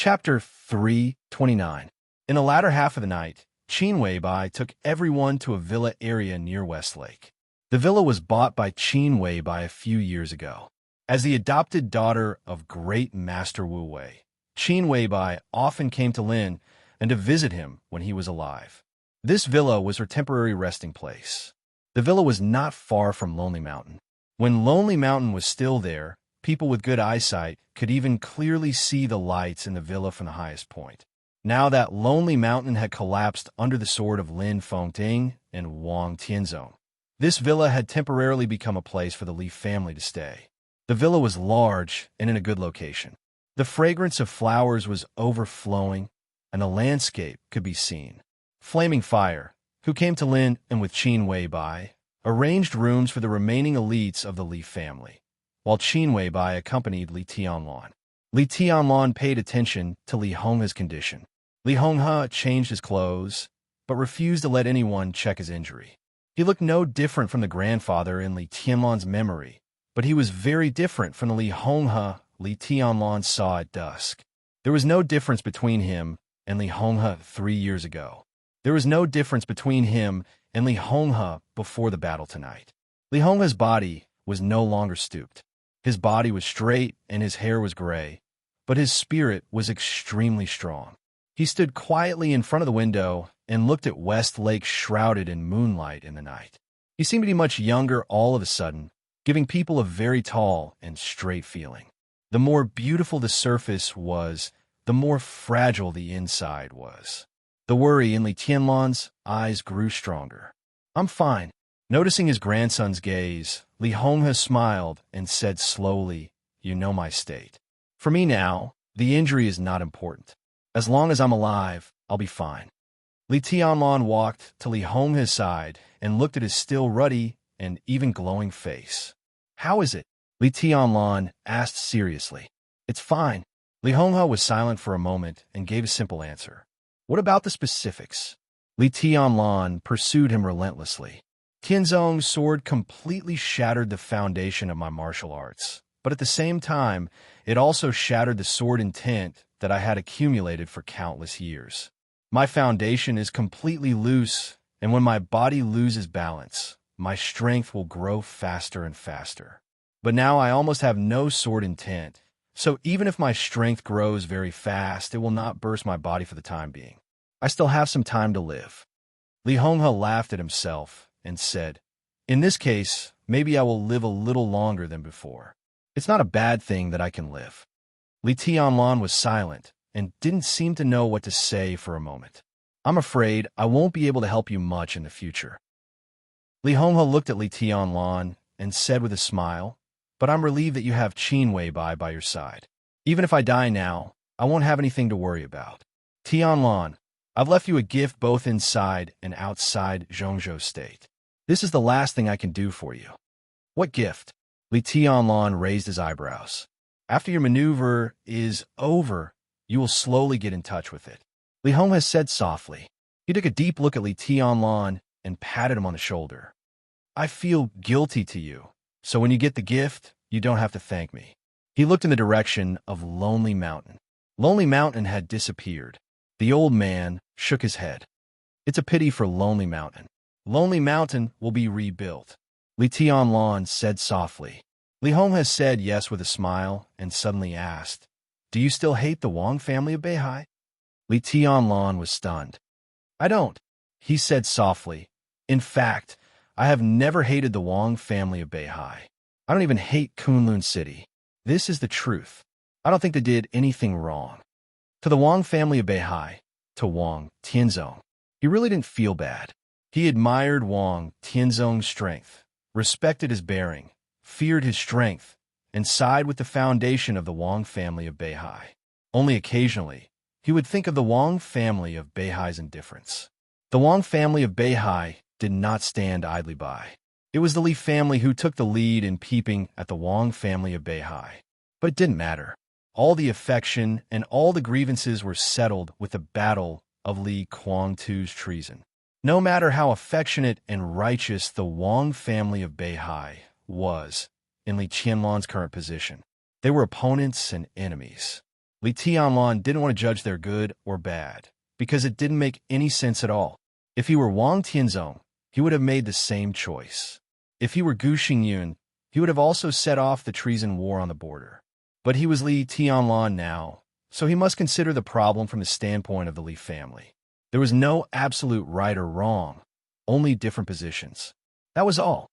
Chapter 329. In the latter half of the night, Qin Weibai took everyone to a villa area near Westlake. The villa was bought by Qin Weibai a few years ago. As the adopted daughter of great Master Wu Wei, Qin Weibai often came to Lin and to visit him when he was alive. This villa was her temporary resting place. The villa was not far from Lonely Mountain. When Lonely Mountain was still there, people with good eyesight could even clearly see the lights in the villa from the highest point. Now that Lonely Mountain had collapsed under the sword of Lin Fengting and Wang Tianzong, this villa had temporarily become a place for the Li family to stay. The villa was large and in a good location. The fragrance of flowers was overflowing, and the landscape could be seen. Flaming Fire, who came to Lin and with Qin Weibai, arranged rooms for the remaining elites of the Li family, while Qin Weibai accompanied Li Tianlan. Li Tianlan paid attention to Li Honghe's condition. Li Honghe changed his clothes, but refused to let anyone check his injury. He looked no different from the grandfather in Li Tianlan's memory, but he was very different from the Li Honghe Li Tianlan saw at dusk. There was no difference between him and Li Honghe 3 years ago. There was no difference between him and Li Honghe before the battle tonight. Li Honghe's body was no longer stooped. His body was straight and his hair was gray, but his spirit was extremely strong. He stood quietly in front of the window and looked at West Lake shrouded in moonlight in the night. He seemed to be much younger all of a sudden, giving people a very tall and straight feeling. The more beautiful the surface was, the more fragile the inside was. The worry in Li Tianlan's eyes grew stronger. "I'm fine." Noticing his grandson's gaze, Li Honghe smiled and said slowly, "You know my state. For me now, the injury is not important. As long as I'm alive, I'll be fine." Li Tianlan walked to Li Honghe's side and looked at his still ruddy and even glowing face. "How is it?" Li Tianlan asked seriously. "It's fine." Li Honghe was silent for a moment and gave a simple answer. "What about the specifics?" Li Tianlan pursued him relentlessly. "Tianzong's sword completely shattered the foundation of my martial arts, but at the same time, it also shattered the sword intent that I had accumulated for countless years. My foundation is completely loose, and when my body loses balance, my strength will grow faster and faster. But now I almost have no sword intent, so even if my strength grows very fast, it will not burst my body for the time being. I still have some time to live." Li Honghe laughed at himself and said, "In this case, maybe I will live a little longer than before. It's not a bad thing that I can live." Li Tianlan was silent and didn't seem to know what to say for a moment. "I'm afraid I won't be able to help you much in the future." Li Honghe looked at Li Tianlan and said with a smile, "But I'm relieved that you have Qin Weibai by your side. Even if I die now, I won't have anything to worry about. Tianlan, I've left you a gift both inside and outside Zhongzhou State. This is the last thing I can do for you." "What gift?" Li Tianlan raised his eyebrows. "After your maneuver is over, you will slowly get in touch with it," Li Honghe said softly. He took a deep look at Li Tianlan and patted him on the shoulder. "I feel guilty to you, so when you get the gift, you don't have to thank me." He looked in the direction of Lonely Mountain. Lonely Mountain had disappeared. The old man shook his head. "It's a pity for Lonely Mountain. Lonely Mountain will be rebuilt," Li Tianlan said softly. Li Honghe said yes with a smile and suddenly asked, "Do you still hate the Wang family of Beihai?" Li Tianlan was stunned. "I don't," he said softly. "In fact, I have never hated the Wang family of Beihai. I don't even hate Kunlun City. This is the truth. I don't think they did anything wrong." To the Wang family of Beihai, to Wang Tianzong, he really didn't feel bad. He admired Wang Tianzong's strength, respected his bearing, feared his strength, and sighed with the foundation of the Wang family of Beihai. Only occasionally, he would think of the Wang family of Beihai's indifference. The Wang family of Beihai did not stand idly by. It was the Li family who took the lead in peeping at the Wang family of Beihai. But it didn't matter. All the affection and all the grievances were settled with the battle of Li Kuangtu's treason. No matter how affectionate and righteous the Wang family of Beihai was in Li Qianlan's current position, they were opponents and enemies. Li Tianlan didn't want to judge their good or bad, because it didn't make any sense at all. If he were Wang Tianzong, he would have made the same choice. If he were Gu Xingyun, he would have also set off the treason war on the border. But he was Li Tianlan now, so he must consider the problem from the standpoint of the Li family. There was no absolute right or wrong, only different positions. That was all.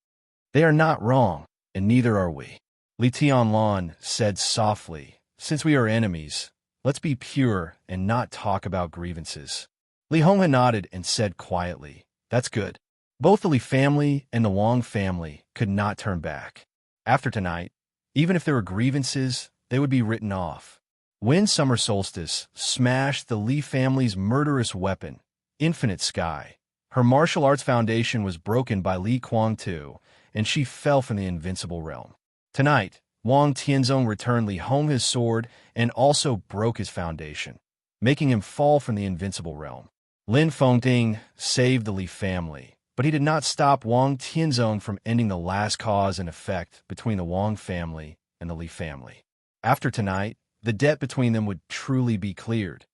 They are not wrong, and neither are we. Li Tianlan said softly, since we are enemies, let's be pure and not talk about grievances. Li Honghe nodded and said quietly, that's good. Both the Li family and the Wang family could not turn back. After tonight, even if there were grievances, they would be written off. When summer solstice smashed the Li family's murderous weapon, Infinite Sky, her martial arts foundation was broken by Li Kuang-tu, and she fell from the invincible realm. Tonight, Wang Tianzong returned Li Honghe's sword and also broke his foundation, making him fall from the invincible realm. Lin Fengting saved the Li family, but he did not stop Wang Tianzong from ending the last cause and effect between the Wang family and the Li family. After tonight, the debt between them would truly be cleared.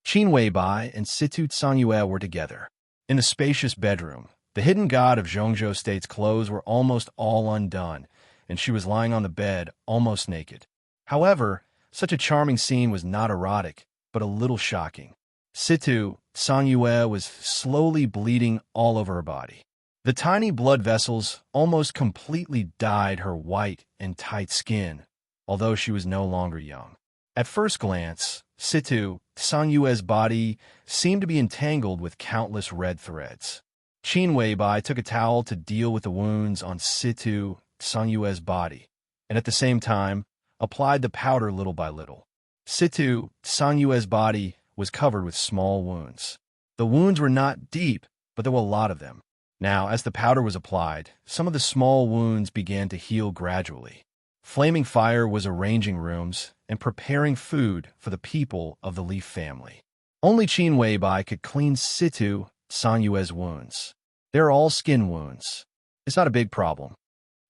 Qin Weibai and Situ Sanyue were together. In the spacious bedroom, the hidden god of Zhongzhou State's clothes were almost all undone, and she was lying on the bed, almost naked. However, such a charming scene was not erotic, but a little shocking. Situ Sanyue was slowly bleeding all over her body. The tiny blood vessels almost completely dyed her white and tight skin, although she was no longer young. At first glance, Situ Sanyue's body seemed to be entangled with countless red threads. Qin Weibai took a towel to deal with the wounds on Situ Sanyue's body, and at the same time, applied the powder little by little. Situ Sanyue's body was covered with small wounds. The wounds were not deep, but there were a lot of them. Now, as the powder was applied, some of the small wounds began to heal gradually. Flaming Fire was arranging rooms and preparing food for the people of the Leaf family. Only Qin Weibai could clean Situ Sanyue's wounds. They're all skin wounds. It's not a big problem.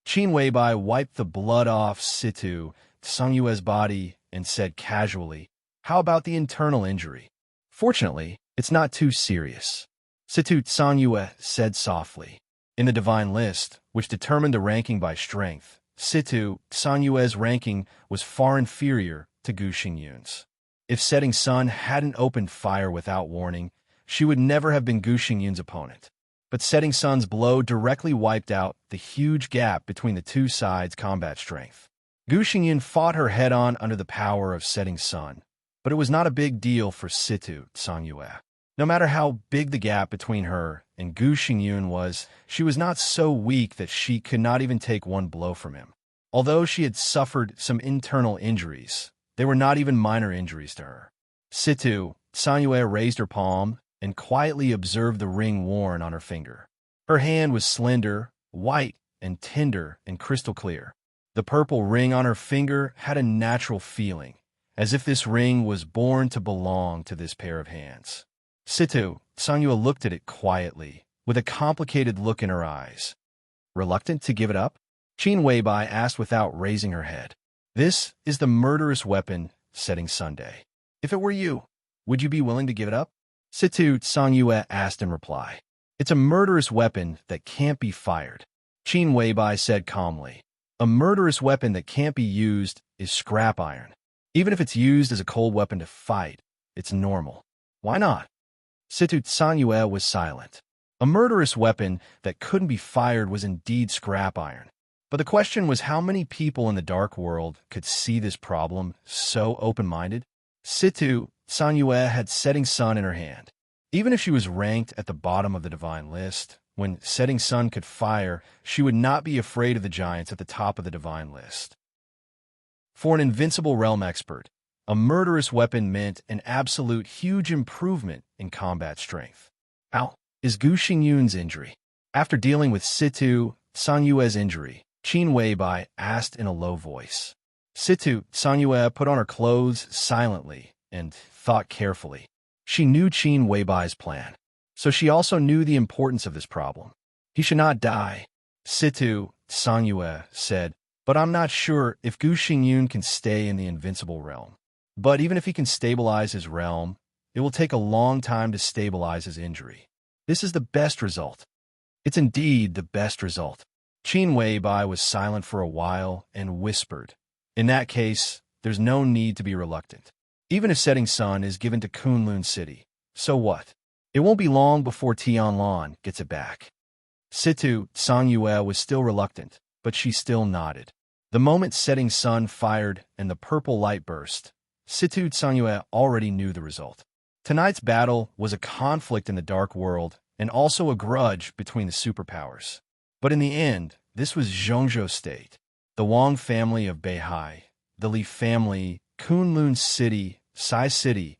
Qin Weibai wiped the blood off Situ Sanyue's body and said casually, how about the internal injury? Fortunately, it's not too serious. Situ Sanyue said softly. In the divine list, which determined the ranking by strength, Situ Sanyue's ranking was far inferior to Gu Xingyun's. If Setting Sun hadn't opened fire without warning, she would never have been Gu Xingyun's opponent. But Setting Sun's blow directly wiped out the huge gap between the two sides' combat strength. Gu Xingyun fought her head-on under the power of Setting Sun, but it was not a big deal for Situ Sanyue. No matter how big the gap between her and Gu Xingyun was, she was not so weak that she could not even take one blow from him. Although she had suffered some internal injuries, they were not even minor injuries to her. Situ Sanyue raised her palm and quietly observed the ring worn on her finger. Her hand was slender, white, and tender and crystal clear. The purple ring on her finger had a natural feeling, as if this ring was born to belong to this pair of hands. Situ Sanyue looked at it quietly, with a complicated look in her eyes. Reluctant to give it up? Qin Weibai asked without raising her head. This is the murderous weapon, Setting Sunday. If it were you, would you be willing to give it up? Situ Sanyue asked in reply. It's a murderous weapon that can't be fired. Qin Weibai said calmly. A murderous weapon that can't be used is scrap iron. Even if it's used as a cold weapon to fight, it's normal. Why not? Situ Sanyue was silent. A murderous weapon that couldn't be fired was indeed scrap iron. But the question was how many people in the dark world could see this problem so open-minded? Situ Sanyue had Setting Sun in her hand. Even if she was ranked at the bottom of the divine list, when Setting Sun could fire, she would not be afraid of the giants at the top of the divine list. For an invincible realm expert, a murderous weapon meant an absolute huge improvement in combat strength. How is Gu Xingyun's injury? After dealing with Situ Sanyue's injury, Qin Weibai asked in a low voice. Situ Sanyue put on her clothes silently and thought carefully. She knew Qin Weibai's plan, so she also knew the importance of this problem. He should not die, Situ Sanyue said, but I'm not sure if Gu Xingyun can stay in the invincible realm. But even if he can stabilize his realm, it will take a long time to stabilize his injury. This is the best result. It's indeed the best result. Qin Weibai was silent for a while and whispered, "In that case, there's no need to be reluctant. Even if Setting Sun is given to Kunlun City, so what? It won't be long before Tianlan gets it back." Situ Sangyue was still reluctant, but she still nodded. The moment Setting Sun fired and the purple light burst, Situ Sangyue already knew the result. Tonight's battle was a conflict in the dark world and also a grudge between the superpowers. But in the end, this was Zhongzhou State, the Wang family of Beihai, the Li family, Kunlun City, Sai City.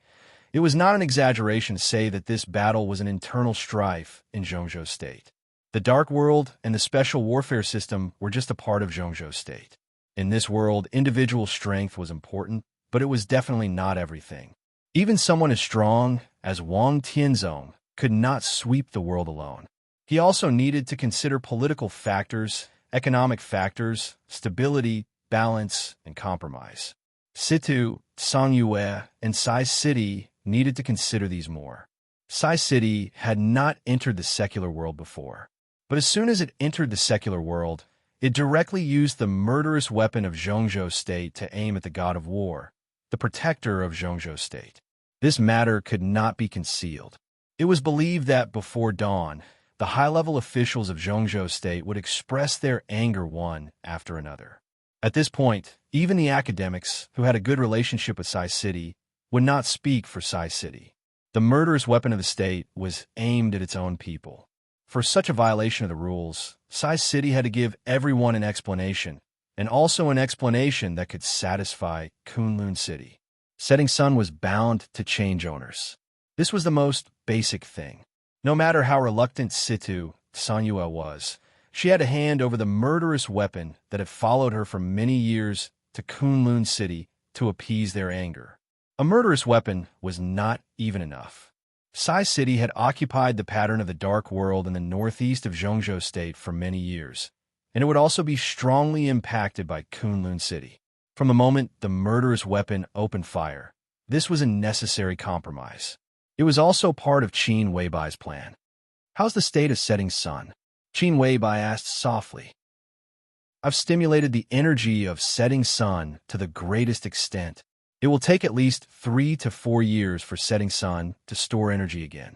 It was not an exaggeration to say that this battle was an internal strife in Zhongzhou State. The Dark World and the Special Warfare System were just a part of Zhongzhou State. In this world, individual strength was important, but it was definitely not everything. Even someone as strong as Wang Tianzong could not sweep the world alone. He also needed to consider political factors, economic factors, stability, balance, and compromise. Situ, Sangyue, and Sai City needed to consider these more. Sai City had not entered the secular world before, but as soon as it entered the secular world, it directly used the murderous weapon of Zhongzhou State to aim at the god of war, the protector of Zhongzhou State. This matter could not be concealed. It was believed that before dawn, the high-level officials of Zhongzhou State would express their anger one after another. At this point, even the academics, who had a good relationship with Sai City, would not speak for Sai City. The murderous weapon of the state was aimed at its own people. For such a violation of the rules, Sai City had to give everyone an explanation, and also an explanation that could satisfy Kunlun City. Setting Sun was bound to change owners. This was the most basic thing. No matter how reluctant Situ Sangyue was, she had a hand over the murderous weapon that had followed her for many years to Kunlun City to appease their anger. A murderous weapon was not even enough. Sai City had occupied the pattern of the Dark World in the northeast of Zhongzhou State for many years, and it would also be strongly impacted by Kunlun City. From the moment the murderous weapon opened fire, this was a necessary compromise. It was also part of Qin Weibai's plan. "How's the state of Setting Sun?" Qin Weibai asked softly. "I've stimulated the energy of Setting Sun to the greatest extent. It will take at least 3 to 4 years for Setting Sun to store energy again,"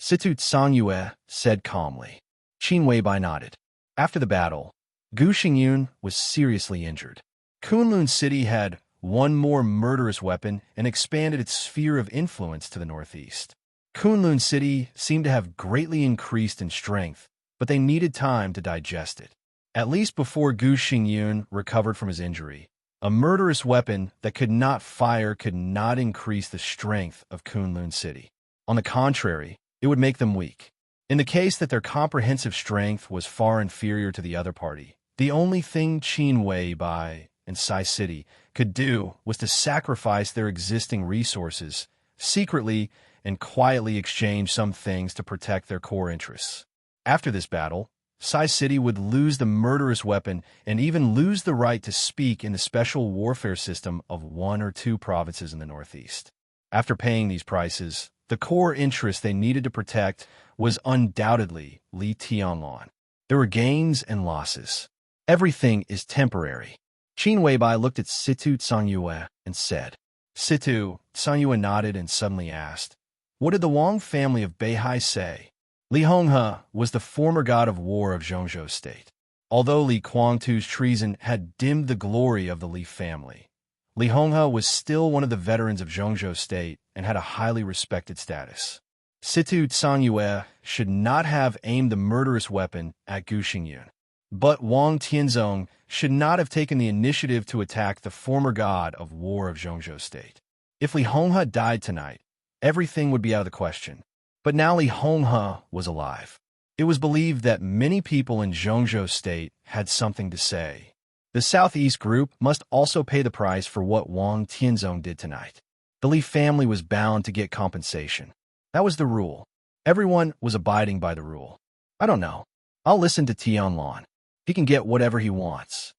Situ Sangyue said calmly. Qin Weibai nodded. After the battle, Gu Xingyun was seriously injured. Kunlun City had one more murderous weapon and expanded its sphere of influence to the northeast. Kunlun City seemed to have greatly increased in strength, but they needed time to digest it. At least before Gu Xingyun recovered from his injury, a murderous weapon that could not fire could not increase the strength of Kunlun City. On the contrary, it would make them weak. In the case that their comprehensive strength was far inferior to the other party, the only thing Qin Weibai and Sai City could do was to sacrifice their existing resources, secretly and quietly exchange some things to protect their core interests. After this battle, Sai City would lose the murderous weapon and even lose the right to speak in the special warfare system of 1 or 2 provinces in the northeast. After paying these prices, the core interest they needed to protect was undoubtedly Li Tianlan. There were gains and losses. Everything is temporary. Qin Weibai looked at Situ Sangyue and said. Situ Sangyue nodded and suddenly asked, "What did the Wang family of Beihai say?" Li Honghe was the former god of war of Zhongzhou State. Although Li Guangtu's treason had dimmed the glory of the Li family, Li Honghe was still one of the veterans of Zhongzhou State and had a highly respected status. Situ Sangyue should not have aimed the murderous weapon at Gu Xingyun. But Wang Tianzong should not have taken the initiative to attack the former god of war of Zhongzhou State. If Li Honghe died tonight, everything would be out of the question. But now Li Honghe was alive. It was believed that many people in Zhongzhou State had something to say. The Southeast Group must also pay the price for what Wang Tianzong did tonight. The Li family was bound to get compensation. That was the rule. Everyone was abiding by the rule. I don't know. I'll listen to Tianlan. He can get whatever he wants.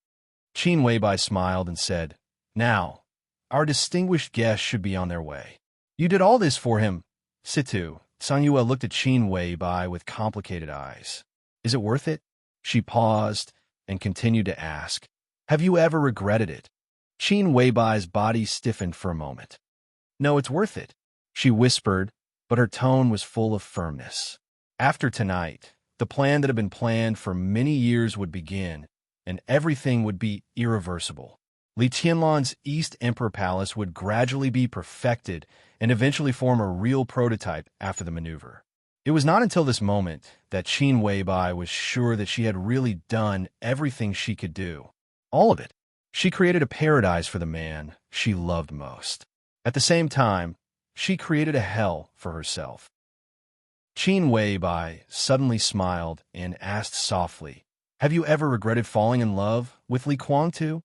Qin Weibai smiled and said, "Now, Our distinguished guests should be on their way. You did all this for him, Situ. Sanyua looked at Qin Weibai with complicated eyes. Is it worth it? She paused and continued to ask, have you ever regretted it? Qin Weibai's body stiffened for a moment. No, it's worth it, she whispered, but her tone was full of firmness. After tonight, the plan that had been planned for many years would begin, and everything would be irreversible. Li Tianlan's East Emperor Palace would gradually be perfected and eventually form a real prototype after the maneuver. It was not until this moment that Qin Weibai was sure that she had really done everything she could do. All of it. She created a paradise for the man she loved most. At the same time, she created a hell for herself. Qin Weibai suddenly smiled and asked softly, have you ever regretted falling in love with Li Guangtu?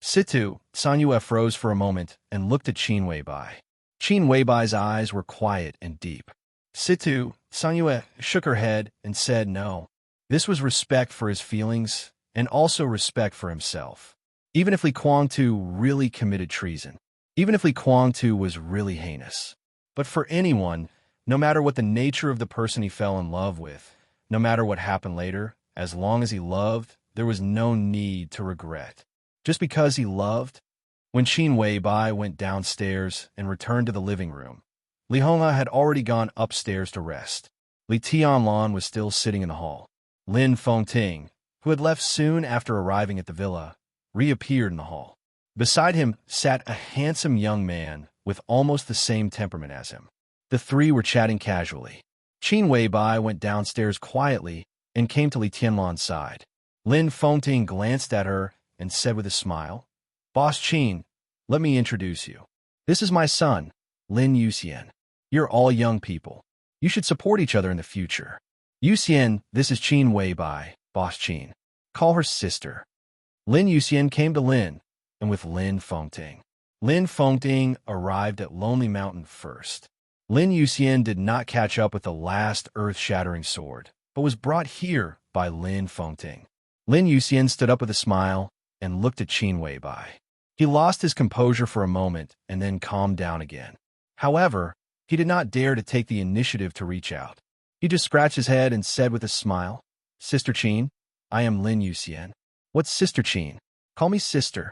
Situ, Sanyue froze for a moment and looked at Qin Weibai. Qin Weibai's eyes were quiet and deep. Situ, Sanyue shook her head and said no. This was respect for his feelings and also respect for himself. Even if Li Guangtu really committed treason, even if Li Guangtu was really heinous. But for anyone, no matter what the nature of the person he fell in love with, no matter what happened later, as long as he loved, there was no need to regret. Just because he loved? When Qin Weibai went downstairs and returned to the living room, Li Honghe had already gone upstairs to rest. Li Tianlan was still sitting in the hall. Lin Fengting, who had left soon after arriving at the villa, reappeared in the hall. Beside him sat a handsome young man with almost the same temperament as him. The three were chatting casually. Qin Weibai went downstairs quietly and came to Li Tianlan's side. Lin Fengting glanced at her and said with a smile, Boss Qin, let me introduce you. This is my son, Lin Yuxian. You're all young people. You should support each other in the future. Yuxian, this is Qin Weibai, Boss Qin. Call her sister. Lin Yuxian came to Lin, and with Lin Fengting. Lin Fengting arrived at Lonely Mountain first. Lin Yuxian did not catch up with the last earth-shattering sword, but was brought here by Lin Fengting. Lin Yuxian stood up with a smile and looked at Qin Weibai. He lost his composure for a moment and then calmed down again. However, he did not dare to take the initiative to reach out. He just scratched his head and said with a smile, Sister Qin, I am Lin Yuxian. What's Sister Qin? Call me sister.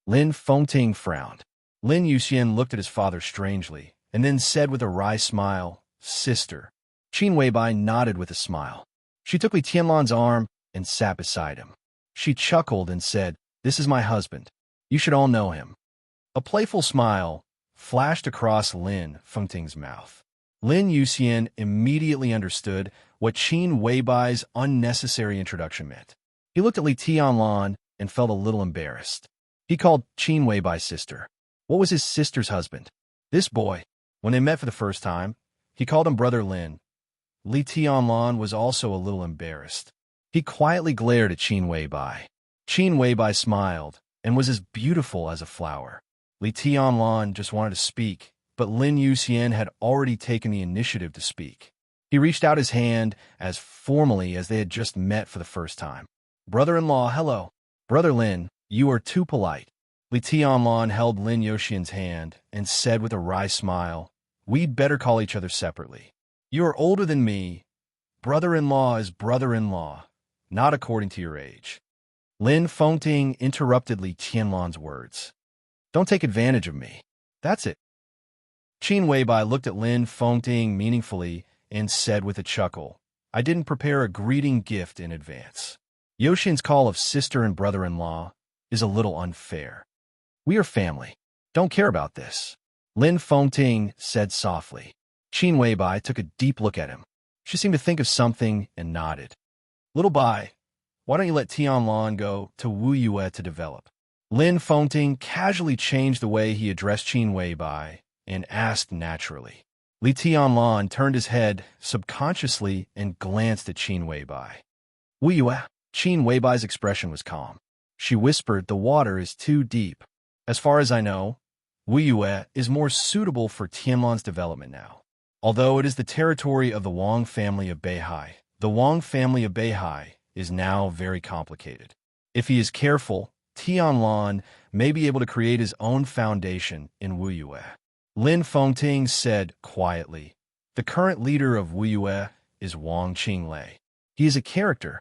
Lin Fengting frowned. Lin Yuxian looked at his father strangely and then said with a wry smile, Sister. Qin Weibai nodded with a smile. She took Li Tianlan's arm and sat beside him. She chuckled and said, This is my husband. You should all know him. A playful smile flashed across Lin Fengting's mouth. Lin Yuxian immediately understood what Qin Weibai's unnecessary introduction meant. He looked at Li Tianlan and felt a little embarrassed. He called Qin Weibai's sister. What was his sister's husband? This boy. When they met for the first time, he called him Brother Lin. Li Tianlan was also a little embarrassed. He quietly glared at Qin Weibai. Qin Weibai smiled and was as beautiful as a flower. Li Tianlan just wanted to speak, but Lin Yuxian had already taken the initiative to speak. He reached out his hand as formally as they had just met for the first time. Brother-in-law, hello. Brother Lin, you are too polite. Li Tianlan held Lin Yuxian's hand and said with a wry smile, We'd better call each other separately. You are older than me. Brother-in-law is brother-in-law, not according to your age. Lin Fengting interrupted Li Tianlan's words. Don't take advantage of me. That's it. Qin Weibai looked at Lin Fengting meaningfully and said with a chuckle, I didn't prepare a greeting gift in advance. Yoshin's call of sister and brother-in-law is a little unfair. We are family. Don't care about this. Lin Fengting said softly. Qin Weibai took a deep look at him. She seemed to think of something and nodded. Little Bai, why don't you let Tianlan go to Wu Yue to develop? Lin Fengting casually changed the way he addressed Qin Weibai and asked naturally. Li Tianlan turned his head subconsciously and glanced at Qin Weibai. Wu Yue? Qin Weibai's expression was calm. She whispered, the water is too deep. As far as I know, Wu Yue is more suitable for Tianlan's development now. Although it is the territory of the Wang family of Beihai, the Wang family of Beihai is now very complicated. If he is careful, Tianlan may be able to create his own foundation in Wuyue. Lin Fengting said quietly, "The current leader of Wuyue is Wang Qinglei. He is a character.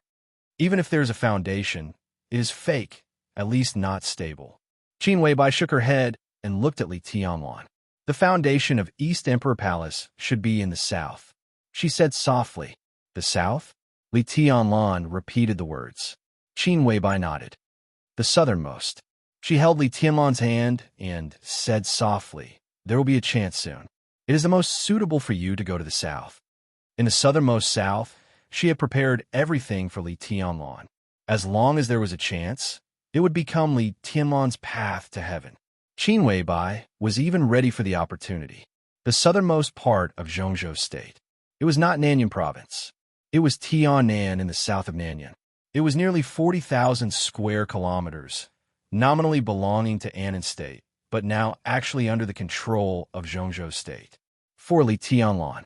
Even if there's a foundation, it is fake, at least not stable." Qin Weibai shook her head and looked at Li Tianlan. "The foundation of East Emperor Palace should be in the south," she said softly. "The south?" Li Tianlan repeated the words. Qin Weibai nodded. "The southernmost." She held Li Tianlan's hand and said softly, "There will be a chance soon. It is the most suitable for you to go to the south." In the southernmost south, she had prepared everything for Li Tianlan. As long as there was a chance, it would become Li Tianlan's path to heaven. Qin Weibai was even ready for the opportunity. The southernmost part of Zhongzhou State. It was not Nanyang Province. It was Tiannan in the south of Nanyang. It was nearly 40,000 square kilometers, nominally belonging to Annan State, but now actually under the control of Zhongzhou State. For Li Tianlan.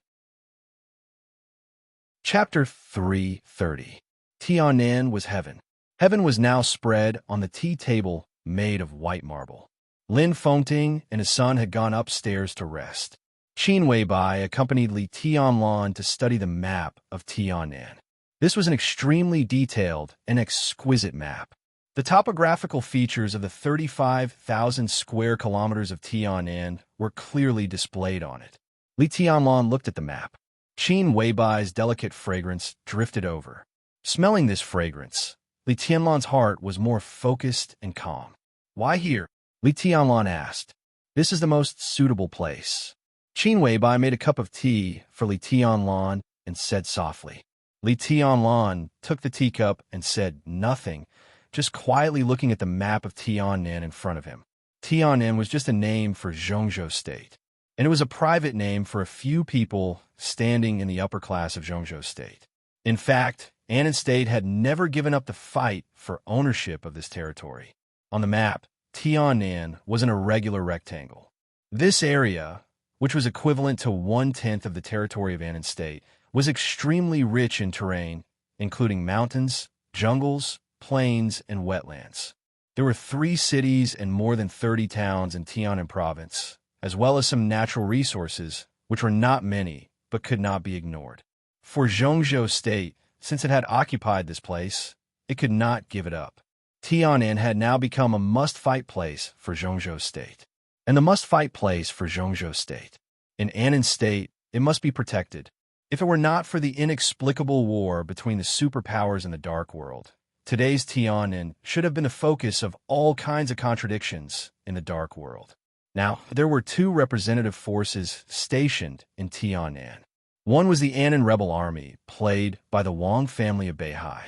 Chapter 330. Tiannan was heaven. Heaven was now spread on the tea table made of white marble. Lin Fengting and his son had gone upstairs to rest. Qin Weibai accompanied Li Tianlan to study the map of Tiannan. This was an extremely detailed and exquisite map. The topographical features of the 35,000 square kilometers of Tiannan were clearly displayed on it. Li Tianlan looked at the map. Qin Weibai's delicate fragrance drifted over. Smelling this fragrance, Li Tianlan's heart was more focused and calm. "Why here?" Li Tianlan asked. "This is the most suitable place." Qin Weibai made a cup of tea for Li Tianlan and said softly. Li Tianlan took the teacup and said nothing, just quietly looking at the map of Tiannan in front of him. Tiannan was just a name for Zhongzhou State, and it was a private name for a few people standing in the upper class of Zhongzhou State. In fact, Annan State had never given up the fight for ownership of this territory. On the map, Tiannan was an irregular rectangle. This area, which was equivalent to 1/10 of the territory of Annan State, was extremely rich in terrain, including mountains, jungles, plains, and wetlands. There were 3 cities and more than 30 towns in Tiannan Province, as well as some natural resources, which were not many, but could not be ignored. For Zhongzhou State, since it had occupied this place, it could not give it up. Tiannan had now become a must-fight place for Zhongzhou State. And the must-fight place for Zhongzhou State. In Annan State, it must be protected. If it were not for the inexplicable war between the superpowers in the Dark World, today's Tiannan should have been the focus of all kinds of contradictions in the Dark World. Now, there were 2 representative forces stationed in Tiannan. One was the Annan Rebel Army, played by the Wang family of Beihai.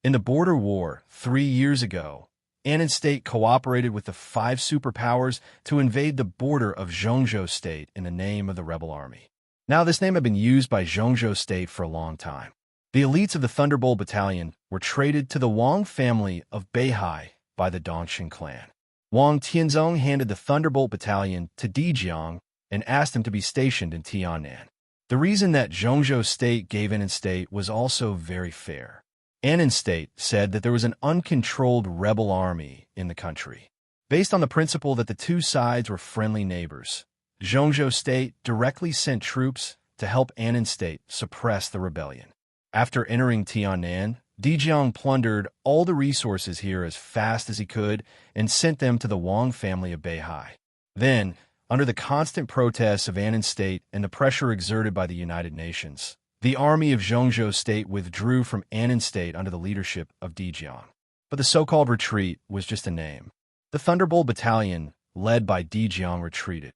In the border war 3 years ago, Annan State cooperated with the 5 superpowers to invade the border of Zhongzhou State in the name of the Rebel Army. Now, this name had been used by Zhongzhou State for a long time. The elites of the Thunderbolt Battalion were traded to the Wang family of Beihai by the Dongxing clan. Wang Tianzong handed the Thunderbolt Battalion to Dijiang and asked him to be stationed in Tiannan. The reason that Zhongzhou State gave Annan State was also very fair. Annan State said that there was an uncontrolled rebel army in the country. Based on the principle that the 2 sides were friendly neighbors, Zhongzhou State directly sent troops to help Annan State suppress the rebellion. After entering Tiannan, Dijiang plundered all the resources here as fast as he could and sent them to the Wang family of Beihai. Then, under the constant protests of Annan State and the pressure exerted by the United Nations, the army of Zhongzhou State withdrew from Annan State under the leadership of Dijiang. But the so-called retreat was just a name. The Thunderbolt Battalion, led by Dijiang, retreated.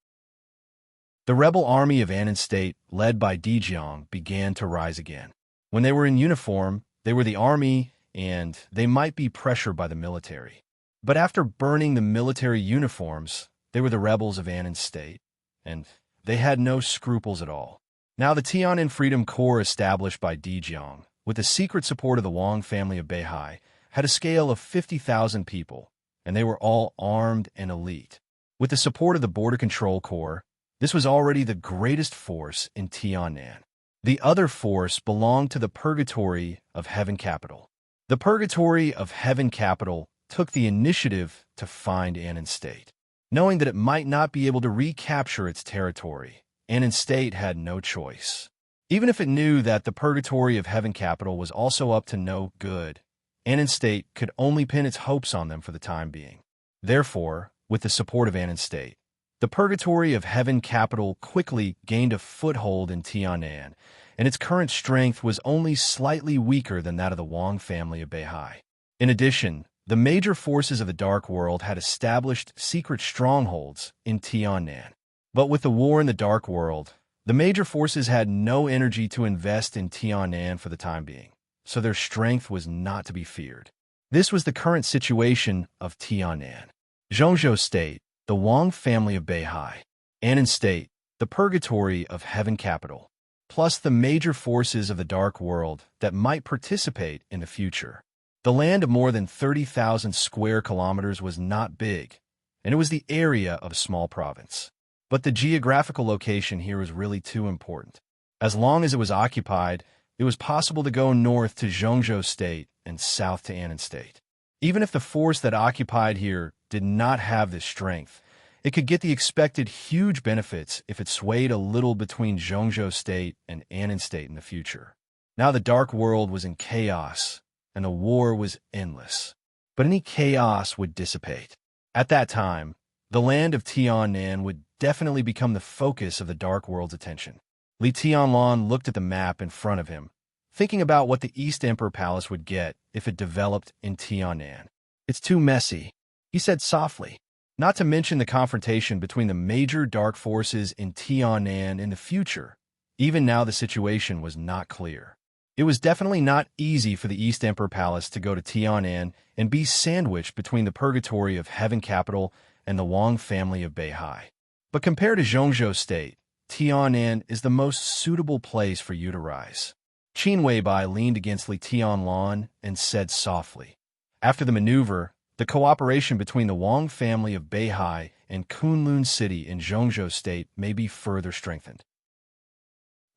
The rebel army of Annan State, led by Dijiang, began to rise again. When they were in uniform, they were the army, and they might be pressured by the military. But after burning the military uniforms, they were the rebels of Annan State, and they had no scruples at all. Now the Tiannan Freedom Corps, established by Dijiang, with the secret support of the Wang family of Beihai, had a scale of 50,000 people, and they were all armed and elite. With the support of the Border Control Corps, this was already the greatest force in Tiannan. The other force belonged to the Purgatory of Heaven Capital. The Purgatory of Heaven Capital took the initiative to find Annan State. Knowing that it might not be able to recapture its territory, Annan State had no choice. Even if it knew that the purgatory of Heaven Capital was also up to no good, Annan State could only pin its hopes on them for the time being. Therefore, with the support of Annan State, the purgatory of Heaven Capital quickly gained a foothold in Tianan, and its current strength was only slightly weaker than that of the Wang family of Beihai. In addition, the major forces of the Dark World had established secret strongholds in Tianan. But with the war in the Dark World, the major forces had no energy to invest in Tianan for the time being, so their strength was not to be feared. This was the current situation of Tianan. Zhongzhou State, the Wang family of Beihai. Annan State, the purgatory of Heaven Capital, plus the major forces of the Dark World that might participate in the future. The land of more than 30,000 square kilometers was not big, and it was the area of a small province. But the geographical location here was really too important. As long as it was occupied, it was possible to go north to Zhongzhou State and south to Annan State. Even if the force that occupied here did not have this strength, it could get the expected huge benefits if it swayed a little between Zhongzhou State and Annan State in the future. Now the Dark World was in chaos, and the war was endless. But any chaos would dissipate. At that time, the land of Tianan would definitely become the focus of the Dark World's attention. Li Tianlan looked at the map in front of him, thinking about what the East Emperor Palace would get if it developed in Tianan. "It's too messy," he said softly. Not to mention the confrontation between the major dark forces in Tianan in the future. Even now the situation was not clear. It was definitely not easy for the East Emperor Palace to go to Tianan and be sandwiched between the purgatory of Heaven Capital and the Wang family of Beihai. But compared to Zhongzhou State, Tianan is the most suitable place for you to rise. Qin Weibai leaned against Li Tianlan and said softly. After the maneuver, the cooperation between the Wang family of Beihai and Kunlun City in Zhongzhou State may be further strengthened.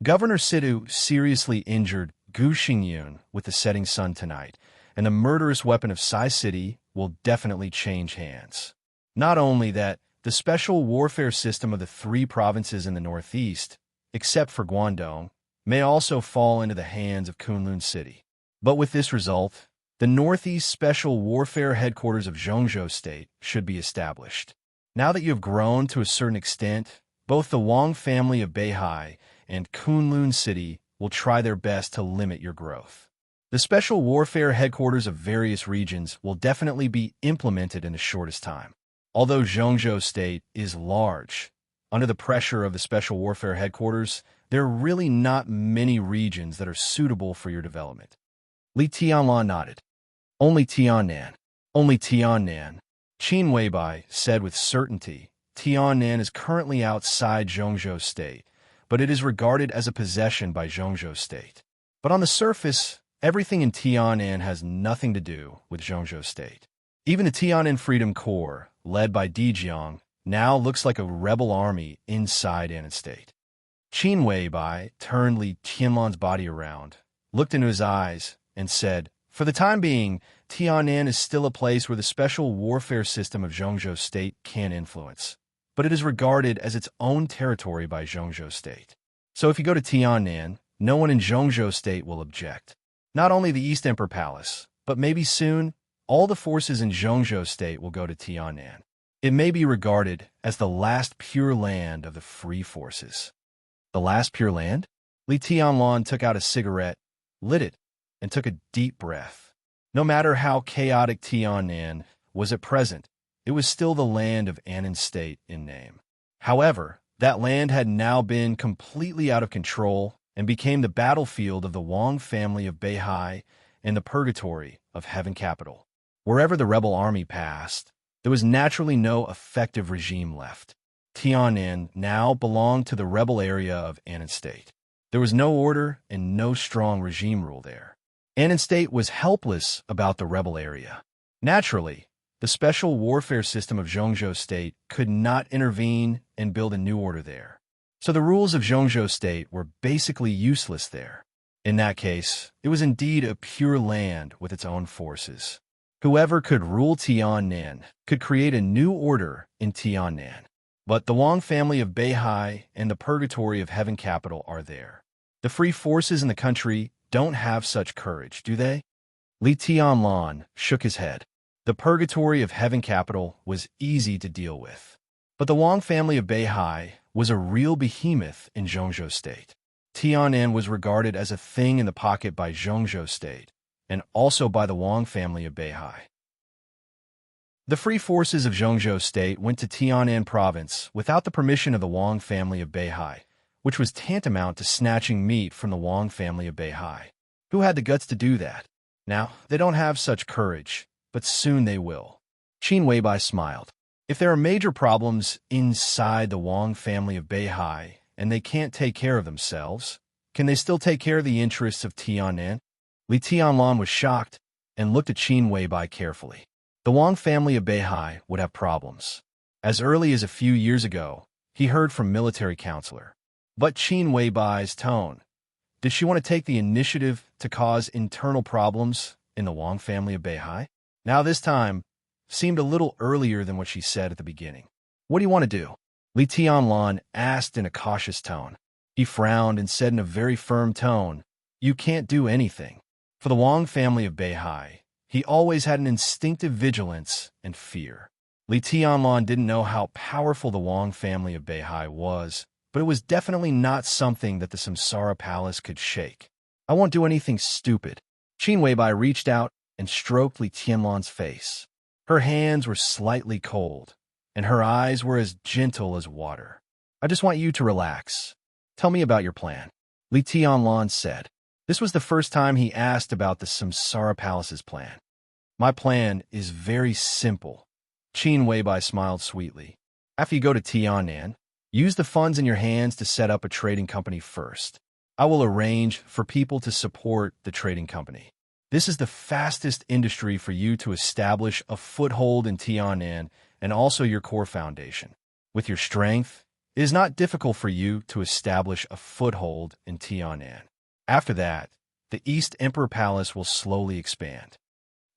Governor Sidu seriously injured Gu Xingyun with the setting sun tonight, and the murderous weapon of Sai City will definitely change hands. Not only that, the special warfare system of the three provinces in the northeast, except for Guangdong, may also fall into the hands of Kunlun City. But with this result, the Northeast Special Warfare Headquarters of Zhongzhou State should be established. Now that you have grown to a certain extent, both the Wang family of Beihai and Kunlun City will try their best to limit your growth. The Special Warfare Headquarters of various regions will definitely be implemented in the shortest time. Although Zhongzhou State is large, under the pressure of the Special Warfare Headquarters, there are really not many regions that are suitable for your development. Li Tianlan nodded. Only Tianan. Only Tianan. Qin Weibai said with certainty, Tianan is currently outside Zhongzhou State, but it is regarded as a possession by Zhongzhou State. But on the surface, everything in Tianan has nothing to do with Zhongzhou State. Even the Tianan Freedom Corps, led by Dijiang, now looks like a rebel army inside Annan State. Qin Weibai turned Li Tianlan's body around, looked into his eyes, and said, "For the time being, Tianan is still a place where the special warfare system of Zhongzhou State can influence, but it is regarded as its own territory by Zhongzhou State. So if you go to Tianan, no one in Zhongzhou State will object. Not only the East Emperor Palace, but maybe soon, all the forces in Zhongzhou State will go to Tianan. It may be regarded as the last pure land of the free forces." The last pure land? Li Tianlan took out a cigarette, lit it, and took a deep breath. No matter how chaotic Tianan was at present, it was still the land of Annan State in name. However, that land had now been completely out of control and became the battlefield of the Wang family of Beihai and the purgatory of Heaven Capital. Wherever the rebel army passed, there was naturally no effective regime left. Tianan now belonged to the rebel area of Annan State. There was no order and no strong regime rule there. Annan State was helpless about the rebel area. Naturally, the special warfare system of Zhongzhou State could not intervene and build a new order there. So the rules of Zhongzhou State were basically useless there. In that case, it was indeed a pure land with its own forces. Whoever could rule Tiannan could create a new order in Tiannan. But the Wang family of Beihai and the purgatory of Heaven Capital are there. The free forces in the country don't have such courage, do they? Li Tianlan shook his head. The purgatory of Heaven Capital was easy to deal with. But the Wang family of Beihai was a real behemoth in Zhongzhou State. Tiannan was regarded as a thing in the pocket by Zhongzhou State, and also by the Wang family of Beihai. The free forces of Zhongzhou State went to Tiannan province without the permission of the Wang family of Beihai, which was tantamount to snatching meat from the Wang family of Beihai. Who had the guts to do that? Now, they don't have such courage, but soon they will. Qin Weibai smiled. If there are major problems inside the Wang family of Beihai and they can't take care of themselves, can they still take care of the interests of Tiannan? Li Tianlan was shocked and looked at Qin Weibai carefully. The Wang family of Beihai would have problems. As early as a few years ago, he heard from military counselor. But Qin Weibai's tone. Did she want to take the initiative to cause internal problems in the Wang family of Beihai? Now this time seemed a little earlier than what she said at the beginning. What do you want to do? Li Tianlan asked in a cautious tone. He frowned and said in a very firm tone, you can't do anything. For the Wang family of Beihai, he always had an instinctive vigilance and fear. Li Tianlan didn't know how powerful the Wang family of Beihai was, but it was definitely not something that the Samsara Palace could shake. I won't do anything stupid. Qin Weibai reached out and stroked Li Tianlan's face. Her hands were slightly cold, and her eyes were as gentle as water. I just want you to relax. Tell me about your plan. Li Tianlan said. This was the first time he asked about the Samsara Palace's plan. My plan is very simple. Qin Weibai smiled sweetly. After you go to Tiannan, use the funds in your hands to set up a trading company first. I will arrange for people to support the trading company. This is the fastest industry for you to establish a foothold in Tiannan and also your core foundation. With your strength, it is not difficult for you to establish a foothold in Tiannan. After that, the East Emperor Palace will slowly expand.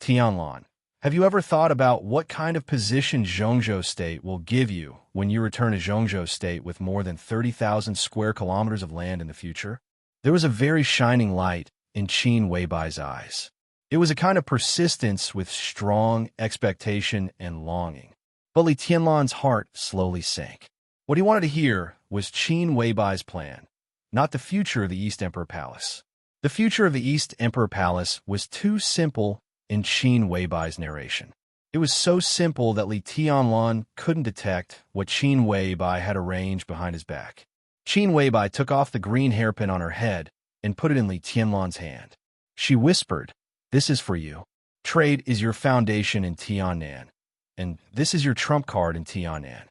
Tianlan, have you ever thought about what kind of position Zhongzhou State will give you when you return to Zhongzhou State with more than 30,000 square kilometers of land in the future? There was a very shining light in Qin Weibai's eyes. It was a kind of persistence with strong expectation and longing. But Li Tianlan's heart slowly sank. What he wanted to hear was Qin Weibai's plan, not the future of the East Emperor Palace. The future of the East Emperor Palace was too simple in Qin Weibai's narration. It was so simple that Li Tianlan couldn't detect what Qin Weibai had arranged behind his back. Qin Weibai took off the green hairpin on her head and put it in Li Tianlan's hand. She whispered, "This is for you. Trade is your foundation in Tiannan, and this is your trump card in Tiannan."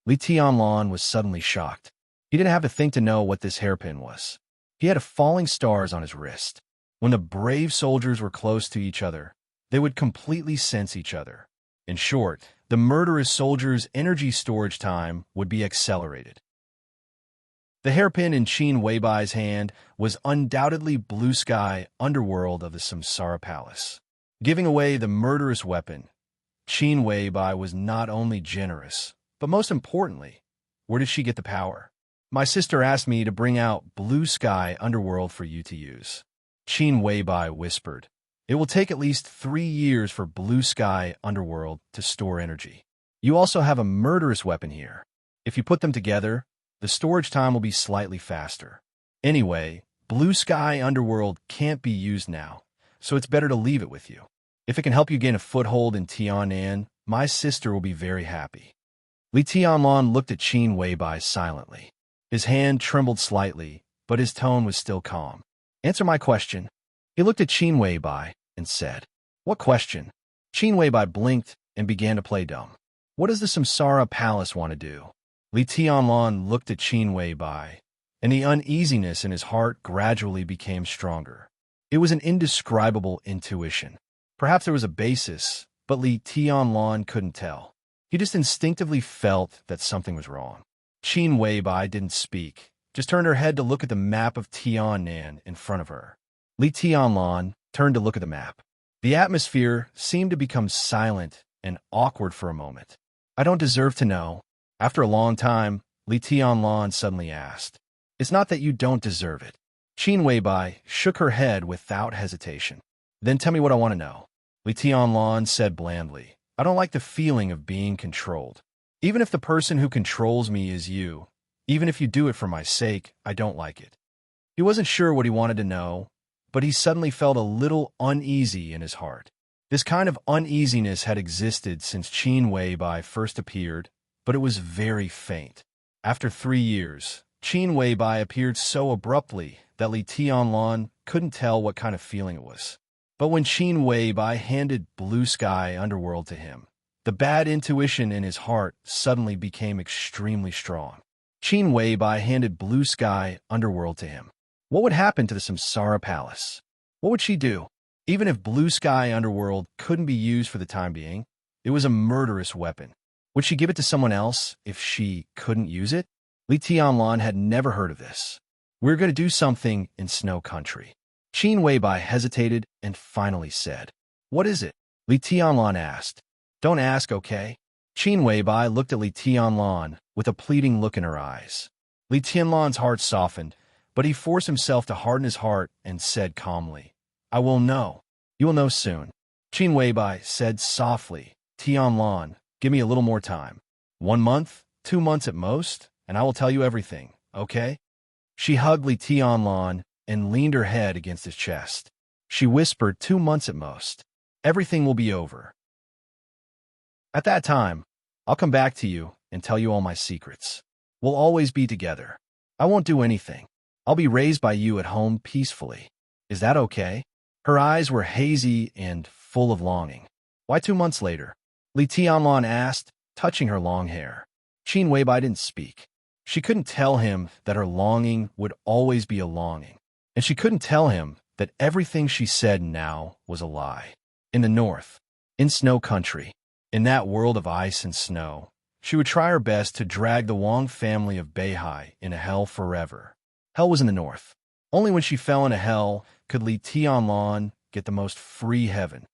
Li Tianlan was suddenly shocked. He didn't have to think to know what this hairpin was. He had falling stars on his wrist. When the brave soldiers were close to each other, they would completely sense each other. In short, the murderous soldiers' energy storage time would be accelerated. The hairpin in Qin Weibai's hand was undoubtedly blue sky underworld of the Samsara Palace. Giving away the murderous weapon, Qin Weibai was not only generous, but most importantly, where did she get the power? My sister asked me to bring out blue sky underworld for you to use. Qin Weibai whispered. It will take at least 3 years for blue sky underworld to store energy. You also have a murderous weapon here. If you put them together, the storage time will be slightly faster. Anyway, blue sky underworld can't be used now, so it's better to leave it with you. If it can help you gain a foothold in Tiannan, my sister will be very happy. Li Tianlan looked at Qin Weibai silently. His hand trembled slightly, but his tone was still calm. Answer my question. He looked at Qin Weibai and said, What question? Qin Weibai blinked and began to play dumb. What does the Samsara Palace want to do? Li Tianlan looked at Qin Weibai, and the uneasiness in his heart gradually became stronger. It was an indescribable intuition. Perhaps there was a basis, but Li Tianlan couldn't tell. He just instinctively felt that something was wrong. Qin Weibai didn't speak, just turned her head to look at the map of Tiannan in front of her. Li Tianlan turned to look at the map. The atmosphere seemed to become silent and awkward for a moment. I don't deserve to know. After a long time, Li Tianlan suddenly asked. It's not that you don't deserve it. Qin Weibai shook her head without hesitation. Then tell me what I want to know. Li Tianlan said blandly. I don't like the feeling of being controlled. Even if the person who controls me is you, even if you do it for my sake, I don't like it. He wasn't sure what he wanted to know, but he suddenly felt a little uneasy in his heart. This kind of uneasiness had existed since Qin Weibai first appeared, but it was very faint. After 3 years, Qin Weibai appeared so abruptly that Li Tianlan couldn't tell what kind of feeling it was. But when Qin Weibai handed Blue Sky Underworld to him, the bad intuition in his heart suddenly became extremely strong. Qin Weibai handed Blue Sky Underworld to him. What would happen to the Samsara Palace? What would she do? Even if Blue Sky Underworld couldn't be used for the time being, it was a murderous weapon. Would she give it to someone else if she couldn't use it? Li Tianlan had never heard of this. We're going to do something in Snow Country. Qin Weibai hesitated and finally said, What is it? Li Tianlan asked. Don't ask, okay? Qin Weibai looked at Li Tianlan with a pleading look in her eyes. Li Tianlan's heart softened, but he forced himself to harden his heart and said calmly, I will know. You will know soon. Qin Weibai said softly, Tianlan, give me a little more time. 1 month, 2 months at most, and I will tell you everything, okay? She hugged Li Tianlan and leaned her head against his chest. She whispered 2 months at most. Everything will be over. At that time, I'll come back to you and tell you all my secrets. We'll always be together. I won't do anything. I'll be raised by you at home peacefully. Is that okay? Her eyes were hazy and full of longing. Why 2 months later? Li Tianlan asked, touching her long hair. Qin Weibai didn't speak. She couldn't tell him that her longing would always be a longing, and she couldn't tell him that everything she said now was a lie. In the north, in Snow Country, in that world of ice and snow, she would try her best to drag the Wang family of Beihai into hell forever. Hell was in the north. Only when she fell into hell could Li Tianlan get the most free heaven.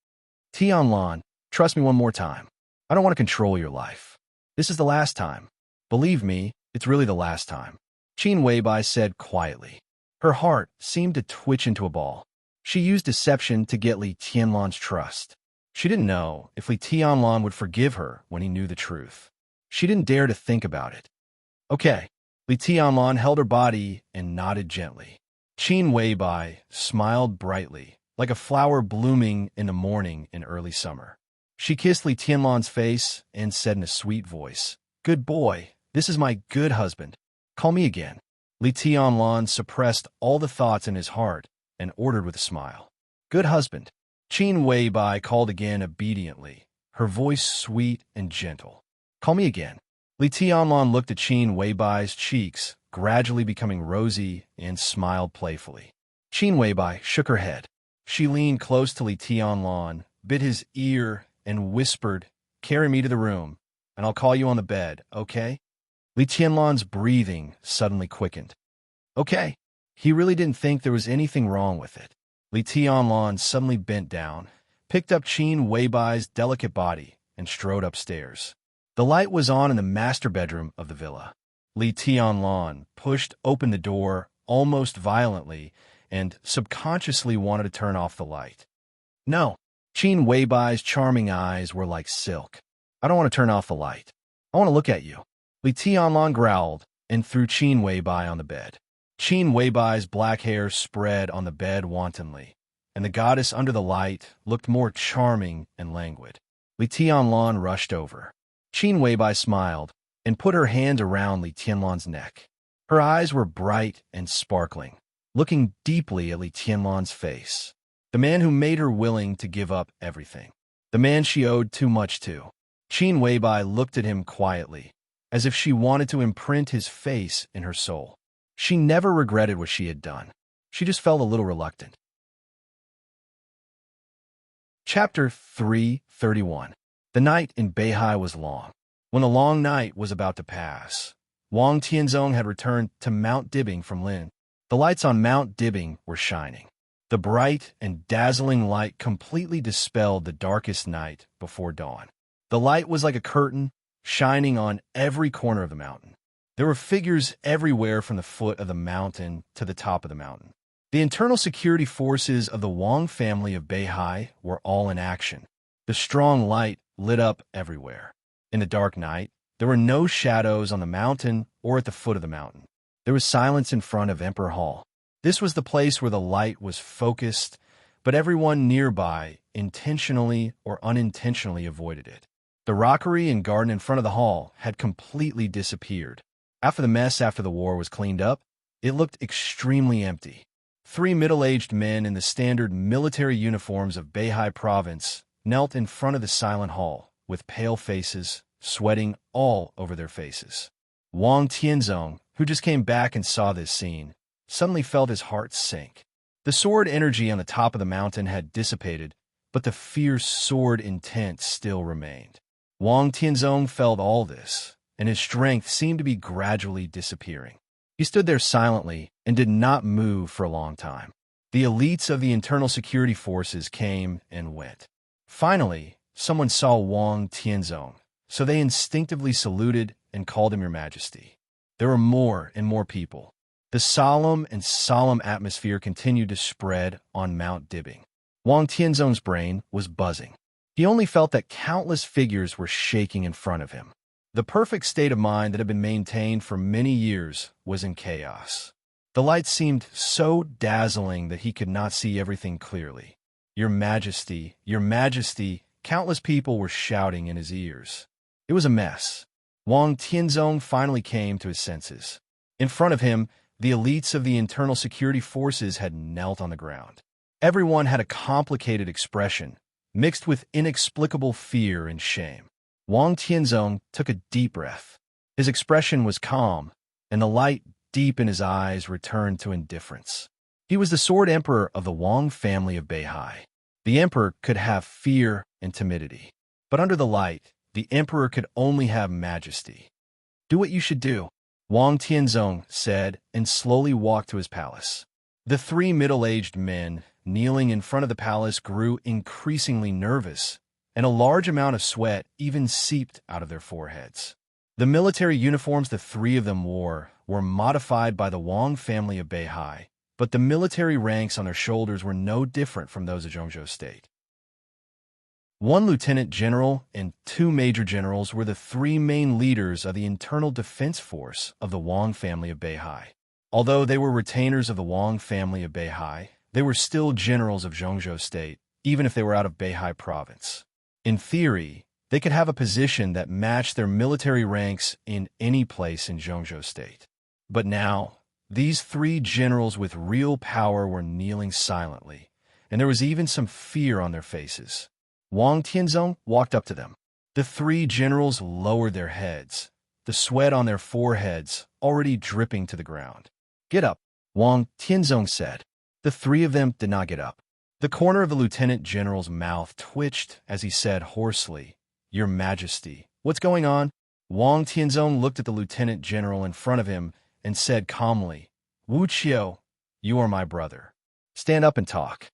Tianlan, trust me one more time. I don't want to control your life. This is the last time. Believe me, it's really the last time. Qin Weibai said quietly. Her heart seemed to twitch into a ball. She used deception to get Li Tianlan's trust. She didn't know if Li Tianlan would forgive her when he knew the truth. She didn't dare to think about it. Okay. Li Tianlan held her body and nodded gently. Qin Weibai smiled brightly, like a flower blooming in the morning in early summer. She kissed Li Tianlan's face and said in a sweet voice, Good boy, this is my good husband. Call me again. Li Tianlan suppressed all the thoughts in his heart and ordered with a smile. Good husband. Qin Weibai called again obediently, her voice sweet and gentle. Call me again. Li Tianlan looked at Qin Weibai's cheeks, gradually becoming rosy, and smiled playfully. Qin Weibai shook her head. She leaned close to Li Tianlan, bit his ear, and whispered, Carry me to the room, and I'll call you on the bed, okay? Li Tianlan's breathing suddenly quickened. Okay. He really didn't think there was anything wrong with it. Li Tianlan suddenly bent down, picked up Qin Weibai's delicate body, and strode upstairs. The light was on in the master bedroom of the villa. Li Tianlan pushed open the door almost violently and subconsciously wanted to turn off the light. No. Qin Weibai's charming eyes were like silk. I don't want to turn off the light. I want to look at you. Li Tianlan growled and threw Qin Weibai on the bed. Qin Weibai's black hair spread on the bed wantonly, and the goddess under the light looked more charming and languid. Li Tianlan rushed over. Qin Weibai smiled and put her hand around Li Tianlan's neck. Her eyes were bright and sparkling, looking deeply at Li Tianlan's face. The man who made her willing to give up everything. The man she owed too much to. Qin Weibai looked at him quietly, as if she wanted to imprint his face in her soul. She never regretted what she had done. She just felt a little reluctant. Chapter 331. The night in Beihai was long. When the long night was about to pass, Wang Tianzong had returned to Mount Dibing from Lin. The lights on Mount Dibing were shining. The bright and dazzling light completely dispelled the darkest night before dawn. The light was like a curtain, shining on every corner of the mountain. There were figures everywhere from the foot of the mountain to the top of the mountain. The internal security forces of the Wang family of Beihai were all in action. The strong light lit up everywhere. In the dark night, there were no shadows on the mountain or at the foot of the mountain. There was silence in front of Emperor Hall. This was the place where the light was focused, but everyone nearby intentionally or unintentionally avoided it. The rockery and garden in front of the hall had completely disappeared. After the mess after the war was cleaned up, it looked extremely empty. 3 middle-aged men in the standard military uniforms of Beihai province knelt in front of the silent hall, with pale faces, sweating all over their faces. Wang Tianzong, who just came back and saw this scene, suddenly felt his heart sink. The sword energy on the top of the mountain had dissipated, but the fierce sword intent still remained. Wang Tianzong felt all this, and his strength seemed to be gradually disappearing. He stood there silently and did not move for a long time. The elites of the internal security forces came and went. Finally, someone saw Wang Tianzong, so they instinctively saluted and called him Your Majesty. There were more and more people. The solemn atmosphere continued to spread on Mount Dibbing. Wang Tianzong's brain was buzzing. He only felt that countless figures were shaking in front of him. The perfect state of mind that had been maintained for many years was in chaos. The light seemed so dazzling that he could not see everything clearly. Your Majesty, countless people were shouting in his ears. It was a mess. Wang Tianzong finally came to his senses. In front of him, the elites of the internal security forces had knelt on the ground. Everyone had a complicated expression, mixed with inexplicable fear and shame. Wang Tianzong took a deep breath. His expression was calm, and the light deep in his eyes returned to indifference. He was the sword emperor of the Wang family of Beihai. The emperor could have fear and timidity, but under the light, the emperor could only have majesty. Do what you should do, Wang Tianzong said, and slowly walked to his palace. The 3 middle-aged men kneeling in front of the palace grew increasingly nervous, and a large amount of sweat even seeped out of their foreheads. The military uniforms the 3 of them wore were modified by the Wang family of Beihai, but the military ranks on their shoulders were no different from those of Zhongzhou State. 1 lieutenant general and 2 major generals were the 3 main leaders of the internal defense force of the Wang family of Beihai. Although they were retainers of the Wang family of Beihai, they were still generals of Zhongzhou State, even if they were out of Beihai province. In theory, they could have a position that matched their military ranks in any place in Zhongzhou State. But now, these 3 generals with real power were kneeling silently, and there was even some fear on their faces. Wang Tianzong walked up to them. The 3 generals lowered their heads, the sweat on their foreheads already dripping to the ground. Get up, Wang Tianzong said. The 3 of them did not get up. The corner of the lieutenant general's mouth twitched as he said hoarsely, Your Majesty, what's going on? Wang Tianzong looked at the lieutenant general in front of him and said calmly, Wu Qiu, you are my brother. Stand up and talk.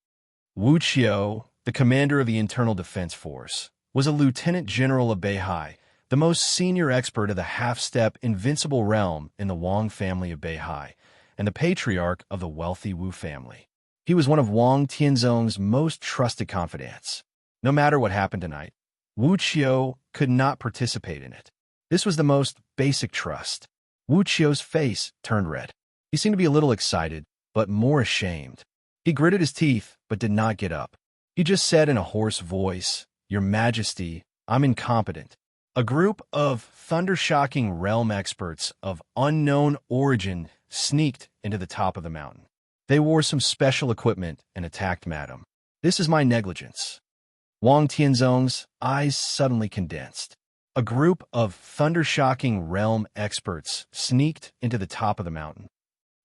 Wu Qiu, the commander of the Internal Defense Force, was a lieutenant general of Beihai, the most senior expert of the half-step invincible realm in the Wang family of Beihai, and the patriarch of the wealthy Wu family. He was one of Wang Tianzong's most trusted confidants. No matter what happened tonight, Wu Qiu could not participate in it. This was the most basic trust. Wu Qiu's face turned red. He seemed to be a little excited, but more ashamed. He gritted his teeth, but did not get up. He just said in a hoarse voice, Your Majesty, I'm incompetent. A group of thunder-shocking realm experts of unknown origin sneaked into the top of the mountain. They wore some special equipment and attacked Madam. This is my negligence. Wang Tianzong's eyes suddenly condensed. A group of thunder-shocking realm experts sneaked into the top of the mountain.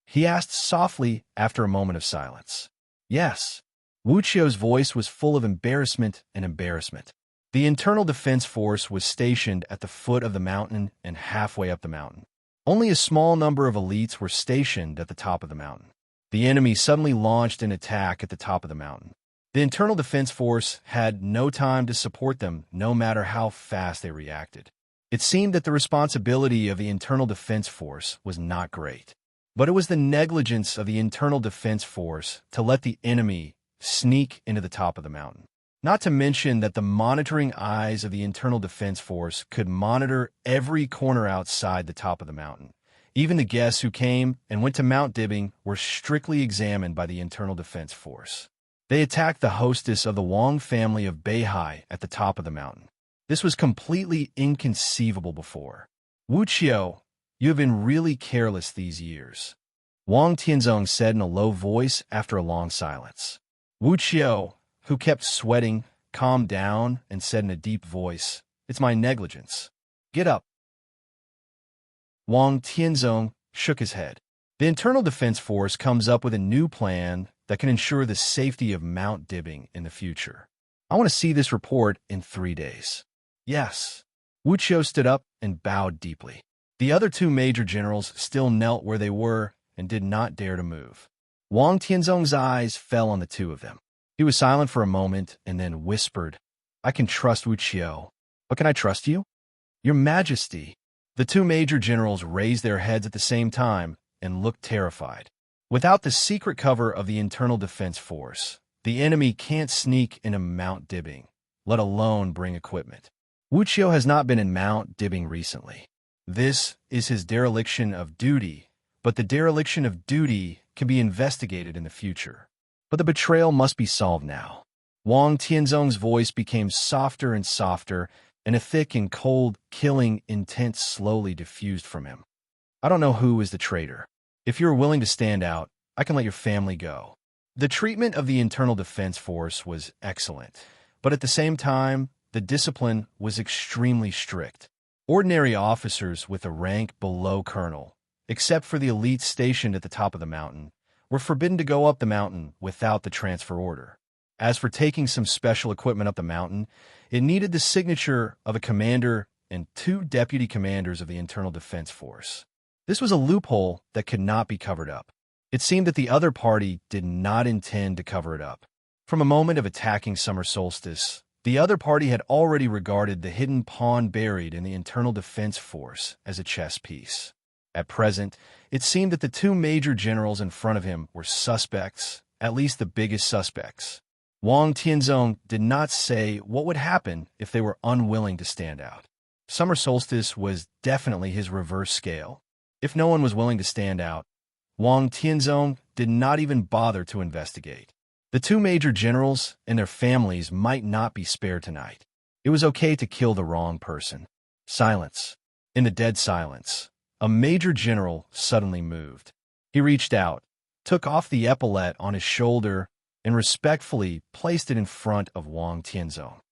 He asked softly after a moment of silence. Yes. Wu Qiu's voice was full of embarrassment and embarrassment. The Internal Defense Force was stationed at the foot of the mountain and halfway up the mountain. Only a small number of elites were stationed at the top of the mountain. the enemy suddenly launched an attack at the top of the mountain. The internal defense force had no time to support them, no matter how fast they reacted. It seemed that the responsibility of the internal defense force was not great, but it was the negligence of the internal defense force to let the enemy sneak into the top of the mountain. Not to mention that the monitoring eyes of the internal defense force could monitor every corner outside the top of the mountain. Even the guests who came and went to Mount Dibbing were strictly examined by the internal defense force. They attacked the hostess of the Wang family of Beihai at the top of the mountain. This was completely inconceivable before. Wu Qiu, you have been really careless these years, Wang Tianzong said in a low voice after a long silence. Wu Qiu, who kept sweating, calmed down and said in a deep voice, "It's my negligence. Get up." Wang Tianzong shook his head. The internal defense force comes up with a new plan that can ensure the safety of Mount Dibbing in the future. I want to see this report in 3 days. Yes. Wu Qiu stood up and bowed deeply. The other two major generals still knelt where they were and did not dare to move. Wang Tianzong's eyes fell on the two of them. He was silent for a moment and then whispered, "I can trust Wu Qiu. But can I trust you?" "Your Majesty." The two major generals raised their heads at the same time and looked terrified. Without the secret cover of the internal defense force, the enemy can't sneak into Mount Dibbing, let alone bring equipment. Wu Qiu has not been in Mount Dibbing recently. This is his dereliction of duty, but the dereliction of duty can be investigated in the future. But the betrayal must be solved now. Wang Tianzong's voice became softer and softer, and a thick and cold, killing intent slowly diffused from him. "I don't know who is the traitor. If you're willing to stand out, I can let your family go." The treatment of the internal defense force was excellent, but at the same time, the discipline was extremely strict. Ordinary officers with a rank below colonel, except for the elite stationed at the top of the mountain, were forbidden to go up the mountain without the transfer order. As for taking some special equipment up the mountain, it needed the signature of a commander and 2 deputy commanders of the internal defense force. This was a loophole that could not be covered up. It seemed that the other party did not intend to cover it up. From a moment of attacking summer solstice, the other party had already regarded the hidden pawn buried in the internal defense force as a chess piece. At present, it seemed that the two major generals in front of him were suspects, at least the biggest suspects. Wang Tianzong did not say what would happen if they were unwilling to stand out. Summer solstice was definitely his reverse scale. If no one was willing to stand out, Wang Tianzong did not even bother to investigate. The two major generals and their families might not be spared tonight. It was okay to kill the wrong person. Silence. In the dead silence, a major general suddenly moved. He reached out, took off the epaulette on his shoulder, and respectfully placed it in front of Wang Tianzong.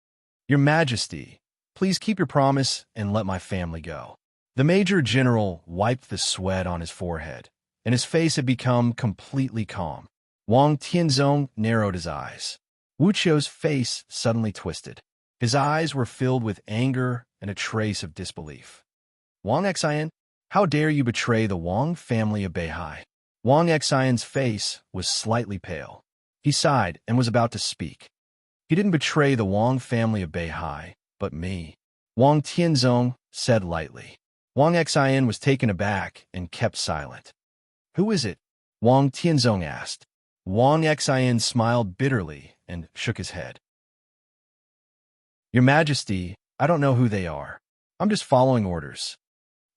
"Your Majesty, please keep your promise and let my family go." The major general wiped the sweat on his forehead, and his face had become completely calm. Wang Tianzong narrowed his eyes. Wu Qiu's face suddenly twisted. His eyes were filled with anger and a trace of disbelief. "Wang Xian, how dare you betray the Wang family of Beihai?" Wang Xian's face was slightly pale. He sighed and was about to speak. "He didn't betray the Wang family of Beihai, but me," Wang Tianzong said lightly. Wang Xian was taken aback and kept silent. "Who is it?" Wang Tianzong asked. Wang Xian smiled bitterly and shook his head. "Your Majesty, I don't know who they are. I'm just following orders."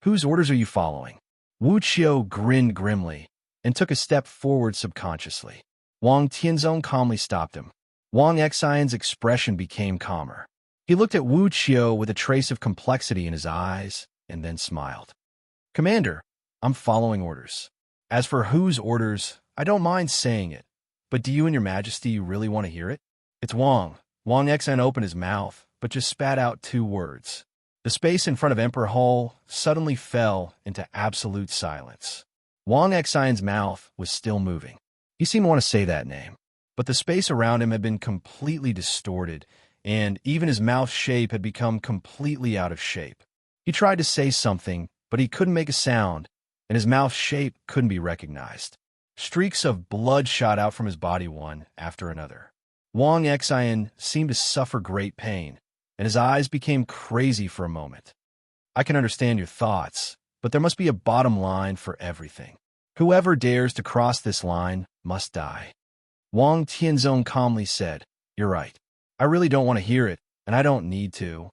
"Whose orders are you following?" Wu Qiu grinned grimly and took a step forward subconsciously. Wang Tianzong calmly stopped him. Wang Xian's expression became calmer. He looked at Wu Qiu with a trace of complexity in his eyes and then smiled. "Commander, I'm following orders. As for whose orders, I don't mind saying it, but do you and your Majesty really want to hear it?" "It's Wang." Wang Xian opened his mouth, but just spat out 2 words. The space in front of Emperor Hall suddenly fell into absolute silence. Wang Xian's mouth was still moving. He seemed to want to say that name, but the space around him had been completely distorted, and even his mouth shape had become completely out of shape. He tried to say something, but he couldn't make a sound, and his mouth shape couldn't be recognized. Streaks of blood shot out from his body one after another. Wang Xian seemed to suffer great pain, and his eyes became crazy for a moment. I can understand your thoughts, but there must be a bottom line for everything. Whoever dares to cross this line must die. Wang Tianzong calmly said, "You're right. I really don't want to hear it, and I don't need to."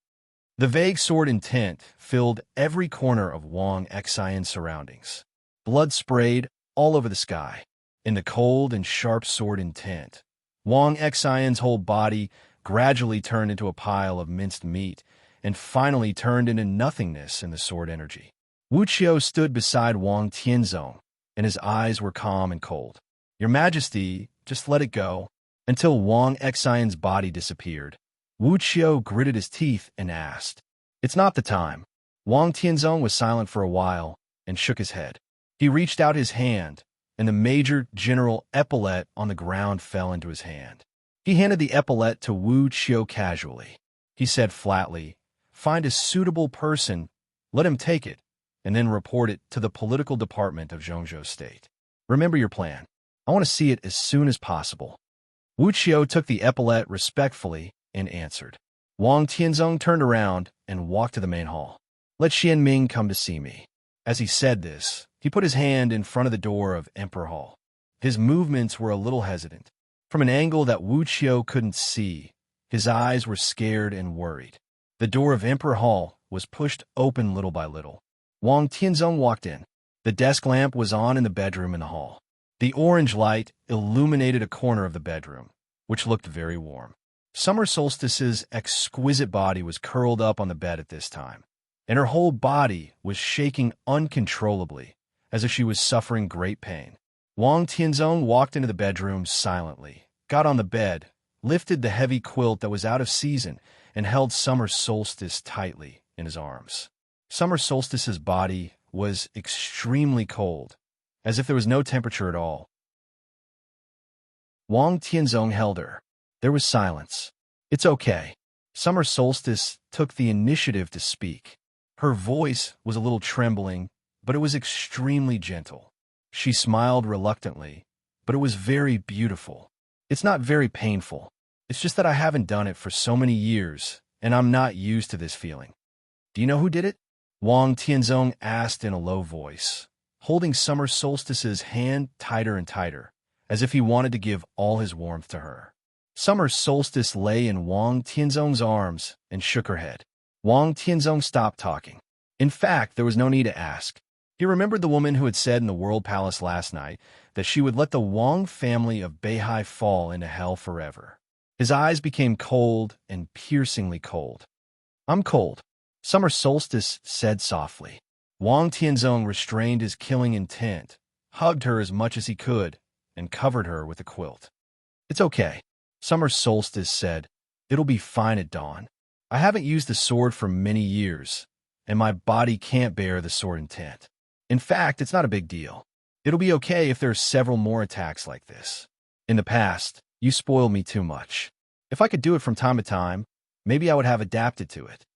The vague sword intent filled every corner of Wang Xian's surroundings. Blood sprayed all over the sky. In the cold and sharp sword intent, Wang Xian's whole body gradually turned into a pile of minced meat and finally turned into nothingness in the sword energy. Wu Qiu stood beside Wang Tianzong, and his eyes were calm and cold. "Your Majesty, just let it go." Until Wang Xian's body disappeared, Wu Qiu gritted his teeth and asked, "It's not the time." Wang Tianzong was silent for a while and shook his head. He reached out his hand, and the Major General epaulet on the ground fell into his hand. He handed the epaulet to Wu Qiu casually. He said flatly, "Find a suitable person, let him take it, and then report it to the political department of Zhongzhou State. Remember your plan. I want to see it as soon as possible." Wu Qiu took the epaulet respectfully and answered. Wang Tianzong turned around and walked to the main hall. "Let Xianming come to see me." As he said this, he put his hand in front of the door of Emperor Hall. His movements were a little hesitant. From an angle that Wu Qiu couldn't see, his eyes were scared and worried. The door of Emperor Hall was pushed open little by little. Wang Tianzong walked in. The desk lamp was on in the bedroom in the hall. The orange light illuminated a corner of the bedroom, which looked very warm. Summer Solstice's exquisite body was curled up on the bed at this time, and her whole body was shaking uncontrollably, as if she was suffering great pain. Wang Tianzong walked into the bedroom silently, got on the bed, lifted the heavy quilt that was out of season, and held Summer Solstice tightly in his arms. Summer Solstice's body was extremely cold, as if there was no temperature at all. Wang Tianzong held her. There was silence. "It's okay." Summer Solstice took the initiative to speak. Her voice was a little trembling, but it was extremely gentle. She smiled reluctantly, but it was very beautiful. "It's not very painful. It's just that I haven't done it for so many years, and I'm not used to this feeling." "Do you know who did it?" Wang Tianzong asked in a low voice, holding Summer Solstice's hand tighter and tighter, as if he wanted to give all his warmth to her. Summer Solstice lay in Wang Tianzong's arms and shook her head. Wang Tianzong stopped talking. In fact, there was no need to ask. He remembered the woman who had said in the World Palace last night that she would let the Wang family of Beihai fall into hell forever. His eyes became cold and piercingly cold. "I'm cold," Summer Solstice said softly. Wang Tianzong restrained his killing intent, hugged her as much as he could, and covered her with a quilt. "It's okay," Summer Solstice said. "It'll be fine at dawn. I haven't used the sword for many years, and my body can't bear the sword intent. In fact, it's not a big deal. It'll be okay if there are several more attacks like this. In the past, you spoiled me too much. If I could do it from time to time, maybe I would have adapted to it.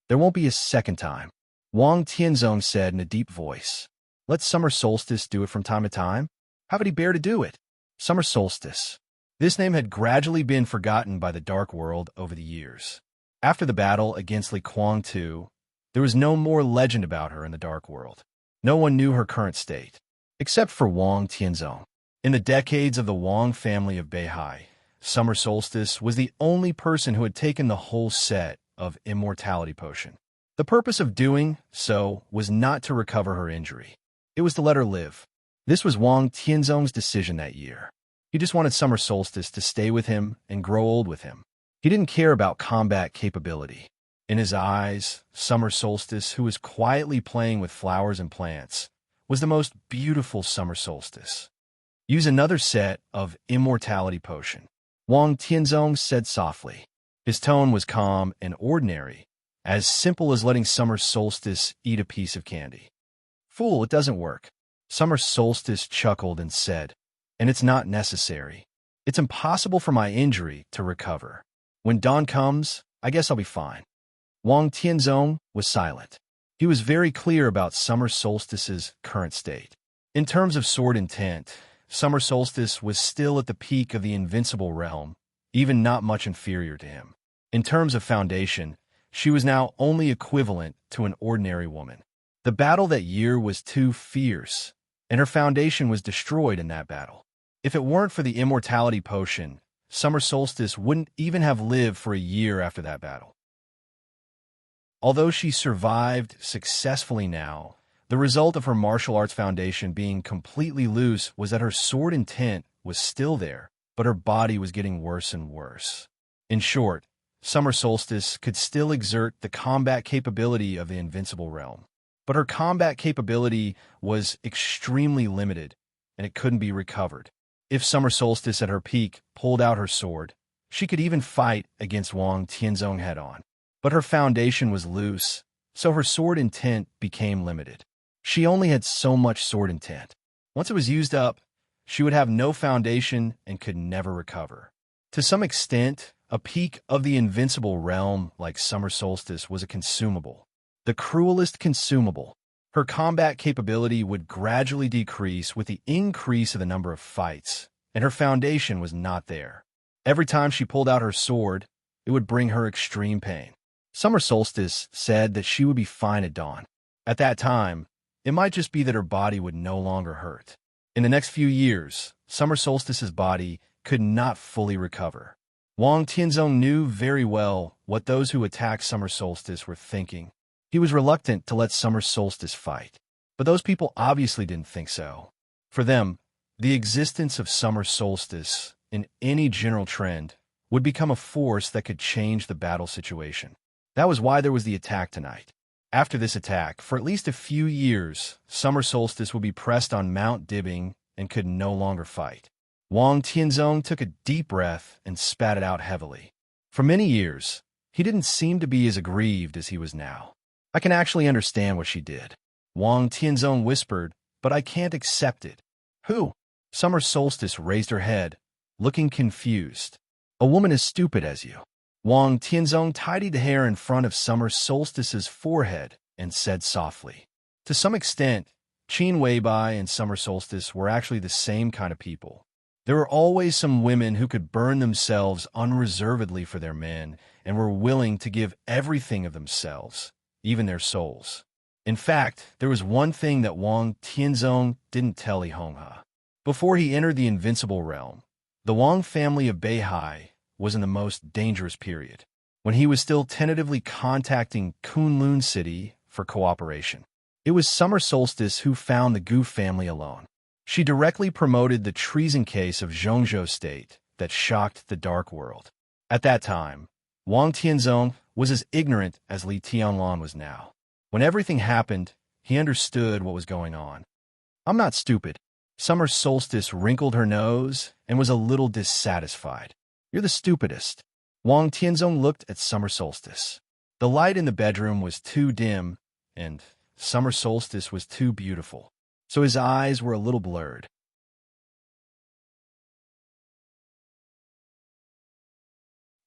There won't be a second time," Wang Tianzong said in a deep voice. "Let Summer Solstice do it from time to time? How would he bear to do it?" Summer Solstice. This name had gradually been forgotten by the Dark World over the years. After the battle against Li Kuang-tu, there was no more legend about her in the Dark World. No one knew her current state, except for Wang Tianzong. In the decades of the Wang family of Beihai, Summer Solstice was the only person who had taken the whole set of immortality potion. The purpose of doing so was not to recover her injury. It was to let her live. This was Wang Tianzong's decision that year. He just wanted Summer Solstice to stay with him and grow old with him. He didn't care about combat capability. In his eyes, Summer Solstice, who was quietly playing with flowers and plants, was the most beautiful Summer Solstice. "Use another set of immortality potion," Wang Tianzong said softly. His tone was calm and ordinary, as simple as letting Summer Solstice eat a piece of candy. "Fool, it doesn't work." Summer Solstice chuckled and said, "And it's not necessary. It's impossible for my injury to recover. When dawn comes, I guess I'll be fine." Wang Tianzong was silent. He was very clear about Summer Solstice's current state. In terms of sword intent, Summer Solstice was still at the peak of the invincible realm, even not much inferior to him. In terms of foundation, she was now only equivalent to an ordinary woman. The battle that year was too fierce, and her foundation was destroyed in that battle. If it weren't for the immortality potion, Summer Solstice wouldn't even have lived for a year after that battle. Although she survived successfully now, the result of her martial arts foundation being completely loose was that her sword intent was still there, but her body was getting worse and worse. In short, Summer Solstice could still exert the combat capability of the invincible realm, but her combat capability was extremely limited, and it couldn't be recovered. If Summer Solstice at her peak pulled out her sword, she could even fight against Wang Tianzong head-on. But her foundation was loose, so her sword intent became limited. She only had so much sword intent. Once it was used up, she would have no foundation and could never recover. To some extent, a peak of the invincible realm like Summer Solstice was a consumable. The cruelest consumable. Her combat capability would gradually decrease with the increase of the number of fights, and her foundation was not there. Every time she pulled out her sword, it would bring her extreme pain. Summer Solstice said that she would be fine at dawn. At that time, it might just be that her body would no longer hurt. In the next few years, Summer Solstice's body could not fully recover. Wang Tianzong knew very well what those who attacked Summer Solstice were thinking. He was reluctant to let Summer Solstice fight, but those people obviously didn't think so. For them, the existence of Summer Solstice in any general trend would become a force that could change the battle situation. That was why there was the attack tonight. After this attack, for at least a few years, Summer Solstice would be pressed on Mount Dibbing and could no longer fight. Wang Tianzong took a deep breath and spat it out heavily. For many years, he didn't seem to be as aggrieved as he was now. I can actually understand what she did. Wang Tianzong whispered, but I can't accept it. Who? Summer Solstice raised her head, looking confused. A woman as stupid as you. Wang Tianzong tidied the hair in front of Summer Solstice's forehead and said softly. To some extent, Qin Weibai and Summer Solstice were actually the same kind of people. There were always some women who could burn themselves unreservedly for their men and were willing to give everything of themselves, even their souls. In fact, there was one thing that Wang Tianzong didn't tell Li Honghe. Before he entered the invincible realm, the Wang family of Beihai was in the most dangerous period, when he was still tentatively contacting Kunlun City for cooperation. It was Summer Solstice who found the Gu family alone. She directly promoted the treason case of Zhongzhou State that shocked the dark world. At that time, Wang Tianzong was as ignorant as Li Tianlan was now. When everything happened, he understood what was going on. I'm not stupid. Summer Solstice wrinkled her nose and was a little dissatisfied. You're the stupidest. Wang Tianzong looked at Summer Solstice. The light in the bedroom was too dim, and Summer Solstice was too beautiful, so his eyes were a little blurred.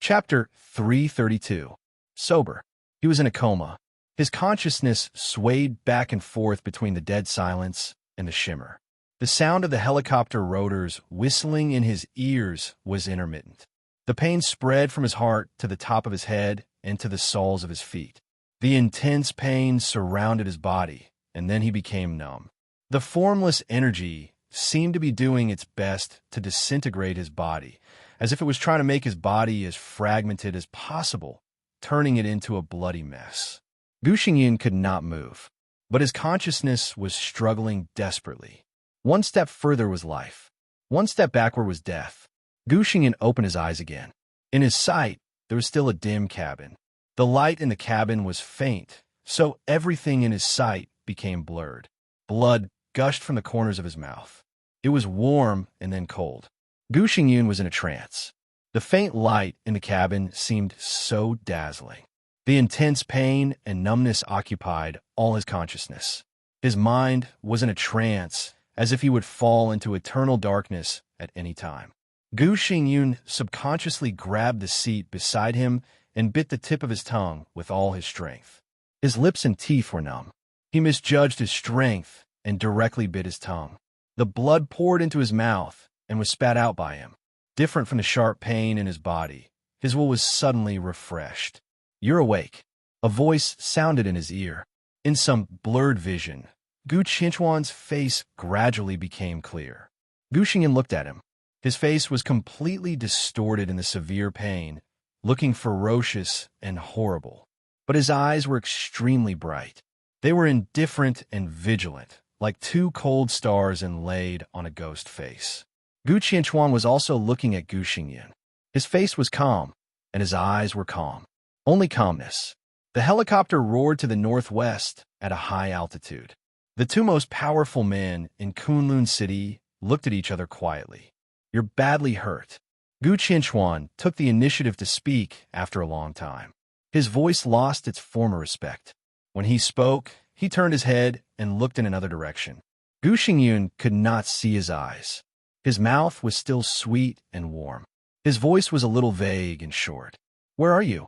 Chapter 332. Sober. He was in a coma. His consciousness swayed back and forth between the dead silence and the shimmer. The sound of the helicopter rotors whistling in his ears was intermittent. The pain spread from his heart to the top of his head and to the soles of his feet. The intense pain surrounded his body, and then he became numb. The formless energy seemed to be doing its best to disintegrate his body, as if it was trying to make his body as fragmented as possible, turning it into a bloody mess. Gu Xingyin could not move, but his consciousness was struggling desperately. One step further was life. One step backward was death. Gu Xingyin opened his eyes again. In his sight, there was still a dim cabin. The light in the cabin was faint, so everything in his sight became blurred. Blood gushed from the corners of his mouth. It was warm and then cold. Gu Xingyin was in a trance. The faint light in the cabin seemed so dazzling. The intense pain and numbness occupied all his consciousness. His mind was in a trance, as if he would fall into eternal darkness at any time. Gu Xingyin subconsciously grabbed the seat beside him and bit the tip of his tongue with all his strength. His lips and teeth were numb. He misjudged his strength and directly bit his tongue. The blood poured into his mouth and was spat out by him. Different from the sharp pain in his body, his will was suddenly refreshed. "You're awake." A voice sounded in his ear. In some blurred vision, Gu Qianchuan's face gradually became clear. Gu Xingyan looked at him. His face was completely distorted in the severe pain, looking ferocious and horrible. But his eyes were extremely bright. They were indifferent and vigilant, like two cold stars inlaid on a ghost face. Gu Qianchuan was also looking at Gu Xingyan. His face was calm, and his eyes were calm. Only calmness. The helicopter roared to the northwest at a high altitude. The two most powerful men in Kunlun City looked at each other quietly. "You're badly hurt." Gu Qianchuan took the initiative to speak after a long time. His voice lost its former respect. When he spoke, he turned his head and looked in another direction. Gu Xingyan could not see his eyes. His mouth was still sweet and warm. His voice was a little vague and short. "Where are you?"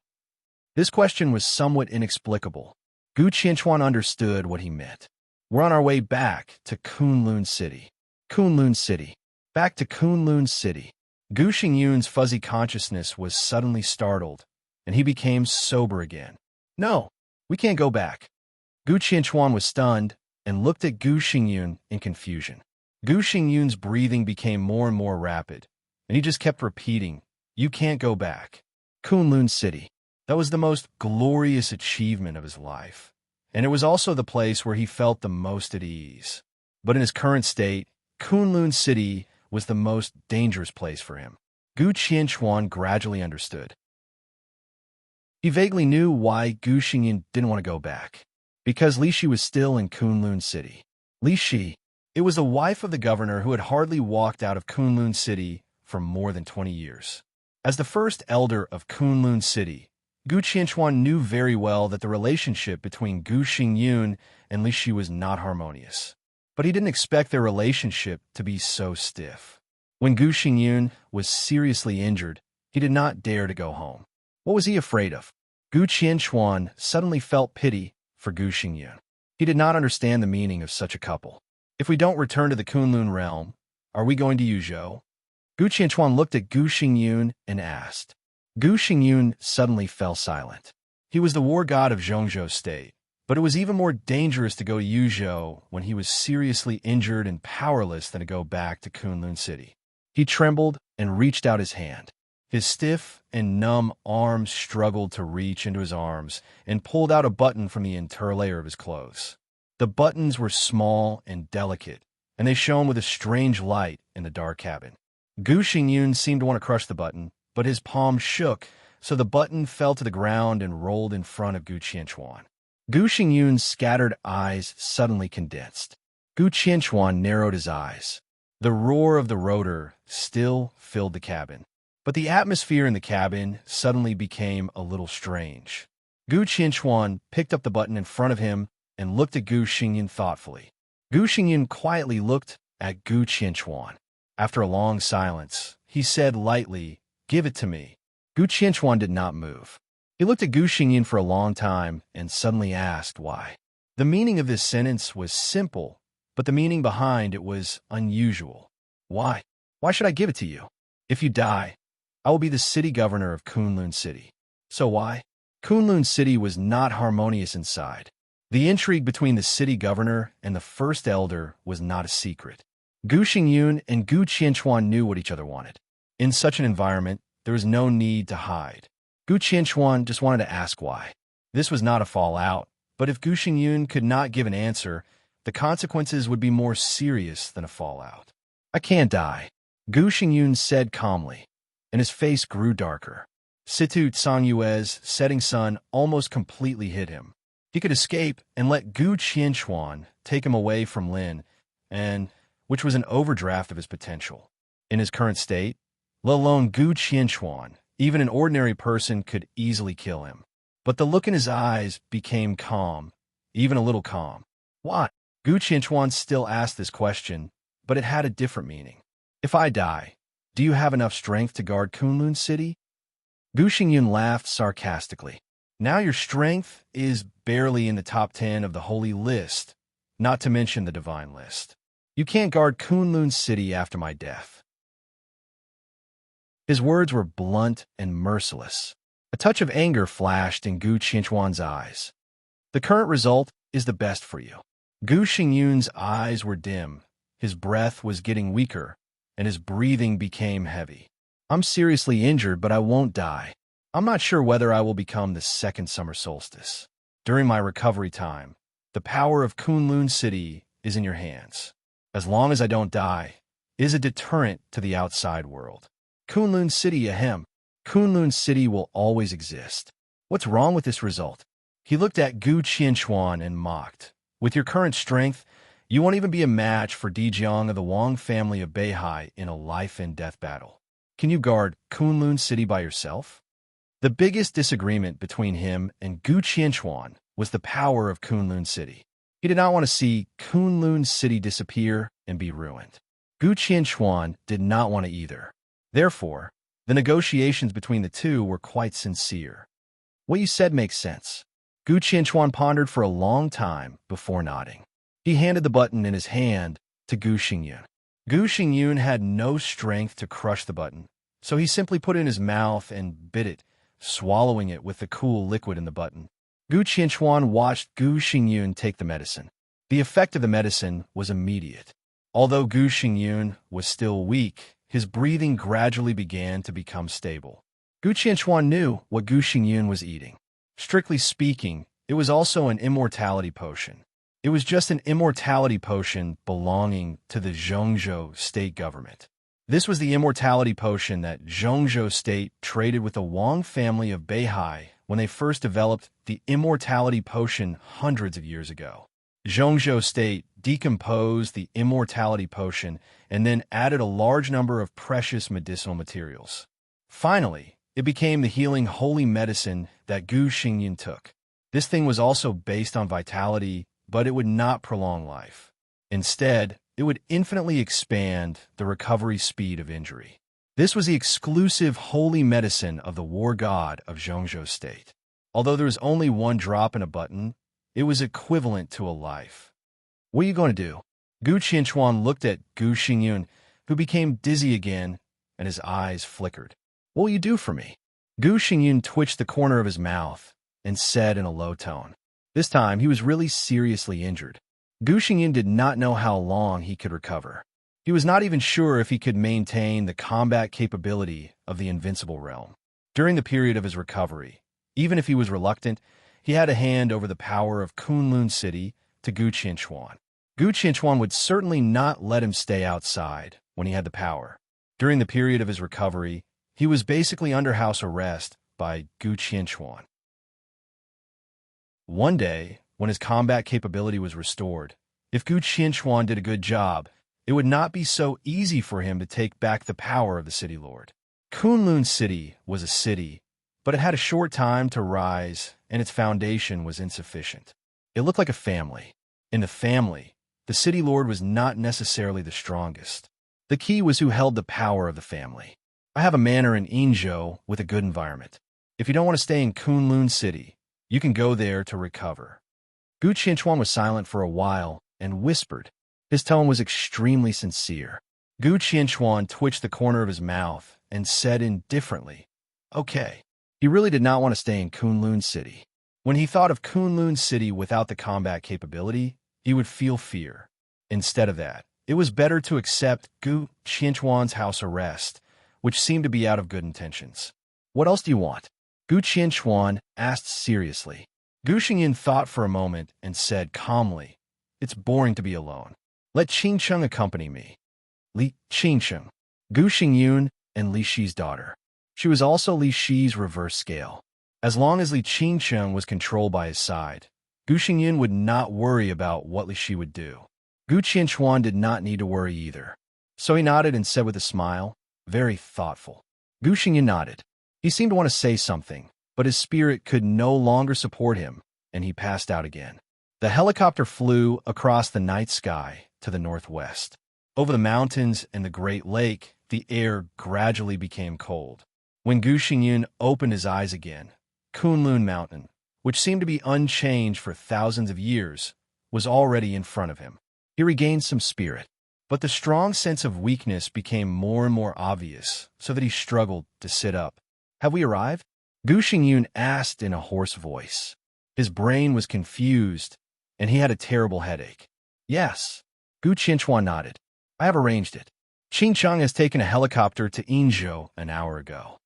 This question was somewhat inexplicable. Gu Qianchuan understood what he meant. "We're on our way back to Kunlun City." Kunlun City. Back to Kunlun City. Gu Xingyan's fuzzy consciousness was suddenly startled, and he became sober again. "No, we can't go back." Gu Qianchuan was stunned and looked at Gu Xingyan in confusion. Gu Xingyan's breathing became more and more rapid, and he just kept repeating, "You can't go back." Kunlun City. That was the most glorious achievement of his life, and it was also the place where he felt the most at ease. But in his current state, Kunlun City was the most dangerous place for him. Gu Qianchuan gradually understood. He vaguely knew why Gu Xingyan didn't want to go back. Because Li Shi was still in Kunlun City. Li Shi. It was the wife of the governor who had hardly walked out of Kunlun City for more than 20 years. As the first elder of Kunlun City, Gu Qianchuan knew very well that the relationship between Gu Xingyan and Li Shi was not harmonious. But he didn't expect their relationship to be so stiff. When Gu Xingyan was seriously injured, he did not dare to go home. What was he afraid of? Gu Qianchuan suddenly felt pity for Gu Xingyan. He did not understand the meaning of such a couple. "If we don't return to the Kunlun realm, are we going to Yuzhou?" Gu Qianchuan looked at Gu Xingyan and asked. Gu Xingyan suddenly fell silent. He was the war god of Zhongzhou State, but it was even more dangerous to go to Yuzhou when he was seriously injured and powerless than to go back to Kunlun City. He trembled and reached out his hand. His stiff and numb arms struggled to reach into his arms and pulled out a button from the interior layer of his clothes. The buttons were small and delicate, and they shone with a strange light in the dark cabin. Gu Xingyan seemed to want to crush the button, but his palm shook, so the button fell to the ground and rolled in front of Gu Qianchuan. Gu Xingyan's scattered eyes suddenly condensed. Gu Qianchuan narrowed his eyes. The roar of the rotor still filled the cabin, but the atmosphere in the cabin suddenly became a little strange. Gu Qianchuan picked up the button in front of him and looked at Gu Xingyan thoughtfully. Gu Xingyan quietly looked at Gu Qianchuan. After a long silence, he said lightly, "Give it to me." Gu Qianchuan did not move. He looked at Gu Xingyan for a long time and suddenly asked why. The meaning of this sentence was simple, but the meaning behind it was unusual. "Why? Why should I give it to you? If you die, I will be the city governor of Kunlun City." "So why?" Kunlun City was not harmonious inside. The intrigue between the city governor and the first elder was not a secret. Gu Xingyan and Gu Qianchuan knew what each other wanted. In such an environment, there was no need to hide. Gu Qianchuan just wanted to ask why. This was not a fallout, but if Gu Xingyan could not give an answer, the consequences would be more serious than a fallout. "I can't die," Gu Xingyan said calmly, and his face grew darker. Situ Cangyue's setting sun almost completely hid him. He could escape and let Gu Qianchuan take him away from Lin, which was an overdraft of his potential. In his current state, let alone Gu Qianchuan, even an ordinary person could easily kill him. But the look in his eyes became calm, even a little calm. "Why?" Gu Qianchuan still asked this question, but it had a different meaning. "If I die, do you have enough strength to guard Kunlun City?" Gu Xingyan laughed sarcastically. "Now your strength is barely in the top 10 of the holy list, not to mention the divine list. You can't guard Kunlun City after my death." His words were blunt and merciless. A touch of anger flashed in Gu Qianchuan's eyes. "The current result is the best for you." Gu Xingyun's eyes were dim, his breath was getting weaker, and his breathing became heavy. "I'm seriously injured, but I won't die. I'm not sure whether I will become the second summer solstice. During my recovery time, the power of Kunlun City is in your hands. As long as I don't die, it is a deterrent to the outside world. Kunlun City, ahem. Kunlun City will always exist. What's wrong with this result?" He looked at Gu Qianchuan and mocked. "With your current strength, you won't even be a match for Di Jiang of the Wang family of Beihai in a life-and-death battle. Can you guard Kunlun City by yourself?" The biggest disagreement between him and Gu Qianchuan was the power of Kunlun City. He did not want to see Kunlun City disappear and be ruined. Gu Qianchuan did not want to either. Therefore, the negotiations between the two were quite sincere. "What you said makes sense." Gu Qianchuan pondered for a long time before nodding. He handed the button in his hand to Gu Xingyun. Gu Xingyun had no strength to crush the button, so he simply put it in his mouth and bit it, swallowing it with the cool liquid in the button. Gu Qianchuan watched Gu Xingyun take the medicine. The effect of the medicine was immediate. Although Gu Xingyun was still weak, his breathing gradually began to become stable. Gu Qianchuan knew what Gu Xingyun was eating. Strictly speaking, it was also an immortality potion. It was just an immortality potion belonging to the Zhongzhou state government. This was the immortality potion that Zhongzhou state traded with the Wang family of Beihai when they first developed the immortality potion hundreds of years ago. Zhongzhou state decomposed the immortality potion and then added a large number of precious medicinal materials. Finally, it became the healing holy medicine that Gu Xingyun took. This thing was also based on vitality, but it would not prolong life. Instead, it would infinitely expand the recovery speed of injury. This was the exclusive holy medicine of the war god of Zhongzhou state. Although there was only one drop in a button, it was equivalent to a life. "What are you going to do?" Gu Qianchuan looked at Gu Xingyun, who became dizzy again, and his eyes flickered. "What will you do for me?" Gu Xingyun twitched the corner of his mouth and said in a low tone. This time, he was really seriously injured. Gu Xingyun did not know how long he could recover. He was not even sure if he could maintain the combat capability of the invincible realm. During the period of his recovery, even if he was reluctant, he had a hand over the power of Kunlun City to Gu Qianchuan. Gu Qianchuan would certainly not let him stay outside when he had the power. During the period of his recovery, he was basically under house arrest by Gu Qianchuan. One day, when his combat capability was restored, if Gu Qianchuan did a good job, it would not be so easy for him to take back the power of the city lord. Kunlun City was a city, but it had a short time to rise, and its foundation was insufficient. It looked like a family. In the family, the city lord was not necessarily the strongest. The key was who held the power of the family. I have a manor in Yinzhou with a good environment. If you don't want to stay in Kunlun City, you can go there to recover. Gu Qianchuan was silent for a while and whispered. His tone was extremely sincere. Gu Qianchuan twitched the corner of his mouth and said indifferently, "Okay." He really did not want to stay in Kunlun City. When he thought of Kunlun City without the combat capability, he would feel fear. Instead of that, it was better to accept Gu Qianchuan's house arrest, which seemed to be out of good intentions. "What else do you want?" Gu Qianchuan asked seriously. Gu Xingyun thought for a moment and said calmly, "It's boring to be alone. Let Qingcheng accompany me." Li Qingcheng, Gu Xingyun and Li Shi's daughter. She was also Li Shi's reverse scale. As long as Li Qingcheng was controlled by his side, Gu Xingyun would not worry about what Li Shi would do. Gu Qianchuan did not need to worry either. So he nodded and said with a smile, very thoughtful. Gu Xingyun nodded. He seemed to want to say something, but his spirit could no longer support him, and he passed out again. The helicopter flew across the night sky to the northwest. Over the mountains and the Great Lake, the air gradually became cold. When Gu Xingyun opened his eyes again, Kunlun Mountain, which seemed to be unchanged for thousands of years, was already in front of him. He regained some spirit. But the strong sense of weakness became more and more obvious, so that he struggled to sit up. "Have we arrived?" Gu Xingyun asked in a hoarse voice. His brain was confused, and he had a terrible headache. "Yes." Gu Qianchuan nodded. "I have arranged it. Qing Chang has taken a helicopter to Yinzhou an hour ago."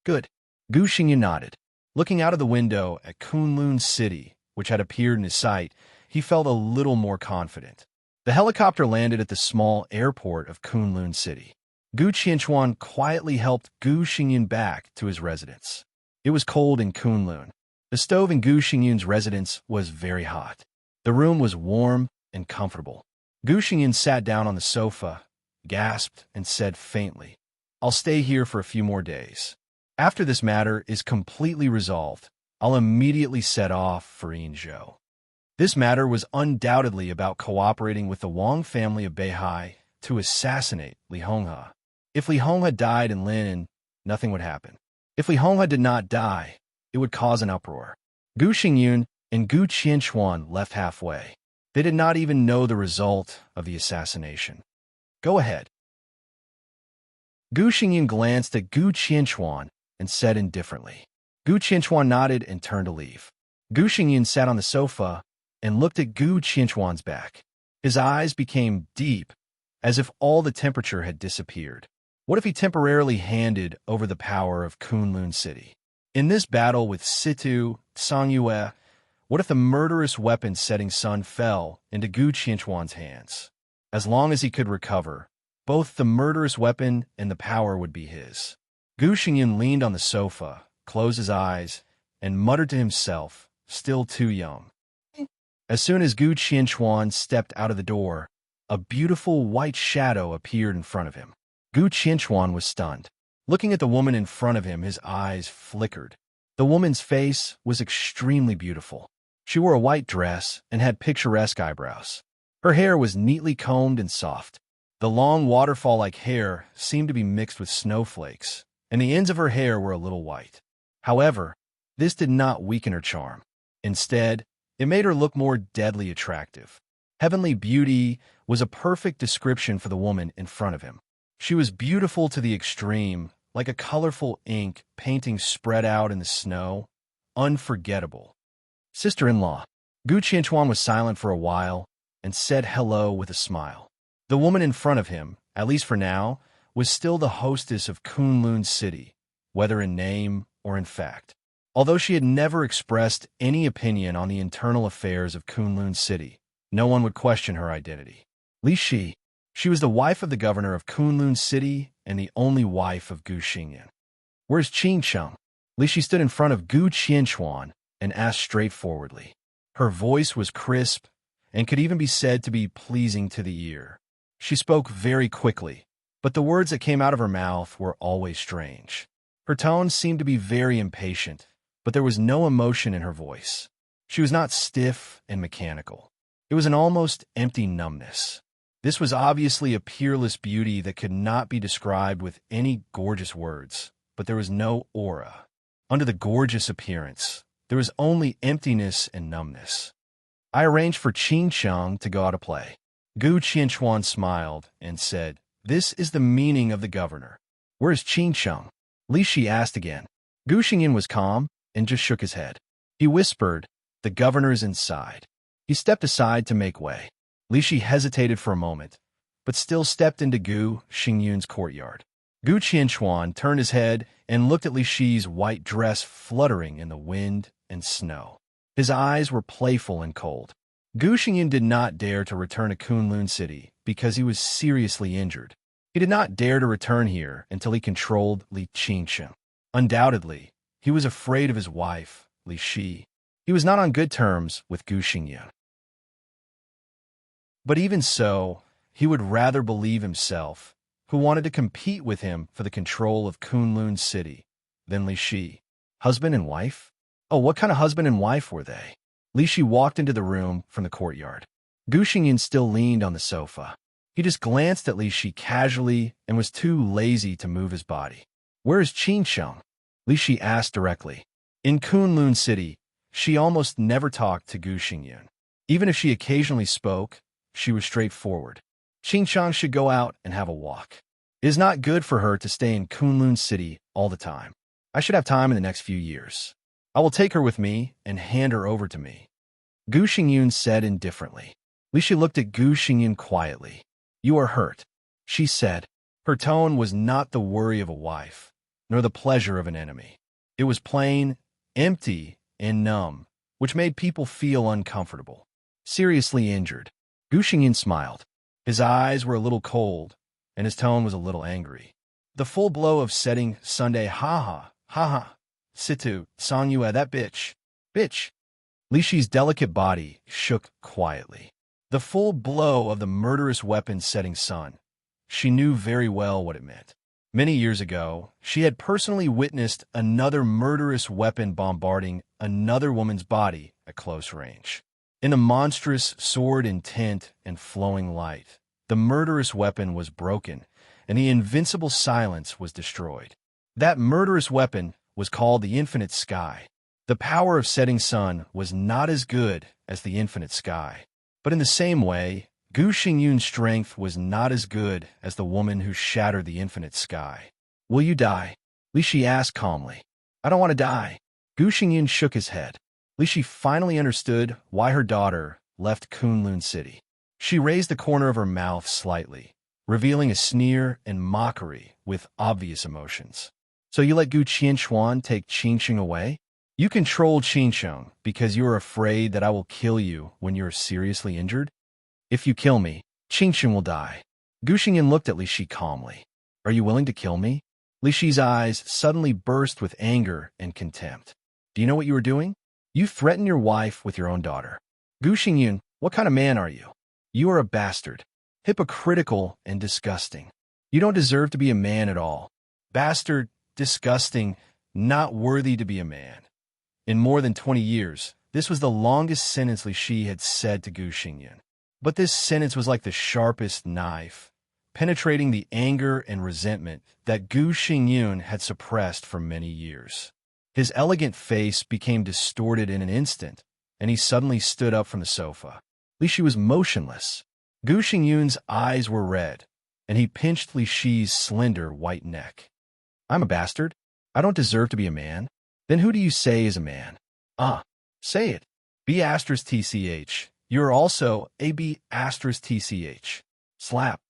"Good." Gu Xingyun nodded. Looking out of the window at Kunlun City, which had appeared in his sight, he felt a little more confident. The helicopter landed at the small airport of Kunlun City. Gu Qianchuan quietly helped Gu Xingyun back to his residence. It was cold in Kunlun. The stove in Gu Xingyun's residence was very hot. The room was warm and comfortable. Gu Xingyun sat down on the sofa, gasped, and said faintly, "I'll stay here for a few more days. After this matter is completely resolved, I'll immediately set off for Yinzhou." This matter was undoubtedly about cooperating with the Wang family of Beihai to assassinate Li Honghe. If Li Honghe died in Lin, nothing would happen. If Li Honghe did not die, it would cause an uproar. Gu Xingyun and Gu Qianchuan left halfway. They did not even know the result of the assassination. "Go ahead." Gu Xingyun glanced at Gu Qianchuan and said indifferently. Gu Qianchuan nodded and turned to leave. Gu Xingyun sat on the sofa and looked at Gu Qianchuan's back. His eyes became deep, as if all the temperature had disappeared. What if he temporarily handed over the power of Kunlun City? In this battle with Situ, Songyue, what if the murderous weapon-setting sun fell into Gu Qianchuan's hands? As long as he could recover, both the murderous weapon and the power would be his. Gu Xingyun leaned on the sofa, closed his eyes, and muttered to himself, "Still too young." As soon as Gu Qianchuan stepped out of the door, a beautiful white shadow appeared in front of him. Gu Qianchuan was stunned. Looking at the woman in front of him, his eyes flickered. The woman's face was extremely beautiful. She wore a white dress and had picturesque eyebrows. Her hair was neatly combed and soft. The long waterfall-like hair seemed to be mixed with snowflakes, and the ends of her hair were a little white. However, this did not weaken her charm. Instead, it made her look more deadly attractive. Heavenly beauty was a perfect description for the woman in front of him. She was beautiful to the extreme, like a colorful ink painting spread out in the snow. Unforgettable. "Sister-in-law." Gu Qianchuan was silent for a while and said hello with a smile. The woman in front of him, at least for now, was still the hostess of Kunlun City, whether in name or in fact. Although she had never expressed any opinion on the internal affairs of Kunlun City, no one would question her identity. Li Shi. She was the wife of the governor of Kunlun City and the only wife of Gu Xingyun. "Where's Qing Cheng?" Li Shi stood in front of Gu Qianchuan and asked straightforwardly. Her voice was crisp and could even be said to be pleasing to the ear. She spoke very quickly, but the words that came out of her mouth were always strange. Her tone seemed to be very impatient, but there was no emotion in her voice. She was not stiff and mechanical. It was an almost empty numbness. This was obviously a peerless beauty that could not be described with any gorgeous words, but there was no aura. Under the gorgeous appearance, there was only emptiness and numbness. "I arranged for Qing Cheng to go out to play." Gu Qianchuan smiled and said, "This is the meaning of the governor." "Where is Qing Cheng?" Li Shi asked again. Gu Xingyun was calm and just shook his head. He whispered, "The governor is inside." He stepped aside to make way. Li Shi hesitated for a moment, but still stepped into Gu Xingyun's courtyard. Gu Qianchuan turned his head and looked at Li Shi's white dress fluttering in the wind and snow. His eyes were playful and cold. Gu Xingyun did not dare to return to Kunlun City because he was seriously injured. He did not dare to return here until he controlled Li Qingcheng. Undoubtedly, he was afraid of his wife, Li Shi. He was not on good terms with Gu Xingyun. But even so, he would rather believe himself, who wanted to compete with him for the control of Kunlun City, than Li Shi. Husband and wife? Oh, what kind of husband and wife were they? Li Shi walked into the room from the courtyard. Gu Xingyun still leaned on the sofa. He just glanced at Li Shi casually and was too lazy to move his body. "Where is Qing Cheng?" Li Shi asked directly. In Kunlun City, she almost never talked to Gu Xingyun. Even if she occasionally spoke, she was straightforward. Qingchang should go out and have a walk. It is not good for her to stay in Kunlun City all the time. I should have time in the next few years. I will take her with me and hand her over to me. Gu Xingyun said indifferently. Li Shi looked at Gu Xingyun quietly. You are hurt, she said. Her tone was not the worry of a wife, nor the pleasure of an enemy. It was plain, empty, and numb, which made people feel uncomfortable. Seriously injured. Gu Xingyun smiled. His eyes were a little cold, and his tone was a little angry. The full blow of setting Sunday, ha ha, situ, Song Yue, that bitch. Li Shi's delicate body shook quietly. The full blow of the murderous weapon setting sun. She knew very well what it meant. Many years ago, she had personally witnessed another murderous weapon bombarding another woman's body at close range. In a monstrous sword intent and flowing light, the murderous weapon was broken, and the invincible silence was destroyed. That murderous weapon was called the Infinite Sky. The power of setting sun was not as good as the Infinite Sky. But in the same way, Gu Xingyun's strength was not as good as the woman who shattered the Infinite Sky. Will you die? Li Shi asked calmly. I don't want to die. Gu Xingyun shook his head. Li Shi finally understood why her daughter left Kunlun City. She raised the corner of her mouth slightly, revealing a sneer and mockery with obvious emotions. So you let Gu Qianquan take Qingqing away? You controlled Qingqing because you are afraid that I will kill you when you are seriously injured? If you kill me, Qingqing will die. Gu Xingyun looked at Li Shi calmly. Are you willing to kill me? Li Shi's eyes suddenly burst with anger and contempt. Do you know what you are doing? You threaten your wife with your own daughter. Gu Xingyun, what kind of man are you? You are a bastard, hypocritical and disgusting. You don't deserve to be a man at all. Bastard, disgusting, not worthy to be a man. In more than 20 years, this was the longest sentence Li Shi had said to Gu Xingyun. But this sentence was like the sharpest knife, penetrating the anger and resentment that Gu Xingyun had suppressed for many years. His elegant face became distorted in an instant, and he suddenly stood up from the sofa. Li Shi was motionless. Gu Xingyun's eyes were red, and he pinched Li Shi's slender white neck. I'm a bastard? I don't deserve to be a man? Then who do you say is a man? Say it. B*TCH. You're also a B*TCH. Slap.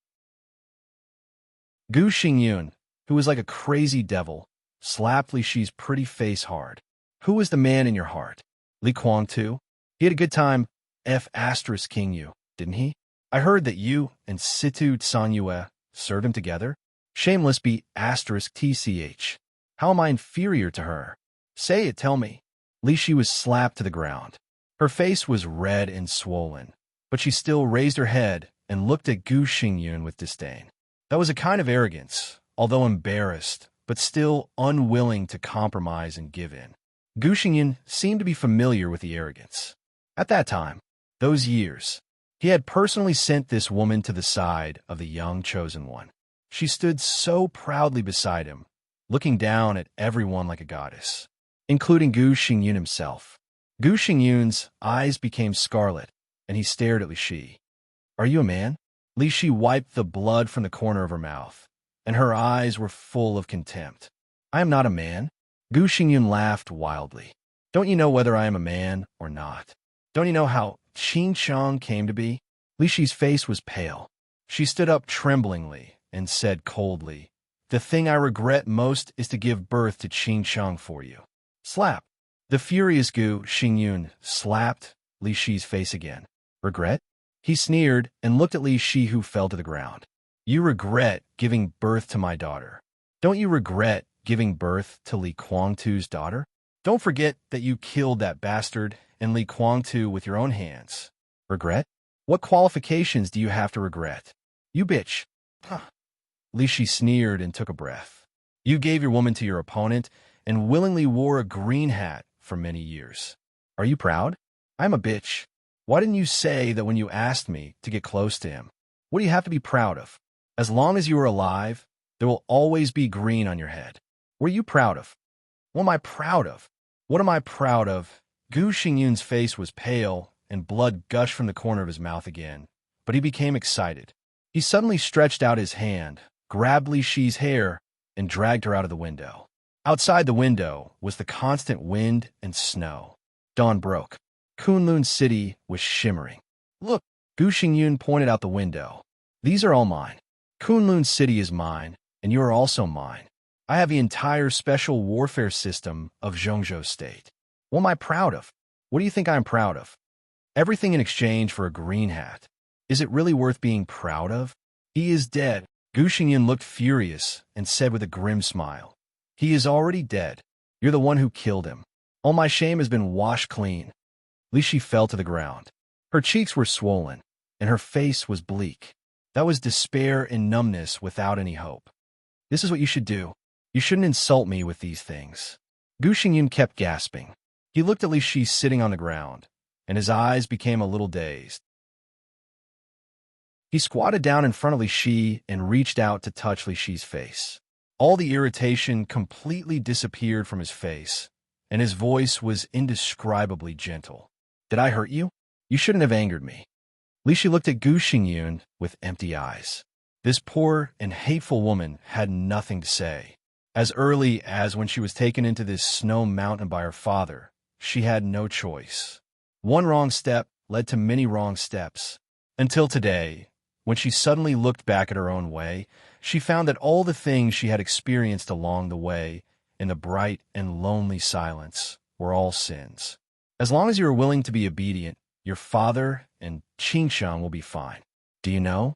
Gu Xingyun, who was like a crazy devil, slapped Li Shi's pretty face hard. Who was the man in your heart? Li Kuang-tu? He had a good time F*king you, didn't he? I heard that you and Situ San Yue served him together. Shameless B*TCH. How am I inferior to her? Say it, tell me. Li Shi was slapped to the ground. Her face was red and swollen, but she still raised her head and looked at Gu Xingyun with disdain. That was a kind of arrogance, although embarrassed, but still unwilling to compromise and give in. Gu Xingyun seemed to be familiar with the arrogance. At that time, those years, he had personally sent this woman to the side of the young chosen one. She stood so proudly beside him, looking down at everyone like a goddess, including Gu Xingyun himself. Gu Xingyun's eyes became scarlet, and he stared at Li Shi. Are you a man? Li Shi wiped the blood from the corner of her mouth, and her eyes were full of contempt. I am not a man. Gu Xingyun laughed wildly. Don't you know whether I am a man or not? Don't you know how Qingchang came to be? Li Shi's face was pale. She stood up tremblingly and said coldly, The thing I regret most is to give birth to Qingchang for you. Slap. The furious Gu Xingyun slapped Li Shi's face again. Regret? He sneered and looked at Li Shi, who fell to the ground. You regret giving birth to my daughter. Don't you regret giving birth to Li Kuang-tu's daughter? Don't forget that you killed that bastard and Li Kuang-tu with your own hands. Regret? What qualifications do you have to regret? You bitch. Li Shi sneered and took a breath. You gave your woman to your opponent and willingly wore a green hat for many years. Are you proud? I'm a bitch. Why didn't you say that when you asked me to get close to him? What do you have to be proud of? As long as you are alive, there will always be green on your head. What are you proud of? What am I proud of? What am I proud of? Gu Xingyun's face was pale, and blood gushed from the corner of his mouth again, but he became excited. He suddenly stretched out his hand, grabbed Li Shi's hair, and dragged her out of the window. Outside the window was the constant wind and snow. Dawn broke. Kunlun City was shimmering. Look, Gu Xingyun pointed out the window. These are all mine. Kunlun City is mine, and you are also mine. I have the entire special warfare system of Zhongzhou State. What am I proud of? What do you think I am proud of? Everything in exchange for a green hat. Is it really worth being proud of? He is dead. Gu Xingyun looked furious and said with a grim smile, "He is already dead. You're the one who killed him. All my shame has been washed clean." Li Shi fell to the ground. Her cheeks were swollen, and her face was bleak. That was despair and numbness without any hope. "This is what you should do. You shouldn't insult me with these things." Gu Xingyun kept gasping. He looked at Li Shi sitting on the ground, and his eyes became a little dazed. He squatted down in front of Li Shi and reached out to touch Li Shi's face. All the irritation completely disappeared from his face, and his voice was indescribably gentle. "Did I hurt you? You shouldn't have angered me." Li Shi looked at Gu Xingyun with empty eyes. This poor and hateful woman had nothing to say. As early as when she was taken into this snow mountain by her father, she had no choice. One wrong step led to many wrong steps. Until today, when she suddenly looked back at her own way, she found that all the things she had experienced along the way, in the bright and lonely silence, were all sins. As long as you are willing to be obedient, your father and Qingshan will be fine. Do you know?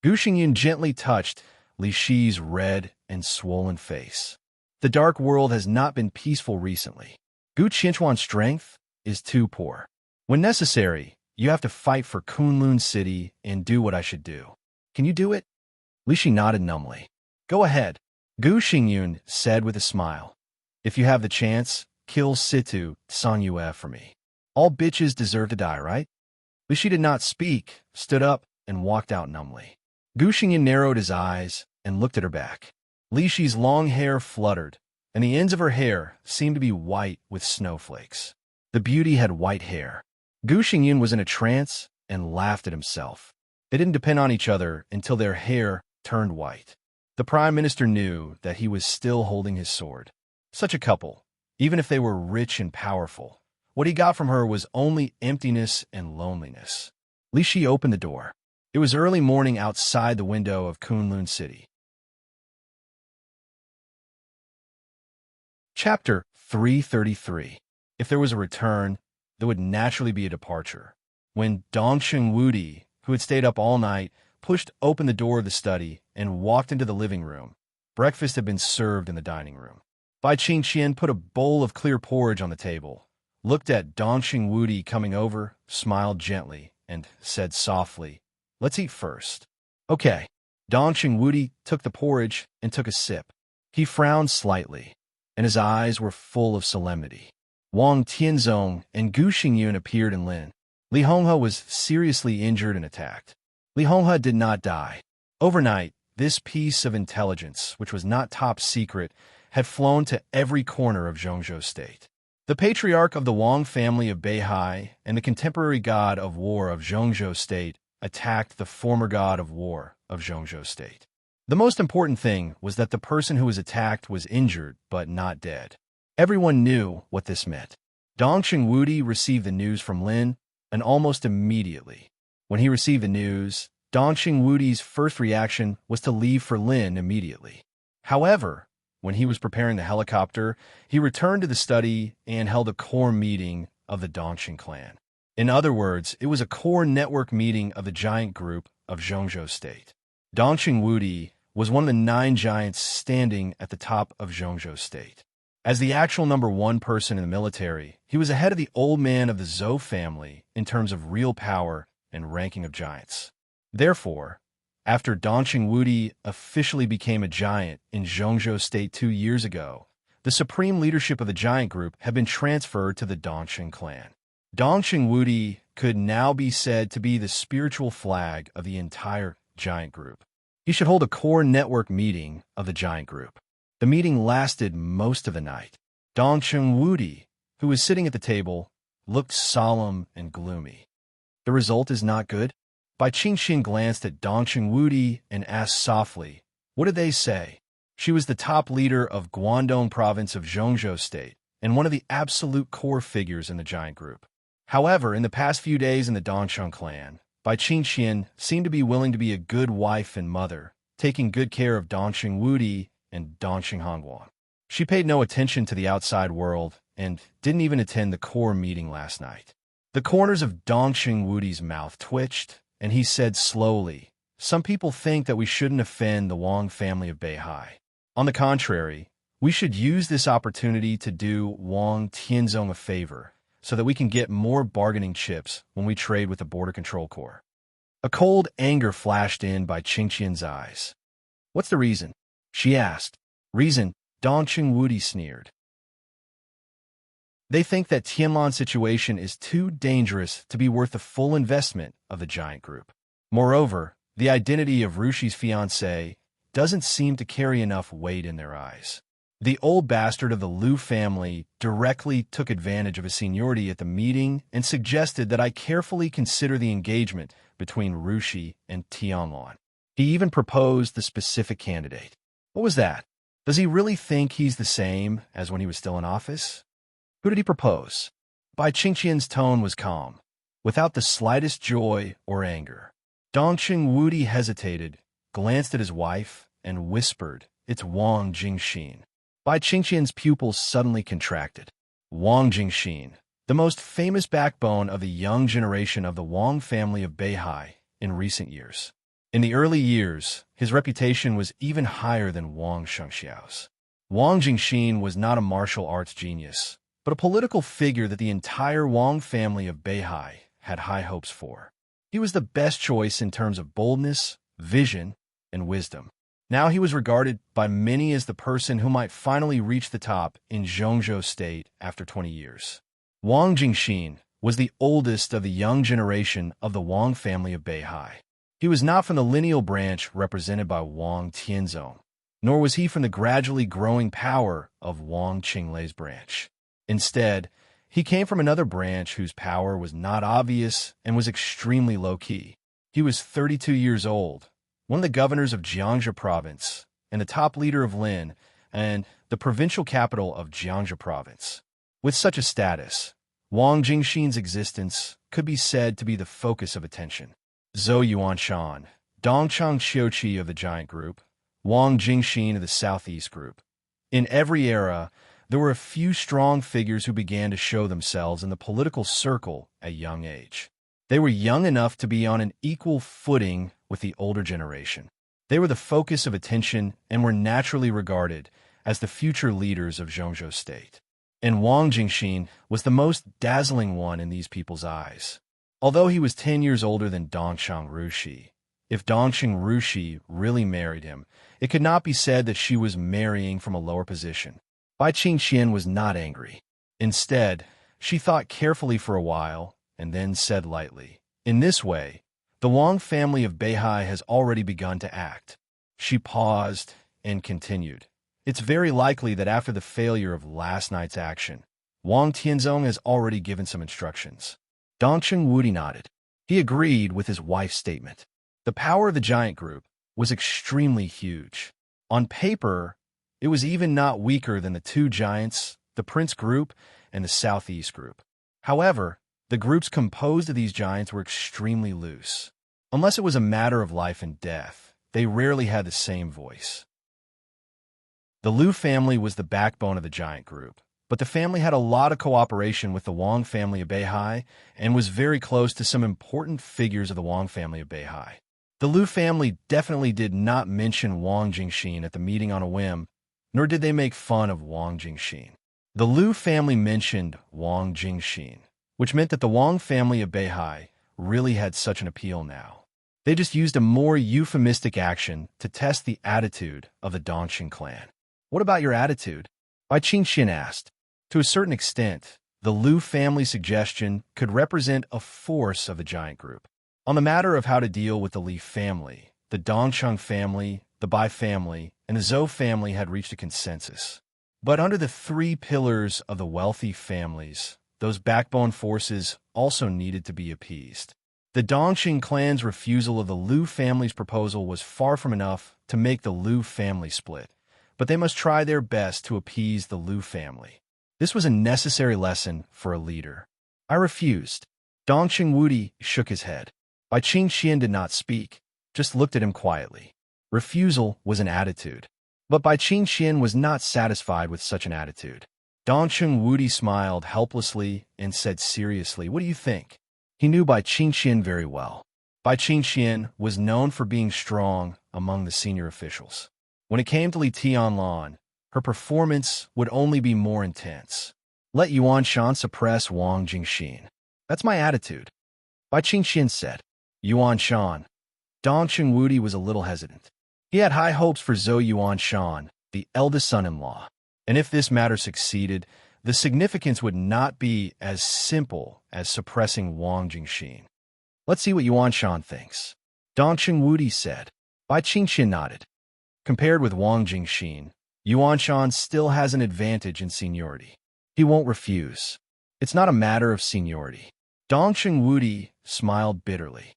Gu Xingyun gently touched Li Shi's red and swollen face. The dark world has not been peaceful recently. Gu Qinshuan's strength is too poor. When necessary, you have to fight for Kunlun City and do what I should do. Can you do it? Li Shi nodded numbly. Go ahead, Gu Xingyun said with a smile. If you have the chance, kill Situ San Yue for me. All bitches deserve to die, right? Li Shi did not speak, stood up, and walked out numbly. Gu Xingyun narrowed his eyes and looked at her back. Li Shi's long hair fluttered, and the ends of her hair seemed to be white with snowflakes. The beauty had white hair. Gu Xingyun was in a trance and laughed at himself. They didn't depend on each other until their hair turned white. The Prime Minister knew that he was still holding his sword. Such a couple, even if they were rich and powerful, what he got from her was only emptiness and loneliness. Li Shi opened the door. It was early morning outside the window of Kunlun City. Chapter 333. If there was a return, there would naturally be a departure. When Dongsheng Wudi, who had stayed up all night, pushed open the door of the study and walked into the living room, breakfast had been served in the dining room. Bai Qingqian put a bowl of clear porridge on the table, looked at Dongsheng Wudi coming over, smiled gently, and said softly, "Let's eat first." "Okay." Dongsheng Wudi took the porridge and took a sip. He frowned slightly, and his eyes were full of solemnity. Wang Tianzong and Gu Xingyun appeared in Lin. Li Honghe was seriously injured and attacked. Li Honghe did not die. Overnight, this piece of intelligence, which was not top secret, had flown to every corner of Zhongzhou State. The patriarch of the Wang family of Beihai and the contemporary god of war of Zhongzhou State attacked the former god of war of Zhongzhou State. The most important thing was that the person who was attacked was injured but not dead. Everyone knew what this meant. Dongsheng Wudi received the news from Lin, and almost immediately. When he received the news, Dongsheng Wudi's first reaction was to leave for Lin immediately. However, when he was preparing the helicopter, he returned to the study and held a core meeting of the Dongsheng clan. In other words, it was a core network meeting of the giant group of Zhongzhou State. Dongsheng Wudi was one of the 9 giants standing at the top of Zhongzhou State. As the actual number 1 person in the military, he was ahead of the old man of the Zhou family in terms of real power and ranking of giants. Therefore, after Dongsheng Wudi officially became a giant in Zhongzhou State 2 years ago, the supreme leadership of the giant group had been transferred to the Dongsheng clan. Dongsheng Wudi could now be said to be the spiritual flag of the entire giant group. He should hold a core network meeting of the giant group. The meeting lasted most of the night. Dongsheng Wudi, who was sitting at the table, looked solemn and gloomy. The result is not good. Bai Qingxian glanced at Dongqing Wudi and asked softly, "What did they say?" She was the top leader of Guangdong province of Zhongzhou State and one of the absolute core figures in the giant group. However, in the past few days in the Dongsheng clan, Bai Qingxian seemed to be willing to be a good wife and mother, taking good care of Dongqing Wudi and Dongqing Hongguang. She paid no attention to the outside world and didn't even attend the core meeting last night. The corners of Dongqing Wudi's mouth twitched, and he said slowly, "Some people think that we shouldn't offend the Wang family of Beihai. On the contrary, we should use this opportunity to do Wang Tianzong a favor so that we can get more bargaining chips when we trade with the Border Control Corps." A cold anger flashed in by Qingqian's eyes. "What's the reason?" she asked. "Reason?" Dongqing Wudi sneered. "They think that Tianlan's situation is too dangerous to be worth the full investment of the giant group. Moreover, the identity of Rushi's fiancé doesn't seem to carry enough weight in their eyes. The old bastard of the Liu family directly took advantage of his seniority at the meeting and suggested that I carefully consider the engagement between Rushi and Tianlan. He even proposed the specific candidate. What was that? Does he really think he's the same as when he was still in office? Who did he propose?" Bai Qingqian's tone was calm, without the slightest joy or anger. Dongqing Wudi hesitated, glanced at his wife, and whispered, "It's Wang Jingxin." Bai Qingqian's pupils suddenly contracted. Wang Jingxin, the most famous backbone of the young generation of the Wang family of Beihai in recent years. In the early years, his reputation was even higher than Wang Shengxiao's. Wang Jingxin was not a martial arts genius, but a political figure that the entire Wang family of Beihai had high hopes for. He was the best choice in terms of boldness, vision, and wisdom. Now he was regarded by many as the person who might finally reach the top in Zhongzhou State after 20 years. Wang Jingxin was the oldest of the young generation of the Wang family of Beihai. He was not from the lineal branch represented by Wang Tianzong, nor was he from the gradually growing power of Wang Qinglei's branch. Instead, he came from another branch whose power was not obvious and was extremely low-key. He was 32 years old, one of the governors of Jiangxia province, and the top leader of Lin, and the provincial capital of Jiangxia province. With such a status, Wang Jingxin's existence could be said to be the focus of attention. Zhou Yuanshan, Dongchang Xiuqi of the giant group, Wang Jingxin of the southeast group. In every era, there were a few strong figures who began to show themselves in the political circle at young age. They were young enough to be on an equal footing with the older generation. They were the focus of attention and were naturally regarded as the future leaders of Zhongzhou State. And Wang Jingxin was the most dazzling one in these people's eyes. Although he was 10 years older than Dongshang Rushi, if Dongqing Rushi really married him, it could not be said that she was marrying from a lower position. Bai Qingxian was not angry. Instead, she thought carefully for a while and then said lightly, "In this way, the Wang family of Beihai has already begun to act." She paused and continued, "It's very likely that after the failure of last night's action, Wang Tianzong has already given some instructions." Dongqing Wudi nodded. He agreed with his wife's statement. The power of the giant group was extremely huge. On paper, it was even not weaker than the two giants, the Prince Group and the Southeast Group. However, the groups composed of these giants were extremely loose. Unless it was a matter of life and death, they rarely had the same voice. The Liu family was the backbone of the giant group, but the family had a lot of cooperation with the Wang family of Beihai and was very close to some important figures of the Wang family of Beihai. The Liu family definitely did not mention Wang Jingxin at the meeting on a whim, nor did they make fun of Wang Jingxin. The Liu family mentioned Wang Jingxin, which meant that the Wang family of Beihai really had such an appeal now. They just used a more euphemistic action to test the attitude of the Dongqing clan. "What about your attitude?" Bai Qingxian asked. To a certain extent, the Liu family suggestion could represent a force of the giant group. On the matter of how to deal with the Li family, the Dongcheng family, the Bai family, and the Zhou family had reached a consensus. But under the three pillars of the wealthy families, those backbone forces also needed to be appeased. The Dongxing clan's refusal of the Liu family's proposal was far from enough to make the Liu family split, but they must try their best to appease the Liu family. This was a necessary lesson for a leader. I refused. Dongxing Wudi shook his head. Bai Qingxian did not speak, just looked at him quietly. Refusal was an attitude. But Bai Qingxian was not satisfied with such an attitude. Dongxing Wudi smiled helplessly and said seriously, "What do you think?" He knew Bai Qingxian very well. Bai Qingxian was known for being strong among the senior officials. When it came to Li Tianlan, her performance would only be more intense. Let Yuan Shan suppress Wang Jingxin. That's my attitude, Bai Qingxian said. Yuan Shan. Dongxing Wudi was a little hesitant. He had high hopes for Zhou Yuan Shan, the eldest son-in-law. And if this matter succeeded, the significance would not be as simple as suppressing Wang Jingxin. Let's see what Yuan Shan thinks. Dongxing Wudi said. Bai Qingxian nodded. Compared with Wang Jingxin, Yuan Shan still has an advantage in seniority. He won't refuse. It's not a matter of seniority. Dongxing Wudi smiled bitterly.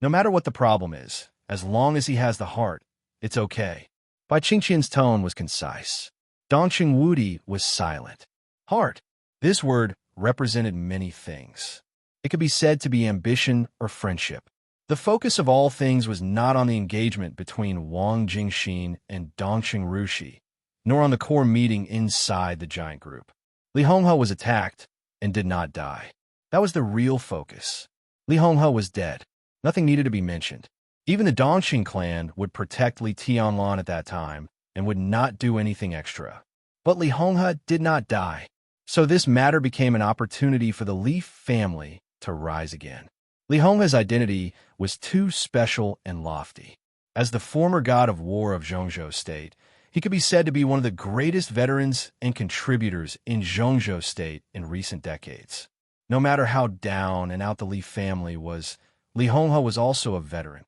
No matter what the problem is, as long as he has the heart, it's okay. Bai Qingxian's tone was concise. Dongxing Wudi was silent. Heart. This word represented many things. It could be said to be ambition or friendship. The focus of all things was not on the engagement between Wang Jingxin and Dongxing Rushi, nor on the core meeting inside the giant group. Li Honghe was attacked and did not die. That was the real focus. Li Honghe was dead. Nothing needed to be mentioned. Even the Dongxing clan would protect Li Tianlan at that time and would not do anything extra. But Li Honghe did not die. So this matter became an opportunity for the Li family to rise again. Li Honghe's identity was too special and lofty. As the former god of war of Zhongzhou State, he could be said to be one of the greatest veterans and contributors in Zhongzhou State in recent decades. No matter how down and out the Li family was, Li Honghe was also a veteran.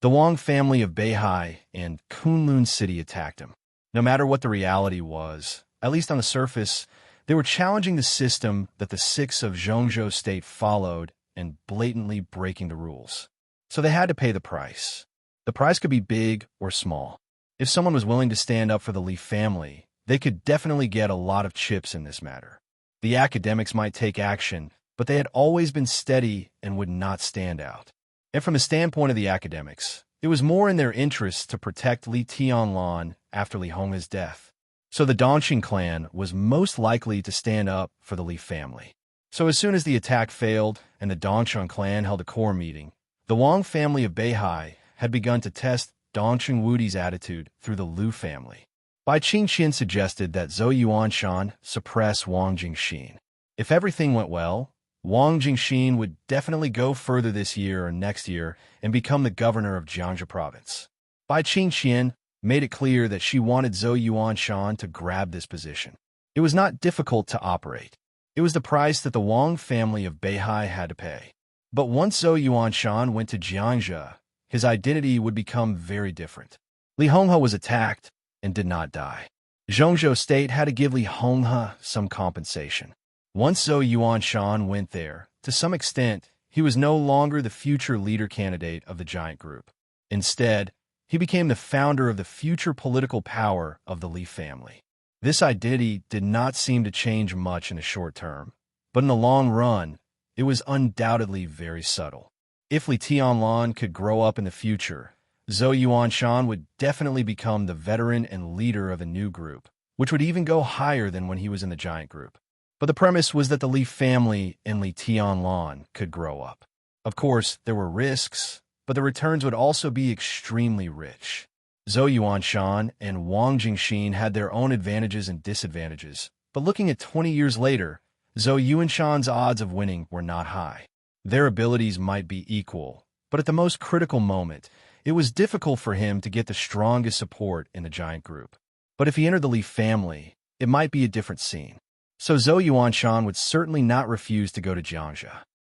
The Wang family of Beihai and Kunlun City attacked him. No matter what the reality was, at least on the surface, they were challenging the system that the six of Zhongzhou State followed and blatantly breaking the rules. So they had to pay the price. The price could be big or small. If someone was willing to stand up for the Li family, they could definitely get a lot of chips in this matter. The academics might take action, but they had always been steady and would not stand out. And from the standpoint of the academics, it was more in their interest to protect Li Tianlan after Li Honghe's death. So the Dongxing clan was most likely to stand up for the Li family. So as soon as the attack failed and the Dongxing clan held a core meeting, the Wang family of Beihai had begun to test Dongxing Wudi's attitude through the Liu family. Bai Qingxian suggested that Zhou Yuanshan suppress Wang Jingxin. If everything went well, Wang Jingxin would definitely go further this year or next year and become the governor of Jiangxi province. Bai Qingxian made it clear that she wanted Zhou Yuanshan to grab this position. It was not difficult to operate. It was the price that the Wang family of Beihai had to pay. But once Zhou Yuanshan went to Jiangxi, his identity would become very different. Li Honghe was attacked and did not die. Zhongzhou State had to give Li Honghe some compensation. Once Zhou Yuanshan went there, to some extent, he was no longer the future leader candidate of the giant group. Instead, he became the founder of the future political power of the Li family. This identity did not seem to change much in the short term, but in the long run, it was undoubtedly very subtle. If Li Tianlan could grow up in the future, Zhou Yuanshan would definitely become the veteran and leader of a new group, which would even go higher than when he was in the giant group. But the premise was that the Li family and Li Tianlan could grow up. Of course, there were risks, but the returns would also be extremely rich. Zhou Yuanshan and Wang Jingxin had their own advantages and disadvantages, but looking at 20 years later, Zhou Yuanshan's odds of winning were not high. Their abilities might be equal, but at the most critical moment, it was difficult for him to get the strongest support in the giant group. But if he entered the Li family, it might be a different scene. So Zhou Yuanshan would certainly not refuse to go to Jiangxi,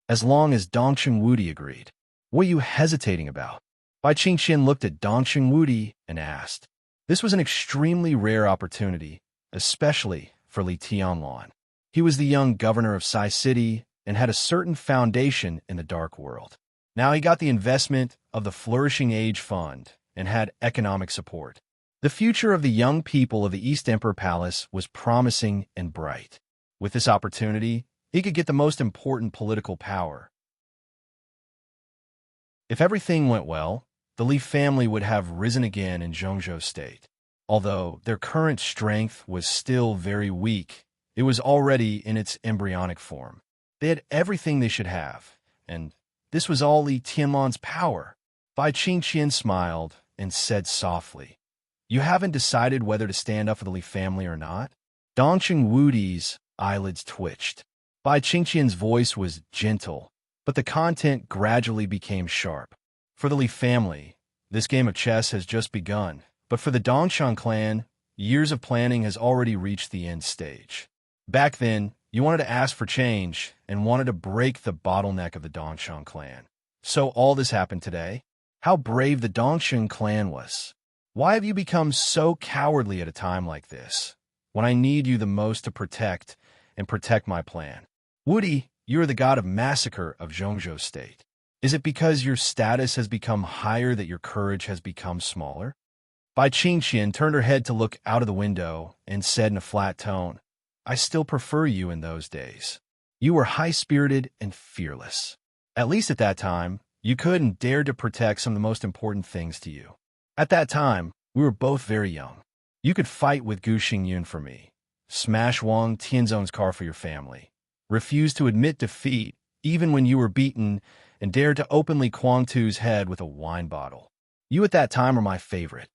as long as Dongxing Wudi agreed. What are you hesitating about? Bai Qingxian looked at Dongxing Wudi and asked. This was an extremely rare opportunity, especially for Li Tianlan. He was the young governor of Sai City and had a certain foundation in the dark world. Now he got the investment of the Flourishing Age Fund and had economic support. The future of the young people of the East Emperor Palace was promising and bright. With this opportunity, he could get the most important political power. If everything went well, the Li family would have risen again in Zhongzhou State. Although their current strength was still very weak, it was already in its embryonic form. They had everything they should have, and this was all Li Tianlan's power. Bai Qingqian smiled and said softly, "You haven't decided whether to stand up for the Li family or not?" Dongqing Wudi's eyelids twitched. Bai Qingqian's voice was gentle, but the content gradually became sharp. For the Li family, this game of chess has just begun, but for the Dongshan clan, years of planning has already reached the end stage. Back then, you wanted to ask for change and wanted to break the bottleneck of the Dongshan clan. So all this happened today? How brave the Dongshan clan was. Why have you become so cowardly at a time like this, when I need you the most to protect my plan? Wudi, you are the god of massacre of Zhongzhou State. Is it because your status has become higher that your courage has become smaller? Bai Qingqian turned her head to look out of the window and said in a flat tone, "I still prefer you in those days. You were high-spirited and fearless. At least at that time, you could and dared to protect some of the most important things to you. At that time, we were both very young. You could fight with Gu Xingyun for me, smash Wang Tianzong's car for your family, refuse to admit defeat even when you were beaten, and dared to openly Kuang Tu's head with a wine bottle. You at that time were my favorite."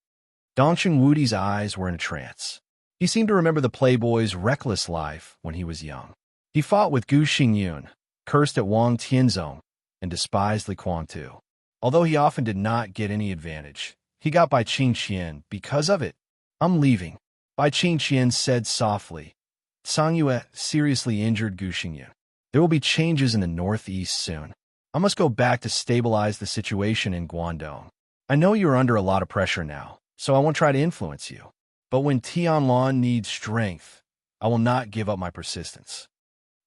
Dongqing Wudi's eyes were in a trance. He seemed to remember the playboy's reckless life when he was young. He fought with Gu Xingyun, cursed at Wang Tianzong, and despised Li Kuang-tu. Although he often did not get any advantage, he got Bai Qingqian because of it. "I'm leaving," Bai Qingqian said softly. "Sang Yue seriously injured Gu Xingyun. There will be changes in the northeast soon. I must go back to stabilize the situation in Guangdong. I know you are under a lot of pressure now, so I won't try to influence you. But when Tianlan needs strength, I will not give up my persistence."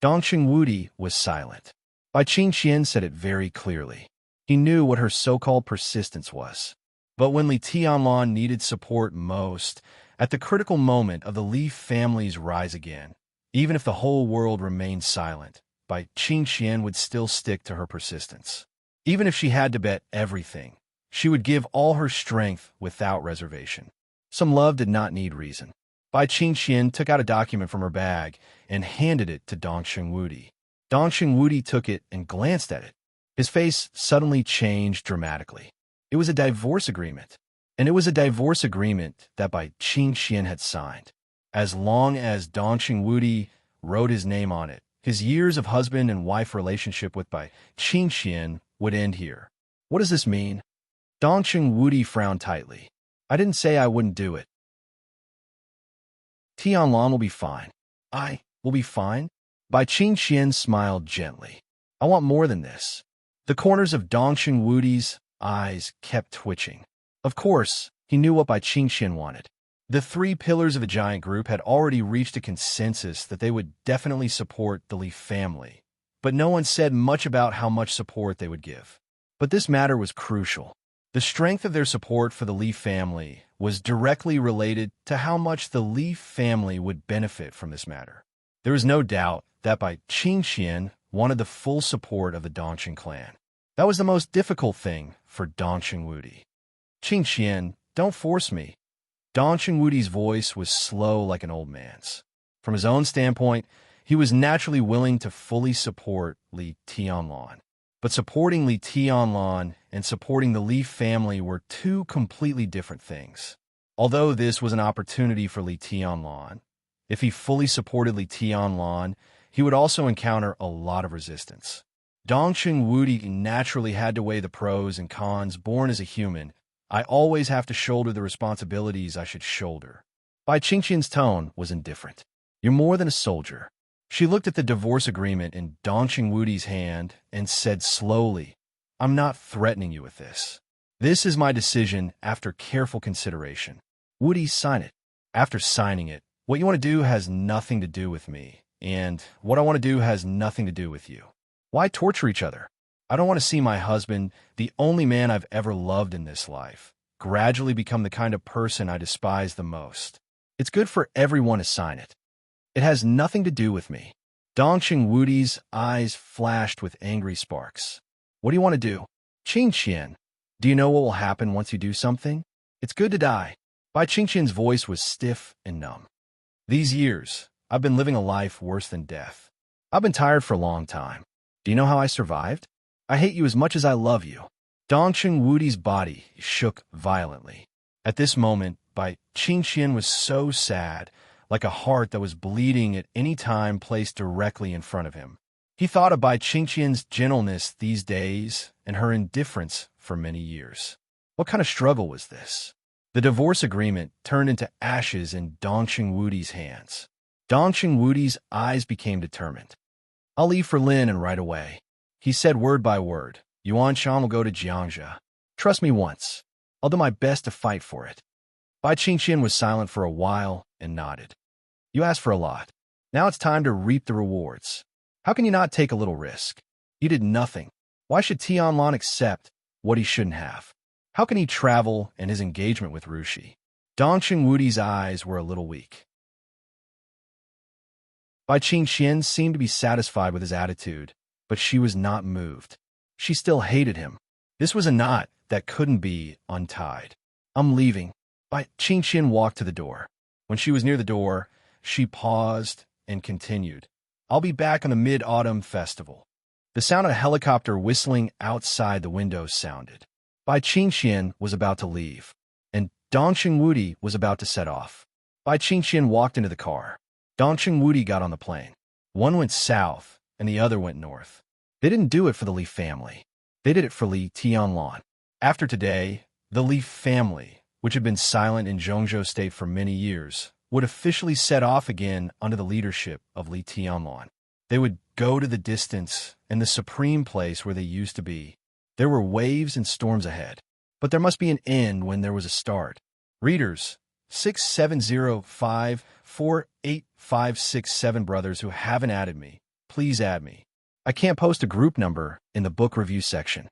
Dongqing Wudi was silent. Bai Qingqian said it very clearly. He knew what her so-called persistence was. But when Li Tianlan needed support most, at the critical moment of the Li family's rise again, even if the whole world remained silent, Bai Qingqian would still stick to her persistence. Even if she had to bet everything, she would give all her strength without reservation. Some love did not need reason. Bai Qingqian took out a document from her bag and handed it to Dongqing Wudi. Dongqing Wudi took it and glanced at it. His face suddenly changed dramatically. It was a divorce agreement, and it was a divorce agreement that Bai Qingqian had signed. As long as Dongqing Wudi wrote his name on it, his years of husband and wife relationship with Bai Qingqian would end here. What does this mean? Dongqing Wudi frowned tightly. I didn't say I wouldn't do it. Tianlan will be fine. I will be fine? Bai Qingqian smiled gently. I want more than this. The corners of Dongqing Wudi's eyes kept twitching. Of course, he knew what Bai Qingqian wanted. The three pillars of the giant group had already reached a consensus that they would definitely support the Li family, but no one said much about how much support they would give. But this matter was crucial. The strength of their support for the Li family was directly related to how much the Li family would benefit from this matter. There was no doubt that Bai Qingqian wanted the full support of the Dongqing clan. That was the most difficult thing for Dongqing Wudi. "Qingqian, don't force me." Dongqing Wudi's voice was slow like an old man's. From his own standpoint, he was naturally willing to fully support Li Tianlan. But supporting Li Tianlan and supporting the Li family were two completely different things. Although this was an opportunity for Li Tianlan, if he fully supported Li Tianlan, he would also encounter a lot of resistance. Dongqing Wudi naturally had to weigh the pros and cons. Born as a human, I always have to shoulder the responsibilities I should shoulder. Bai Qingqian's tone was indifferent. You're more than a soldier. She looked at the divorce agreement in Dongqing Wudi's hand and said slowly, I'm not threatening you with this. This is my decision after careful consideration. Wudi, sign it. After signing it, what you want to do has nothing to do with me. and what I want to do has nothing to do with you. Why torture each other? I don't want to see my husband, the only man I've ever loved in this life, gradually become the kind of person I despise the most. It's good for everyone to sign it. It has nothing to do with me. Dongqing Wudi's eyes flashed with angry sparks. What do you want to do? Qing Qian, do you know what will happen once you do something? It's good to die. Bai Qingqian's voice was stiff and numb. These years, I've been living a life worse than death. I've been tired for a long time. Do you know how I survived? I hate you as much as I love you. Dongqing Wudi's body shook violently. At this moment, Bai Qingqian was so sad, like a heart that was bleeding at any time placed directly in front of him. He thought of Bai Qingqian's gentleness these days and her indifference for many years. What kind of struggle was this? The divorce agreement turned into ashes in Dongqing Wudi's hands. Dongqing Wudi's eyes became determined. I'll leave for Lin and right away. He said word by word. Yuan Shan will go to Jiangxia. Trust me once. I'll do my best to fight for it. Bai Qingqian was silent for a while and nodded. You asked for a lot. Now it's time to reap the rewards. How can you not take a little risk? You did nothing. Why should Tianlan accept what he shouldn't have? How can he travel and his engagement with Rushi? Dongqing Wudi's eyes were a little weak. Bai Qingqian seemed to be satisfied with his attitude, but she was not moved. She still hated him. This was a knot that couldn't be untied. I'm leaving. Bai Qingqian walked to the door. When she was near the door, she paused and continued. I'll be back on the Mid-Autumn Festival. The sound of a helicopter whistling outside the window sounded. Bai Qingqian was about to leave, and Dongqing Wudi was about to set off. Bai Qingqian walked into the car. Dongqing Wudi got on the plane. One went south, and the other went north. They didn't do it for the Li family. They did it for Li Tianlan. After today, the Li family, which had been silent in Zhongzhou State for many years, would officially set off again under the leadership of Li Tianlan. They would go to the distance and the supreme place where they used to be. There were waves and storms ahead, but there must be an end when there was a start. Readers, 670548567 brothers who haven't added me, please add me. I can't post a group number in the book review section.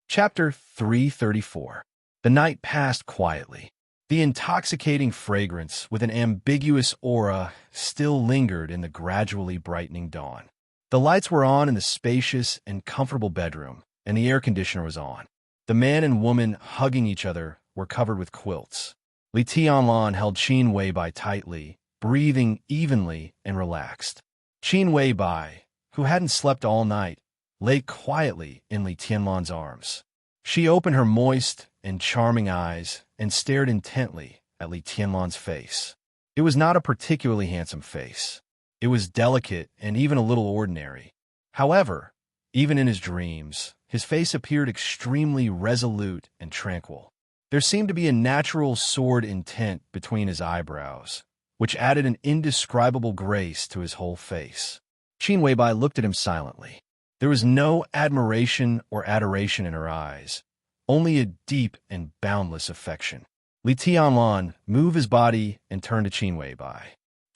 Chapter 334. The night passed quietly. The intoxicating fragrance with an ambiguous aura still lingered in the gradually brightening dawn. The lights were on in the spacious and comfortable bedroom, and the air conditioner was on. The man and woman hugging each other were covered with quilts. Li Tianlan held Qin Weibai tightly, breathing evenly and relaxed. Qin Weibai, who hadn't slept all night, lay quietly in Li Tianlan's arms. She opened her moist and charming eyes and stared intently at Li Tianlan's face. It was not a particularly handsome face. It was delicate and even a little ordinary. However, even in his dreams, his face appeared extremely resolute and tranquil. There seemed to be a natural sword intent between his eyebrows, which added an indescribable grace to his whole face. Qin Weibai looked at him silently. There was no admiration or adoration in her eyes, only a deep and boundless affection. Li Tianlan moved his body and turned to Qin Weibai.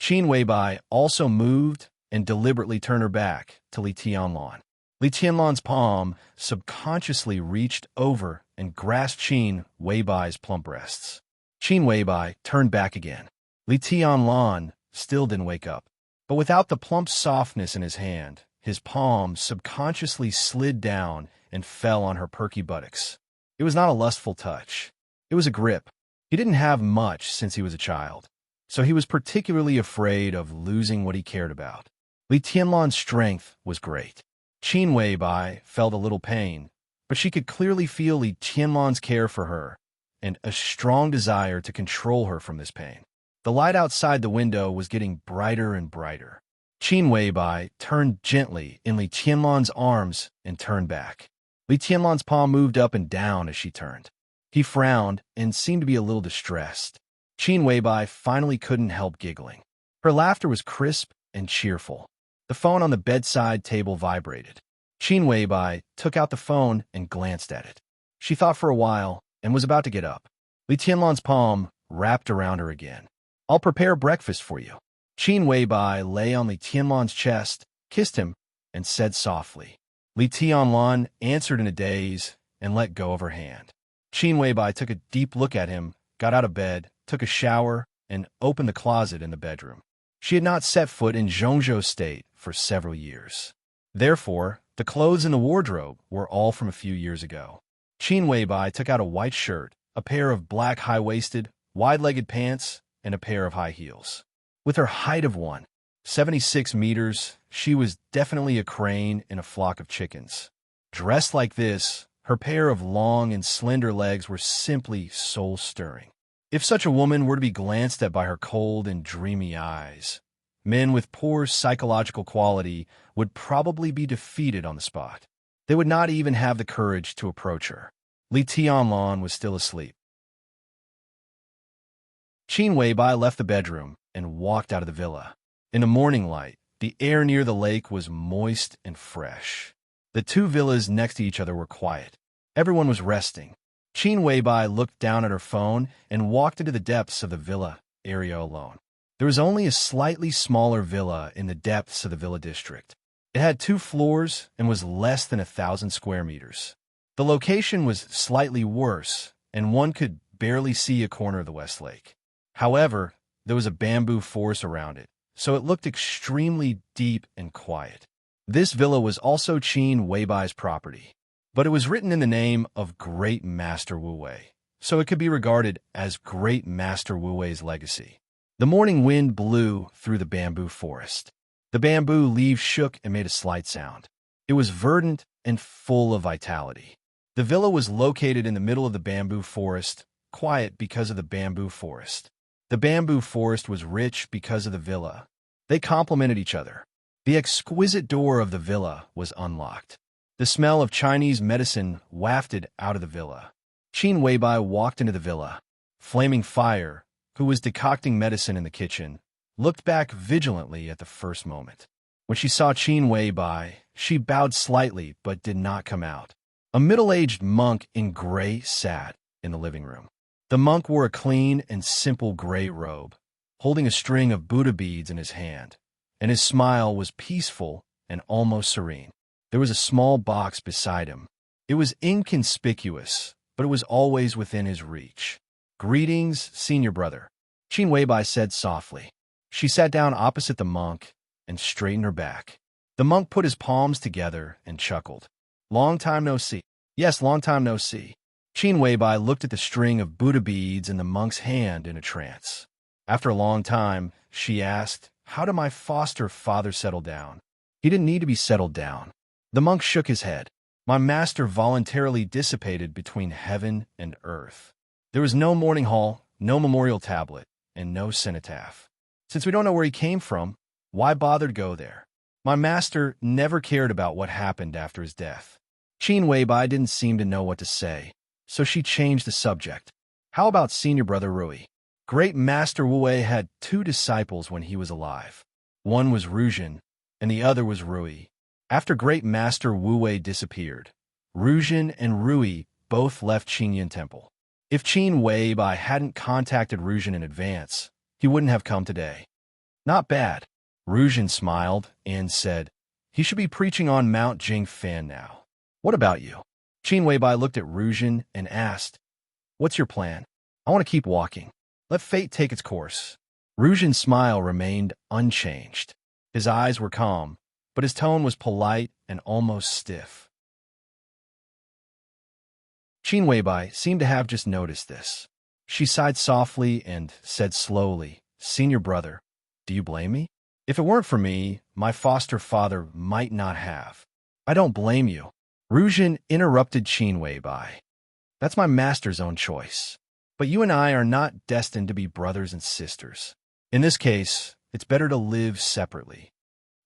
Qin Weibai also moved and deliberately turned her back to Li Tianlan. Li Tianlan's palm subconsciously reached over and grasped Qin Weibai's plump breasts. Qin Weibai turned back again. Li Tianlan still didn't wake up, but without the plump softness in his hand, his palm subconsciously slid down and fell on her perky buttocks. It was not a lustful touch. It was a grip. He didn't have much since he was a child, so he was particularly afraid of losing what he cared about. Li Tianlan's strength was great. Qin Weibai felt a little pain, but she could clearly feel Li Tianlan's care for her and a strong desire to control her from this pain. The light outside the window was getting brighter and brighter. Qin Weibai turned gently in Li Tianlan's arms and turned back. Li Tianlan's palm moved up and down as she turned. He frowned and seemed to be a little distressed. Qin Weibai finally couldn't help giggling. Her laughter was crisp and cheerful. The phone on the bedside table vibrated. Qin Weibai took out the phone and glanced at it. She thought for a while and was about to get up. Li Tianlan's palm wrapped around her again. I'll prepare breakfast for you. Qin Weibai lay on Li Tianlan's chest, kissed him, and said softly. Li Tianlan answered in a daze and let go of her hand. Qin Weibai took a deep look at him, got out of bed, took a shower, and opened the closet in the bedroom. She had not set foot in Zhongzhou State for several years. Therefore, the clothes in the wardrobe were all from a few years ago. Qin Weibai took out a white shirt, a pair of black high-waisted, wide-legged pants, and a pair of high heels. With her height of 1.76 meters, she was definitely a crane in a flock of chickens. Dressed like this, her pair of long and slender legs were simply soul-stirring. If such a woman were to be glanced at by her cold and dreamy eyes, men with poor psychological quality would probably be defeated on the spot. They would not even have the courage to approach her. Li Tianlan was still asleep. Qin Weibai left the bedroom and walked out of the villa. In the morning light, the air near the lake was moist and fresh. The two villas next to each other were quiet. Everyone was resting. Qin Weibai looked down at her phone and walked into the depths of the villa area alone. There was only a slightly smaller villa in the depths of the villa district. It had 2 floors and was less than 1,000 square meters. The location was slightly worse, and one could barely see a corner of the West Lake. However, there was a bamboo forest around it, so it looked extremely deep and quiet. This villa was also Qin Weibai's property, but it was written in the name of Great Master Wu Wei, so it could be regarded as Great Master Wu Wei's legacy. The morning wind blew through the bamboo forest. The bamboo leaves shook and made a slight sound. It was verdant and full of vitality. The villa was located in the middle of the bamboo forest, quiet because of the bamboo forest. The bamboo forest was rich because of the villa. They complemented each other. The exquisite door of the villa was unlocked. The smell of Chinese medicine wafted out of the villa. Qin Weibai walked into the villa. Flaming Fire, who was decocting medicine in the kitchen, looked back vigilantly at the first moment. When she saw Qin Weibai, she bowed slightly but did not come out. A middle-aged monk in gray sat in the living room. The monk wore a clean and simple gray robe, holding a string of Buddha beads in his hand, and his smile was peaceful and almost serene. There was a small box beside him. It was inconspicuous, but it was always within his reach. "Greetings, senior brother," Qin Weibai said softly. She sat down opposite the monk and straightened her back. The monk put his palms together and chuckled. "Long time no see." "Yes, long time no see." Qin Weibai looked at the string of Buddha beads in the monk's hand in a trance. After a long time, she asked, "How did my foster father settle down?" "He didn't need to be settled down." The monk shook his head. "My master voluntarily dissipated between heaven and earth. There was no mourning hall, no memorial tablet, and no cenotaph. Since we don't know where he came from, why bother to go there? My master never cared about what happened after his death." Qin Weibai didn't seem to know what to say, so she changed the subject. "How about senior brother Rui? Great Master Wu Wei had 2 disciples when he was alive. One was Ruzhen, and the other was Rui. After Great Master Wu Wei disappeared, Ruzhen and Rui both left Qingyun Temple. If Qin Weibai hadn't contacted Ruzhen in advance, he wouldn't have come today." "Not bad." Ruzhen smiled and said, "He should be preaching on Mount Jingfan now. What about you?" Qin Weibai looked at Ruzhen and asked, "What's your plan?" "I want to keep walking. Let fate take its course." Ruzhen's smile remained unchanged. His eyes were calm, but his tone was polite and almost stiff. Qin Weibai seemed to have just noticed this. She sighed softly and said slowly, "Senior brother, do you blame me? If it weren't for me, my foster father might not have." "I don't blame you." Ruzhen interrupted Qin Weibai. "That's my master's own choice. But you and I are not destined to be brothers and sisters. In this case, it's better to live separately."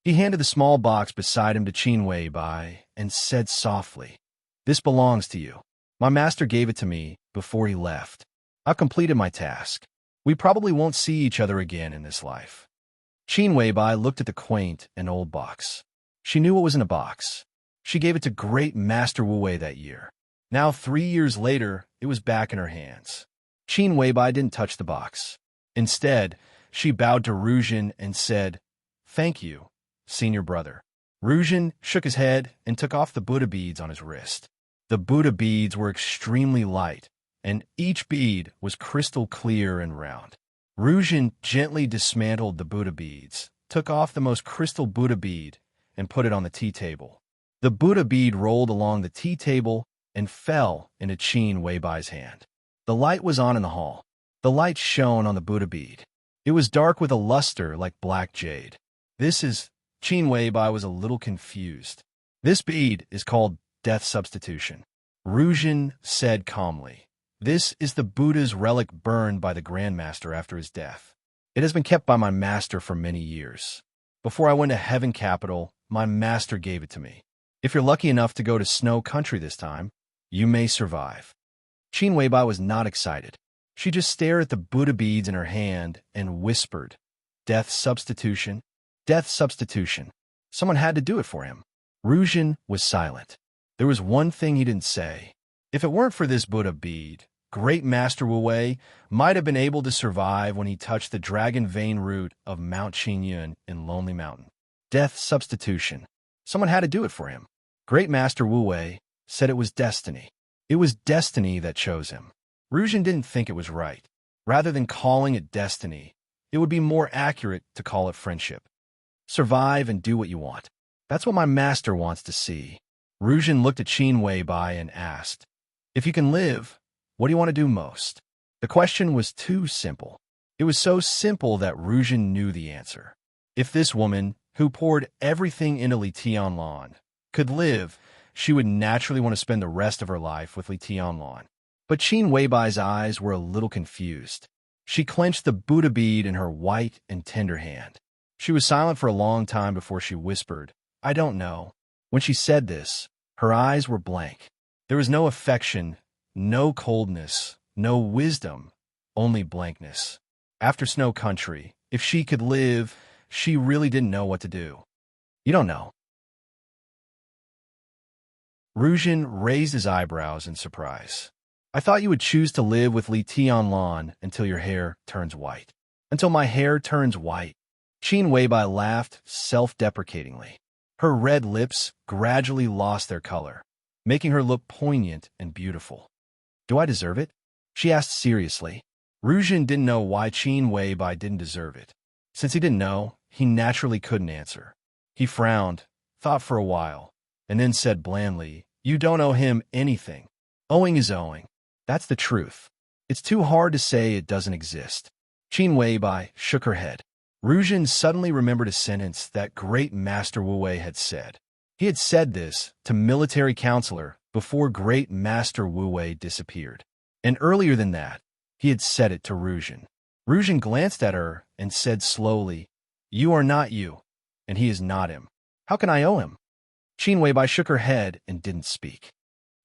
He handed the small box beside him to Qin Weibai and said softly, "This belongs to you. My master gave it to me before he left. I've completed my task. We probably won't see each other again in this life." Qin Weibai looked at the quaint and old box. She knew what was in the box. She gave it to Great Master Wu Wei that year. Now, 3 years later, it was back in her hands. Qin Weibai didn't touch the box. Instead, she bowed to Ruzhen and said, "Thank you, senior brother." Ruzhen shook his head and took off the Buddha beads on his wrist. The Buddha beads were extremely light, and each bead was crystal clear and round. Ruzhen gently dismantled the Buddha beads, took off the most crystal Buddha bead, and put it on the tea table. The Buddha bead rolled along the tea table and fell into Qin Weibai's hand. The light was on in the hall. The light shone on the Buddha bead. It was dark with a luster like black jade. Qin Weibai was a little confused. "This bead is called death substitution," Ruzhen said calmly. "This is the Buddha's relic burned by the Grand Master after his death. It has been kept by my master for many years. Before I went to Heaven Capital, my master gave it to me. If you're lucky enough to go to Snow Country this time, you may survive." Qin Weibai was not excited. She just stared at the Buddha beads in her hand and whispered, "Death substitution? Death substitution. Someone had to do it for him." Ruzhen was silent. There was one thing he didn't say. If it weren't for this Buddha bead, Great Master Wu Wei might have been able to survive when he touched the dragon vein root of Mount Qingyun in Lonely Mountain. Death substitution. Someone had to do it for him. Great Master Wu Wei said it was destiny. It was destiny that chose him. Ruzhen didn't think it was right. Rather than calling it destiny, it would be more accurate to call it friendship. Survive and do what you want. That's what my master wants to see. Ruzhen looked at Qin Weibai and asked, "If you can live, what do you want to do most?" The question was too simple. It was so simple that Ruzhen knew the answer. If this woman, who poured everything into Li Tianlan, could live, she would naturally want to spend the rest of her life with Li Tianlan. But Qin Weibai's eyes were a little confused. She clenched the Buddha bead in her white and tender hand. She was silent for a long time before she whispered, "I don't know." When she said this, her eyes were blank. There was no affection, no coldness, no wisdom, only blankness. After Snow Country, if she could live, she really didn't know what to do. "You don't know." Ruzhen raised his eyebrows in surprise. "I thought you would choose to live with Li Tianlan until your hair turns white." "Until my hair turns white." Qin Weibai laughed self-deprecatingly. Her red lips gradually lost their color, making her look poignant and beautiful. "Do I deserve it?" she asked seriously. Ruzhen didn't know why Qin Weibai didn't deserve it. Since he didn't know, he naturally couldn't answer. He frowned, thought for a while, and then said blandly, "You don't owe him anything. Owing is owing. That's the truth. It's too hard to say it doesn't exist." Qin Weibai shook her head. Ruzhen suddenly remembered a sentence that Great Master Wu Wei had said. He had said this to military counselor before Great Master Wu Wei disappeared. And earlier than that, he had said it to Ruzhen. Ruzhen glanced at her and said slowly, "You are not you, and he is not him. How can I owe him?" Qin Weibai shook her head and didn't speak.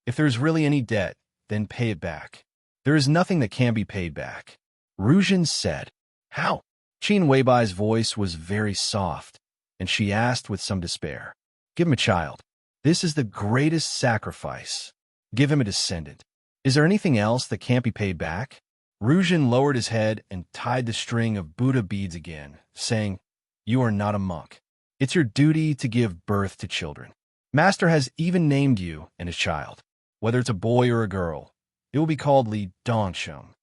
"If there is really any debt, then pay it back. There is nothing that can be paid back." Ruzhen said, "How?" Qin Weibai's voice was very soft, and she asked with some despair, "Give him a child. This is the greatest sacrifice. Give him a descendant. Is there anything else that can't be paid back?" Ruzhen lowered his head and tied the string of Buddha beads again, saying, "You are not a monk. It's your duty to give birth to children. Master has even named you and his child. Whether it's a boy or a girl, it will be called Li Dongsheng."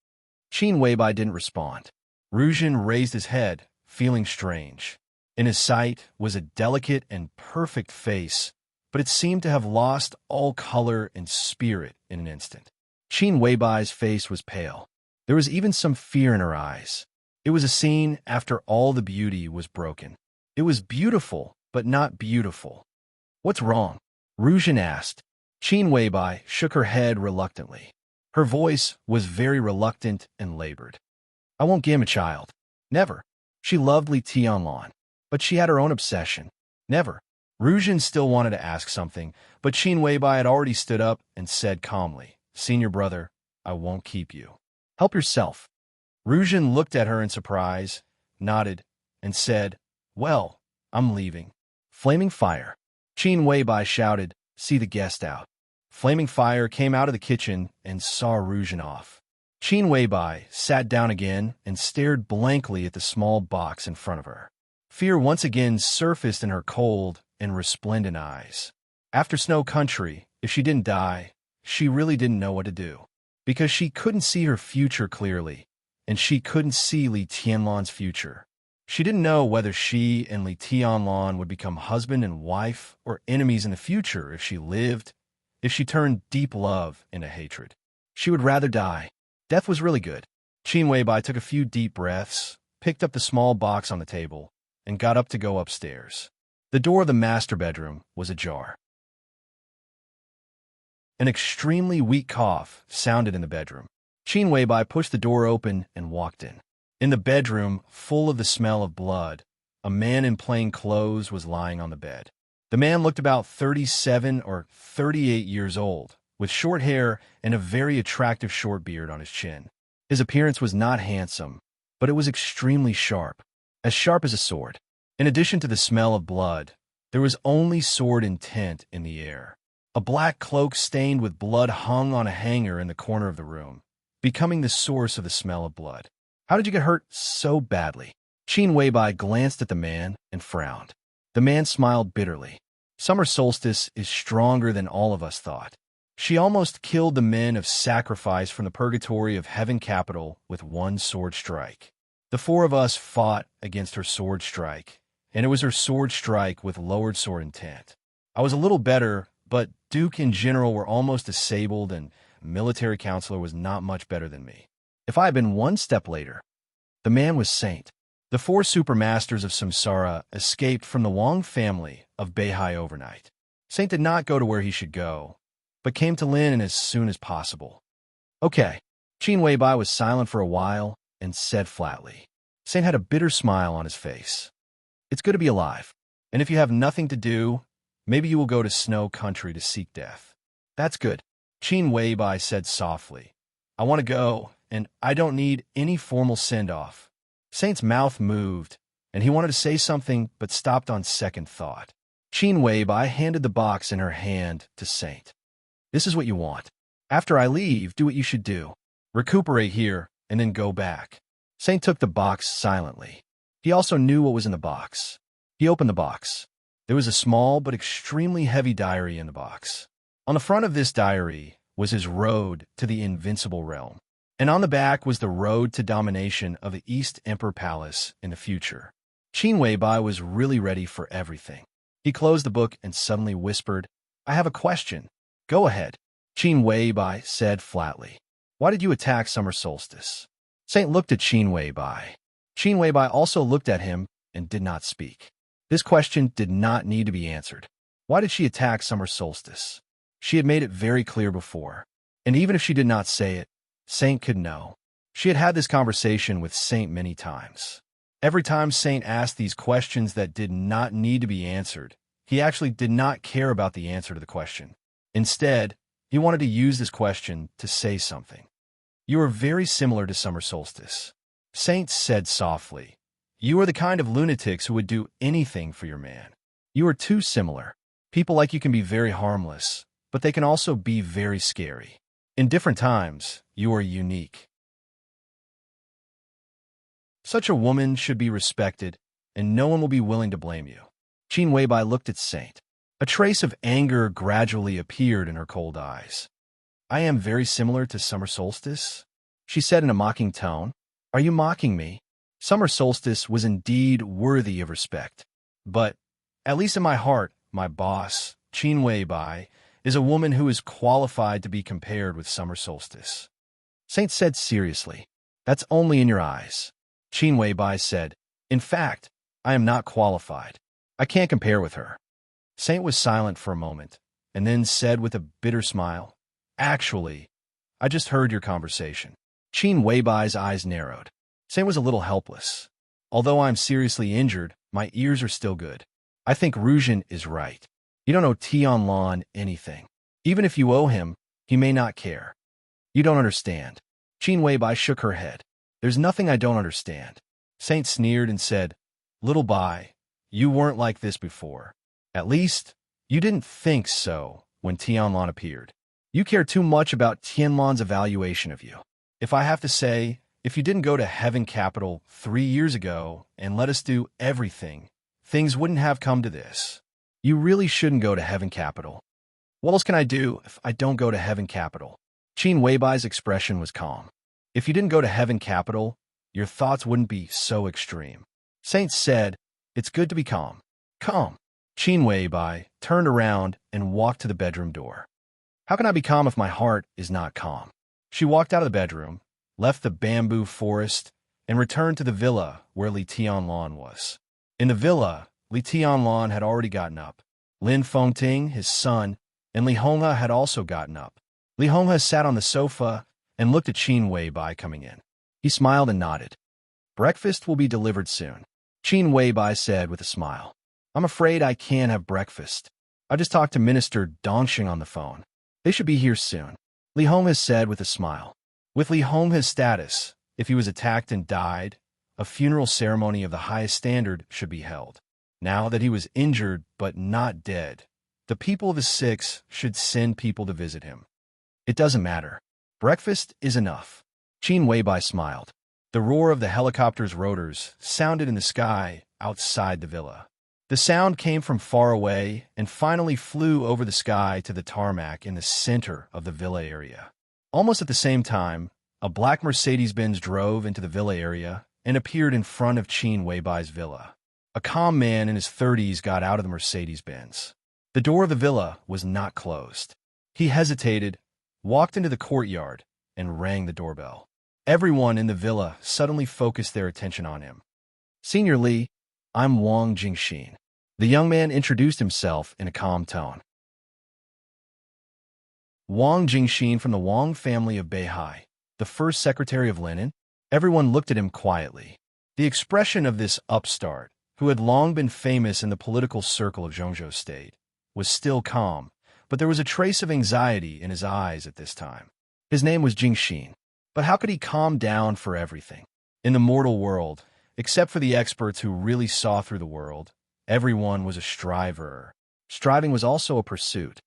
Qin Weibai didn't respond. Ruzhen raised his head, feeling strange. In his sight was a delicate and perfect face, but it seemed to have lost all color and spirit in an instant. Qin Weibai's face was pale. There was even some fear in her eyes. It was a scene after all the beauty was broken. It was beautiful, but not beautiful. "What's wrong?" Ruzhen asked. Qin Weibai shook her head reluctantly. Her voice was very reluctant and labored. "I won't give him a child. Never." She loved Li Tianlan, but she had her own obsession. Never. Ruzhen still wanted to ask something, but Qin Weibai had already stood up and said calmly, "Senior brother, I won't keep you. Help yourself." Ruzhen looked at her in surprise, nodded, and said, "Well, I'm leaving." Flaming Fire. Qin Weibai shouted, "See the guest out." Flaming Fire came out of the kitchen and saw Ruzhen off. Qin Weibai sat down again and stared blankly at the small box in front of her. Fear once again surfaced in her cold and resplendent eyes. After Snow Country, if she didn't die, she really didn't know what to do. Because she couldn't see her future clearly, and she couldn't see Li Tianlan's future. She didn't know whether she and Li Tianlan would become husband and wife or enemies in the future if she lived, if she turned deep love into hatred. She would rather die. Death was really good. Qin Weibai took a few deep breaths, picked up the small box on the table, and got up to go upstairs. The door of the master bedroom was ajar. An extremely weak cough sounded in the bedroom. Qin Weibai pushed the door open and walked in. In the bedroom, full of the smell of blood, a man in plain clothes was lying on the bed. The man looked about 37 or 38 years old, with short hair and a very attractive short beard on his chin. His appearance was not handsome, but it was extremely sharp as a sword. In addition to the smell of blood, there was only sword intent in the air. A black cloak stained with blood hung on a hanger in the corner of the room, becoming the source of the smell of blood. How did you get hurt so badly? Qin Weibai glanced at the man and frowned. The man smiled bitterly. Summer solstice is stronger than all of us thought. She almost killed the men of sacrifice from the purgatory of heaven capital with one sword strike. The four of us fought against her sword strike, and it was her sword strike with lowered sword intent. I was a little better, but Duke and General were almost disabled, and military counselor was not much better than me. If I had been one step later, the man was Saint. The four supermasters of Samsara escaped from the Wang family of Beihai overnight. Saint did not go to where he should go, but came to Lin as soon as possible. Okay. Qin Weibai was silent for a while and said flatly. Saint had a bitter smile on his face. It's good to be alive, and if you have nothing to do, maybe you will go to Snow Country to seek death. That's good. Qin Weibai said softly. I want to go, and I don't need any formal send-off. Saint's mouth moved, and he wanted to say something but stopped on second thought. Qin Weibai handed the box in her hand to Saint. This is what you want. After I leave, do what you should do. Recuperate here, and then go back. Saint took the box silently. He also knew what was in the box. He opened the box. There was a small but extremely heavy diary in the box. On the front of this diary was his road to the invincible realm, and on the back was the road to domination of the East Emperor Palace in the future. Qin Weibai was really ready for everything. He closed the book and suddenly whispered, I have a question. Go ahead. Qin Weibai said flatly. Why did you attack summer solstice? Saint looked at Qin Weibai. Qin Weibai also looked at him and did not speak. This question did not need to be answered. Why did she attack summer solstice? She had made it very clear before, and even if she did not say it, Saint could know. She had had this conversation with Saint many times. Every time Saint asked these questions that did not need to be answered, he actually did not care about the answer to the question. Instead, he wanted to use this question to say something. You are very similar to summer solstice. Saint said softly. You are the kind of lunatics who would do anything for your man. You are too similar. People like you can be very harmless, but they can also be very scary. In different times, you are unique. Such a woman should be respected, and no one will be willing to blame you. Qin Weibai looked at Saint. A trace of anger gradually appeared in her cold eyes. I am very similar to summer solstice, she said in a mocking tone. Are you mocking me? Summer solstice was indeed worthy of respect. But, at least in my heart, my boss, Qin Weibai, is a woman who is qualified to be compared with summer solstice. Saint said seriously. That's only in your eyes. Qin Weibai said, in fact, I am not qualified. I can't compare with her. Saint was silent for a moment, and then said with a bitter smile, Actually, I just heard your conversation. Qin Weibai's eyes narrowed. Saint was a little helpless. Although I'm seriously injured, my ears are still good. I think Ruzhen is right. You don't owe Tianlan anything. Even if you owe him, he may not care. You don't understand. Qin Weibai shook her head. There's nothing I don't understand. Saint sneered and said, Little Bai, you weren't like this before. At least, you didn't think so when Tianlan appeared. You care too much about Tianlan's evaluation of you. If I have to say, if you didn't go to Heaven Capital 3 years ago and let us do everything, things wouldn't have come to this. You really shouldn't go to Heaven Capital. What else can I do if I don't go to Heaven Capital? Qin Weibai's expression was calm. If you didn't go to Heaven Capital, your thoughts wouldn't be so extreme. Saint said, it's good to be calm. Calm. Qin Weibai turned around and walked to the bedroom door. How can I be calm if my heart is not calm? She walked out of the bedroom, left the bamboo forest, and returned to the villa where Li Tianlan was. In the villa, Li Tianlan had already gotten up. Lin Fengting, his son, and Li Honghe had also gotten up. Li Honghe sat on the sofa and looked at Qin Weibai coming in. He smiled and nodded. Breakfast will be delivered soon, Qin Weibai said with a smile. I'm afraid I can't have breakfast. I just talked to Minister Dongxing on the phone. They should be here soon, Li Honghe said with a smile. With Li Honghe's status, if he was attacked and died, a funeral ceremony of the highest standard should be held. Now that he was injured but not dead, the people of the Six should send people to visit him. It doesn't matter. Breakfast is enough. Qin Weibai smiled. The roar of the helicopter's rotors sounded in the sky outside the villa. The sound came from far away and finally flew over the sky to the tarmac in the center of the villa area. Almost at the same time, a black Mercedes-Benz drove into the villa area and appeared in front of Qin Weibai's villa. A calm man in his 30s got out of the Mercedes-Benz. The door of the villa was not closed. He hesitated, walked into the courtyard, and rang the doorbell. Everyone in the villa suddenly focused their attention on him. Senior Li, I'm Wang Jingxin. The young man introduced himself in a calm tone. Wang Jingxin from the Wang family of Beihai, the first secretary of Lenin. Everyone looked at him quietly. The expression of this upstart, who had long been famous in the political circle of Zhongzhou State, was still calm, but there was a trace of anxiety in his eyes at this time. His name was Jingxin, but how could he calm down for everything? In the mortal world, except for the experts who really saw through the world, everyone was a striver. Striving was also a pursuit.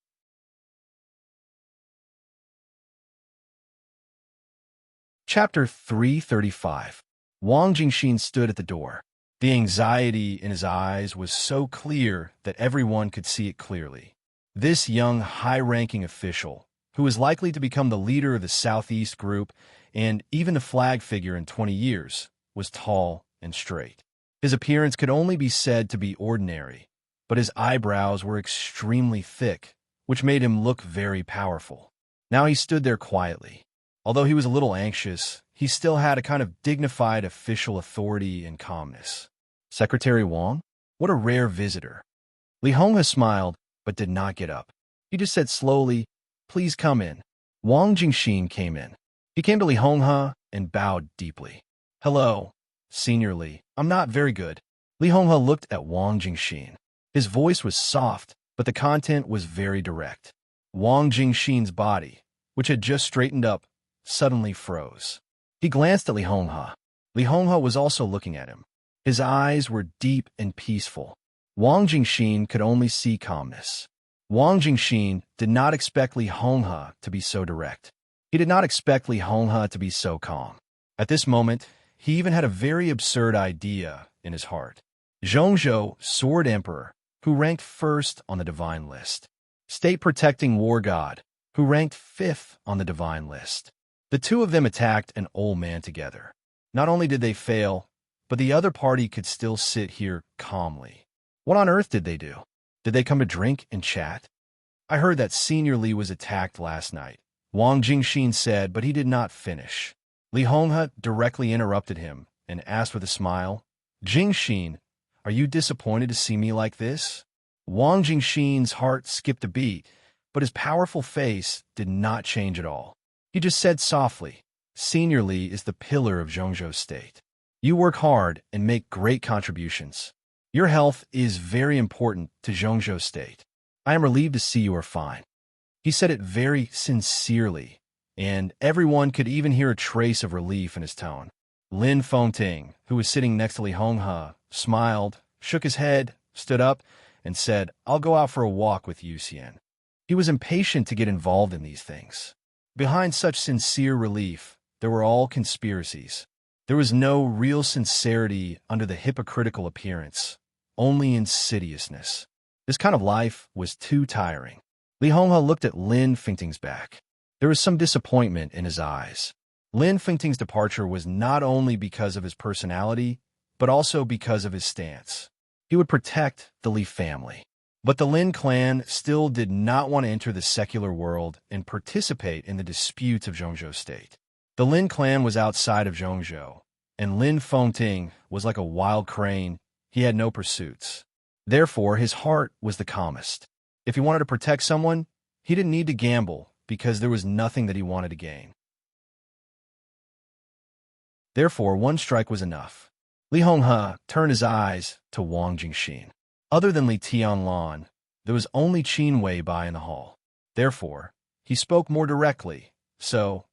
Chapter 335. Wang Jingxin stood at the door. The anxiety in his eyes was so clear that everyone could see it clearly. This young, high-ranking official, who was likely to become the leader of the Southeast Group and even the flag figure in 20 years, was tall and straight. His appearance could only be said to be ordinary, but his eyebrows were extremely thick, which made him look very powerful. Now he stood there quietly. Although he was a little anxious, he still had a kind of dignified official authority and calmness. Secretary Wang? What a rare visitor. Li Honghe smiled, but did not get up. He just said slowly, please come in. Wang Jingxin came in. He came to Li Honghe and bowed deeply. Hello, Senior Li. I'm not very good. Li Honghe looked at Wang Jingxin. His voice was soft, but the content was very direct. Wang Jingxin's body, which had just straightened up, suddenly froze. He glanced at Li Honghe. Li Honghe was also looking at him. His eyes were deep and peaceful. Wang Jingxin could only see calmness. Wang Jingxin did not expect Li Honghe to be so direct. He did not expect Li Honghe to be so calm. At this moment, he even had a very absurd idea in his heart. Zhongzhou Sword Emperor, who ranked first on the divine list. State-protecting war god, who ranked fifth on the divine list. The two of them attacked an old man together. Not only did they fail, but the other party could still sit here calmly. What on earth did they do? Did they come to drink and chat? I heard that Senior Li was attacked last night, Wang Jingxin said, but he did not finish. Li Honghe directly interrupted him and asked with a smile, Jingxin, are you disappointed to see me like this? Wang Jingxin's heart skipped a beat, but his powerful face did not change at all. He just said softly, Senior Li is the pillar of Zhongzhou State. You work hard and make great contributions. Your health is very important to Zhongzhou State. I am relieved to see you are fine. He said it very sincerely, and everyone could even hear a trace of relief in his tone. Lin Fengting, who was sitting next to Li Honghe, smiled, shook his head, stood up, and said, I'll go out for a walk with you, Xian. He was impatient to get involved in these things. Behind such sincere relief, they were all conspiracies. There was no real sincerity under the hypocritical appearance, only insidiousness. This kind of life was too tiring. Li Honghe looked at Lin Fingting's back. There was some disappointment in his eyes. Lin Fingting's departure was not only because of his personality, but also because of his stance. He would protect the Li family. But the Lin clan still did not want to enter the secular world and participate in the disputes of Zhongzhou state. The Lin clan was outside of Zhongzhou, and Lin Fengting was like a wild crane. He had no pursuits. Therefore, his heart was the calmest. If he wanted to protect someone, he didn't need to gamble because there was nothing that he wanted to gain. Therefore, one strike was enough. Li Honghe turned his eyes to Wang Jingxin. Other than Li Tianlan, there was only Qin Weibai in the hall. Therefore, he spoke more directly. So,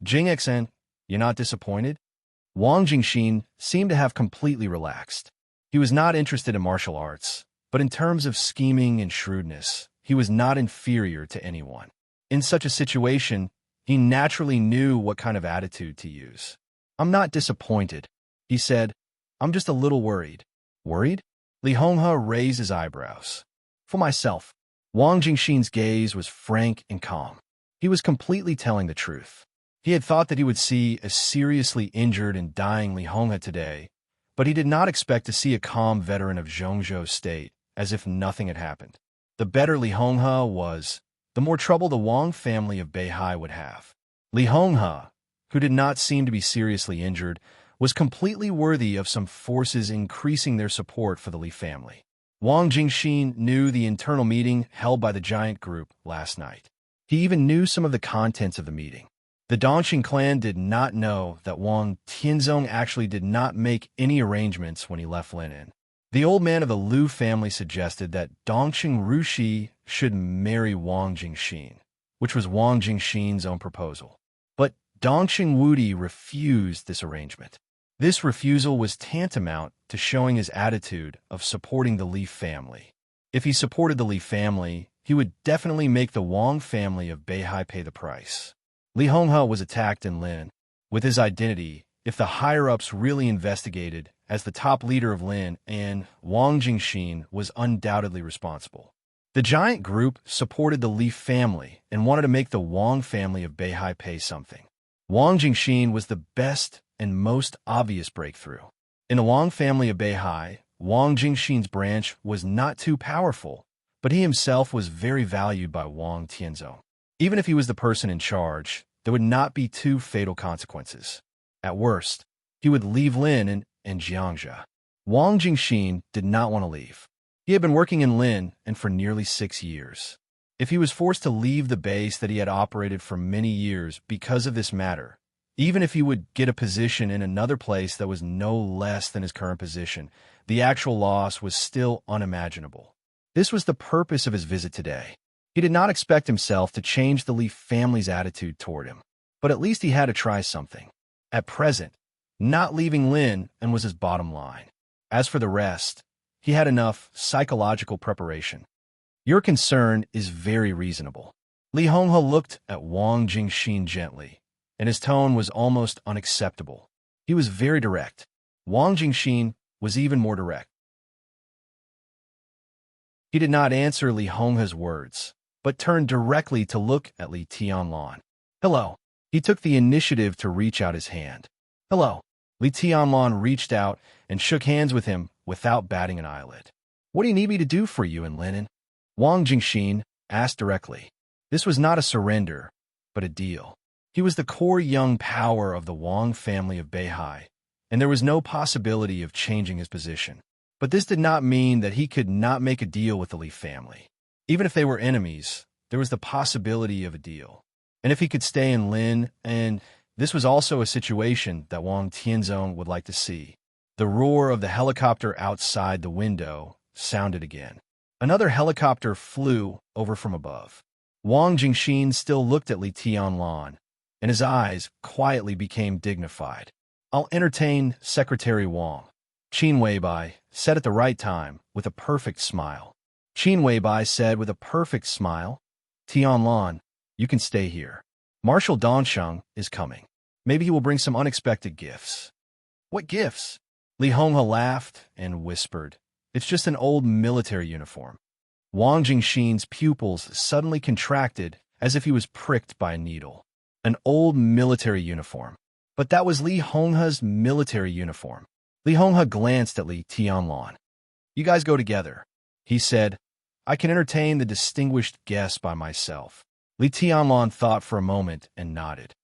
Jingxin, you're not disappointed? Wang Jingxin seemed to have completely relaxed. He was not interested in martial arts, but in terms of scheming and shrewdness, he was not inferior to anyone. In such a situation, he naturally knew what kind of attitude to use. I'm not disappointed, he said. I'm just a little worried. Worried? Li Honghe raised his eyebrows. For myself. Wang Jingxin's gaze was frank and calm. He was completely telling the truth. He had thought that he would see a seriously injured and dying Li Honghe today, but he did not expect to see a calm veteran of Zhongzhou state, as if nothing had happened. The better Li Honghe was, the more trouble the Wang family of Beihai would have. Li Honghe, who did not seem to be seriously injured, was completely worthy of some forces increasing their support for the Li family. Wang Jingxin knew the internal meeting held by the giant group last night. He even knew some of the contents of the meeting. The Dongqing clan did not know that Wang Tianzong actually did not make any arrangements when he left Linen. The old man of the Liu family suggested that Dongqing Rushi should marry Wang Jingxin, which was Wang Jingxin's own proposal. But Dongqing Wudi refused this arrangement. This refusal was tantamount to showing his attitude of supporting the Li family. If he supported the Li family, he would definitely make the Wang family of Beihai pay the price. Li Honghe was attacked in Lin. With his identity, if the higher-ups really investigated, as the top leader of Lin, and Wang Jingxin was undoubtedly responsible. The giant group supported the Li family and wanted to make the Wang family of Beihai pay something. Wang Jingxin was the best and most obvious breakthrough. In the Wang family of Beihai, Wang Jingxin's branch was not too powerful, but he himself was very valued by Wang Tianzong. Even if he was the person in charge, there would not be two fatal consequences. At worst, he would leave Lin and Jiangxia. Wang Jingxin did not want to leave. He had been working in Lin and for nearly 6 years. If he was forced to leave the base that he had operated for many years because of this matter, even if he would get a position in another place that was no less than his current position, the actual loss was still unimaginable. This was the purpose of his visit today. He did not expect himself to change the Li family's attitude toward him, but at least he had to try something. At present, not leaving Lin and was his bottom line. As for the rest, he had enough psychological preparation. Your concern is very reasonable. Li Honghe looked at Wang Jingxin gently, and his tone was almost unacceptable. He was very direct. Wang Jingxin was even more direct. He did not answer Li Honghe's words, but turned directly to look at Li Tianlan. Hello. He took the initiative to reach out his hand. Hello. Li Tianlan reached out and shook hands with him without batting an eyelid. What do you need me to do for you in Linen? Wang Jingxin asked directly. This was not a surrender, but a deal. He was the core young power of the Wang family of Beihai, and there was no possibility of changing his position. But this did not mean that he could not make a deal with the Li family. Even if they were enemies, there was the possibility of a deal. And if he could stay in Lin, and this was also a situation that Wang Tianzong would like to see. The roar of the helicopter outside the window sounded again. Another helicopter flew over from above. Wang Jingxin still looked at Li Tianlan, and his eyes quietly became dignified. I'll entertain Secretary Wang. Qin Weibai said at the right time with a perfect smile. Qin Weibai said with a perfect smile, Tianlan, you can stay here. Marshal Dongsheng is coming. Maybe he will bring some unexpected gifts. What gifts? Li Honghe laughed and whispered, it's just an old military uniform. Wang Jingxin's pupils suddenly contracted as if he was pricked by a needle. An old military uniform. But that was Li Honghe's military uniform. Li Honghe glanced at Li Tianlan. You guys go together, he said. I can entertain the distinguished guest by myself. Li Tianlan thought for a moment and nodded.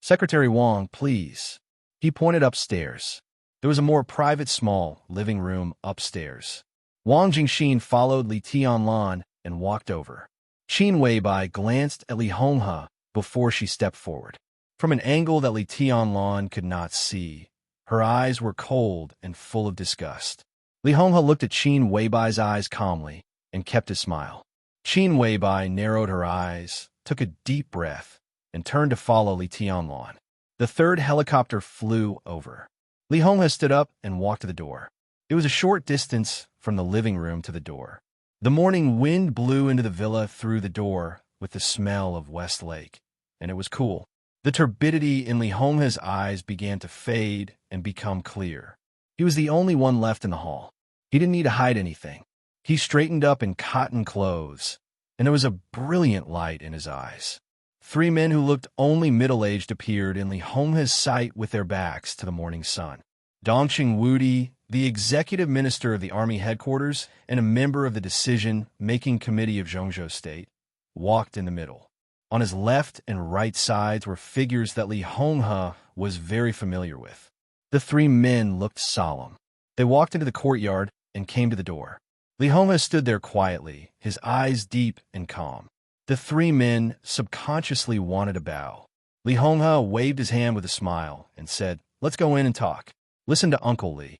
Secretary Wang, please. He pointed upstairs. There was a more private small living room upstairs. Wang Jingxin followed Li Tianlan and walked over. Qin Weibai glanced at Li Honghe before she stepped forward. From an angle that Li Tianlan could not see, her eyes were cold and full of disgust. Li Honghe looked at Qin Weibai's eyes calmly and kept his smile. Qin Weibai narrowed her eyes, took a deep breath, and turned to follow Li Tianlan. The third helicopter flew over. Li Honghe stood up and walked to the door. It was a short distance from the living room to the door. The morning wind blew into the villa through the door with the smell of West Lake, and it was cool. The turbidity in Li Honghe's eyes began to fade and become clear. He was the only one left in the hall. He didn't need to hide anything. He straightened up in cotton clothes, and there was a brilliant light in his eyes. Three men who looked only middle-aged appeared in Li Honghe's sight with their backs to the morning sun. Dongqing Wudi, the executive minister of the army headquarters and a member of the decision-making committee of Zhongzhou State, walked in the middle. On his left and right sides were figures that Li Honghe was very familiar with. The three men looked solemn. They walked into the courtyard and came to the door. Li Honghe stood there quietly, his eyes deep and calm. The three men subconsciously wanted to bow. Li Honghe waved his hand with a smile and said, let's go in and talk. Listen to Uncle Li.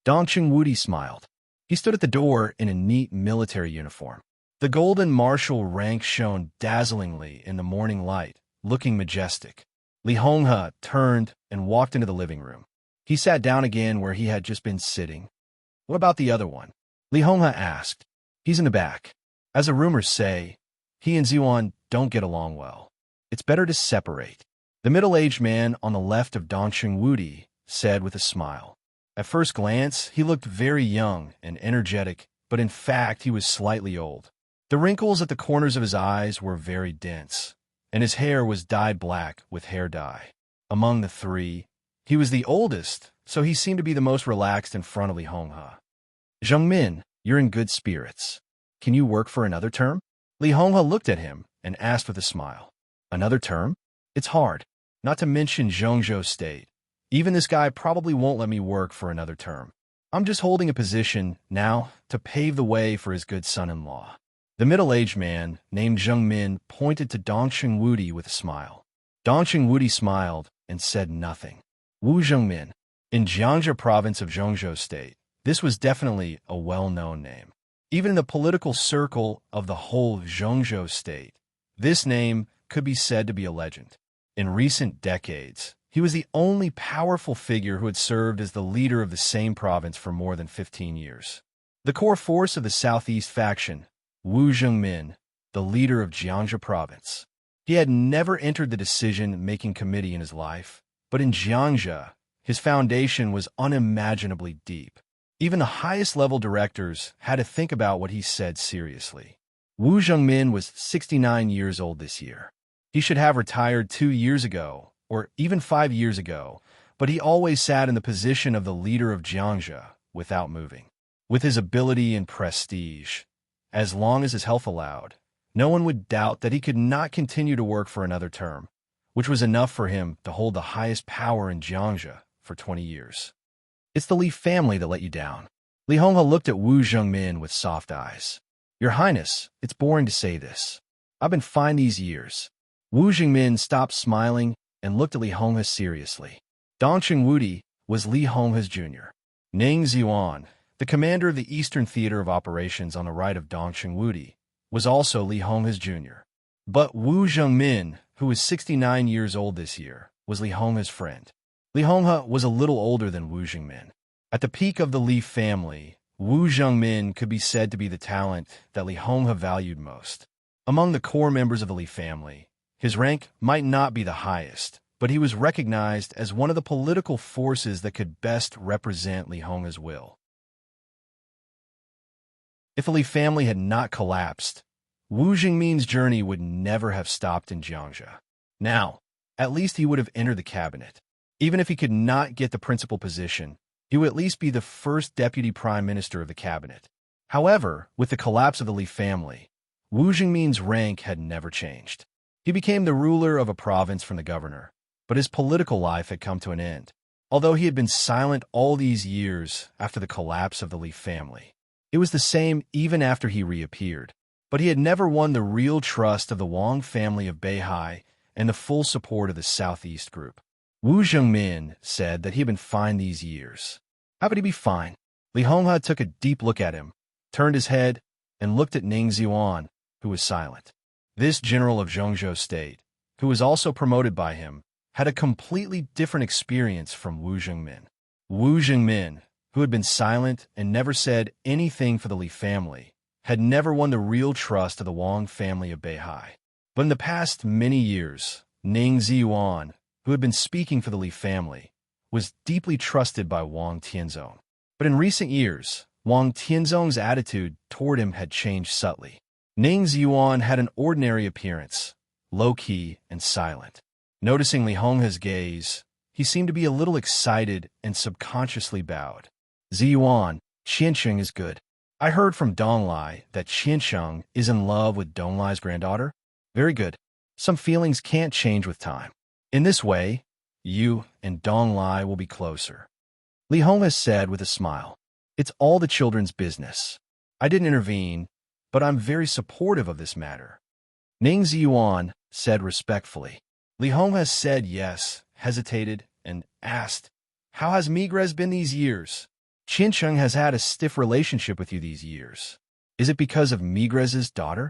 Dongqing Wudi smiled. He stood at the door in a neat military uniform. The golden marshal rank shone dazzlingly in the morning light, looking majestic. Li Honghe turned and walked into the living room. He sat down again where he had just been sitting. What about the other one? Li Honghe asked. He's in the back. As the rumors say, he and Ziwan don't get along well. It's better to separate. The middle-aged man on the left of Dongqing Wudi said with a smile. At first glance, he looked very young and energetic, but in fact he was slightly old. The wrinkles at the corners of his eyes were very dense, and his hair was dyed black with hair dye. Among the three, he was the oldest, so he seemed to be the most relaxed in front of Li Honghe. Zhengmin, you're in good spirits. Can you work for another term? Li Honghe looked at him and asked with a smile. Another term? It's hard. Not to mention Zhongzhou State. Even this guy probably won't let me work for another term. I'm just holding a position now to pave the way for his good son-in-law. The middle-aged man, named Zhengmin, pointed to Dongqing Wudi with a smile. Dongqing Wudi smiled and said nothing. Wu Zhengmin. In Jiangxia province of Zhongzhou State, this was definitely a well-known name. Even in the political circle of the whole Zhongzhou State, this name could be said to be a legend. In recent decades, he was the only powerful figure who had served as the leader of the same province for more than 15 years. The core force of the Southeast faction, Wu Zhengmin, the leader of Jiangxia province. He had never entered the decision-making committee in his life, but in Jiangxia, his foundation was unimaginably deep. Even the highest-level directors had to think about what he said seriously. Wu Zhengmin was 69 years old this year. He should have retired 2 years ago, or even 5 years ago, but he always sat in the position of the leader of Jiangxia without moving. With his ability and prestige, as long as his health allowed, no one would doubt that he could not continue to work for another term, which was enough for him to hold the highest power in Jiangxia for 20 years. It's the Li family that let you down. Li Honghe looked at Wu Zhengmin with soft eyes. Your Highness, it's boring to say this. I've been fine these years. Wu Zhengmin stopped smiling and looked at Li Honghe seriously. Dongqing Wudi was Li Honghe's junior. Ning Ziwan, the commander of the Eastern Theater of Operations on the right of Dongqing Wudi, was also Li Honghe's junior. But Wu Zhengmin, who was 69 years old this year, was Li Honghe's friend. Li Honghe was a little older than Wu Zhengmin. At the peak of the Li family, Wu Zhengmin could be said to be the talent that Li Honghe valued most. Among the core members of the Li family, His rank might not be the highest, but he was recognized as one of the political forces that could best represent Li Honghe's will. If the Li family had not collapsed, Wu Jingmin's journey would never have stopped in Jiangxia. Now, at least he would have entered the cabinet. Even if he could not get the principal position, he would at least be the first deputy prime minister of the cabinet. However, with the collapse of the Li family, Wu Jingmin's rank had never changed. He became the ruler of a province from the governor, but his political life had come to an end. Although he had been silent all these years after the collapse of the Li family, it was the same even after he reappeared. But he had never won the real trust of the Wang family of Beihai and the full support of the Southeast group. Wu Jingmin said that he had been fine these years. How could he be fine? Li Honghe took a deep look at him, turned his head, and looked at Ning Ziyuan, who was silent. This general of Zhongzhou State, who was also promoted by him, had a completely different experience from Wu Jingmin. Wu Jingmin, who had been silent and never said anything for the Li family, had never won the real trust of the Wang family of Beihai. But in the past many years, Ning Ziyuan, who had been speaking for the Li family, was deeply trusted by Wang Tianzong. But in recent years, Wang Tianzong's attitude toward him had changed subtly. Ning Ziyuan had an ordinary appearance, low-key and silent. Noticing Li Honghe's gaze, he seemed to be a little excited and subconsciously bowed. Ziyuan, Qiansheng is good. I heard from Donglai that Qiansheng is in love with Donglai's granddaughter. Very good. Some feelings can't change with time. In this way, you and Donglai will be closer. Li Honghe said with a smile. It's all the children's business. I didn't intervene, but I'm very supportive of this matter. Ning Ziyuan said respectfully. Li Honghe said yes, hesitated, and asked, How has Migres been these years? Qiansheng has had a stiff relationship with you these years. Is it because of Migres's daughter?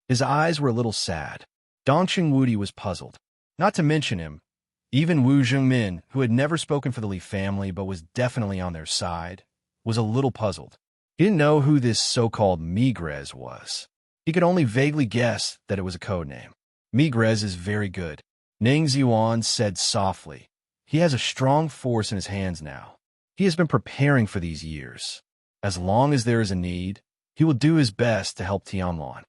His eyes were a little sad. Dongqing Wudi was puzzled. Not to mention him, even Wu Jingmin, who had never spoken for the Li family but was definitely on their side, was a little puzzled. He didn't know who this so-called Migres was. He could only vaguely guess that it was a code name. Migres is very good, Ning Ziyuan said softly. He has a strong force in his hands now. He has been preparing for these years. As long as there is a need, he will do his best to help Tianlan.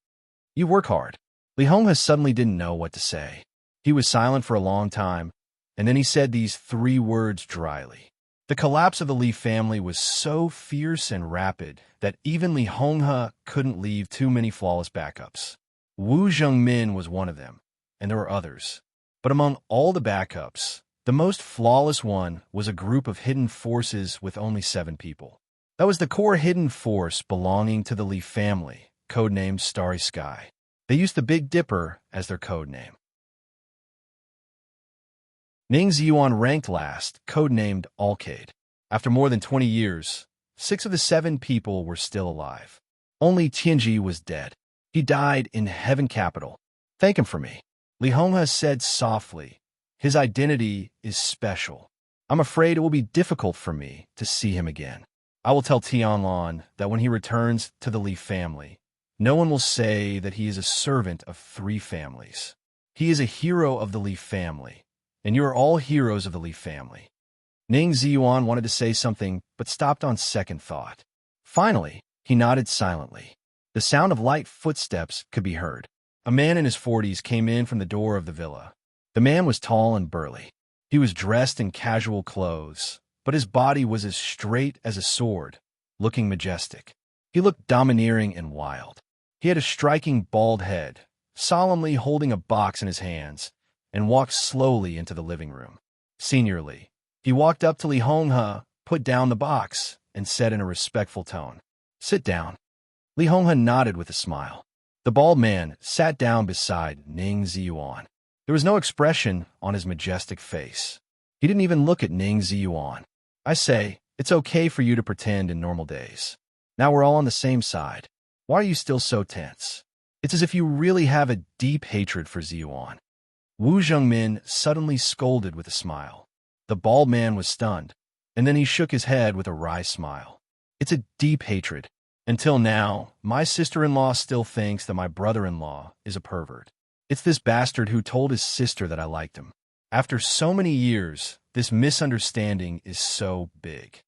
You work hard. Li Honghe suddenly didn't know what to say. He was silent for a long time, and then he said these 3 words dryly. The collapse of the Li family was so fierce and rapid that even Li Honghe couldn't leave too many flawless backups. Wu Jingmin was one of them, and there were others. But among all the backups, the most flawless one was a group of hidden forces with only 7 people. That was the core hidden force belonging to the Li family, codenamed Starry Sky. They used the Big Dipper as their code name. Ning Ziyuan ranked last, codenamed Alcade. After more than 20 years, 6 of the 7 people were still alive. Only Tianji was dead. He died in Heaven Capital. Thank him for me. Li Honghe said softly. His identity is special. I'm afraid it will be difficult for me to see him again. I will tell Tianlan that when he returns to the Li family, no one will say that he is a servant of 3 families. He is a hero of the Li family, and you are all heroes of the Li family. Ning Ziyuan wanted to say something, but stopped on second thought. Finally, he nodded silently. The sound of light footsteps could be heard. A man in his 40s came in from the door of the villa. The man was tall and burly. He was dressed in casual clothes, but his body was as straight as a sword, looking majestic. He looked domineering and wild. He had a striking bald head, solemnly holding a box in his hands, and walked slowly into the living room. Seniorly, he walked up to Li Honghe, put down the box, and said in a respectful tone, "Sit down." Li Honghe nodded with a smile. The bald man sat down beside Ning Ziyuan. There was no expression on his majestic face. He didn't even look at Ning Ziyuan. I say, it's okay for you to pretend in normal days. Now we're all on the same side. Why are you still so tense? It's as if you really have a deep hatred for Ziyuan. Wu Jingmin suddenly scolded with a smile. The bald man was stunned, and then he shook his head with a wry smile. It's a deep hatred. Until now, my sister-in-law still thinks that my brother-in-law is a pervert. It's this bastard who told his sister that I liked him. After so many years, this misunderstanding is so big.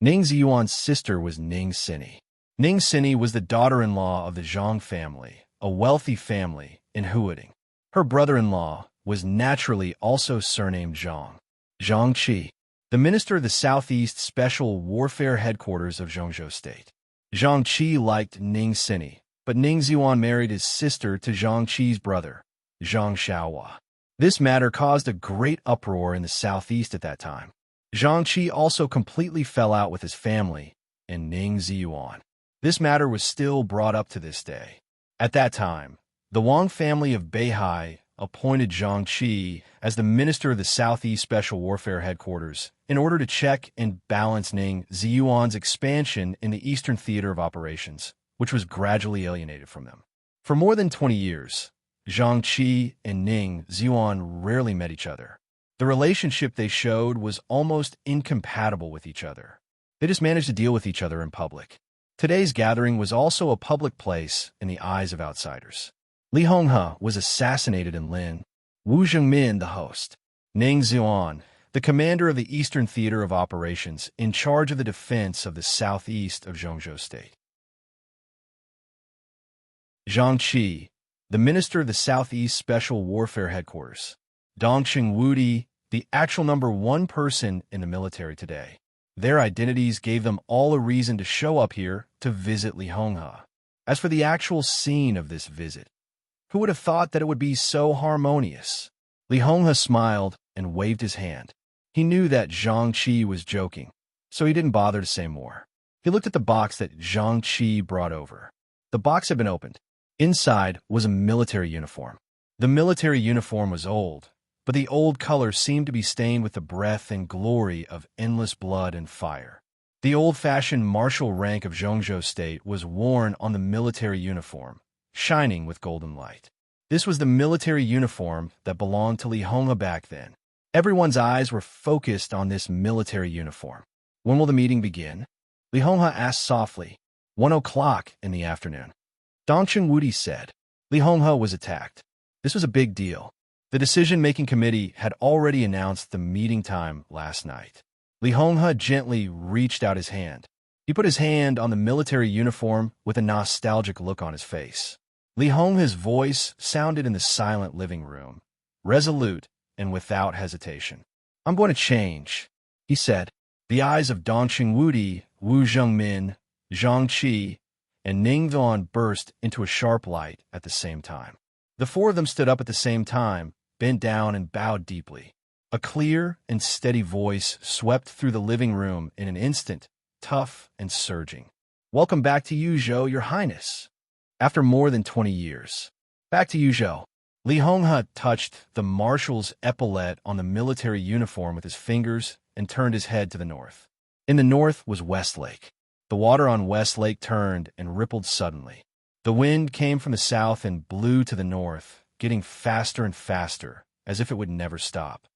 Ning Ziyuan's sister was Ning Sini. Ning Sini was the daughter-in-law of the Zhang family, a wealthy family in Huading. Her brother-in-law was naturally also surnamed Zhang. Zhang Qi, the minister of the Southeast Special Warfare Headquarters of Zhongzhou State. Zhang Qi liked Ning Sini, but Ning Ziyuan married his sister to Zhang Qi's brother, Zhang Xiaohua. This matter caused a great uproar in the Southeast at that time. Zhang Qi also completely fell out with his family and Ning Ziyuan. This matter was still brought up to this day. At that time, the Wang family of Beihai appointed Zhang Qi as the minister of the Southeast Special Warfare Headquarters in order to check and balance Ning Ziyuan's expansion in the Eastern Theater of Operations, which was gradually alienated from them. For more than 20 years, Zhang Qi and Ning Ziyuan rarely met each other. The relationship they showed was almost incompatible with each other. They just managed to deal with each other in public. Today's gathering was also a public place in the eyes of outsiders. Li Honghe was assassinated in Lin. Wu Zhengmin, the host. Ning Ziyuan, the commander of the Eastern Theater of Operations, in charge of the defense of the southeast of Zhongzhou State. Zhang Qi, the minister of the Southeast Special Warfare Headquarters. Dongqing Wudi, the actual #1 person in the military today. Their identities gave them all a reason to show up here to visit Li Honghe. As for the actual scene of this visit, who would have thought that it would be so harmonious? Li Honghe smiled and waved his hand. He knew that Zhang Qi was joking, so he didn't bother to say more. He looked at the box that Zhang Qi brought over. The box had been opened. Inside was a military uniform. The military uniform was old, but the old color seemed to be stained with the breath and glory of endless blood and fire. The old-fashioned martial rank of Zhongzhou State was worn on the military uniform, shining with golden light. This was the military uniform that belonged to Li Honghe back then. Everyone's eyes were focused on this military uniform. When will the meeting begin? Li Honghe asked softly. 1 o'clock in the afternoon. Dongqing Wudi said. Li Honghe was attacked. This was a big deal. The decision-making committee had already announced the meeting time last night. Li Honghe gently reached out his hand. He put his hand on the military uniform with a nostalgic look on his face. Li Honghe's voice sounded in the silent living room, resolute and without hesitation. I'm going to change, he said. The eyes of Dongqing Wudi, Wu Zhengmin, Zhang Qi, and Ning Ziyuan burst into a sharp light at the same time. The four of them stood up at the same time, bent down and bowed deeply. A clear and steady voice swept through the living room in an instant, tough and surging. Welcome back to Yuzhou, Your Highness. After more than 20 years. Back to Yuzhou. Li Honghe touched the marshal's epaulette on the military uniform with his fingers and turned his head to the north. In the north was Westlake. The water on Westlake turned and rippled suddenly. The wind came from the south and blew to the north, getting faster and faster, as if it would never stop.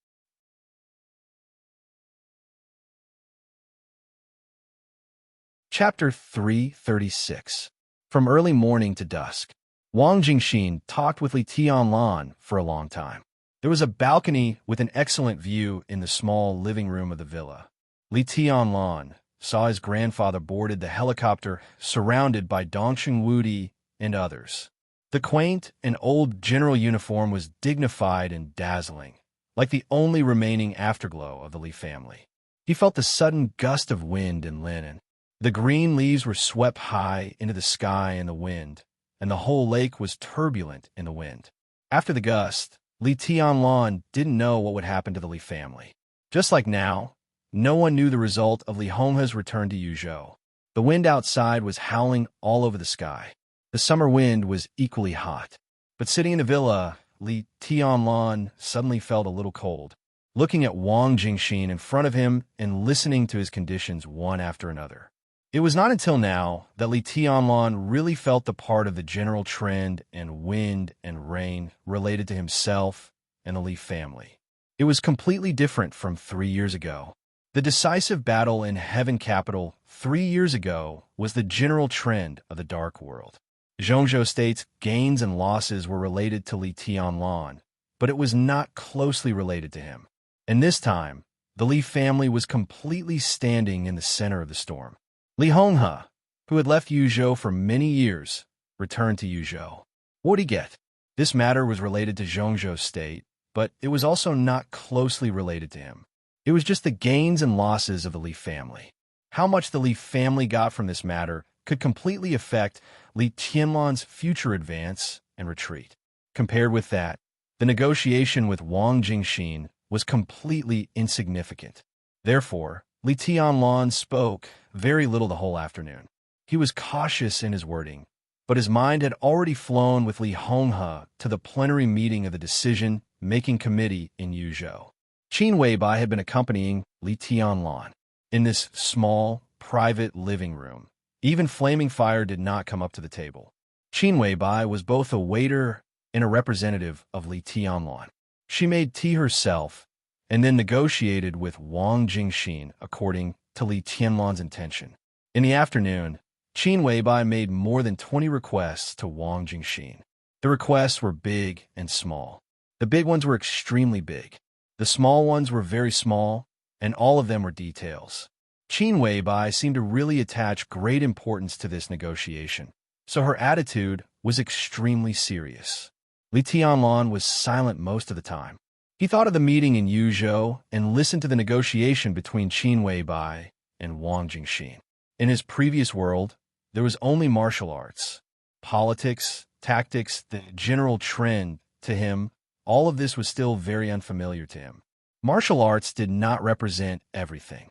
Chapter 336. From early morning to dusk. Wang Jingxin talked with Li Tianlan for a long time. There was a balcony with an excellent view in the small living room of the villa. Li Tianlan saw his grandfather boarded the helicopter surrounded by Dongqing Wudi and others. The quaint and old general uniform was dignified and dazzling, like the only remaining afterglow of the Li family. He felt the sudden gust of wind in linen. The green leaves were swept high into the sky in the wind, and the whole lake was turbulent in the wind. After the gust, Li Tianlan didn't know what would happen to the Li family. Just like now, no one knew the result of Li Honghe's return to Yuzhou. The wind outside was howling all over the sky. The summer wind was equally hot. But sitting in the villa, Li Tianlan suddenly felt a little cold, looking at Wang Jingxin in front of him and listening to his conditions one after another. It was not until now that Li Tianlan really felt the part of the general trend and wind and rain related to himself and the Li family. It was completely different from 3 years ago. The decisive battle in Heaven Capital 3 years ago was the general trend of the Dark World. Zhongzhou State's gains and losses were related to Li Tianlan, but it was not closely related to him. And this time, the Li family was completely standing in the center of the storm. Li Honghe, who had left Yuzhou for many years, returned to Yuzhou. What would he get? This matter was related to Zhongzhou State, but it was also not closely related to him. It was just the gains and losses of the Li family. How much the Li family got from this matter could completely affect Li Tianlan's future advance and retreat. Compared with that, the negotiation with Wang Jingxin was completely insignificant. Therefore, Li Tianlan spoke very little the whole afternoon. He was cautious in his wording, but his mind had already flown with Li Honghe to the plenary meeting of the decision-making committee in Yuzhou. Qin Weibai had been accompanying Li Tianlan. In this small, private living room, even Flaming Fire did not come up to the table. Qin Weibai was both a waiter and a representative of Li Tianlan. She made tea herself and then negotiated with Wang Jingxin according to Li Tianlan's intention. In the afternoon, Qin Weibai made more than 20 requests to Wang Jingxin. The requests were big and small. The big ones were extremely big. The small ones were very small, and all of them were details. Qin Weibai seemed to really attach great importance to this negotiation, so her attitude was extremely serious. Li Tianlan was silent most of the time. He thought of the meeting in Yuzhou and listened to the negotiation between Qin Weibai and Wang Jingxin. In his previous world, there was only martial arts. Politics, tactics, the general trend, to him, all of this was still very unfamiliar to him. Martial arts did not represent everything.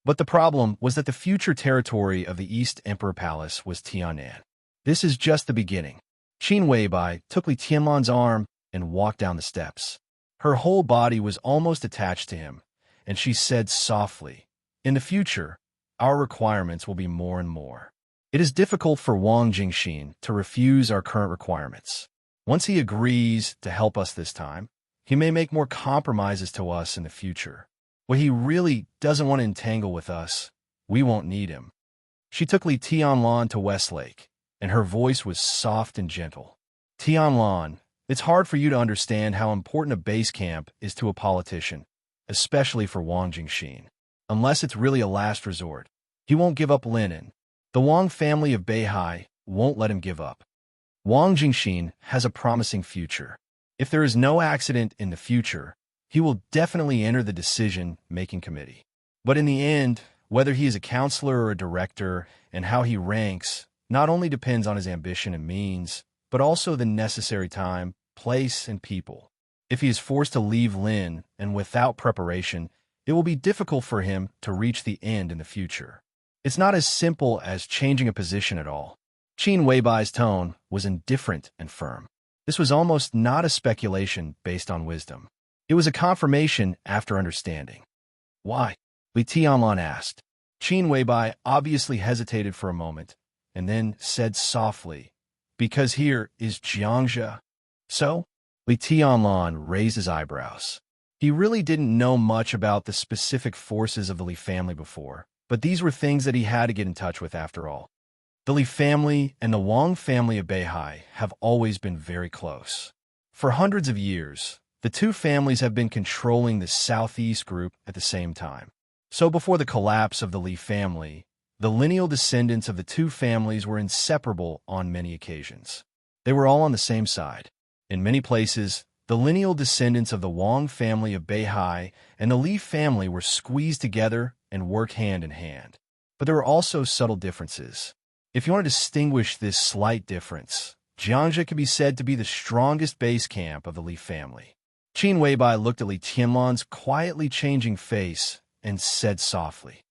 But the problem was that the future territory of the East Emperor Palace was Tianan. This is just the beginning. Qin Weibai took Li Tianlan's arm and walked down the steps. Her whole body was almost attached to him, and she said softly, "In the future, our requirements will be more and more. It is difficult for Wang Jingxin to refuse our current requirements. Once he agrees to help us this time, he may make more compromises to us in the future. What he really doesn't want to entangle with us, we won't need him." She took Li Tianlan to Westlake, and her voice was soft and gentle. "Tianlan, it's hard for you to understand how important a base camp is to a politician, especially for Wang Jingxin. Unless it's really a last resort, he won't give up Linen. The Wang family of Beihai won't let him give up. Wang Jingxin has a promising future. If there is no accident in the future, he will definitely enter the decision-making committee. But in the end, whether he is a counselor or a director and how he ranks not only depends on his ambition and means, but also the necessary time, place, and people. If he is forced to leave Lin and without preparation, it will be difficult for him to reach the end in the future. It's not as simple as changing a position at all." Qin Weibai's tone was indifferent and firm. This was almost not a speculation based on wisdom. It was a confirmation after understanding. "Why?" Li Tianlan asked. Qin Weibai obviously hesitated for a moment, and then said softly, "Because here is Jiangzhe." "So?" Li Tianlan raised his eyebrows. He really didn't know much about the specific forces of the Li family before, but these were things that he had to get in touch with after all. The Li family and the Wang family of Beihai have always been very close. For hundreds of years, the two families have been controlling the southeast group at the same time. So before the collapse of the Li family, the lineal descendants of the two families were inseparable on many occasions. They were all on the same side. In many places, the lineal descendants of the Wang family of Beihai and the Li family were squeezed together and worked hand in hand. But there were also subtle differences. If you want to distinguish this slight difference, Jiangzhe can be said to be the strongest base camp of the Li family. Qin Weibai looked at Li Tianlan's quietly changing face and said softly,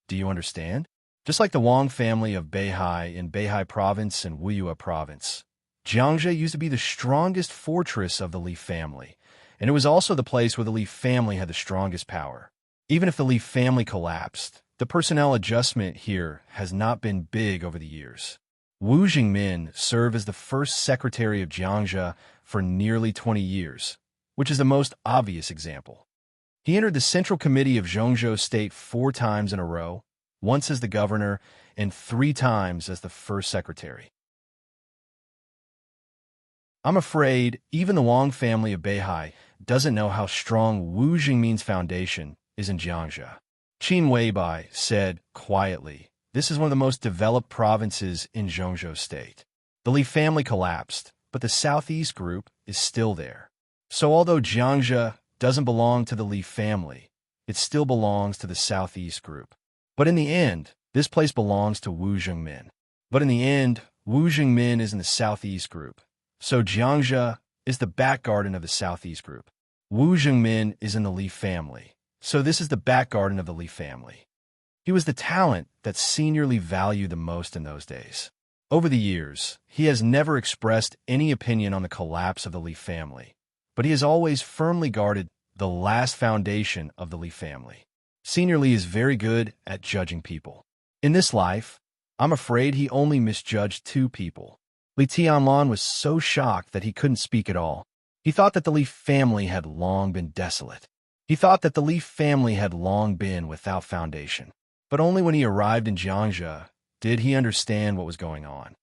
"Do you understand? Just like the Wang family of Beihai in Beihai Province and Wuyue Province, Jiangzhe used to be the strongest fortress of the Li family, and it was also the place where the Li family had the strongest power. Even if the Li family collapsed, the personnel adjustment here has not been big over the years. Wu Jingmin served as the first secretary of Jiangzhe for nearly 20 years, which is the most obvious example. He entered the Central Committee of Zhongzhou State 4 times in a row, once as the governor and 3 times as the first secretary. I'm afraid even the Wang family of Beihai doesn't know how strong Wu Jingmin's foundation is in Jiangxia. Qin Weibai said quietly, "This is one of the most developed provinces in Zhongzhou State. The Li family collapsed, but the Southeast group is still there. So although Jiangxia doesn't belong to the Li family, it still belongs to the Southeast group. But in the end, this place belongs to Wu Jingmin. But in the end, Wu Jingmin is in the Southeast group. So Jiangxia is the back garden of the Southeast group. Wu Jingmin is in the Li family. So this is the back garden of the Li family." He was the talent that Senior Li valued the most in those days. Over the years, he has never expressed any opinion on the collapse of the Li family, but he has always firmly guarded the last foundation of the Li family. Senior Li is very good at judging people. In this life, I'm afraid he only misjudged 2 people. Li Tianlan was so shocked that he couldn't speak at all. He thought that the Li family had long been desolate. He thought that the Li family had long been without foundation. But only when he arrived in Jiangxia did he understand what was going on.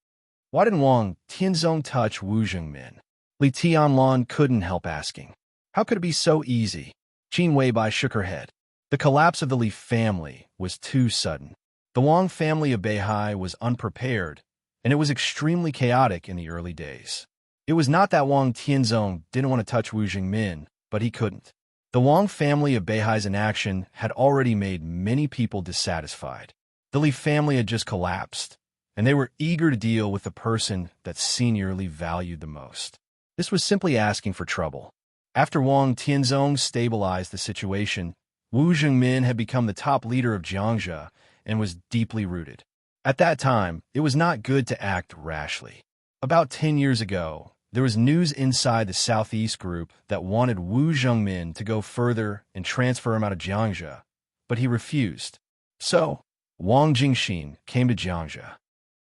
Why didn't Wang Tianzong touch Wu Jingmin? Li Tianlan couldn't help asking. How could it be so easy? Qin Weibai shook her head. The collapse of the Li family was too sudden. The Wang family of Beihai was unprepared, and it was extremely chaotic in the early days. It was not that Wang Tianzong didn't want to touch Wu Jingmin, but he couldn't. The Wang family of Beihai's inaction had already made many people dissatisfied. The Li family had just collapsed, and they were eager to deal with the person that Senior Li valued the most. This was simply asking for trouble. After Wang Tianzong stabilized the situation, Wu Jingmin had become the top leader of Jiangxia and was deeply rooted. At that time, it was not good to act rashly. About 10 years ago, there was news inside the Southeast group that wanted Wu Jingmin to go further and transfer him out of Jiangxia, but he refused. So, Wang Jingxin came to Jiangxia.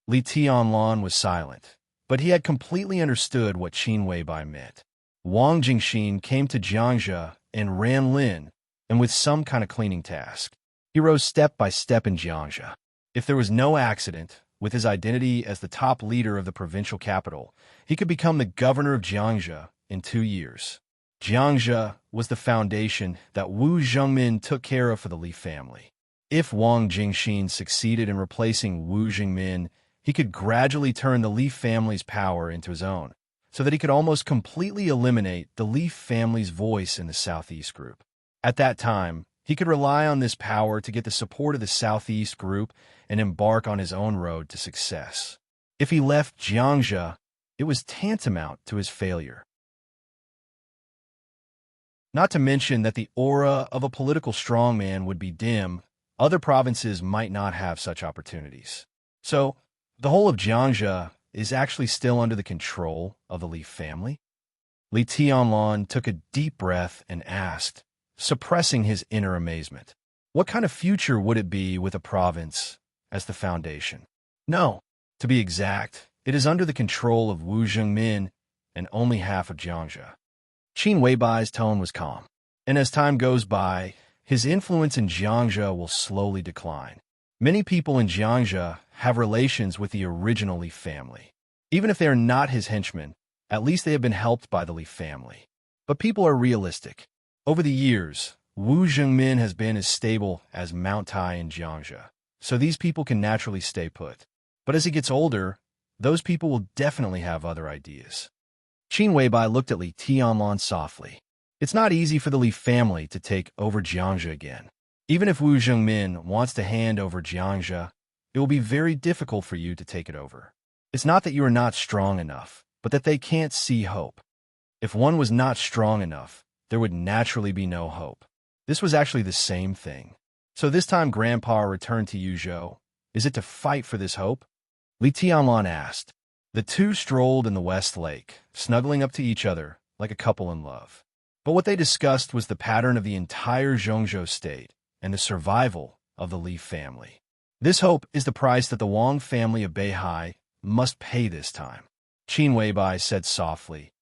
Li Tianlan was silent, but he had completely understood what Qin Weibai meant. Wang Jingxin came to Jiangxia and ran Lin, and with some kind of cleaning task. He rose step by step in Jiangxia. If there was no accident, with his identity as the top leader of the provincial capital, he could become the governor of Jiangxia in 2 years. Jiangxia was the foundation that Wu Jingmin took care of for the Li family. If Wang Jingxin succeeded in replacing Wu Jingmin, he could gradually turn the Li family's power into his own, so that he could almost completely eliminate the Li family's voice in the Southeast group. At that time, he could rely on this power to get the support of the Southeast group and embark on his own road to success. If he left Jiangxia, it was tantamount to his failure. Not to mention that the aura of a political strongman would be dim. Other provinces might not have such opportunities. So, the whole of Jiangxia is actually still under the control of the Li family? Li Tianlan took a deep breath and asked, suppressing his inner amazement, what kind of future would it be with a province as the foundation? No, to be exact, it is under the control of Wu Jingmin and only half of Jiangxia. Qin Weibai's tone was calm, and as time goes by, his influence in Jiangxia will slowly decline. Many people in Jiangxia have relations with the original Li family. Even if they are not his henchmen, at least they have been helped by the Li family. But people are realistic. Over the years, Wu Jingmin has been as stable as Mount Tai in Jiangxia, so these people can naturally stay put. But as he gets older, those people will definitely have other ideas. Qin Weibai looked at Li Tianlan softly. It's not easy for the Li family to take over Jiangxia again. Even if Wu Jingmin wants to hand over Jiangxia, it will be very difficult for you to take it over. It's not that you are not strong enough, but that they can't see hope. If one was not strong enough, there would naturally be no hope. This was actually the same thing. So this time Grandpa returned to Yuzhou. Is it to fight for this hope? Li Tianlan asked. The two strolled in the West Lake, snuggling up to each other like a couple in love. But what they discussed was the pattern of the entire Zhongzhou state and the survival of the Li family. This hope is the price that the Wang family of Beihai must pay this time. Qin Weibai said softly.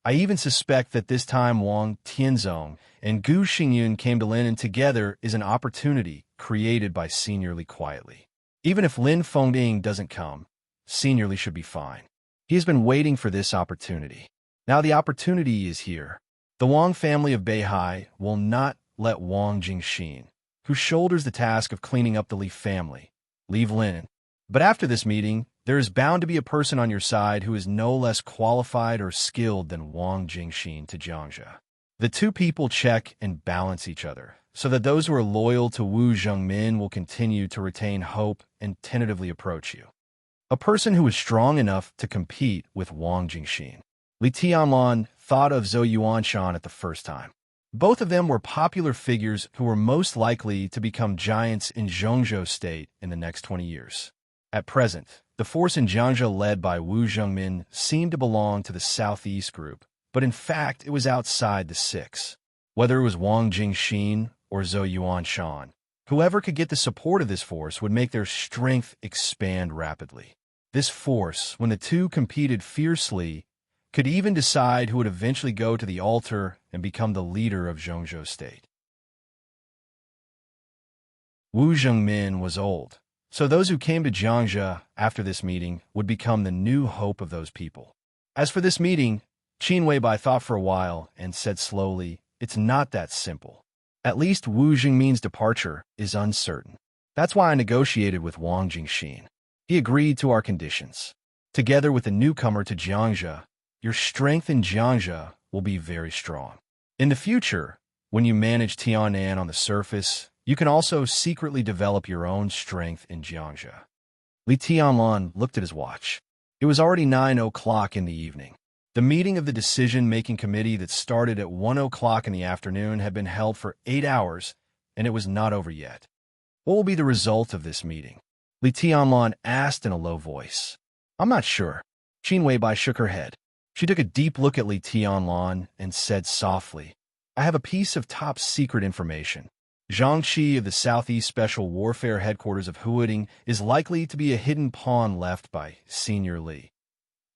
I even suspect that this time Wang Tianzong and Gu Xingyun came to Lin, and together is an opportunity created by Senior Li quietly. Even if Lin Fengding doesn't come, Senior Li should be fine. He has been waiting for this opportunity. Now the opportunity is here. The Wang family of Beihai will not let Wang Jingxin, who shoulders the task of cleaning up the Li family, leave Lin. But after this meeting, there is bound to be a person on your side who is no less qualified or skilled than Wang Jingxin to Jiangxia. The two people check and balance each other, so that those who are loyal to Wu Zhengmin will continue to retain hope and tentatively approach you. A person who is strong enough to compete with Wang Jingxin. Li Tianlan thought of Zhou Yuanshan at the first time. Both of them were popular figures who were most likely to become giants in Zhongzhou State in the next 20 years. At present, the force in Jiangzhou led by Wu Zhengmin seemed to belong to the Southeast Group, but in fact it was outside the six. Whether it was Wang Jingxin or Zhou Yuanshan, whoever could get the support of this force would make their strength expand rapidly. This force, when the two competed fiercely, could even decide who would eventually go to the altar and become the leader of Zhongzhou State. Wu Zhengmin was old, so those who came to Jiangzhou after this meeting would become the new hope of those people. As for this meeting, Qin Weibai thought for a while and said slowly, "It's not that simple. At least Wu Zhengmin's departure is uncertain. That's why I negotiated with Wang Jingxin. He agreed to our conditions. Together with the newcomer to Jiangzhou, your strength in Jiangzhou will be very strong. In the future, when you manage Tianan on the surface, you can also secretly develop your own strength in Jiangzhou." Li Tianlan looked at his watch. It was already 9 o'clock in the evening. The meeting of the decision-making committee that started at 1 o'clock in the afternoon had been held for 8 hours, and it was not over yet. What will be the result of this meeting? Li Tianlan asked in a low voice. "I'm not sure." Qin Weibai shook her head. She took a deep look at Li Tianlan and said softly, "I have a piece of top-secret information. Zhang Qi of the Southeast Special Warfare Headquarters of Huading is likely to be a hidden pawn left by Senior Li.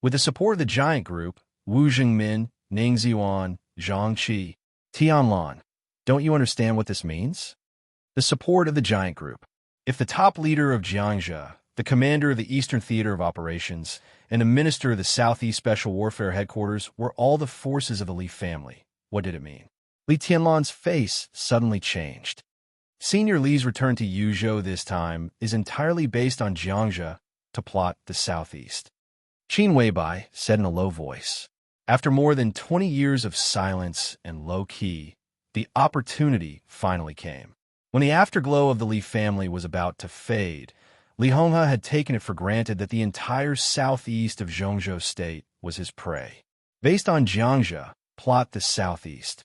With the support of the Giant Group, Wu Zhengmin, Ning Ziyuan, Zhang Qi, Tianlan, don't you understand what this means? The support of the Giant Group. If the top leader of Jiangzhou, the commander of the Eastern Theater of Operations, and the minister of the Southeast Special Warfare Headquarters were all the forces of the Li family, what did it mean?" Li Tianlan's face suddenly changed. Senior Li's return to Yuzhou this time is entirely based on Jiangzhou to plot the Southeast. Qin Weibai said in a low voice. After more than 20 years of silence and low-key, the opportunity finally came. When the afterglow of the Li family was about to fade, Li Honghe had taken it for granted that the entire southeast of Zhongzhou State was his prey. Based on Jiangzhou, plot the southeast.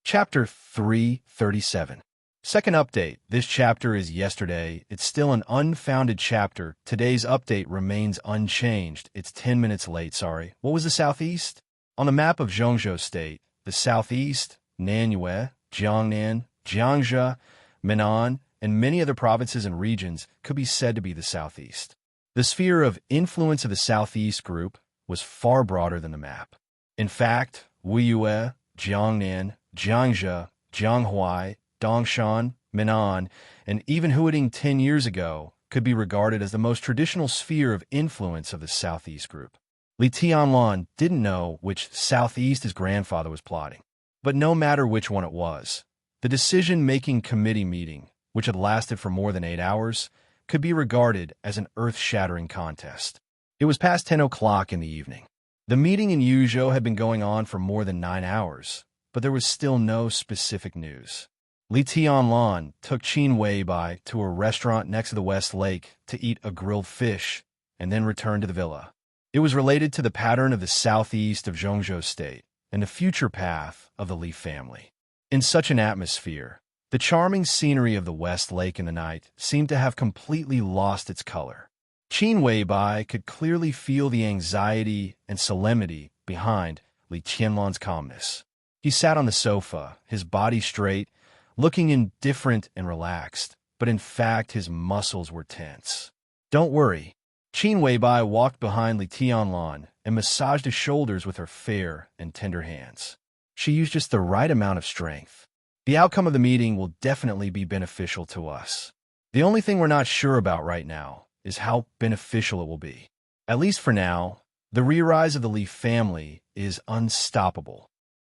Chapter 337. Second update. This chapter is yesterday. It's still an unfounded chapter. Today's update remains unchanged. It's 10 minutes late, sorry. What was the southeast? On the map of Zhongzhou State, the southeast, Nanyue, Jiangnan, Jiangzhou, Minnan, and many other provinces and regions could be said to be the southeast. The sphere of influence of the Southeast Group was far broader than the map. In fact, Wuyue, Jiangnan, Jiangzhou, Jianghuai, Dongshan, Minnan, and even Huading 10 years ago could be regarded as the most traditional sphere of influence of the Southeast Group. Li Tianlan didn't know which Southeast his grandfather was plotting. But no matter which one it was, the decision-making committee meeting, which had lasted for more than 8 hours, could be regarded as an earth-shattering contest. It was past 10 o'clock in the evening. The meeting in Yuzhou had been going on for more than 9 hours, but there was still no specific news. Li Tianlan took Qin Weibai to a restaurant next to the West Lake to eat a grilled fish and then returned to the villa. It was related to the pattern of the southeast of Zhongzhou State and the future path of the Li family. In such an atmosphere, the charming scenery of the West Lake in the night seemed to have completely lost its color. Qin Weibai could clearly feel the anxiety and solemnity behind Li Tianlan's calmness. He sat on the sofa, his body straight, looking indifferent and relaxed, but in fact his muscles were tense. "Don't worry." Qin Weibai walked behind Li Tianlan and massaged his shoulders with her fair and tender hands. She used just the right amount of strength. The outcome of the meeting will definitely be beneficial to us. The only thing we're not sure about right now is how beneficial it will be. At least for now, the re-rise of the Li family is unstoppable.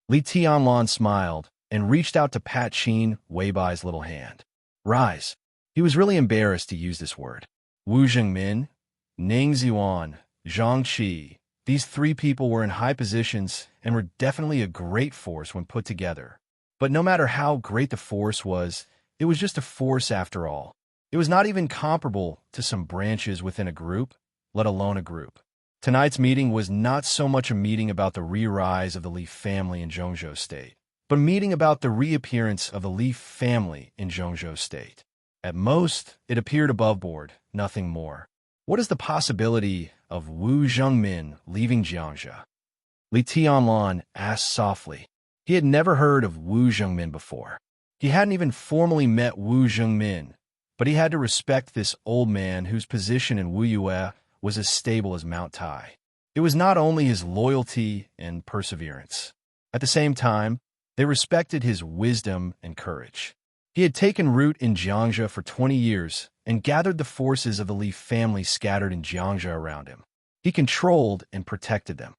Li Tianlan smiled and reached out to pat Qin Weibai's little hand. Rise. He was really embarrassed to use this word. Wu Zhengmin, Ning Ziyuan, Zhang Qi, these three people were in high positions and were definitely a great force when put together. But no matter how great the force was, it was just a force after all. It was not even comparable to some branches within a group, let alone a group. Tonight's meeting was not so much a meeting about the re-rise of the Li family in Zhongzhou State, but a meeting about the reappearance of the Li family in Zhongzhou State. At most, it appeared above board, nothing more. What is the possibility of Wu Zhengmin leaving Jiangzhou? Li Tianlan asked softly. He had never heard of Wu Zhengmin before. He hadn't even formally met Wu Zhengmin, but he had to respect this old man whose position in Wu Yue was as stable as Mount Tai. It was not only his loyalty and perseverance. At the same time, they respected his wisdom and courage. He had taken root in Jiangzhou for 20 years and gathered the forces of the Li family scattered in Jiangzhou around him. He controlled and protected them.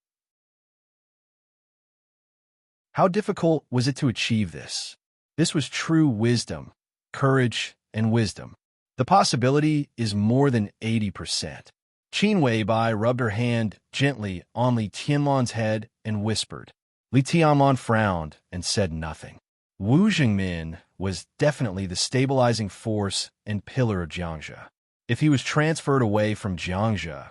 How difficult was it to achieve this? This was true wisdom, courage, and wisdom. The possibility is more than 80%. Qin Weibai rubbed her hand gently on Li Tianlan's head and whispered. Li Tianlan frowned and said nothing. Wu Zhengmin was definitely the stabilizing force and pillar of Jiangzhou. If he was transferred away from Jiangzhou,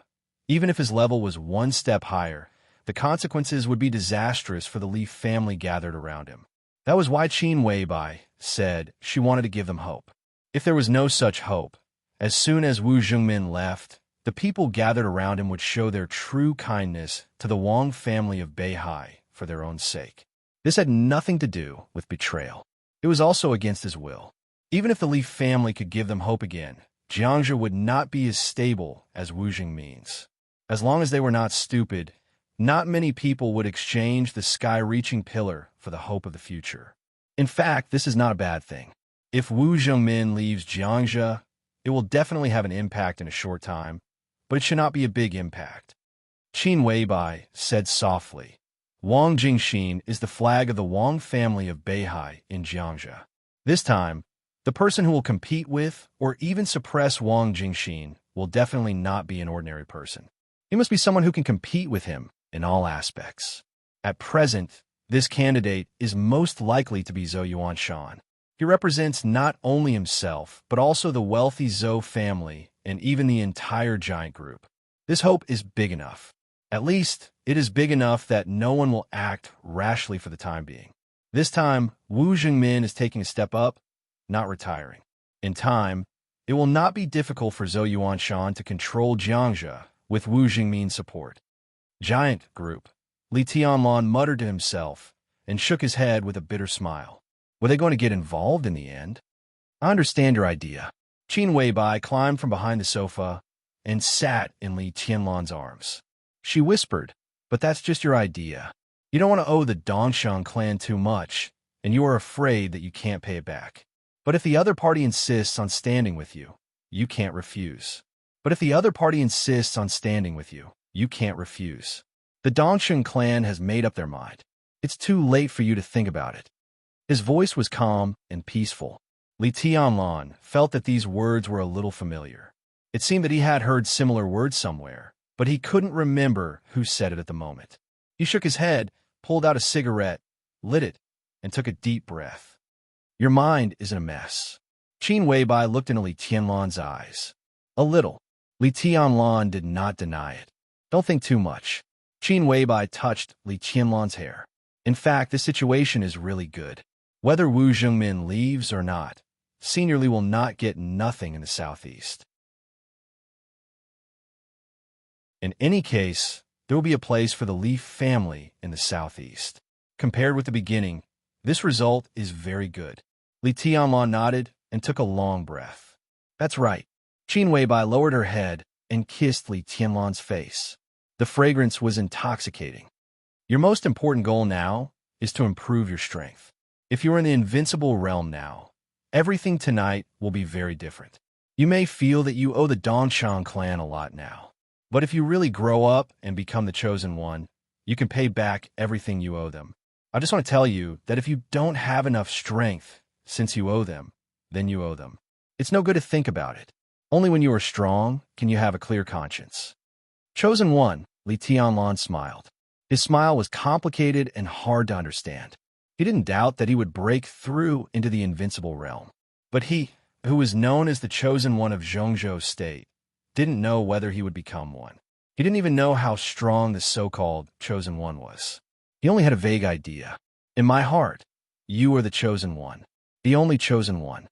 even if his level was one step higher, the consequences would be disastrous for the Li family gathered around him. That was why Qin Weibai said she wanted to give them hope. If there was no such hope, as soon as Wu Zhengmin left, the people gathered around him would show their true kindness to the Wang family of Beihai for their own sake. This had nothing to do with betrayal. It was also against his will. Even if the Li family could give them hope again, Jiangzhou would not be as stable as Wu Zhengmin's. As long as they were not stupid, not many people would exchange the sky-reaching pillar for the hope of the future. In fact, this is not a bad thing. If Wu Zhengmin leaves Jiangzhou, it will definitely have an impact in a short time, but it should not be a big impact. Qin Weibai said softly. Wang Jingxin is the flag of the Wang family of Beihai in Jiangzhou. This time, the person who will compete with or even suppress Wang Jingxin will definitely not be an ordinary person. He must be someone who can compete with him in all aspects. At present, this candidate is most likely to be Zhou Yuanshan. He represents not only himself, but also the wealthy Zhou family and even the entire giant group. This hope is big enough. At least, it is big enough that no one will act rashly for the time being. This time, Wu Zhengmin is taking a step up, not retiring. In time, it will not be difficult for Zhou Yuanshan to control Jiangzhou with Wu Zhengmin's support. Giant group, Li Tianlan muttered to himself and shook his head with a bitter smile. Were they going to get involved in the end? I understand your idea. Qin Weibai climbed from behind the sofa and sat in Li Tianlan's arms. She whispered, but that's just your idea. You don't want to owe the Dongshan clan too much, and you are afraid that you can't pay it back. But if the other party insists on standing with you, you can't refuse. The Dongshan clan has made up their mind. It's too late for you to think about it. His voice was calm and peaceful. Li Tianlan felt that these words were a little familiar. It seemed that he had heard similar words somewhere, but he couldn't remember who said it at the moment. He shook his head, pulled out a cigarette, lit it, and took a deep breath. Your mind is in a mess. Qin Weibai looked into Li Tianlan's eyes. A little. Li Tianlan did not deny it. Don't think too much. Qin Weibai touched Li Tianlan's hair. In fact, the situation is really good. Whether Wu Zhengmin leaves or not, Senior Li will not get nothing in the southeast. In any case, there will be a place for the Li family in the southeast. Compared with the beginning, this result is very good. Li Tianlan nodded and took a long breath. That's right. Qin Weibai lowered her head and kissed Li Tianlan's face. The fragrance was intoxicating. Your most important goal now is to improve your strength. If you are in the invincible realm now, everything tonight will be very different. You may feel that you owe the Dongshan clan a lot now, but if you really grow up and become the chosen one, you can pay back everything you owe them. I just want to tell you that if you don't have enough strength since you owe them, then you owe them. It's no good to think about it. Only when you are strong can you have a clear conscience. Chosen one, Li Tianlan smiled. His smile was complicated and hard to understand. He didn't doubt that he would break through into the invincible realm. But he, who was known as the chosen one of Zhongzhou State, didn't know whether he would become one. He didn't even know how strong the so-called chosen one was. He only had a vague idea. In my heart, you are the chosen one, the only chosen one.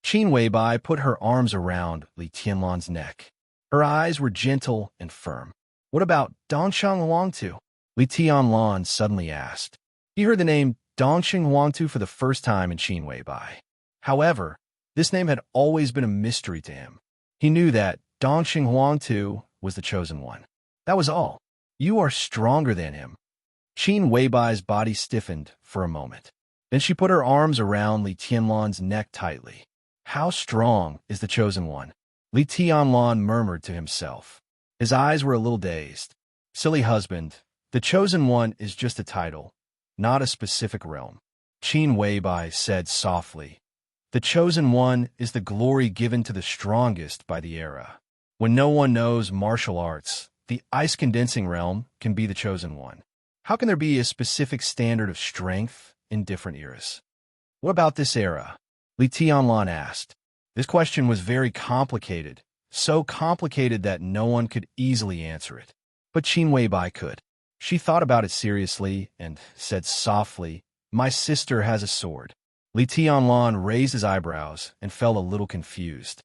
Qin Weibai put her arms around Li Tianlan's neck. Her eyes were gentle and firm. What about Dongshan Huangtu? Li Tianlan suddenly asked. He heard the name Dongshan Huangtu for the first time in Qin Weibai. However, this name had always been a mystery to him. He knew that Dongshan Huangtu was the chosen one. That was all. You are stronger than him. Qin Weibai's body stiffened for a moment. Then she put her arms around Li Tianlan's neck tightly. How strong is the chosen one? Li Tianlan murmured to himself. His eyes were a little dazed. Silly husband, the chosen one is just a title, not a specific realm. Qin Weibai said softly. The chosen one is the glory given to the strongest by the era. When no one knows martial arts, the ice-condensing realm can be the chosen one. How can there be a specific standard of strength in different eras? What about this era? Li Tianlan asked. This question was very complicated, so complicated that no one could easily answer it. But Qin Weibai could. She thought about it seriously and said softly, My sister has a sword. Li Tianlan raised his eyebrows and felt a little confused.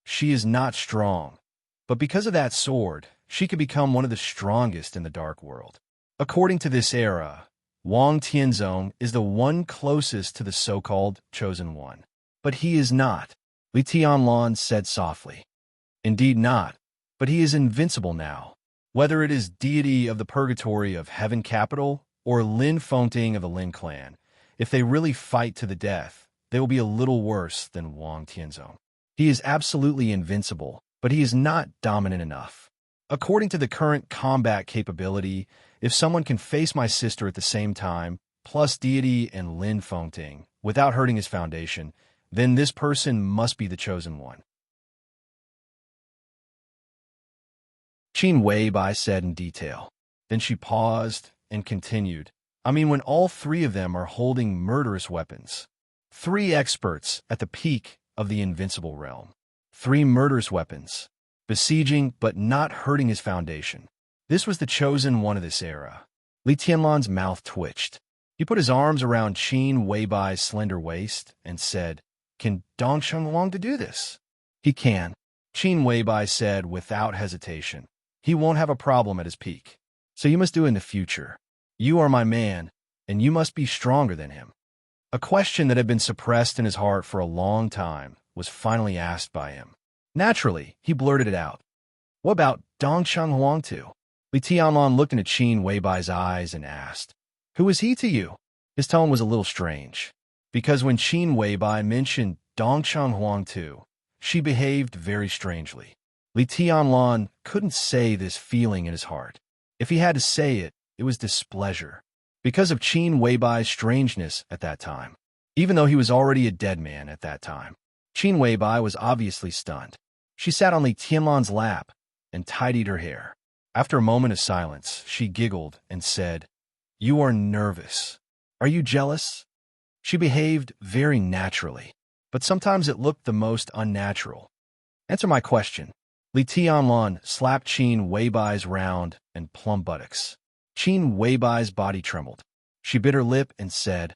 She is not strong, but because of that sword, she could become one of the strongest in the dark world. According to this era, Wang Tianzong is the one closest to the so-called chosen one. But he is not, Li Tianlan said softly. Indeed not, but he is invincible now. Whether it is deity of the purgatory of Heaven Capital or Lin Fengting of the Lin clan, if they really fight to the death, they will be a little worse than Wang Tianzong. He is absolutely invincible, but he is not dominant enough. According to the current combat capability, if someone can face my sister at the same time, plus deity and Lin Fengting, without hurting his foundation, then this person must be the chosen one. Qin Weibai said in detail. Then she paused and continued. I mean, when all three of them are holding murderous weapons. 3 experts at the peak of the invincible realm. 3 murderous weapons. Besieging but not hurting his foundation. This was the chosen one of this era. Li Tianlan's mouth twitched. He put his arms around Qin Weibai's slender waist and said, Can Dongshan Huangtu do this? He can, Qin Weibai said without hesitation. He won't have a problem at his peak. So you must do it in the future. You are my man, and you must be stronger than him. A question that had been suppressed in his heart for a long time was finally asked by him. Naturally, he blurted it out. What about Dongshan Huangtu? Li Tianlan looked into Qin Weibai's eyes and asked, Who is he to you? His tone was a little strange, because when Qin Weibai mentioned Dongshan Huangtu, she behaved very strangely. Li Tianlan couldn't say this feeling in his heart. If he had to say it, it was displeasure, because of Qin Weibai's strangeness at that time. Even though he was already a dead man at that time, Qin Weibai was obviously stunned. She sat on Li Tianlan's lap and tidied her hair. After a moment of silence, she giggled and said, You are nervous. Are you jealous? She behaved very naturally, but sometimes it looked the most unnatural. Answer my question. Li Tianlan slapped Qin Weibai's round and plump buttocks. Qin Weibai's body trembled. She bit her lip and said,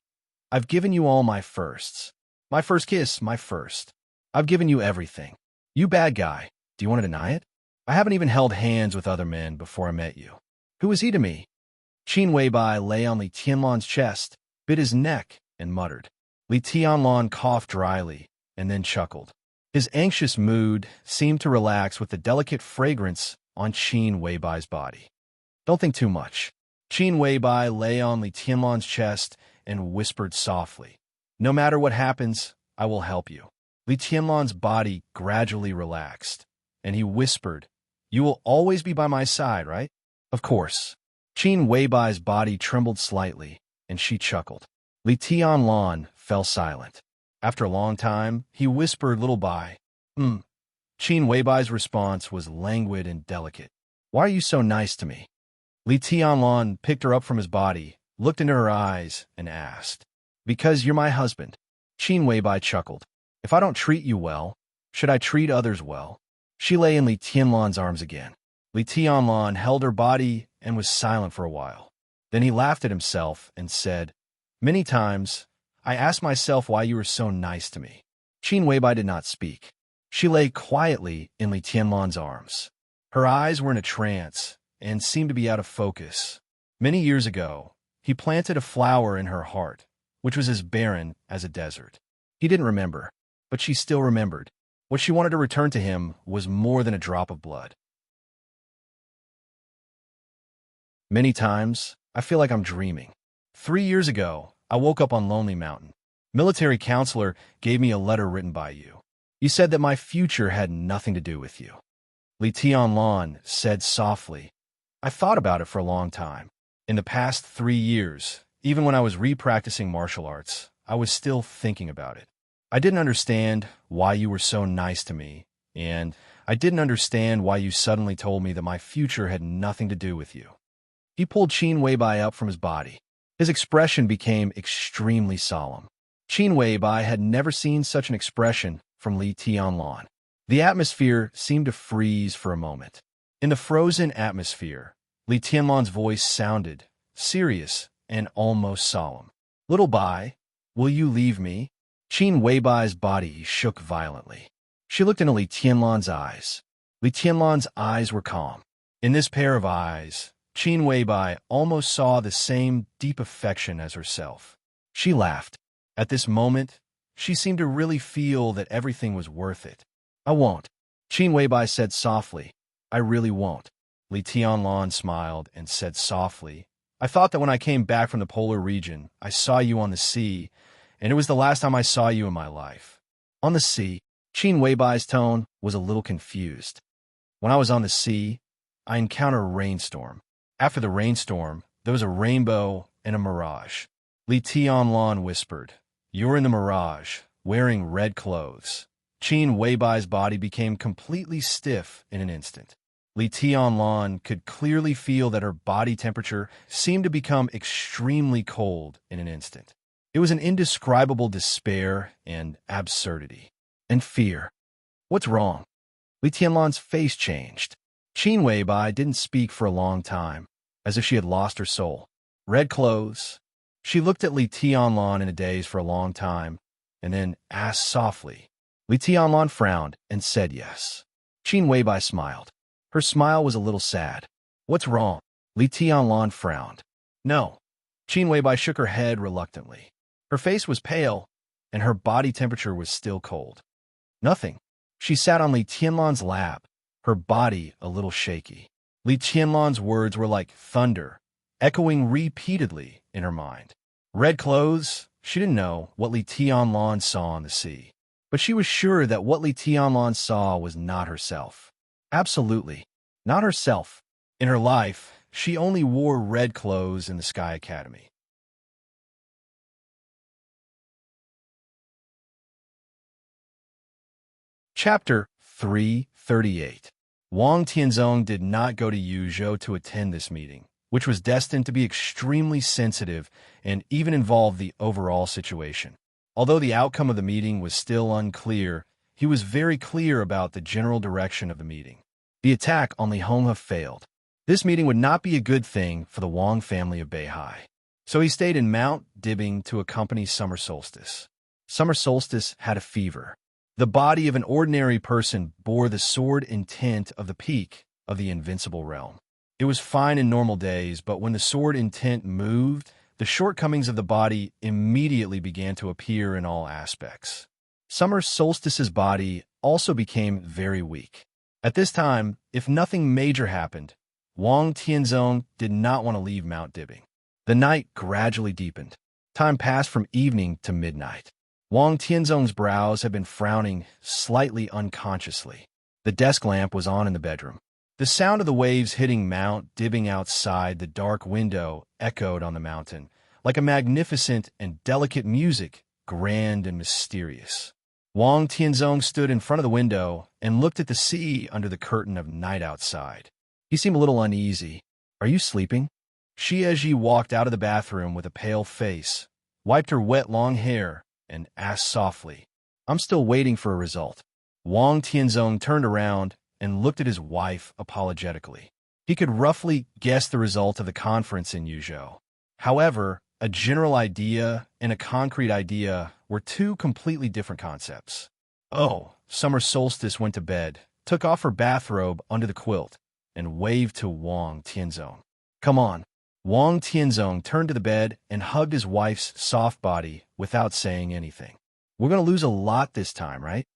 I've given you all my firsts. My first kiss, my first. I've given you everything. You bad guy, do you want to deny it? I haven't even held hands with other men before I met you. Who is he to me? Qin Weibai lay on Li Tianlan's chest, bit his neck, and muttered. Li Tianlan coughed dryly and then chuckled. His anxious mood seemed to relax with the delicate fragrance on Qin Weibai's body. Don't think too much. Qin Weibai lay on Li Tianlan's chest and whispered softly, "No matter what happens, I will help you." Li Tianlan's body gradually relaxed, and he whispered, "You will always be by my side, right?" "Of course." Qin Weibai's body trembled slightly, and she chuckled. Li Tianlan fell silent. After a long time, he whispered little Bai. Qin Weibai's response was languid and delicate. "Why are you so nice to me?" Li Tianlan picked her up from his body, looked into her eyes, and asked, "Because you're my husband." Qin Weibai chuckled. "If I don't treat you well, should I treat others well?" She lay in Li Tianlan's arms again. Li Tianlan held her body and was silent for a while. Then he laughed at himself and said, "Many times, I asked myself why you were so nice to me." Qin Weibai did not speak. She lay quietly in Li Tianlan's arms. Her eyes were in a trance and seemed to be out of focus. Many years ago, he planted a flower in her heart, which was as barren as a desert. He didn't remember, but she still remembered. What she wanted to return to him was more than a drop of blood. Many times, I feel like I'm dreaming. 3 years ago, I woke up on Lonely Mountain. Military counselor gave me a letter written by you. You said that my future had nothing to do with you. Li Tianlan said softly, "I thought about it for a long time. In the past 3 years, even when I was repracticing martial arts, I was still thinking about it. I didn't understand why you were so nice to me, and I didn't understand why you suddenly told me that my future had nothing to do with you." He pulled Qin Weibai up from his body. His expression became extremely solemn. Qin Weibai had never seen such an expression from Li Tianlan. The atmosphere seemed to freeze for a moment. In the frozen atmosphere, Li Tianlan's voice sounded serious and almost solemn. "Little Bai, will you leave me?" Qin Weibai's body shook violently. She looked into Li Tianlan's eyes. Li Tianlan's eyes were calm. In this pair of eyes, Qin Weibai almost saw the same deep affection as herself. She laughed. At this moment, she seemed to really feel that everything was worth it. "I won't," Qin Weibai said softly. "I really won't." Li Tianlan smiled and said softly, "I thought that when I came back from the polar region, I saw you on the sea, and it was the last time I saw you in my life." "On the sea?" Qin Weibai's tone was a little confused. "When I was on the sea, I encountered a rainstorm. After the rainstorm, there was a rainbow and a mirage." Li Tianlan whispered, "You're in the mirage, wearing red clothes." Qin Weibai's body became completely stiff in an instant. Li Tianlan could clearly feel that her body temperature seemed to become extremely cold in an instant. It was an indescribable despair and absurdity. And fear. "What's wrong?" Li Tianlan's face changed. Qin Weibai didn't speak for a long time, as if she had lost her soul. "Red clothes." She looked at Li Tianlan in a daze for a long time, and then asked softly. Li Tianlan frowned and said yes. Qin Weibai smiled. Her smile was a little sad. "What's wrong?" Li Tianlan frowned. "No." Qin Weibai shook her head reluctantly. Her face was pale, and her body temperature was still cold. "Nothing." She sat on Li Tianlan's lap, her body a little shaky. Li Tianlan's words were like thunder, echoing repeatedly in her mind. Red clothes? She didn't know what Li Tianlan saw on the sea. But she was sure that what Li Tianlan saw was not herself. Absolutely, not herself. In her life, she only wore red clothes in the Sky Academy. Chapter 338. Wang Tianzong did not go to Yuzhou to attend this meeting, which was destined to be extremely sensitive and even involve the overall situation. Although the outcome of the meeting was still unclear, he was very clear about the general direction of the meeting. The attack on Li Honghe failed. This meeting would not be a good thing for the Wang family of Beihai. So he stayed in Mount Dibbing to accompany Summer Solstice. Summer Solstice had a fever. The body of an ordinary person bore the sword intent of the peak of the invincible realm. It was fine in normal days, but when the sword intent moved, the shortcomings of the body immediately began to appear in all aspects. Summer Solstice's body also became very weak. At this time, if nothing major happened, Wang Tianzong did not want to leave Mount Dibbing. The night gradually deepened. Time passed from evening to midnight. Wang Tianzong's brows had been frowning slightly unconsciously. The desk lamp was on in the bedroom. The sound of the waves hitting Mount Dibbing outside the dark window echoed on the mountain, like a magnificent and delicate music, grand and mysterious. Wang Tianzong stood in front of the window and looked at the sea under the curtain of night outside. He seemed a little uneasy. "Are you sleeping?" Xie walked out of the bathroom with a pale face, wiped her wet long hair, and asked softly, "I'm still waiting for a result." Wang Tianzong turned around and looked at his wife apologetically. He could roughly guess the result of the conference in Yuzhou. However, a general idea and a concrete idea were two completely different concepts. Oh, Summer Solstice went to bed, took off her bathrobe under the quilt, and waved to Wang Tianzong. "Come on." Wang Tianzong turned to the bed and hugged his wife's soft body without saying anything. "We're going to lose a lot this time, right?"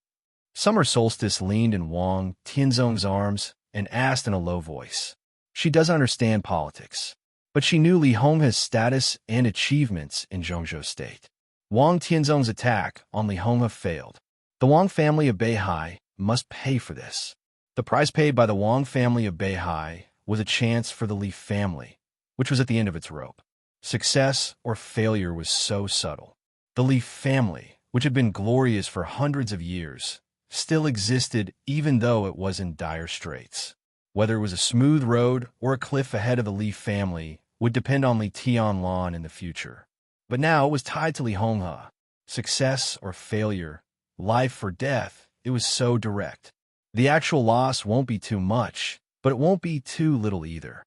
Summer Solstice leaned in Wang Tianzong's arms and asked in a low voice. She doesn't understand politics, but she knew Li Honghe's status and achievements in Zhongzhou State. Wang Tianzong's attack on Li Honghe failed. The Wang family of Beihai must pay for this. The price paid by the Wang family of Beihai was a chance for the Li family, which was at the end of its rope. Success or failure was so subtle. The Li family, which had been glorious for hundreds of years, still existed even though it was in dire straits. Whether it was a smooth road or a cliff ahead of the Li family would depend on Li Tianlan in the future. But now it was tied to Li Honghe. Success or failure, life or death, it was so direct. The actual loss won't be too much, but it won't be too little either.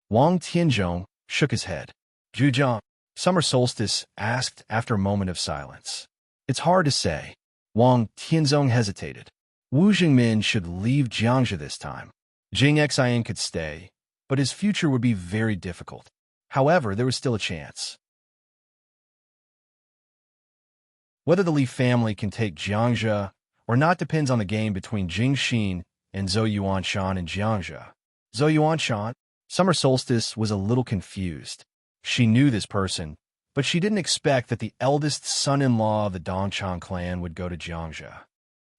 Wang Tianzong shook his head. "Zhujiang," Summer Solstice asked after a moment of silence. "It's hard to say." Wang Tianzong hesitated. Wu Jingmin should leave Jiangzhou this time. Jing Xian could stay, but his future would be very difficult. However, there was still a chance. Whether the Li family can take Jiangzhou or not depends on the game between Jing Xin and Zhou Yuanshan in Jiangzhou. Zhou Yuanshan? Summer Solstice was a little confused. She knew this person, but she didn't expect that the eldest son-in-law of the Dongchang clan would go to Jiangzhou.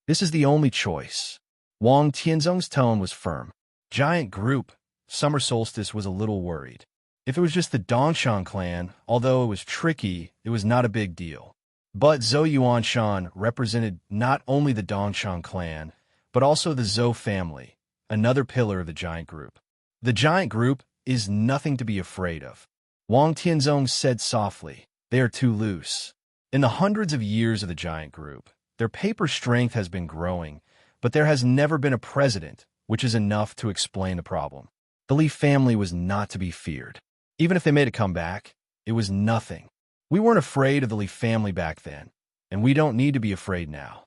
This is the only choice. Wang Tianzong's tone was firm. Giant group. Summer Solstice was a little worried. If it was just the Dongchang clan, although it was tricky, it was not a big deal. But Zhou Yuanshan represented not only the Dongchang clan, but also the Zhou family, another pillar of the giant group. The giant group is nothing to be afraid of. Wang Tianzong said softly, "They are too loose." In the hundreds of years of the giant group, their paper strength has been growing, but there has never been a president, which is enough to explain the problem. The Li family was not to be feared. Even if they made a comeback, it was nothing. We weren't afraid of the Li family back then, and we don't need to be afraid now.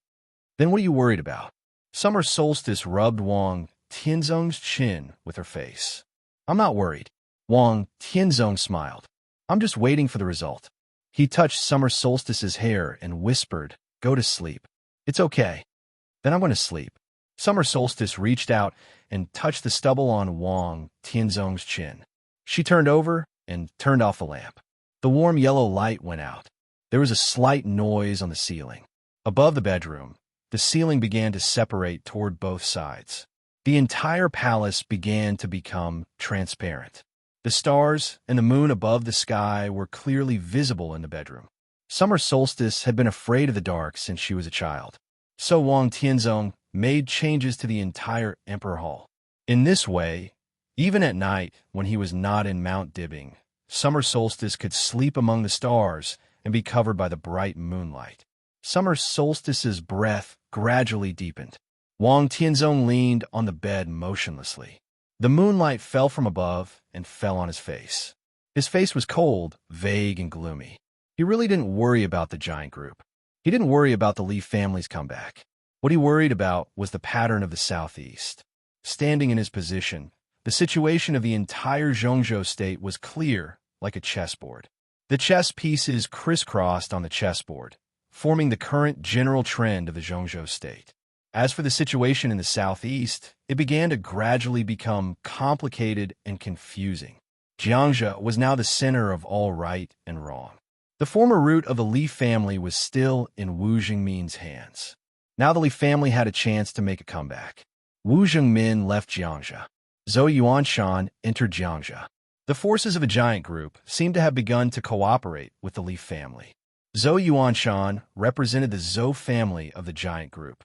Then what are you worried about? Summer Solstice rubbed Wang Tianzong's chin with her face. "I'm not worried." Wang Tianzong smiled. "I'm just waiting for the result." He touched Summer Solstice's hair and whispered, "Go to sleep." "It's okay." "Then I'm going to sleep." Summer Solstice reached out and touched the stubble on Wang Tianzong's chin. She turned over and turned off the lamp. The warm yellow light went out. There was a slight noise on the ceiling. Above the bedroom, the ceiling began to separate toward both sides. The entire palace began to become transparent. The stars and the moon above the sky were clearly visible in the bedroom. Summer Solstice had been afraid of the dark since she was a child. So Wang Tianzong made changes to the entire Emperor Hall. In this way, even at night when he was not in Mount Dibbing, Summer Solstice could sleep among the stars and be covered by the bright moonlight. Summer Solstice's breath gradually deepened. Wang Tianzong leaned on the bed motionlessly. The moonlight fell from above and fell on his face. His face was cold, vague, and gloomy. He really didn't worry about the giant group. He didn't worry about the Li family's comeback. What he worried about was the pattern of the southeast. Standing in his position, the situation of the entire Zhongzhou state was clear, like a chessboard. The chess pieces crisscrossed on the chessboard, forming the current general trend of the Zhongzhou state. As for the situation in the southeast, it began to gradually become complicated and confusing. Jiangxia was now the center of all right and wrong. The former root of the Li family was still in Wu Jingmin's hands. Now the Li family had a chance to make a comeback. Wu Jingmin left Jiangxia. Zhou Yuanshan entered Jiangxia. The forces of a giant group seemed to have begun to cooperate with the Li family. Zhou Yuanshan represented the Zhou family of the giant group.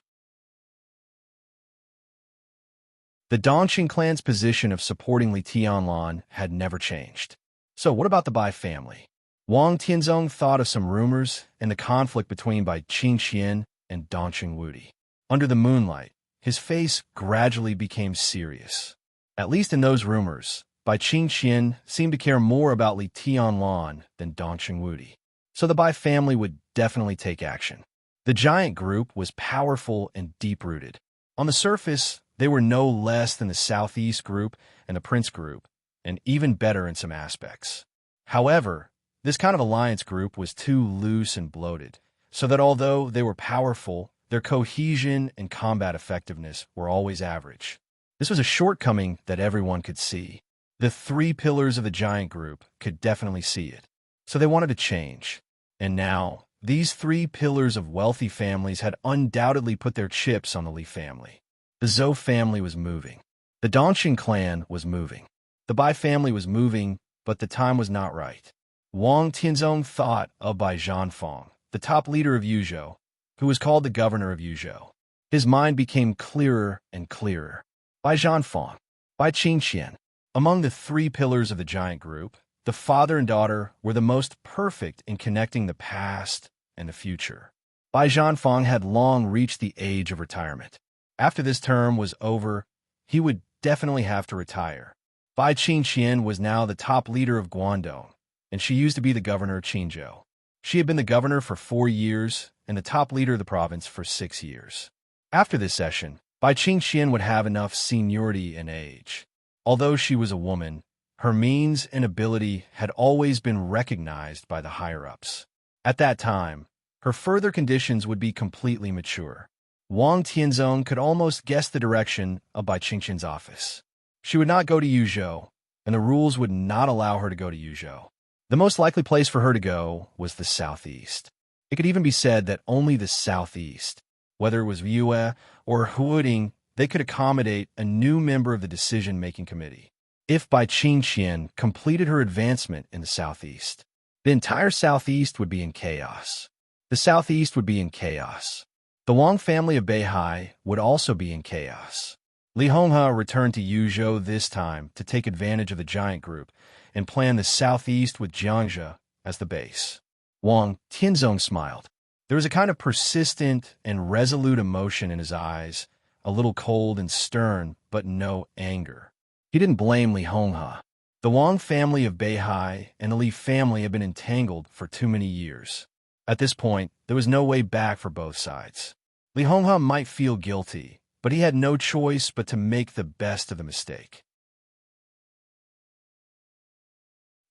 The Dongqing clan's position of supporting Li Tianlan had never changed. So what about the Bai family? Wang Tianzong thought of some rumors and the conflict between Bai Qingxian and Dongqing Wudi. Under the moonlight, his face gradually became serious. At least in those rumors, Bai Qingxian seemed to care more about Li Tianlan than Dongqing Wudi. So the Bai family would definitely take action. The giant group was powerful and deep-rooted. On the surface, they were no less than the Southeast group and the Prince group, and even better in some aspects. However, this kind of alliance group was too loose and bloated, so that although they were powerful, their cohesion and combat effectiveness were always average. This was a shortcoming that everyone could see. The three pillars of the giant group could definitely see it. So they wanted to change. And now, these three pillars of wealthy families had undoubtedly put their chips on the Li family. The Zhou family was moving. The Dongqing clan was moving. The Bai family was moving, but the time was not right. Wang Tianzong thought of Bai Zhanfang, the top leader of Yuzhou, who was called the governor of Yuzhou. His mind became clearer and clearer. Bai Zhanfang, Bai Qingxian. Among the three pillars of the giant group, the father and daughter were the most perfect in connecting the past and the future. Bai Zhanfang had long reached the age of retirement. After this term was over, he would definitely have to retire. Bai Qingxian was now the top leader of Guangdong, and she used to be the governor of Qinzhou. She had been the governor for 4 years and the top leader of the province for 6 years. After this session, Bai Qingxian would have enough seniority and age. Although she was a woman, her means and ability had always been recognized by the higher-ups. At that time, her further conditions would be completely mature. Wang Tianzong could almost guess the direction of Bai Qingxian's office. She would not go to Yuzhou, and the rules would not allow her to go to Yuzhou. The most likely place for her to go was the southeast. It could even be said that only the southeast, whether it was Yue or Huading, they could accommodate a new member of the decision-making committee. If Bai Qingxian completed her advancement in the southeast, the entire southeast would be in chaos. The southeast would be in chaos. The Wang family of Beihai would also be in chaos. Li Honghe returned to Yuzhou this time to take advantage of the giant group and plan the southeast with Jiangxia as the base. Wang Tianzong smiled. There was a kind of persistent and resolute emotion in his eyes, a little cold and stern, but no anger. He didn't blame Li Honghe. The Wang family of Beihai and the Li family had been entangled for too many years. At this point, there was no way back for both sides. Li Honghe might feel guilty, but he had no choice but to make the best of the mistake.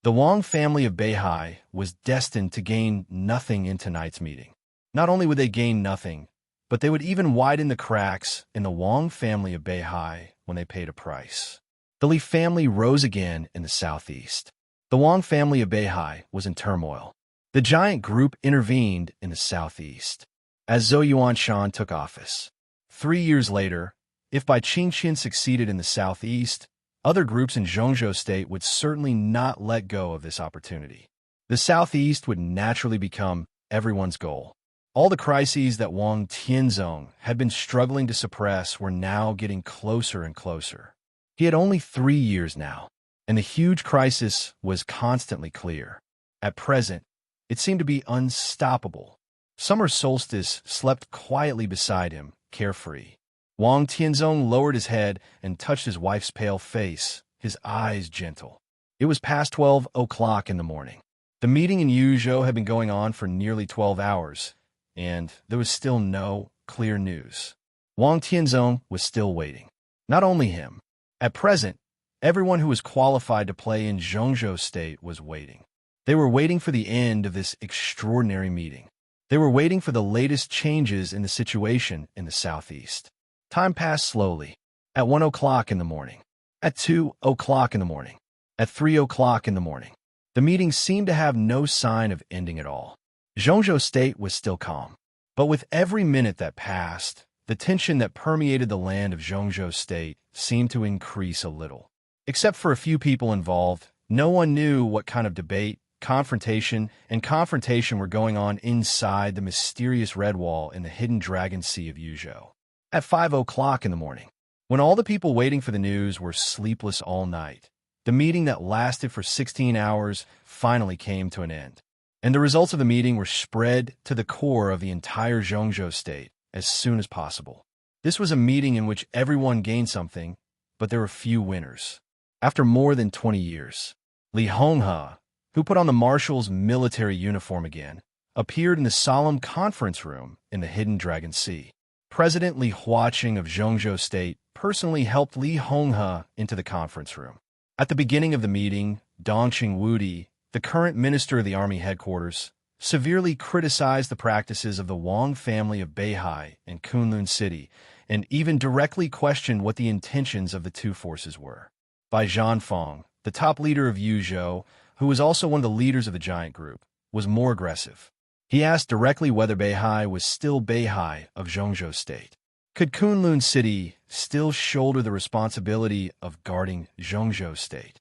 The Wang family of Beihai was destined to gain nothing in tonight's meeting. Not only would they gain nothing, but they would even widen the cracks in the Wang family of Beihai when they paid a price. The Li family rose again in the southeast. The Wang family of Beihai was in turmoil. The giant group intervened in the southeast as Zhou Yuanshan took office. 3 years later, if Bai Qingxian succeeded in the southeast, other groups in Zhongzhou state would certainly not let go of this opportunity. The southeast would naturally become everyone's goal. All the crises that Wang Tianzong had been struggling to suppress were now getting closer and closer. He had only 3 years now, and the huge crisis was constantly clear. At present, it seemed to be unstoppable. Summer solstice slept quietly beside him, carefree. Wang Tianzong lowered his head and touched his wife's pale face, his eyes gentle. It was past 12 o'clock in the morning. The meeting in Yuzhou had been going on for nearly 12 hours, and there was still no clear news. Wang Tianzong was still waiting. Not only him. At present, everyone who was qualified to play in Zhongzhou state was waiting. They were waiting for the end of this extraordinary meeting. They were waiting for the latest changes in the situation in the southeast. Time passed slowly. At 1 o'clock in the morning. At 2 o'clock in the morning. At 3 o'clock in the morning. The meeting seemed to have no sign of ending at all. Zhongzhou State was still calm. But with every minute that passed, the tension that permeated the land of Zhongzhou State seemed to increase a little. Except for a few people involved, no one knew what kind of debate, confrontation were going on inside the mysterious red wall in the hidden dragon sea of Yuzhou. At 5 o'clock in the morning, when all the people waiting for the news were sleepless all night, the meeting that lasted for 16 hours finally came to an end. And the results of the meeting were spread to the core of the entire Zhongzhou State as soon as possible. This was a meeting in which everyone gained something, but there were few winners. After more than 20 years, Li Honghe, who put on the marshal's military uniform again, appeared in the solemn conference room in the hidden Dragon Sea. President Li Huaqing of Zhongzhou State personally helped Li Honghe into the conference room. At the beginning of the meeting, Dongqing Wudi, the current minister of the army headquarters, severely criticized the practices of the Wang family of Beihai and Kunlun City, and even directly questioned what the intentions of the two forces were. Bai Zhanfeng, the top leader of Yuzhou, who was also one of the leaders of the giant group, was more aggressive. He asked directly whether Beihai was still Beihai of Zhongzhou State. Could Kunlun City still shoulder the responsibility of guarding Zhongzhou State?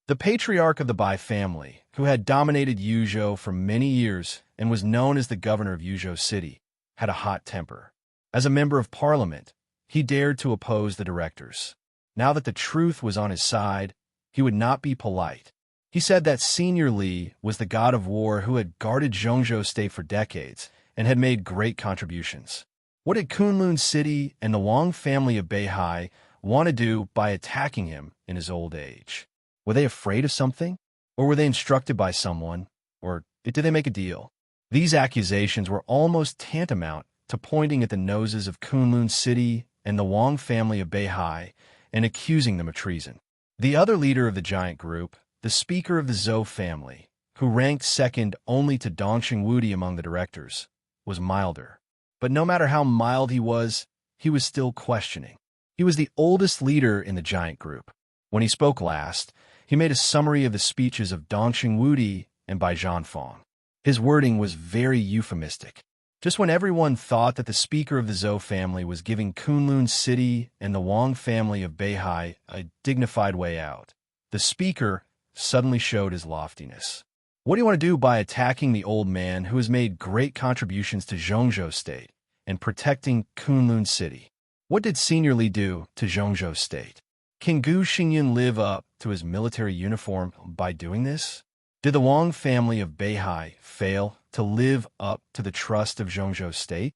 The patriarch of the Bai family, who had dominated Yuzhou for many years and was known as the governor of Yuzhou City, had a hot temper. As a member of parliament, he dared to oppose the directors. Now that the truth was on his side, he would not be polite. He said that Senior Li was the god of war who had guarded Zhongzhou State for decades and had made great contributions. What did Kunlun City and the Wang family of Beihai want to do by attacking him in his old age? Were they afraid of something? Or were they instructed by someone? Or did they make a deal? These accusations were almost tantamount to pointing at the noses of Kunlun City and the Wang family of Beihai and accusing them of treason. The other leader of the giant group, the speaker of the Zhou family, who ranked second only to Dongqing Wudi among the directors, was milder. But no matter how mild he was still questioning. He was the oldest leader in the giant group. When he spoke last, he made a summary of the speeches of Dongqing Wudi and Bai Zhanfeng. His wording was very euphemistic. Just when everyone thought that the speaker of the Zhou family was giving Kunlun City and the Wang family of Beihai a dignified way out, the speaker suddenly showed his loftiness. What do you want to do by attacking the old man who has made great contributions to Zhongzhou State and protecting Kunlun City? What did Senior Li do to Zhongzhou State? Can Gu Xingyun live up to his military uniform by doing this? Did the Wang family of Beihai fail to live up to the trust of Zhongzhou State?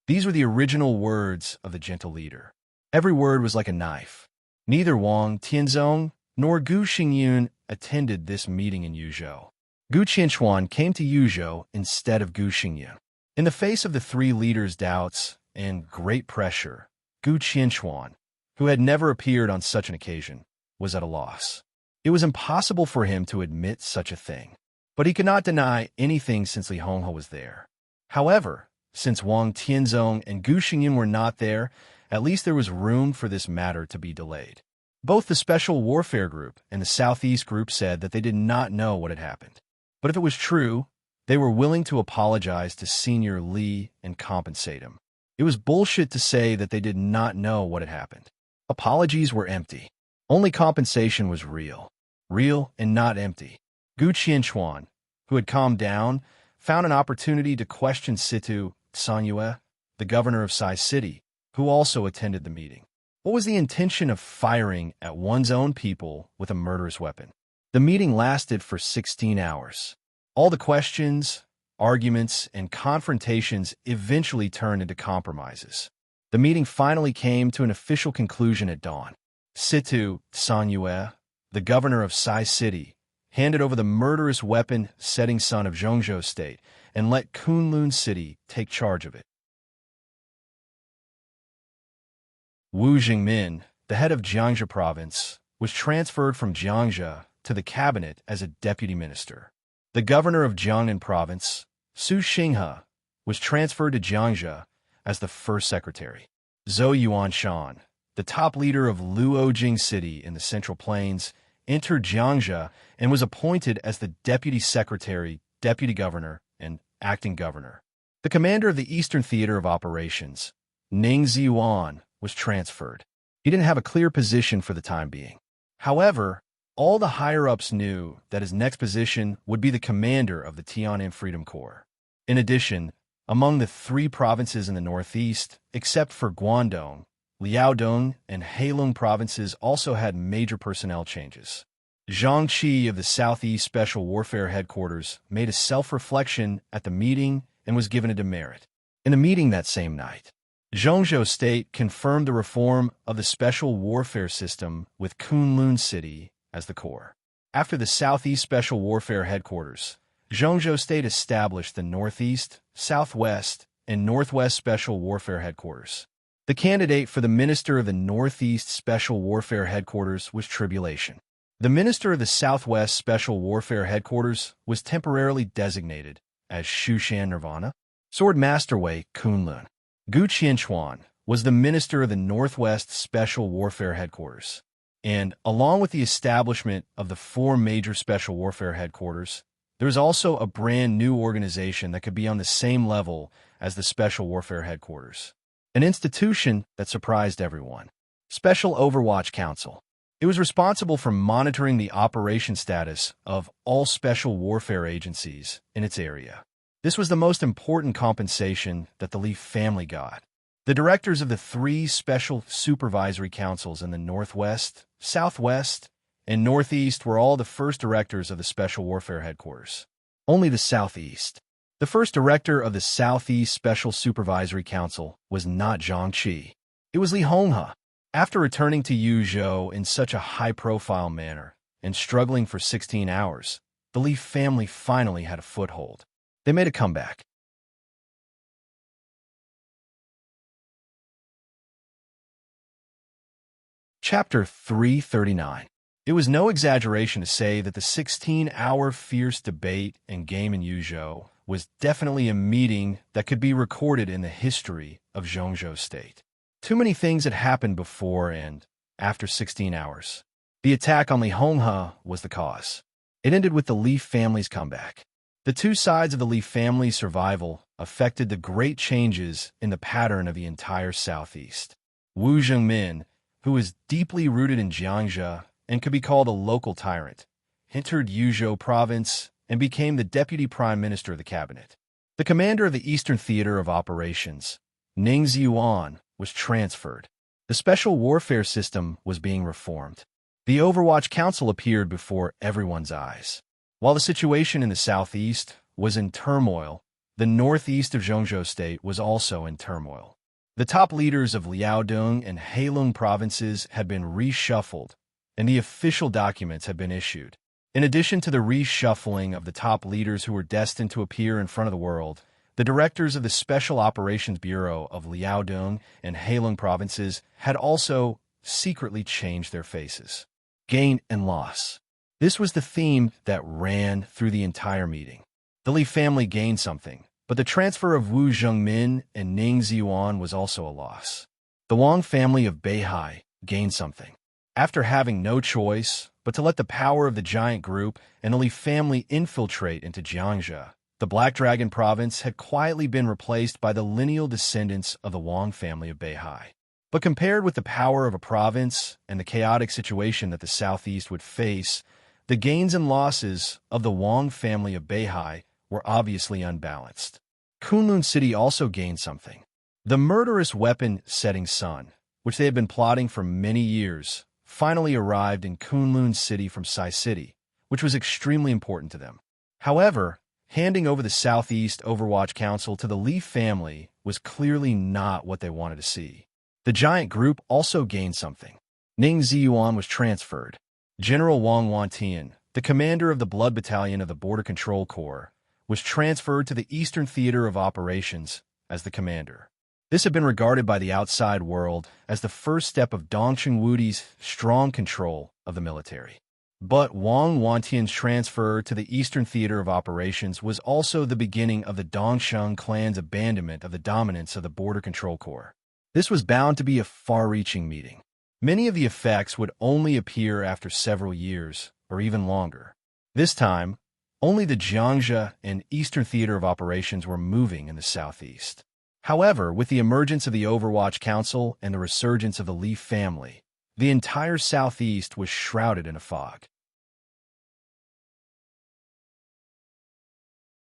These were the original words of the gentle leader. Every word was like a knife. Neither Wang Tianzong nor Gu Xingyun attended this meeting in Yuzhou. Gu Qianchuan came to Yuzhou instead of Gu Xingyun. In the face of the three leaders' doubts and great pressure, Gu Qianchuan, who had never appeared on such an occasion, was at a loss. It was impossible for him to admit such a thing, but he could not deny anything since Li Honghe was there. However, since Wang Tianzong and Gu Xingyun were not there, at least there was room for this matter to be delayed. Both the Special Warfare Group and the Southeast Group said that they did not know what had happened. But if it was true, they were willing to apologize to Senior Li and compensate him. It was bullshit to say that they did not know what had happened. Apologies were empty. Only compensation was real. Real and not empty. Gu Qianchuan, who had calmed down, found an opportunity to question Situ Sanyue, the governor of Sai City, who also attended the meeting. What was the intention of firing at one's own people with a murderous weapon? The meeting lasted for 16 hours. All the questions, arguments, and confrontations eventually turned into compromises. The meeting finally came to an official conclusion at dawn. Situ Sanyue, the governor of Sai City, handed over the murderous weapon setting sun of Zhongzhou State and let Kunlun City take charge of it. Wu Jingmin, the head of Jiangxia province, was transferred from Jiangxia to the cabinet as a deputy minister. The governor of Jiangnan province, Su Xinghe, was transferred to Jiangzhou as the first secretary. Zhou Yuanshan, the top leader of Luojing City in the Central Plains, entered Jiangzhou and was appointed as the deputy secretary, deputy governor, and acting governor. The commander of the Eastern Theater of Operations, Ning Ziyuan, was transferred. He didn't have a clear position for the time being. However, all the higher-ups knew that his next position would be the commander of the Tian'an Freedom Corps. In addition, among the three provinces in the northeast, except for Guangdong, Liaodong and Heilong provinces also had major personnel changes. Zhang Qi of the Southeast Special Warfare Headquarters made a self-reflection at the meeting and was given a demerit. In a meeting that same night, Zhongzhou State confirmed the reform of the Special Warfare System with Kunlun City as the core. After the Southeast Special Warfare Headquarters, Zhongzhou State established the Northeast, Southwest, and Northwest Special Warfare Headquarters. The candidate for the Minister of the Northeast Special Warfare Headquarters was Tribulation. The Minister of the Southwest Special Warfare Headquarters was temporarily designated as Shushan Nirvana. Sword Master Wei Kunlun. Gu Qianchuan was the Minister of the Northwest Special Warfare Headquarters. And, along with the establishment of the four major Special Warfare Headquarters, there was also a brand new organization that could be on the same level as the Special Warfare Headquarters. An institution that surprised everyone. Special Overwatch Council. It was responsible for monitoring the operation status of all special warfare agencies in its area. This was the most important compensation that the Li family got. The directors of the three special supervisory councils in the Northwest, Southwest, and Northeast were all the first directors of the Special Warfare Headquarters. Only the Southeast. The first director of the Southeast Special Supervisory Council was not Zhang Qi. It was Li Honghe. After returning to Yuzhou in such a high-profile manner and struggling for 16 hours, the Li family finally had a foothold. They made a comeback. Chapter 339. It was no exaggeration to say that the 16-hour fierce debate and game in Yuzhou was definitely a meeting that could be recorded in the history of Zhongzhou State. Too many things had happened before and after 16 hours. The attack on Li Honghe was the cause. It ended with the Li family's comeback. The two sides of the Li family's survival affected the great changes in the pattern of the entire southeast. Wu Zhengmin, who was deeply rooted in Jiangzhou and could be called a local tyrant, entered Yuzhou province and became the deputy prime minister of the cabinet. The commander of the Eastern Theater of Operations, Ning Ziyuan, was transferred. The special warfare system was being reformed. The Overwatch Council appeared before everyone's eyes. While the situation in the southeast was in turmoil, the northeast of Zhongzhou State was also in turmoil. The top leaders of Liaodong and Heilong provinces had been reshuffled, and the official documents had been issued. In addition to the reshuffling of the top leaders who were destined to appear in front of the world, the directors of the Special Operations Bureau of Liaodong and Heilong provinces had also secretly changed their faces. Gain and loss. This was the theme that ran through the entire meeting. The Li family gained something, but the transfer of Wu Zhengmin and Ning Ziyuan was also a loss. The Wang family of Beihai gained something. After having no choice but to let the power of the giant group and the Li family infiltrate into Jiangzhou, the Black Dragon province had quietly been replaced by the lineal descendants of the Wang family of Beihai. But compared with the power of a province and the chaotic situation that the southeast would face, the gains and losses of the Wang family of Beihai were obviously unbalanced. Kunlun City also gained something. The murderous weapon Setting Sun, which they had been plotting for many years, finally arrived in Kunlun City from Sai City, which was extremely important to them. However, handing over the Southeast Overwatch Council to the Li family was clearly not what they wanted to see. The giant group also gained something. Ning Ziyuan was transferred. General Wang Wantian, the commander of the Blood Battalion of the Border Control Corps, was transferred to the Eastern Theater of Operations as the commander. This had been regarded by the outside world as the first step of Dongcheng Wudi's strong control of the military. But Wang Wantian's transfer to the Eastern Theater of Operations was also the beginning of the Dongsheng clan's abandonment of the dominance of the Border Control Corps. This was bound to be a far-reaching meeting. Many of the effects would only appear after several years, or even longer. This time, only the Jiangxia and Eastern Theater of Operations were moving in the southeast. However, with the emergence of the Overwatch Council and the resurgence of the Li family, the entire southeast was shrouded in a fog.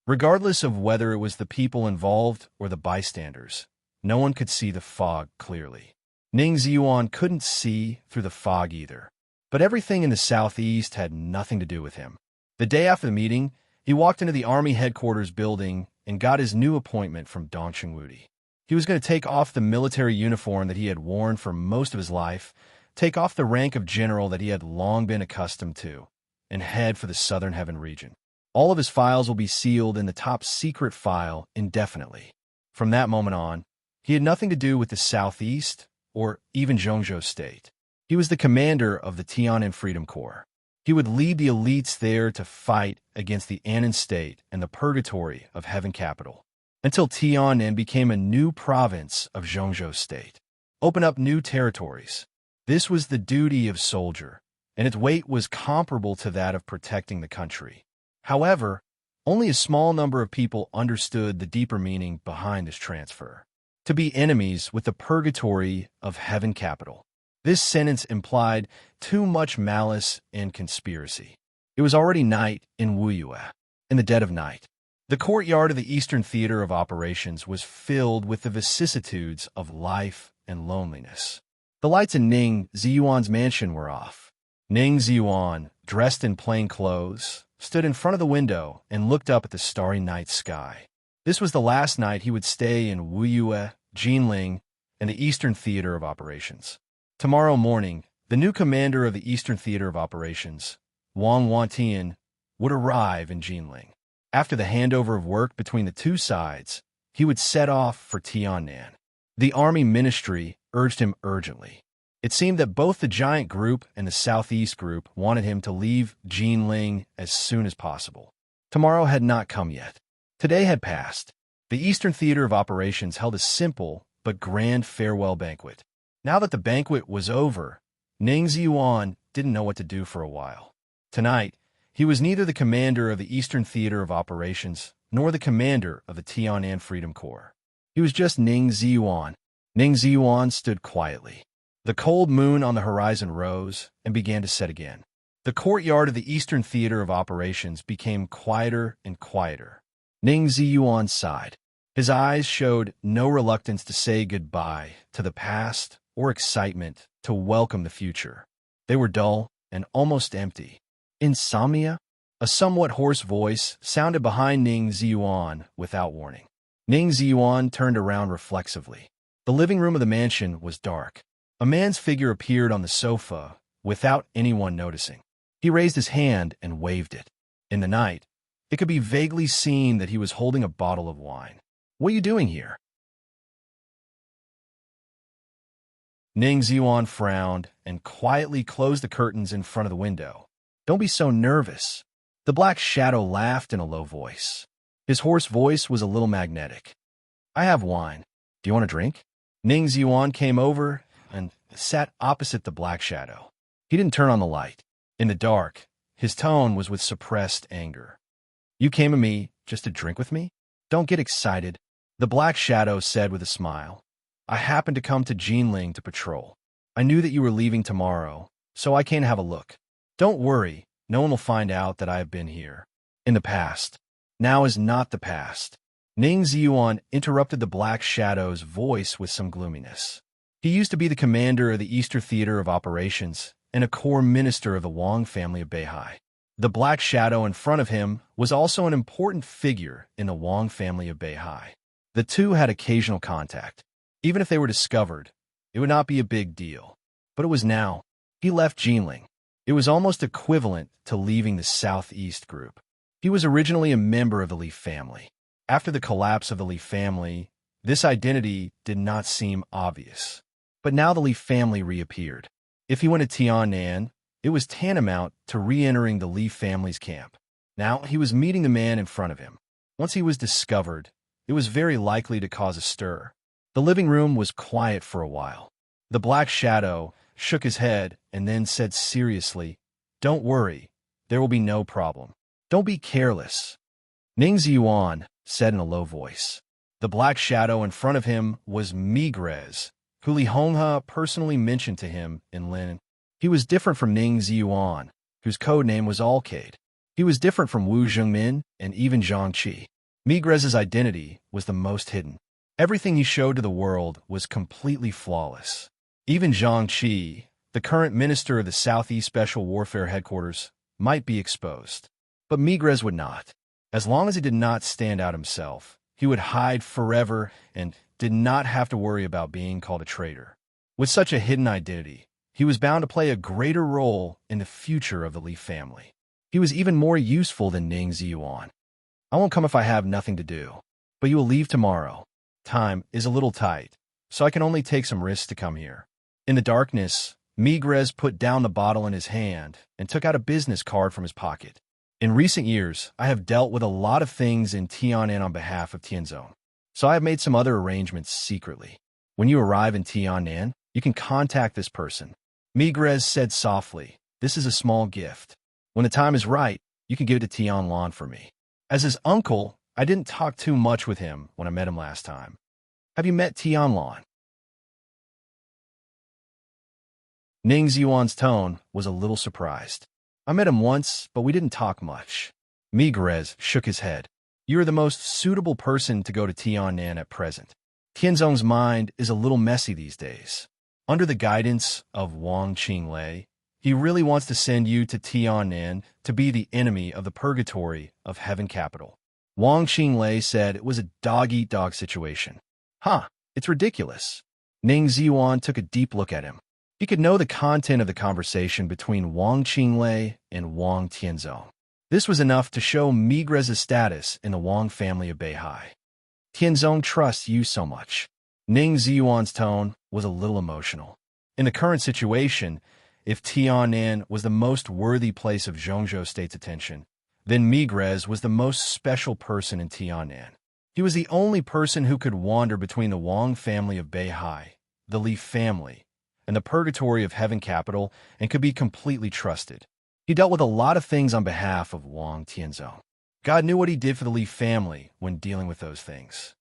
Regardless of whether it was the people involved or the bystanders, no one could see the fog clearly. Ning Ziyuan couldn't see through the fog either, but everything in the southeast had nothing to do with him. The day after the meeting, he walked into the army headquarters building and got his new appointment from Dong Chengwudi. He was going to take off the military uniform that he had worn for most of his life, take off the rank of general that he had long been accustomed to, and head for the Southern Heaven region. All of his files will be sealed in the top secret file indefinitely. From that moment on, he had nothing to do with the Southeast or even Zhongzhou State. He was the commander of the Tian'an Freedom Corps. He would lead the elites there to fight against the Annan State and the purgatory of Heaven Capital, until Tian'an became a new province of Zhongzhou State. Open up new territories. This was the duty of soldier, and its weight was comparable to that of protecting the country. However, only a small number of people understood the deeper meaning behind this transfer. To be enemies with the purgatory of Heaven Capital. This sentence implied too much malice and conspiracy. It was already night in Wuyue, in the dead of night. The courtyard of the Eastern Theater of Operations was filled with the vicissitudes of life and loneliness. The lights in Ning Ziyuan's mansion were off. Ning Ziyuan, dressed in plain clothes, stood in front of the window and looked up at the starry night sky. This was the last night he would stay in Wuyue, Jinling, and the Eastern Theater of Operations. Tomorrow morning, the new commander of the Eastern Theater of Operations, Wang Wantian, would arrive in Jinling. After the handover of work between the two sides, he would set off for Tian'an. The Army Ministry urged him urgently. It seemed that both the Giant Group and the Southeast Group wanted him to leave Jinling as soon as possible. Tomorrow had not come yet. Today had passed. The Eastern Theater of Operations held a simple but grand farewell banquet. Now that the banquet was over, Ning Ziyuan didn't know what to do for a while. Tonight, he was neither the commander of the Eastern Theater of Operations nor the commander of the Tian'an Freedom Corps. He was just Ning Ziyuan. Ning Ziyuan stood quietly. The cold moon on the horizon rose and began to set again. The courtyard of the Eastern Theater of Operations became quieter and quieter. Ning Ziyuan sighed. His eyes showed no reluctance to say goodbye to the past or excitement to welcome the future. They were dull and almost empty. Insomnia? A somewhat hoarse voice sounded behind Ning Ziyuan without warning. Ning Ziyuan turned around reflexively. The living room of the mansion was dark. A man's figure appeared on the sofa without anyone noticing. He raised his hand and waved it. In the night, it could be vaguely seen that he was holding a bottle of wine. "What are you doing here?" Ning Ziyuan frowned and quietly closed the curtains in front of the window. "Don't be so nervous." The black shadow laughed in a low voice. His hoarse voice was a little magnetic. "I have wine. Do you want a drink?" Ning Ziyuan came over and sat opposite the black shadow. He didn't turn on the light. In the dark, his tone was with suppressed anger. "You came to me just to drink with me? Don't get excited," the black shadow said with a smile. "I happened to come to Jinling to patrol. I knew that you were leaving tomorrow, so I came to have a look. Don't worry, no one will find out that I have been here. In the past. Now is not the past." Ning Ziyuan interrupted the black shadow's voice with some gloominess. He used to be the commander of the Eastern Theater of Operations and a core minister of the Wang family of Beihai. The black shadow in front of him was also an important figure in the Wang family of Beihai. The two had occasional contact. Even if they were discovered, it would not be a big deal. But it was now. He left Jinling. It was almost equivalent to leaving the Southeast Group. He was originally a member of the Li family. After the collapse of the Li family, this identity did not seem obvious. But now the Li family reappeared. If he went to Tian'an, It was tantamount to re-entering the Leaf family's camp. Now he was meeting the man in front of him. Once he was discovered, it was very likely to cause a stir. The living room was quiet for a while. The Black Shadow shook his head and then said seriously, "Don't worry, there will be no problem. Don't be careless." Ning Ziyuan said in a low voice. The Black Shadow in front of him was Migrez, who Li Honghe personally mentioned to him in Lin. He was different from Ning Ziyuan, whose code name was Alcade. He was different from Wu Zhengmin and even Zhang Qi. Migrez's identity was the most hidden. Everything he showed to the world was completely flawless. Even Zhang Qi, the current minister of the Southeast Special Warfare Headquarters, might be exposed. But Migrez would not. As long as he did not stand out himself, he would hide forever and did not have to worry about being called a traitor. With such a hidden identity, he was bound to play a greater role in the future of the Li family. He was even more useful than Ning Ziyuan. "I won't come if I have nothing to do, but you will leave tomorrow. Time is a little tight, so I can only take some risks to come here." In the darkness, Migrez put down the bottle in his hand and took out a business card from his pocket. "In recent years, I have dealt with a lot of things in Tianan on behalf of Tianzong, so I have made some other arrangements secretly. When you arrive in Tianan, you can contact this person." Migrez said softly, "This is a small gift. When the time is right, you can give it to Tianlan for me. As his uncle, I didn't talk too much with him when I met him last time. Have you met Tianlan?" Ning Ziyuan's tone was a little surprised. "I met him once, but we didn't talk much." Migrez shook his head. "You are the most suitable person to go to Tianan at present. Tianzong's mind is a little messy these days. Under the guidance of Wang Qinglei, he really wants to send you to Tianan to be the enemy of the purgatory of Heaven Capital." Wang Qinglei said it was a dog-eat-dog situation. "Huh, it's ridiculous." Ning Ziyuan took a deep look at him. He could know the content of the conversation between Wang Qinglei and Wang Tianzong. This was enough to show Migrez's status in the Wang family of Beihai. "Tianzong trusts you so much." Ning Ziyuan's tone was a little emotional. In the current situation, if Tianan was the most worthy place of Zhongzhou State's attention, then Migrez was the most special person in Tianan. He was the only person who could wander between the Wang family of Beihai, the Li family, and the purgatory of Heaven Capital and could be completely trusted. He dealt with a lot of things on behalf of Wang Tianzong. God knew what he did for the Li family when dealing with those things.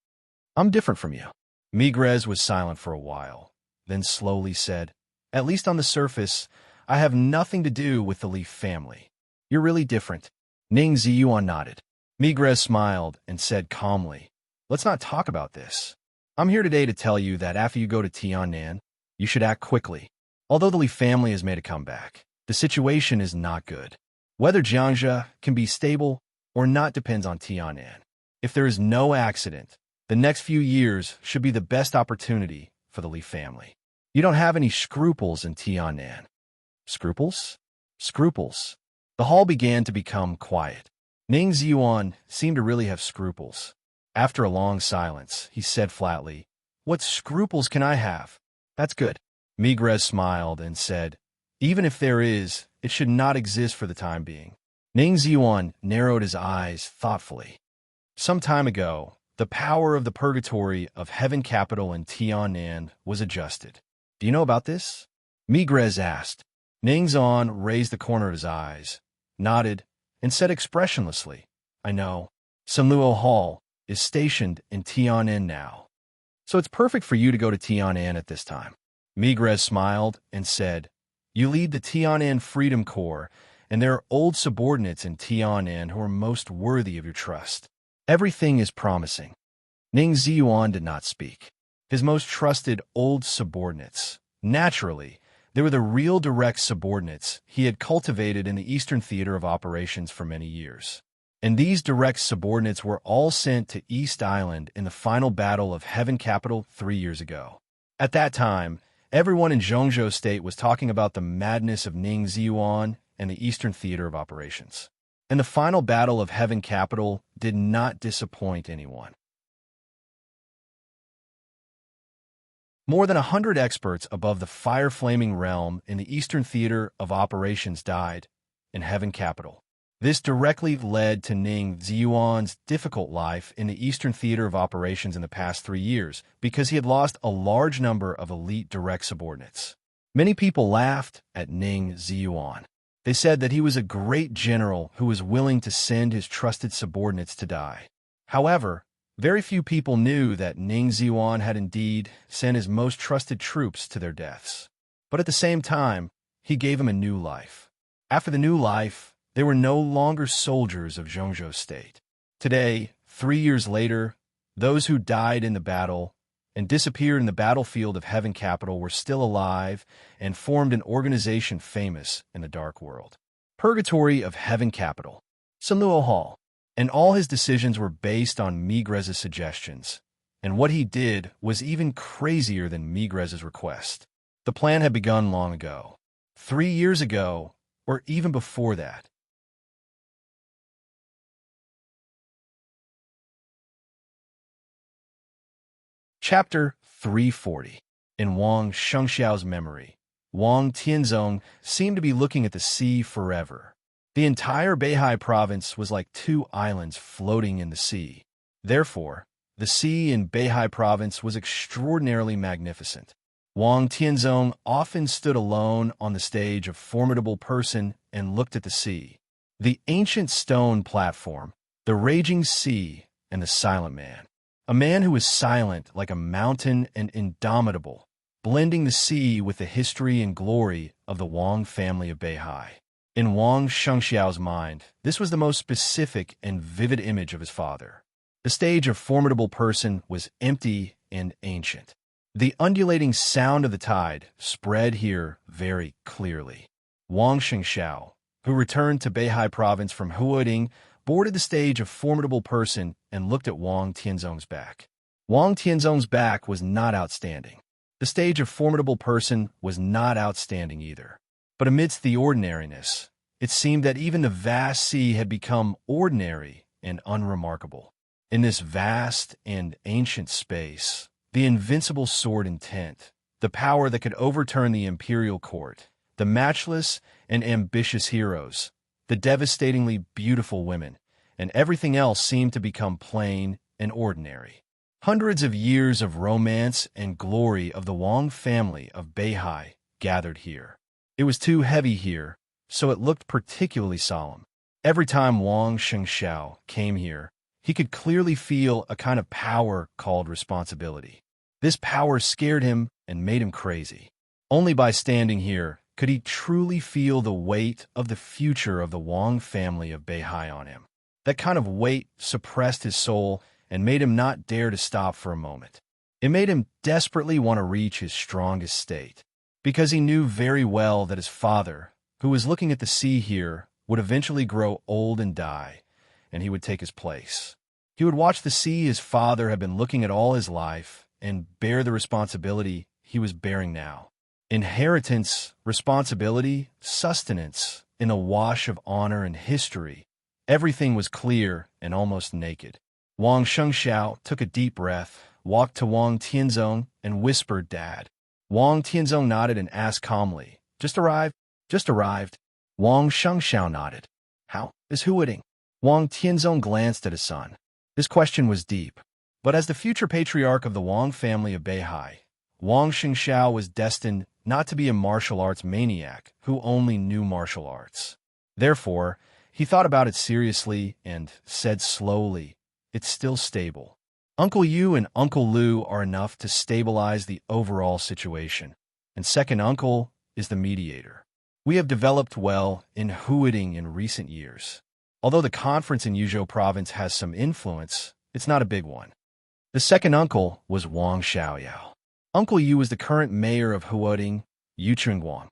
"I'm different from you." Migrez was silent for a while, then slowly said, "At least on the surface, I have nothing to do with the Li family. You're really different." Ning Ziyuan nodded. Migrez smiled and said calmly, "Let's not talk about this. I'm here today to tell you that after you go to Tianan, you should act quickly. Although the Li family has made a comeback, the situation is not good. Whether Jiangxia can be stable or not depends on Tianan. If there is no accident, the next few years should be the best opportunity for the Li family. You don't have any scruples in Tianan." "Scruples? Scruples." The hall began to become quiet. Ning Ziyuan seemed to really have scruples. After a long silence, he said flatly, "What scruples can I have?" "That's good." Migrez smiled and said, "Even if there is, it should not exist for the time being." Ning Ziyuan narrowed his eyes thoughtfully. "Some time ago, the power of the purgatory of Heaven Capital in Tianan was adjusted. Do you know about this?" Migrez asked. Ning Ziyuan raised the corner of his eyes, nodded, and said expressionlessly, "I know. Sunluo Hall is stationed in Tianan now. So it's perfect for you to go to Tianan at this time." Migrez smiled and said, "You lead the Tianan Freedom Corps, and there are old subordinates in Tianan who are most worthy of your trust. Everything is promising." Ning Ziyuan did not speak. His most trusted old subordinates. Naturally, they were the real direct subordinates he had cultivated in the Eastern Theater of Operations for many years. And these direct subordinates were all sent to East Island in the final battle of Heaven Capital 3 years ago. At that time, everyone in Zhongzhou State was talking about the madness of Ning Ziyuan and the Eastern Theater of Operations. And the final battle of Heaven Capital did not disappoint anyone. More than 100 experts above the fire-flaming realm in the Eastern Theater of Operations died in Heaven Capital. This directly led to Ning Ziyuan's difficult life in the Eastern Theater of Operations in the past 3 years because he had lost a large number of elite direct subordinates. Many people laughed at Ning Ziyuan. They said that he was a great general who was willing to send his trusted subordinates to die. However, very few people knew that Ning Ziyuan had indeed sent his most trusted troops to their deaths. But at the same time, he gave them a new life. After the new life, they were no longer soldiers of Zhongzhou State. Today, 3 years later, those who died in the battle and disappeared in the battlefield of Heaven Capital were still alive and formed an organization famous in the dark world. Purgatory of Heaven Capital. Sunluo Hall. And all his decisions were based on Migrez's suggestions, and what he did was even crazier than Migrez's request. The plan had begun long ago, 3 years ago, or even before that. Chapter 340. In Wang Shengxiao's memory, Wang Tianzong seemed to be looking at the sea forever. The entire Beihai province was like 2 islands floating in the sea. Therefore, the sea in Beihai province was extraordinarily magnificent. Wang Tianzong often stood alone on the stage of Formidable Person and looked at the sea. The ancient stone platform, the raging sea, and the silent man. A man who was silent like a mountain and indomitable, blending the sea with the history and glory of the Wang family of Beihai. In Wang Shengxiao's mind, this was the most specific and vivid image of his father. The stage of Formidable Person was empty and ancient. The undulating sound of the tide spread here very clearly. Wang Shengxiao, who returned to Beihai province from Huading, boarded the stage of Formidable Person and looked at Wang Tianzong's back. Wang Tianzong's back was not outstanding. The stage of Formidable Person was not outstanding either. But amidst the ordinariness, it seemed that even the vast sea had become ordinary and unremarkable. In this vast and ancient space, the invincible sword intent, the power that could overturn the imperial court, the matchless and ambitious heroes, the devastatingly beautiful women, and everything else seemed to become plain and ordinary. Hundreds of years of romance and glory of the Wang family of Beihai gathered here. It was too heavy here, so it looked particularly solemn. Every time Wang Shengxiao came here, he could clearly feel a kind of power called responsibility. This power scared him and made him crazy. Only by standing here could he truly feel the weight of the future of the Wang family of Beihai on him. That kind of weight suppressed his soul and made him not dare to stop for a moment. It made him desperately want to reach his strongest state, because he knew very well that his father, who was looking at the sea here, would eventually grow old and die, and he would take his place. He would watch the sea his father had been looking at all his life and bear the responsibility he was bearing now. Inheritance, responsibility, sustenance, in a wash of honor and history. Everything was clear and almost naked. Wang Shengxiao took a deep breath, walked to Wang Tianzong, and whispered, "Dad." Wang Tianzong nodded and asked calmly, "Just arrived?" "Just arrived." Wang Shengxiao nodded. "How is Huading?" Wang Tianzong glanced at his son. This question was deep. But as the future patriarch of the Wang family of Beihai, Wang Shengxiao was destined not to be a martial arts maniac who only knew martial arts. Therefore, he thought about it seriously and said slowly, "It's still stable. Uncle Yu and Uncle Lu are enough to stabilize the overall situation, and second uncle is the mediator. We have developed well in Huading in recent years. Although the conference in Yuzhou province has some influence, it's not a big one." The second uncle was Wang Xiaoyao. Uncle Yu was the current mayor of Huading, Yu Chengguang.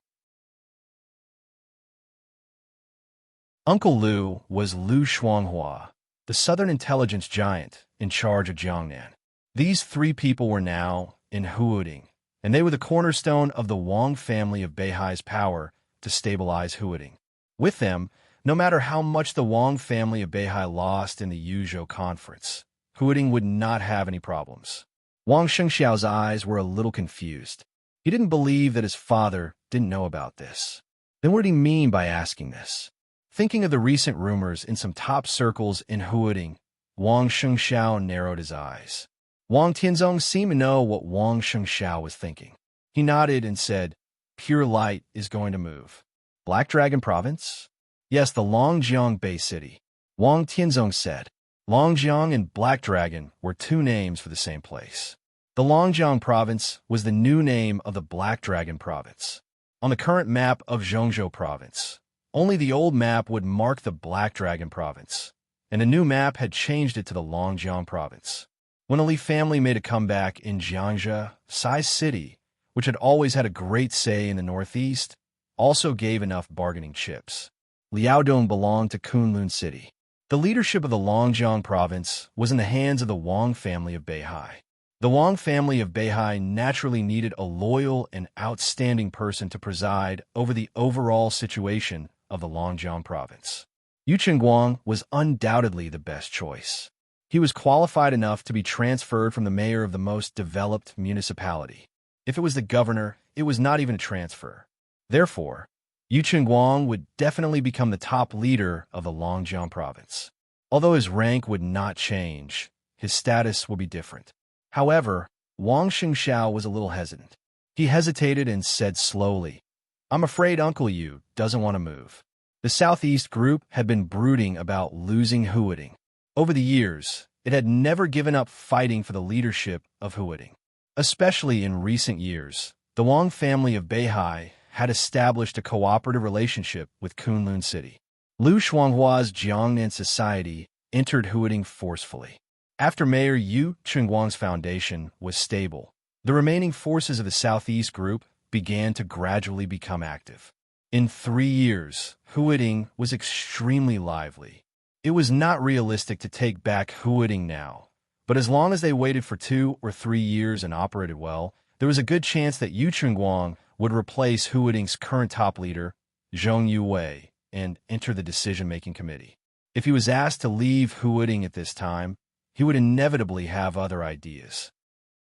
Uncle Lu was Lu Shuanghua, the southern intelligence giant in charge of Jiangnan. These 3 people were now in Huading, and they were the cornerstone of the Wang family of Beihai's power to stabilize Huading. With them, no matter how much the Wang family of Beihai lost in the Yuzhou conference, Huading would not have any problems. Wang Shengxiao's eyes were a little confused. He didn't believe that his father didn't know about this. Then what did he mean by asking this? Thinking of the recent rumors in some top circles in Huading, Wang Shengxiao narrowed his eyes. Wang Tianzong seemed to know what Wang Shengxiao was thinking. He nodded and said, "Pure light is going to move." Black Dragon Province? Yes, the Longjiang Bay City. Wang Tianzong said. Longjiang and Black Dragon were two names for the same place. The Longjiang Province was the new name of the Black Dragon Province. On the current map of Zhongzhou Province, only the old map would mark the Black Dragon Province, and a new map had changed it to the Longjiang Province. When the Li family made a comeback in Jiangzhou, Sai City, which had always had a great say in the northeast, also gave enough bargaining chips. Liaodong belonged to Kunlun City. The leadership of the Longjiang Province was in the hands of the Wang family of Beihai. The Wang family of Beihai naturally needed a loyal and outstanding person to preside over the overall situation of the Longjiang Province. Yu Qingguang was undoubtedly the best choice. He was qualified enough to be transferred from the mayor of the most developed municipality. If it was the governor, it was not even a transfer. Therefore, Yu Qingguang would definitely become the top leader of the Longjiang Province. Although his rank would not change, his status would be different. However, Wang Shengxiao was a little hesitant. He hesitated and said slowly, "I'm afraid Uncle Yu doesn't want to move." The Southeast Group had been brooding about losing Huading. Over the years, it had never given up fighting for the leadership of Huading. Especially in recent years, the Wang family of Beihai had established a cooperative relationship with Kunlun City. Lu Shuanghua's Jiangnan society entered Huading forcefully. After Mayor Yu Qingguang's foundation was stable, the remaining forces of the Southeast Group began to gradually become active. In 3 years, Huading was extremely lively. It was not realistic to take back Huading now, but as long as they waited for 2 or 3 years and operated well, there was a good chance that Yu Qingguang would replace Huading's current top leader, Zhong Yuwei, and enter the decision-making committee. If he was asked to leave Huading at this time, he would inevitably have other ideas.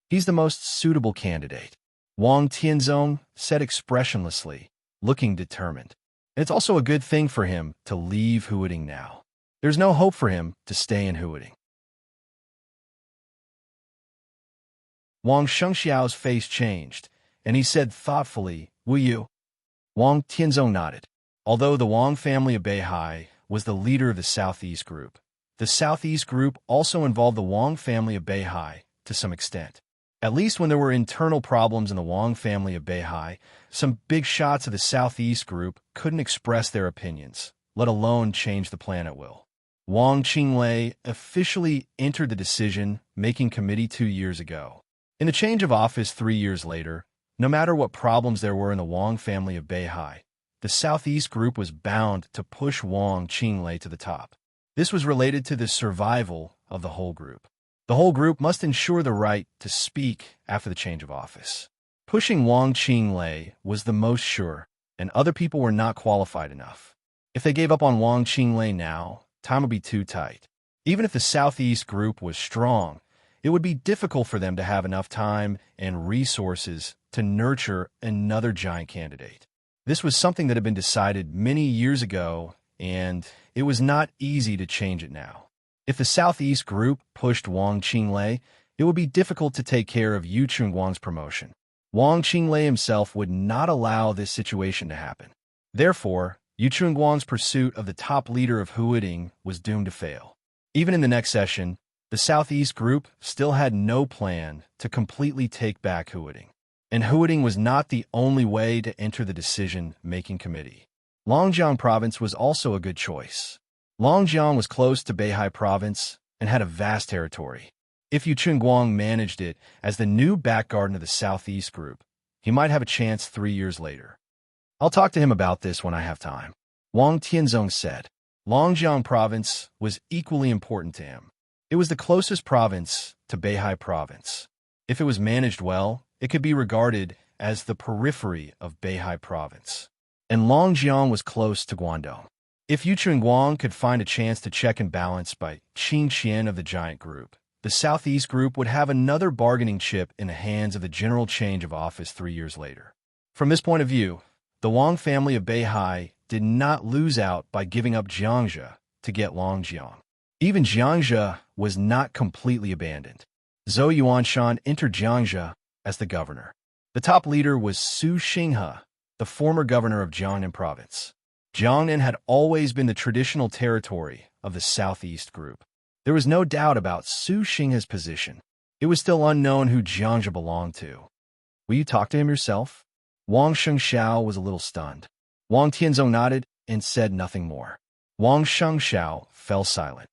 "He's the most suitable candidate," Wang Tianzong said expressionlessly, looking determined. "It's also a good thing for him to leave Huading now. There's no hope for him to stay in Huading." Wang Shengxiao's face changed, and he said thoughtfully, "Will you?" Wang Tianzong nodded. Although the Wang family of Beihai was the leader of the Southeast Group, the Southeast Group also involved the Wang family of Beihai to some extent. At least when there were internal problems in the Wang family of Beihai, some big shots of the Southeast Group couldn't express their opinions, let alone change the plan at will. Wang Qinglei officially entered the decision-making committee 2 years ago. In the change of office 3 years later, no matter what problems there were in the Wang family of Beihai, the Southeast Group was bound to push Wang Qinglei to the top. This was related to the survival of the whole group. The whole group must ensure the right to speak after the change of office. Pushing Wang Qinglei was the most sure, and other people were not qualified enough. If they gave up on Wang Qinglei now, time would be too tight. Even if the Southeast Group was strong, it would be difficult for them to have enough time and resources to nurture another giant candidate. This was something that had been decided many years ago, and it was not easy to change it now. If the Southeast Group pushed Wang Qinglei, it would be difficult to take care of Yu Qingguang's promotion. Wang Qinglei himself would not allow this situation to happen. Therefore, Yu Qingguang's pursuit of the top leader of Huading was doomed to fail. Even in the next session, the Southeast Group still had no plan to completely take back Huading. And Huading was not the only way to enter the decision-making committee. Longjiang Province was also a good choice. Longjiang was close to Beihai Province and had a vast territory. If Yu Qingguang managed it as the new back garden of the Southeast Group, he might have a chance 3 years later. "I'll talk to him about this when I have time," Wang Tianzong said. Longjiang Province was equally important to him. It was the closest province to Beihai Province. If it was managed well, it could be regarded as the periphery of Beihai Province. And Longjiang was close to Guangdong. If Yu Qingguang could find a chance to check and balance by Qing Qian of the giant group, the Southeast Group would have another bargaining chip in the hands of the general change of office 3 years later. From this point of view, the Wang family of Beihai did not lose out by giving up Jiangzhe to get Longjiang. Even Jiangzhe was not completely abandoned. Zhou Yuanshan entered Jiangzhe as the governor. The top leader was Su Xinghe, the former governor of Jiangnan province. Jiangnan had always been the traditional territory of the Southeast Group. There was no doubt about Su Xinghe's position. It was still unknown who Jiangzhe belonged to. Will you talk to him yourself? Wang Shengxiao was a little stunned. Wang Tianzong nodded and said nothing more. Wang Shengxiao fell silent.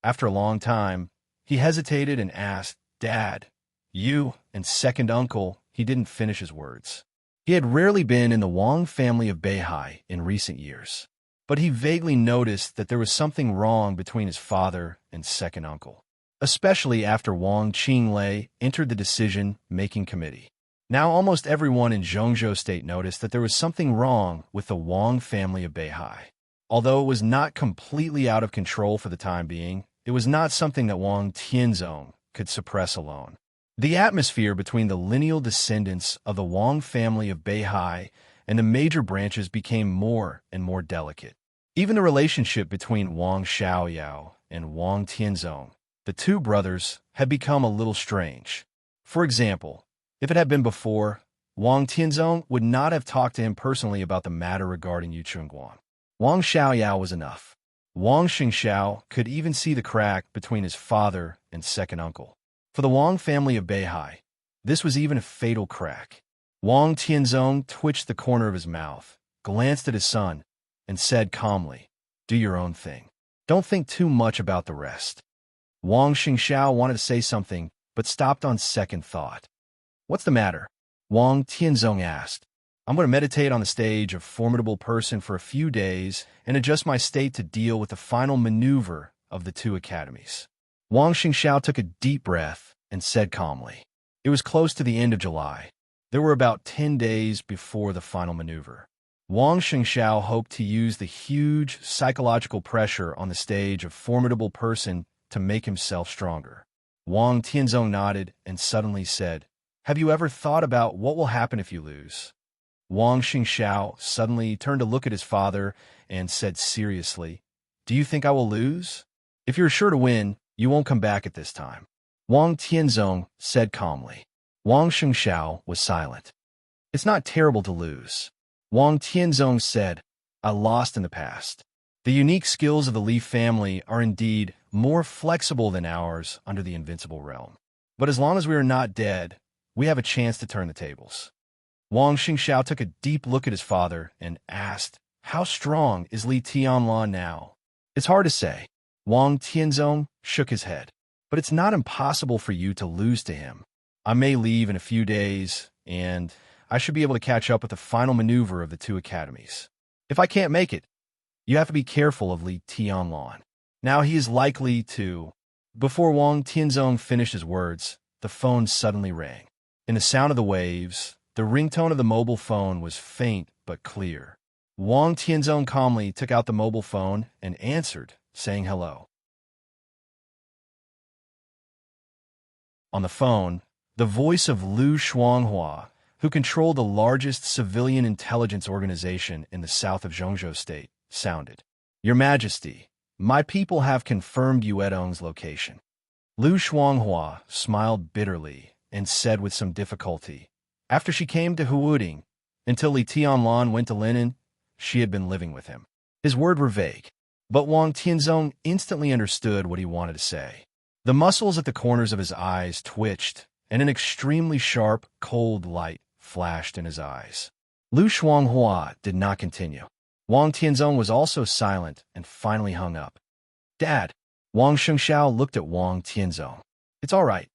After a long time, he hesitated and asked, "Dad, you and second uncle," he didn't finish his words. He had rarely been in the Wang family of Beihai in recent years, but he vaguely noticed that there was something wrong between his father and second uncle, especially after Wang Qinglei entered the decision-making committee. Now almost everyone in Zhongzhou State noticed that there was something wrong with the Wang family of Beihai. Although it was not completely out of control for the time being, it was not something that Wang Tianzong could suppress alone. The atmosphere between the lineal descendants of the Wang family of Beihai and the major branches became more and more delicate. Even the relationship between Wang Xiaoyao and Wang Tianzong, the two brothers, had become a little strange. For example, if it had been before, Wang Tianzong would not have talked to him personally about the matter regarding Yu Chengguang. Wang Xiaoyao was enough. Wang Shengxiao could even see the crack between his father and second uncle. For the Wang family of Beihai, this was even a fatal crack. Wang Tianzong twitched the corner of his mouth, glanced at his son, and said calmly, "Do your own thing. Don't think too much about the rest." Wang Shengxiao wanted to say something, but stopped on second thought. "What's the matter?" Wang Tianzong asked. "I'm going to meditate on the stage of formidable person for a few days and adjust my state to deal with the final maneuver of the two academies." Wang Shengxiao took a deep breath and said calmly. It was close to the end of July. There were about 10 days before the final maneuver. Wang Shengxiao hoped to use the huge psychological pressure on the stage of formidable person to make himself stronger. Wang Tianzong nodded and suddenly said, "Have you ever thought about what will happen if you lose?" Wang Shengxiao suddenly turned to look at his father and said seriously, "Do you think I will lose? If you're sure to win, you won't come back at this time." Wang Tianzong said calmly. Wang Shengxiao was silent. "It's not terrible to lose." Wang Tianzong said, "I lost in the past. The unique skills of the Li family are indeed more flexible than ours under the invincible realm. But as long as we are not dead, we have a chance to turn the tables." Wang Shengxiao took a deep look at his father and asked, "How strong is Li Tianlan now?" "It's hard to say." Wang Tianzong shook his head. "But it's not impossible for you to lose to him. I may leave in a few days, and I should be able to catch up with the final maneuver of the two academies. If I can't make it, you have to be careful of Li Tianlan. Now he is likely to—" Before Wang Tianzong finished his words, the phone suddenly rang. In the sound of the waves, the ringtone of the mobile phone was faint but clear. Wang Tianzong calmly took out the mobile phone and answered, saying hello. On the phone, the voice of Lu Shuanghua, who controlled the largest civilian intelligence organization in the south of Zhongzhou State, sounded. "Your Majesty, my people have confirmed Yuedong's location." Lu Shuanghua smiled bitterly and said with some difficulty, "After she came to Huuding, until Li Tianlan went to Linen, she had been living with him." His words were vague, but Wang Tianzong instantly understood what he wanted to say. The muscles at the corners of his eyes twitched, and an extremely sharp, cold light flashed in his eyes. Lu Shuanghua did not continue. Wang Tianzong was also silent and finally hung up. "Dad," Wang Shengxiao looked at Wang Tianzong. "It's all right."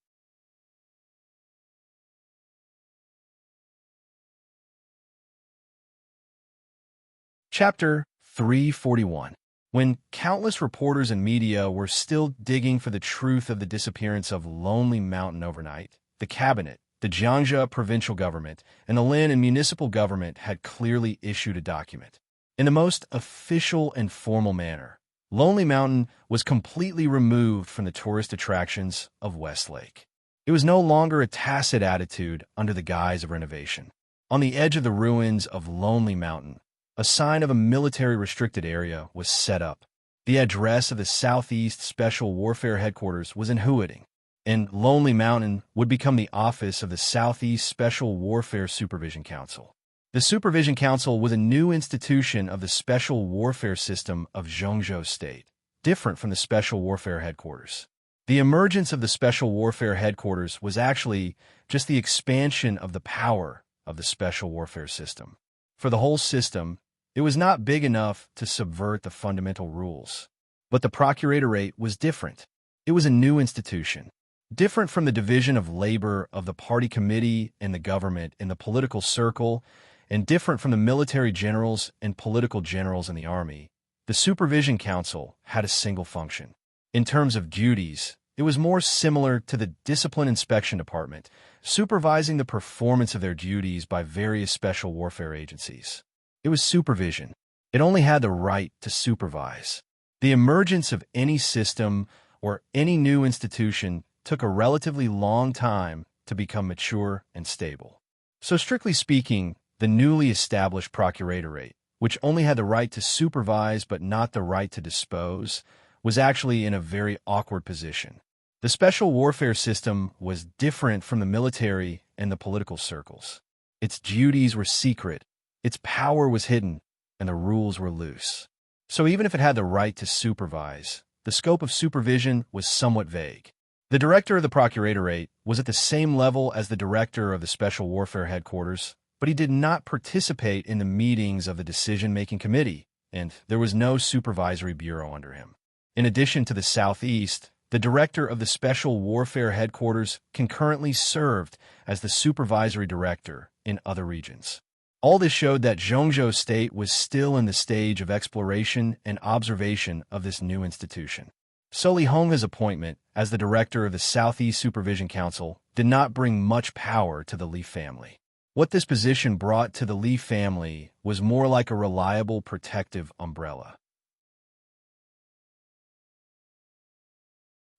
Chapter 341. When countless reporters and media were still digging for the truth of the disappearance of Lonely Mountain overnight, the cabinet, the Jiangzhou provincial government, and the Lin and municipal government had clearly issued a document. In the most official and formal manner, Lonely Mountain was completely removed from the tourist attractions of Westlake. It was no longer a tacit attitude under the guise of renovation. On the edge of the ruins of Lonely Mountain, a sign of a military restricted area was set up. The address of the Southeast Special Warfare Headquarters was in Huading, and Lonely Mountain would become the office of the Southeast Special Warfare Supervision Council. The Supervision Council was a new institution of the Special Warfare System of Zhengzhou State, different from the Special Warfare Headquarters. The emergence of the Special Warfare Headquarters was actually just the expansion of the power of the Special Warfare System. For the whole system, it was not big enough to subvert the fundamental rules. But the Procuratorate was different. It was a new institution, different from the division of labor of the party committee and the government in the political circle, and different from the military generals and political generals in the army. The Supervision Council had a single function. In terms of duties, it was more similar to the Discipline Inspection Department, supervising the performance of their duties by various special warfare agencies. It was supervision. It only had the right to supervise. The emergence of any system or any new institution took a relatively long time to become mature and stable. So strictly speaking, the newly established Procuratorate, which only had the right to supervise but not the right to dispose, was actually in a very awkward position. The Special Warfare System was different from the military and the political circles. Its duties were secret, its power was hidden, and the rules were loose. So even if it had the right to supervise, the scope of supervision was somewhat vague. The director of the Procuratorate was at the same level as the director of the Special Warfare Headquarters, but he did not participate in the meetings of the decision-making committee, and there was no supervisory bureau under him. In addition to the Southeast, the director of the Special Warfare Headquarters concurrently served as the supervisory director in other regions. All this showed that Zhengzhou State was still in the stage of exploration and observation of this new institution. So Li Honghe's appointment as the director of the Southeast Supervision Council did not bring much power to the Li family. What this position brought to the Li family was more like a reliable protective umbrella.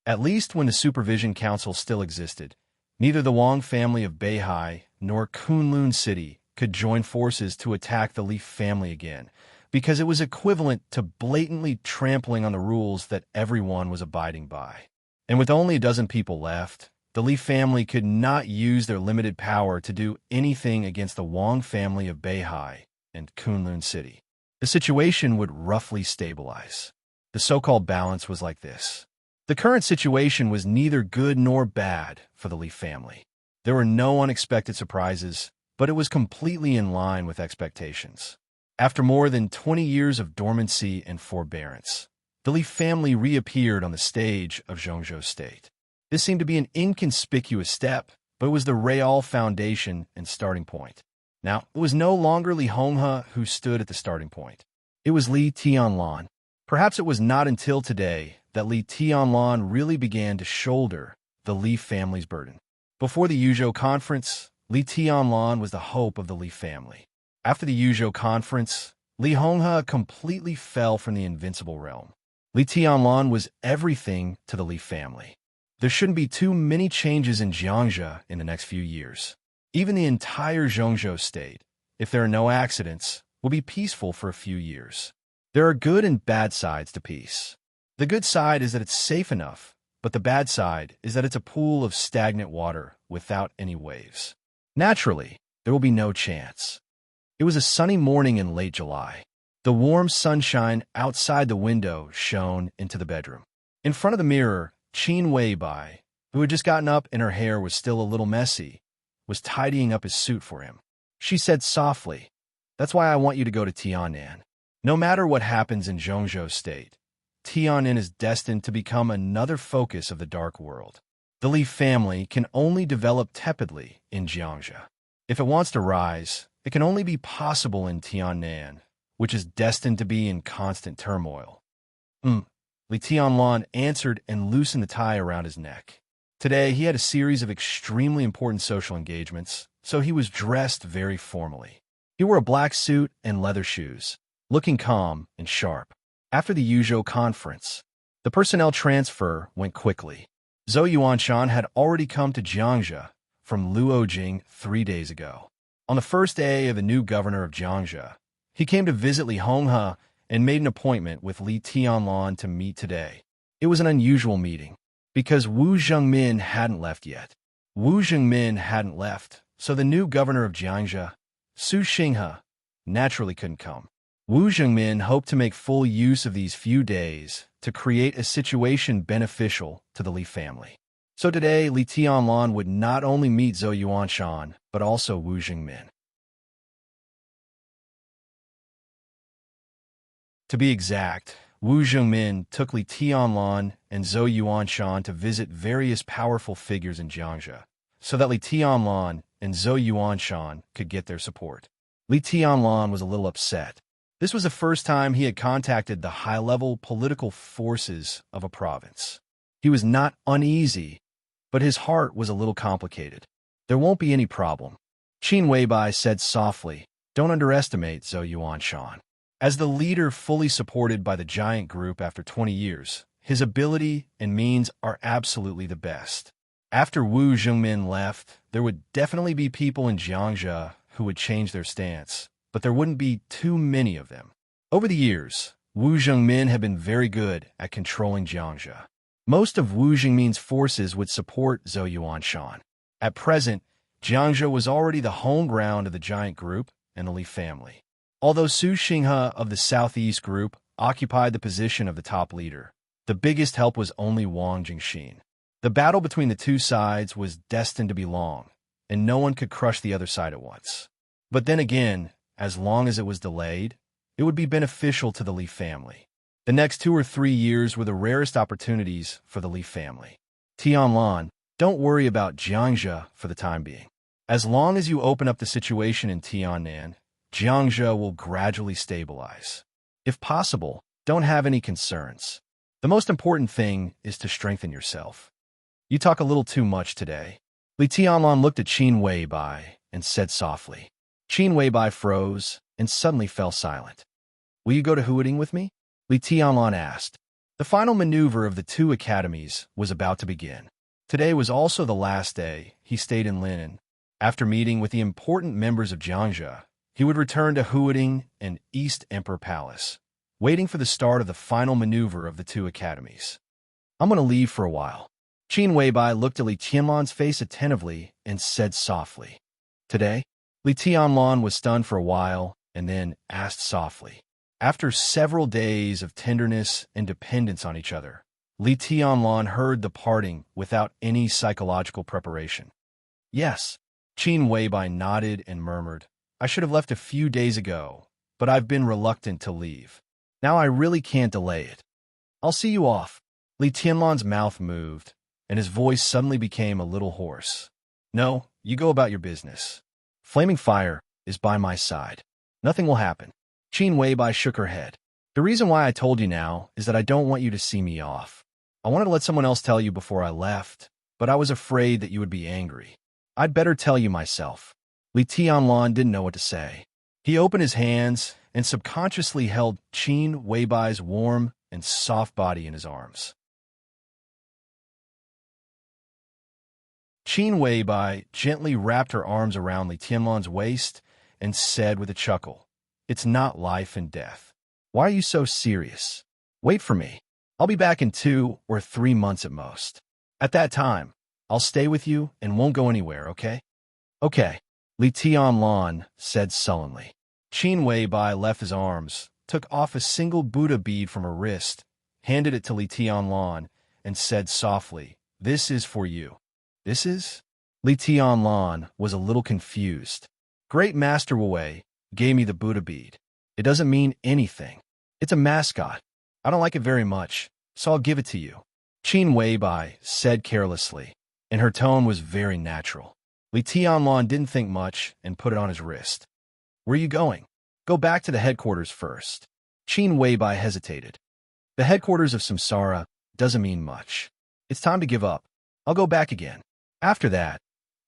At least when the Supervision Council still existed, neither the Wang family of Beihai nor Kunlun City could join forces to attack the Li family again, because it was equivalent to blatantly trampling on the rules that everyone was abiding by. And with only a dozen people left, the Li family could not use their limited power to do anything against the Wang family of Beihai and Kunlun City. The situation would roughly stabilize. The so-called balance was like this. The current situation was neither good nor bad for the Li family. There were no unexpected surprises, but it was completely in line with expectations. After more than 20 years of dormancy and forbearance, the Li family reappeared on the stage of Zhengzhou State. This seemed to be an inconspicuous step, but it was the real foundation and starting point. Now, it was no longer Li Honghe who stood at the starting point. It was Li Tianlan. Perhaps it was not until today that Li Tianlan really began to shoulder the Li family's burden. Before the Yuzhou Conference, Li Tianlan was the hope of the Li family. After the Yuzhou Conference, Li Honghe completely fell from the invincible realm. Li Tianlan was everything to the Li family. There shouldn't be too many changes in Jiangxia in the next few years. Even the entire Zhengzhou State, if there are no accidents, will be peaceful for a few years. There are good and bad sides to peace. The good side is that it's safe enough, but the bad side is that it's a pool of stagnant water without any waves. Naturally, there will be no chance. It was a sunny morning in late July. The warm sunshine outside the window shone into the bedroom. In front of the mirror, Qin Weibai, who had just gotten up and her hair was still a little messy, was tidying up his suit for him. She said softly, "That's why I want you to go to Tiannan. No matter what happens in Zhengzhou State, Tiannan is destined to become another focus of the dark world. The Li family can only develop tepidly in Jiangxia. If it wants to rise, it can only be possible in Tiannan, which is destined to be in constant turmoil." Li Tianlan answered and loosened the tie around his neck. Today, he had a series of extremely important social engagements, so he was dressed very formally. He wore a black suit and leather shoes, looking calm and sharp. After the Yuzhou conference, the personnel transfer went quickly. Zhou Yuanshan had already come to Jiangxia from Luojing 3 days ago. On the first day of the new governor of Jiangxia, he came to visit Li Honghe and made an appointment with Li Tianlan to meet today. It was an unusual meeting, because Wu Zhengmin hadn't left yet. Wu Zhengmin hadn't left, so the new governor of Jiangxia, Su Xinghe, naturally couldn't come. Wu Zhengmin hoped to make full use of these few days to create a situation beneficial to the Li family. So today, Li Tianlan would not only meet Zhou Yuanshan, but also Wu Zhengmin. To be exact, Wu Zhengmin took Li Tianlan and Zhou Yuanshan to visit various powerful figures in Jiangxia, so that Li Tianlan and Zhou Yuanshan could get their support. Li Tianlan was a little upset. This was the first time he had contacted the high-level political forces of a province. He was not uneasy, but his heart was a little complicated. There won't be any problem. Qin Weibai said softly, "Don't underestimate Zhou Yuanshan." As the leader fully supported by the giant group after 20 years, his ability and means are absolutely the best. After Wu Zhengmin left, there would definitely be people in Jiangxia who would change their stance, but there wouldn't be too many of them. Over the years, Wu Zhengmin had been very good at controlling Jiangxia. Most of Wu Zhengmin's forces would support Zhou Yuanshan. At present, Jiangxia was already the home ground of the giant group and the Li family. Although Su Xinghe of the Southeast Group occupied the position of the top leader, the biggest help was only Wang Jingxin. The battle between the two sides was destined to be long, and no one could crush the other side at once. But then again, as long as it was delayed, it would be beneficial to the Li family. The next 2 or 3 years were the rarest opportunities for the Li family. Tianlan, don't worry about Jiangxia for the time being. As long as you open up the situation in Tiannan, Jiangxia will gradually stabilize. If possible, don't have any concerns. The most important thing is to strengthen yourself. You talk a little too much today. Li Tianlan looked at Qin Weibai and said softly. Qin Weibai froze and suddenly fell silent. Will you go to Huading with me? Li Tianlan asked. The final maneuver of the 2 academies was about to begin. Today was also the last day he stayed in Linen. After meeting with the important members of Jiangxia, he would return to Huading and East Emperor Palace, waiting for the start of the final maneuver of the 2 academies. I'm going to leave for a while. Qin Weibai looked at Li Tianlan's face attentively and said softly. Today? Li Tianlan was stunned for a while and then asked softly. After several days of tenderness and dependence on each other, Li Tianlan heard the parting without any psychological preparation. Yes. Qin Weibai nodded and murmured, I should have left a few days ago, but I've been reluctant to leave. Now I really can't delay it. I'll see you off. Li Tianlan's mouth moved, and his voice suddenly became a little hoarse. No, you go about your business. Flaming fire is by my side. Nothing will happen. Qin Weibai shook her head. The reason why I told you now is that I don't want you to see me off. I wanted to let someone else tell you before I left, but I was afraid that you would be angry. I'd better tell you myself. Li Tianlan didn't know what to say. He opened his hands and subconsciously held Qin Weibai's warm and soft body in his arms. Qin Weibai gently wrapped her arms around Li Tianlan's waist and said with a chuckle, It's not life and death. Why are you so serious? Wait for me. I'll be back in 2 or 3 months at most. At that time, I'll stay with you and won't go anywhere, okay? Okay, Li Tianlan said sullenly. Qin Weibai left his arms, took off a single Buddha bead from her wrist, handed it to Li Tianlan, and said softly, This is for you. This is? Li Tianlan was a little confused. Great Master Wu gave me the Buddha bead. It doesn't mean anything. It's a mascot. I don't like it very much, so I'll give it to you. Qin Weibai said carelessly, and her tone was very natural. Li Tianlan didn't think much and put it on his wrist. Where are you going? Go back to the headquarters first. Qin Weibai hesitated. The headquarters of Samsara doesn't mean much. It's time to give up. I'll go back again. After that,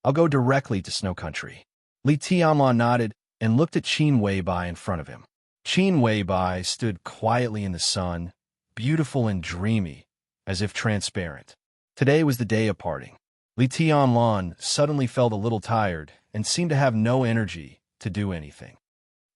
I'll go directly to Snow Country. Li Tianlan nodded and looked at Qin Weibai in front of him. Qin Weibai stood quietly in the sun, beautiful and dreamy, as if transparent. Today was the day of parting. Li Tianlan suddenly felt a little tired and seemed to have no energy to do anything.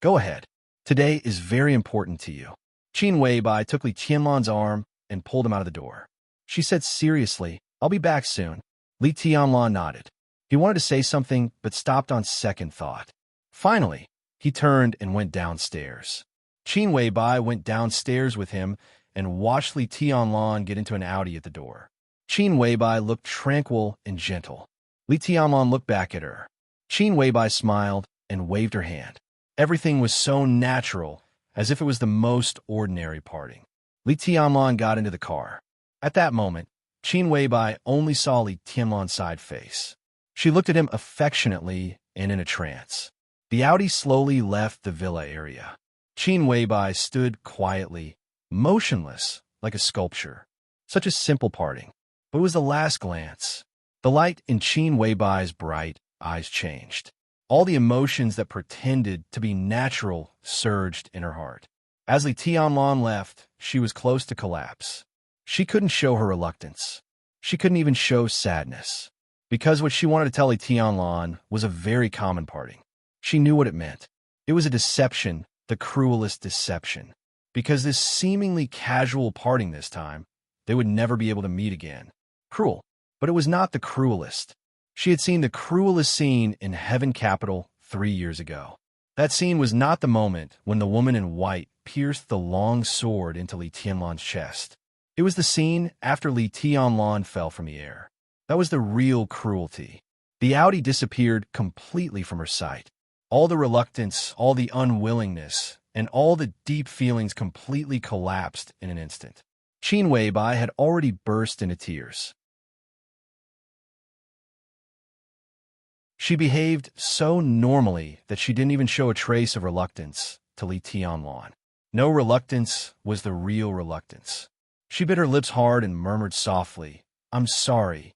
Go ahead. Today is very important to you. Qin Weibai took Li Tianlan's arm and pulled him out of the door. She said seriously, I'll be back soon. Li Tianlan nodded. He wanted to say something, but stopped on second thought. Finally, he turned and went downstairs. Qin Weibai went downstairs with him and watched Li Tianlan get into an Audi at the door. Qin Weibai looked tranquil and gentle. Li Tianlan looked back at her. Qin Weibai smiled and waved her hand. Everything was so natural, as if it was the most ordinary parting. Li Tianlan got into the car. At that moment, Qin Weibai only saw Li Tianlan's side face. She looked at him affectionately and in a trance. The Audi slowly left the villa area. Qin Weibai stood quietly, motionless, like a sculpture. Such a simple parting. But it was the last glance. The light in Qin Weibai's bright eyes changed. All the emotions that pretended to be natural surged in her heart. As Li Tianlan left, she was close to collapse. She couldn't show her reluctance. She couldn't even show sadness. Because what she wanted to tell Li Tianlan was a very common parting. She knew what it meant. It was a deception, the cruelest deception. Because this seemingly casual parting this time, they would never be able to meet again. Cruel. But it was not the cruelest. She had seen the cruelest scene in Heaven Capital 3 years ago. That scene was not the moment when the woman in white pierced the long sword into Li Tianlan's chest. It was the scene after Li Tianlan fell from the air. That was the real cruelty. The Audi disappeared completely from her sight. All the reluctance, all the unwillingness, and all the deep feelings completely collapsed in an instant. Qin Weibai had already burst into tears. She behaved so normally that she didn't even show a trace of reluctance to Li Tianlan. No reluctance was the real reluctance. She bit her lips hard and murmured softly, I'm sorry.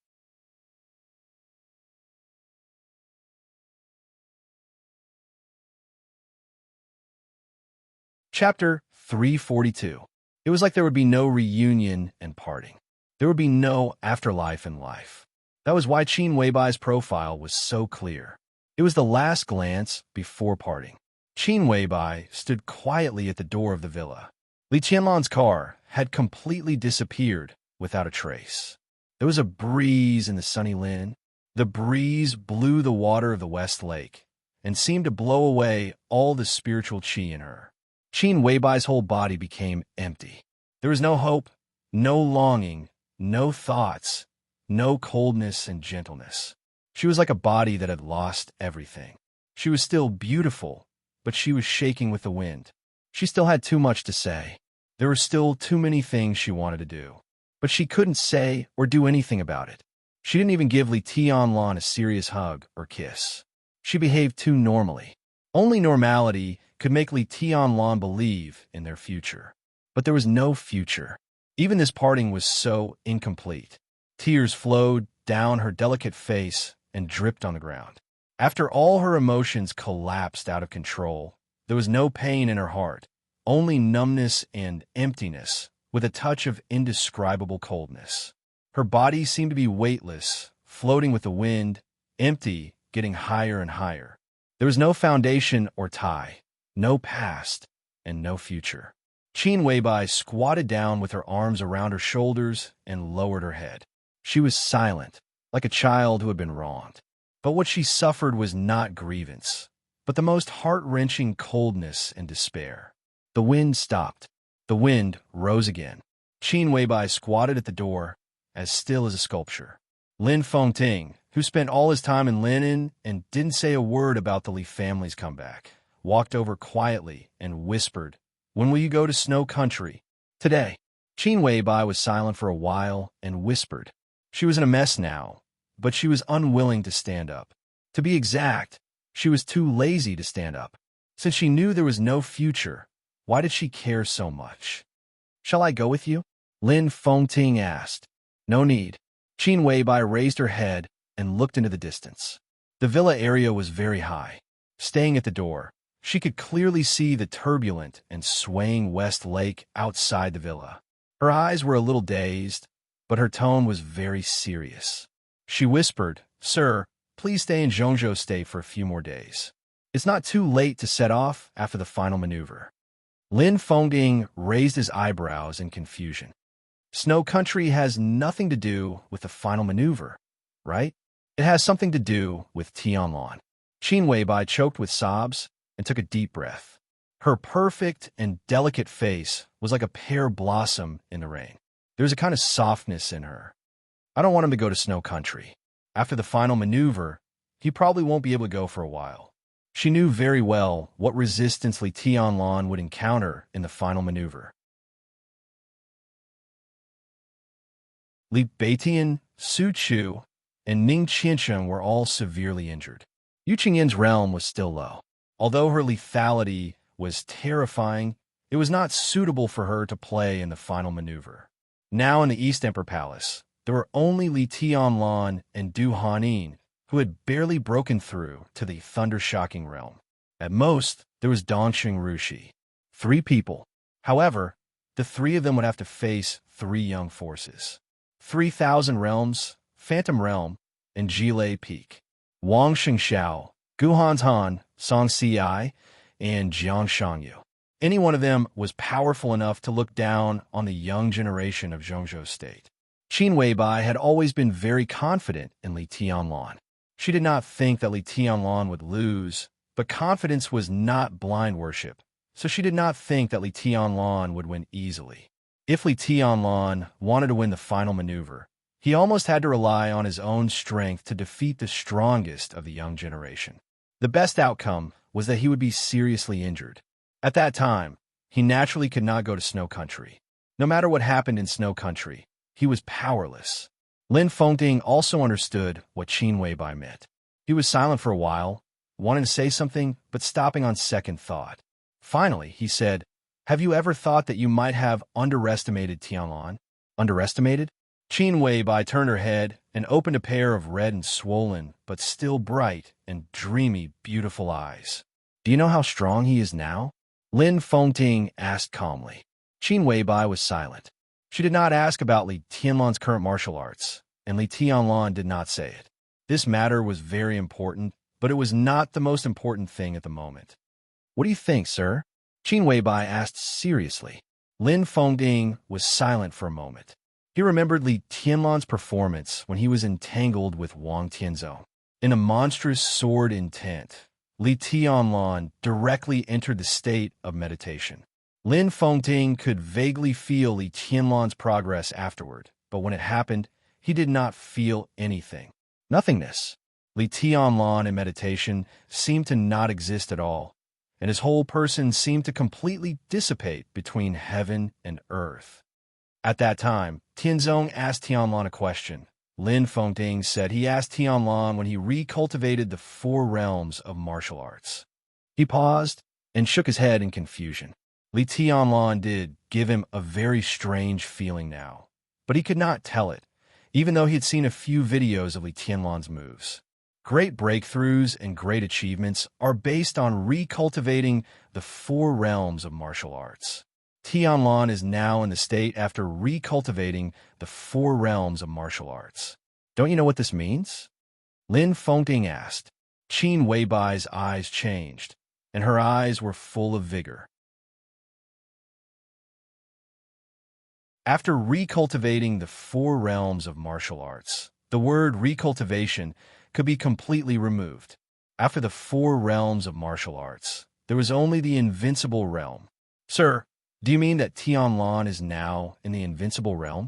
Chapter 342. It was like there would be no reunion and parting. There would be no afterlife in life. That was why Qin Weibai's profile was so clear. It was the last glance before parting. Qin Weibai stood quietly at the door of the villa. Li Tianlan's car had completely disappeared without a trace. There was a breeze in the sunny linen. The breeze blew the water of the West Lake and seemed to blow away all the spiritual qi in her. Qin Weibai's whole body became empty. There was no hope, no longing, no thoughts, no coldness and gentleness. She was like a body that had lost everything. She was still beautiful, but she was shaking with the wind. She still had too much to say. There were still too many things she wanted to do. But she couldn't say or do anything about it. She didn't even give Li Tianlan a serious hug or kiss. She behaved too normally. Only normality could make Li Tianlan believe in their future. But there was no future. Even this parting was so incomplete. Tears flowed down her delicate face and dripped on the ground. After all her emotions collapsed out of control, there was no pain in her heart, only numbness and emptiness, with a touch of indescribable coldness. Her body seemed to be weightless, floating with the wind, empty, getting higher and higher. There was no foundation or tie, no past, and no future. Qin Weibai squatted down with her arms around her shoulders and lowered her head. She was silent, like a child who had been wronged. But what she suffered was not grievance, but the most heart-wrenching coldness and despair. The wind stopped. The wind rose again. Qin Weibai squatted at the door, as still as a sculpture. Lin Fengting, who spent all his time in linen and didn't say a word about the Li family's comeback, walked over quietly and whispered, "When will you go to Snow Country?" "Today." Qin Weibai was silent for a while and whispered. She was in a mess now, but she was unwilling to stand up. To be exact, she was too lazy to stand up. Since she knew there was no future, why did she care so much? "Shall I go with you?" Lin Fengting asked. "No need." Qin Weibai raised her head and looked into the distance. The villa area was very high. Staying at the door, She could clearly see the turbulent and swaying West Lake outside the villa. Her eyes were a little dazed, but her tone was very serious. She whispered, "Sir, please stay in Zhongzhou State for a few more days. It's not too late to set off after the final maneuver." Lin Fengding raised his eyebrows in confusion. Snow Country has nothing to do with the final maneuver, right? It has something to do with Tianlan. Qin Weibai choked with sobs and took a deep breath. Her perfect and delicate face was like a pear blossom in the rain. There was a kind of softness in her. "I don't want him to go to Snow Country. After the final maneuver, he probably won't be able to go for a while." She knew very well what resistance Li Tianlan would encounter in the final maneuver. Li Beitian, Su Chu, and Ning Qiansheng were all severely injured. Yu Qingyan's realm was still low. Although her lethality was terrifying, it was not suitable for her to play in the final maneuver. Now in the East Emperor Palace, there were only Li Tianlan and Du Hanin, who had barely broken through to the thunder-shocking realm. At most, there was Dongxing Rushi. 3 people. However, the 3 of them would have to face 3 young forces. 3,000 realms, Phantom Realm, and Jilei Peak. Wang Xingxiao, Guhan Han, Song Ci, and Jiang Shangyu. Any one of them was powerful enough to look down on the young generation of Zhongzhou State. Qin Weibai had always been very confident in Li Tianlan. She did not think that Li Tianlan would lose, but confidence was not blind worship, so she did not think that Li Tianlan would win easily. If Li Tianlan wanted to win the final maneuver, he almost had to rely on his own strength to defeat the strongest of the young generation. The best outcome was that he would be seriously injured. At that time, he naturally could not go to Snow Country. No matter what happened in Snow Country, he was powerless. Lin Fengding also understood what Qin Weibai meant. He was silent for a while, wanting to say something, but stopping on second thought. Finally, he said, "Have you ever thought that you might have underestimated Tianlan?" Underestimated? Qin Weibai turned her head and opened a pair of red and swollen, but still bright and dreamy, beautiful eyes. "Do you know how strong he is now?" Lin Fengding asked calmly. Qin Weibai was silent. She did not ask about Li Tianlan's current martial arts, and Li Tianlan did not say it. This matter was very important, but it was not the most important thing at the moment. "What do you think, sir?" Qin Weibai asked seriously. Lin Fengding was silent for a moment. He remembered Li Tianlan's performance when he was entangled with Wang Tianzong. In a monstrous sword intent, Li Tianlan directly entered the state of meditation. Lin Fengding could vaguely feel Li Tianlan's progress afterward, but when it happened, he did not feel anything. Nothingness. Li Tianlan in meditation seemed to not exist at all, and his whole person seemed to completely dissipate between heaven and earth. At that time, Tianzong asked Tianlan a question. Lin Fengding said he asked Tianlan when he recultivated the 4 realms of martial arts. He paused and shook his head in confusion. Li Tianlan did give him a very strange feeling now, but he could not tell it, even though he had seen a few videos of Li Tianlan's moves. Great breakthroughs and great achievements are based on recultivating the 4 realms of martial arts. Tianlan is now in the state after recultivating the 4 realms of martial arts. "Don't you know what this means?" Lin Fengding asked. Qin Weibai's eyes changed, and her eyes were full of vigor. After recultivating the 4 realms of martial arts, the word recultivation could be completely removed. After the 4 realms of martial arts, there was only the invincible realm. "Sir, do you mean that Tianlan is now in the invincible realm?"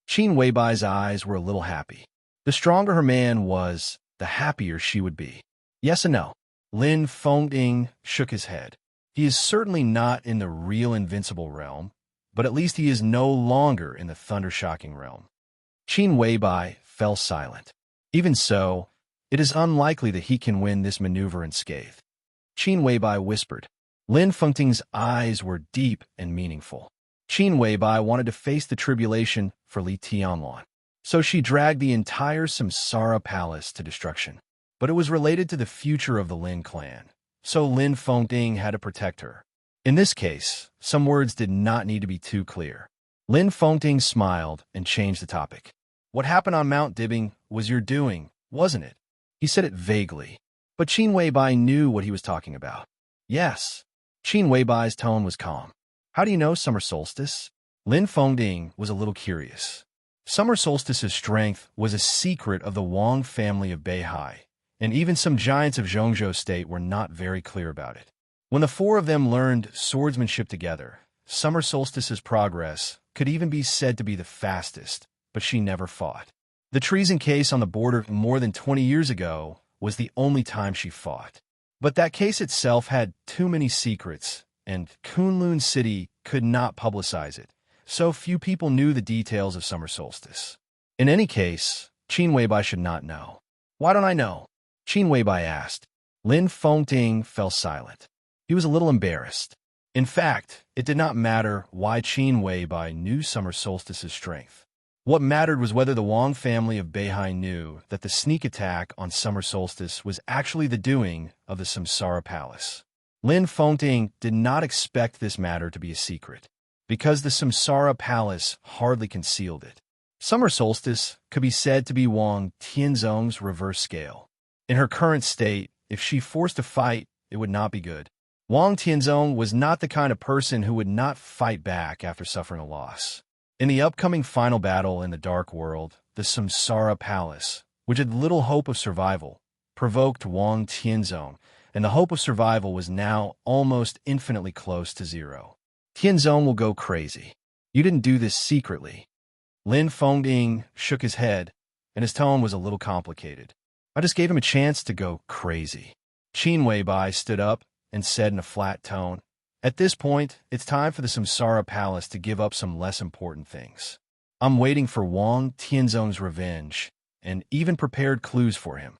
Qin Weibai's eyes were a little happy. The stronger her man was, the happier she would be. "Yes and no." Lin Fengding shook his head. "He is certainly not in the real invincible realm, but at least he is no longer in the thunder-shocking realm." Qin Weibai fell silent. Even so, it is unlikely that he can win this maneuver unscathed. Qin Weibai whispered. Lin Fengding's eyes were deep and meaningful. Qin Weibai wanted to face the tribulation for Li Tianlan, so she dragged the entire Samsara palace to destruction. But it was related to the future of the Lin clan, so Lin Fengting had to protect her. In this case, some words did not need to be too clear. Lin Fengting smiled and changed the topic. What happened on Mount Dibbing was your doing, wasn't it? He said it vaguely, but Qin Weibai knew what he was talking about. Yes. Qin Weibai's tone was calm. How do you know summer solstice? Lin Fengting was a little curious. Summer solstice's strength was a secret of the Wang family of Beihai, and even some giants of Zhongzhou State were not very clear about it. When the four of them learned swordsmanship together, summer solstice's progress could even be said to be the fastest, but she never fought. The treason case on the border more than 20 years ago was the only time she fought. But that case itself had too many secrets, and Kunlun City could not publicize it, so few people knew the details of summer solstice. In any case, Qin Weibai should not know. Why don't I know? Qin Weibai asked. Lin Fengting fell silent. He was a little embarrassed. In fact, it did not matter why Qin Weibai knew summer solstice's strength. What mattered was whether the Wang family of Beihai knew that the sneak attack on summer solstice was actually the doing of the Samsara Palace. Lin Fengting did not expect this matter to be a secret, because the Samsara Palace hardly concealed it. Summer solstice could be said to be Wang Tianzong's reverse scale. In her current state, if she forced a fight, it would not be good. Wang Tianzong was not the kind of person who would not fight back after suffering a loss. In the upcoming final battle in the Dark World, the Samsara Palace, which had little hope of survival, provoked Wang Tianzong, and the hope of survival was now almost infinitely close to zero. Tianzong will go crazy. You didn't do this secretly. Lin Fengting shook his head, and his tone was a little complicated. I just gave him a chance to go crazy. Qin Weibai stood up and said in a flat tone, at this point, it's time for the Samsara Palace to give up some less important things. I'm waiting for Wang Tianzong's revenge, and even prepared clues for him.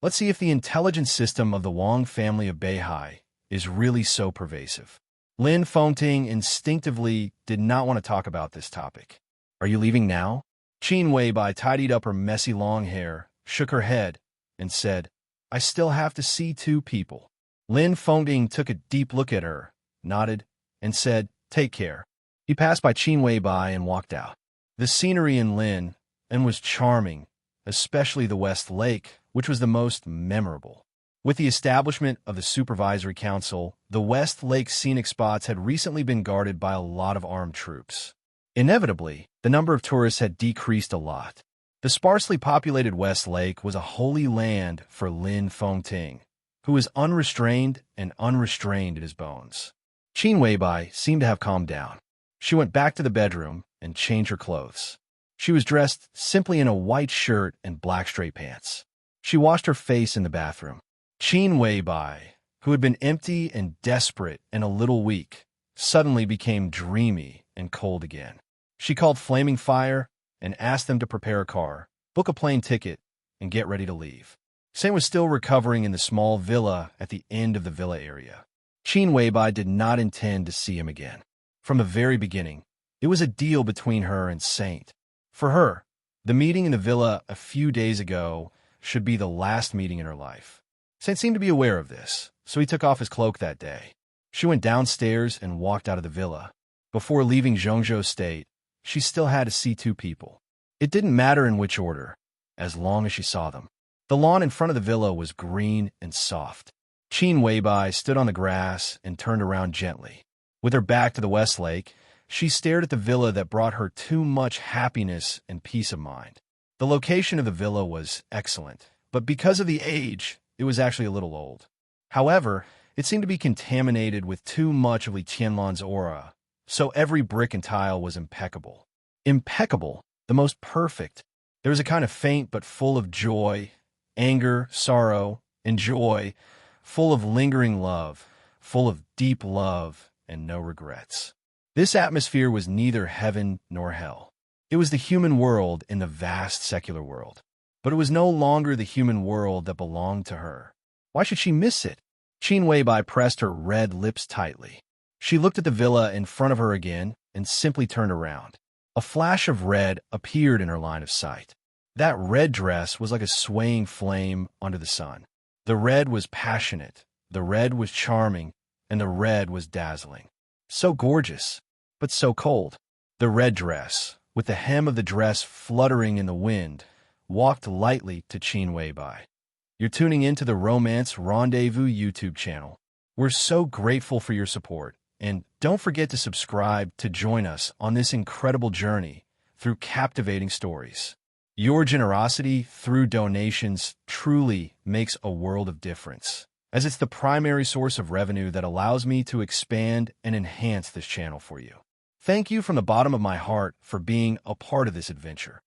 Let's see if the intelligence system of the Wang family of Beihai is really so pervasive. Lin Fengting instinctively did not want to talk about this topic. Are you leaving now? Qin Weibai tidied up her messy long hair, shook her head, and said, I still have to see two people. Lin Fengting took a deep look at her, nodded, and said, take care. He passed by Qin Weibai and walked out. The scenery in Lin was charming, especially the West Lake, which was the most memorable. With the establishment of the Supervisory Council, the West Lake scenic spots had recently been guarded by a lot of armed troops. Inevitably, the number of tourists had decreased a lot. The sparsely populated West Lake was a holy land for Lin Fengting, who was unrestrained and unrestrained in his bones. Qin Weibai seemed to have calmed down. She went back to the bedroom and changed her clothes. She was dressed simply in a white shirt and black straight pants. She washed her face in the bathroom. Qin Weibai, who had been empty and desperate and a little weak, suddenly became dreamy and cold again. She called Flaming Fire and asked them to prepare a car, book a plane ticket, and get ready to leave. Sam was still recovering in the small villa at the end of the villa area. Qin Weibai did not intend to see him again. From the very beginning, it was a deal between her and Saint. For her, the meeting in the villa a few days ago should be the last meeting in her life. Saint seemed to be aware of this, so he took off his cloak that day. She went downstairs and walked out of the villa. Before leaving Zhongzhou State, she still had to see two people. It didn't matter in which order, as long as she saw them. The lawn in front of the villa was green and soft. Qin Weibai stood on the grass and turned around gently. With her back to the West Lake, she stared at the villa that brought her too much happiness and peace of mind. The location of the villa was excellent, but because of the age, it was actually a little old. However, it seemed to be contaminated with too much of Li Tianlan's aura, so every brick and tile was impeccable. Impeccable, the most perfect. There was a kind of faint but full of joy, anger, sorrow, and joy, full of lingering love, full of deep love and no regrets. This atmosphere was neither heaven nor hell. It was the human world in the vast secular world. But it was no longer the human world that belonged to her. Why should she miss it? Qin Weibai pressed her red lips tightly. She looked at the villa in front of her again and simply turned around. A flash of red appeared in her line of sight. That red dress was like a swaying flame under the sun. The red was passionate, the red was charming, and the red was dazzling. So gorgeous, but so cold. The red dress, with the hem of the dress fluttering in the wind, walked lightly to Qin Weibai. You're tuning into the Romance Rendezvous YouTube channel. We're so grateful for your support, and don't forget to subscribe to join us on this incredible journey through captivating stories. Your generosity through donations truly makes a world of difference, as it's the primary source of revenue that allows me to expand and enhance this channel for you. Thank you from the bottom of my heart for being a part of this adventure.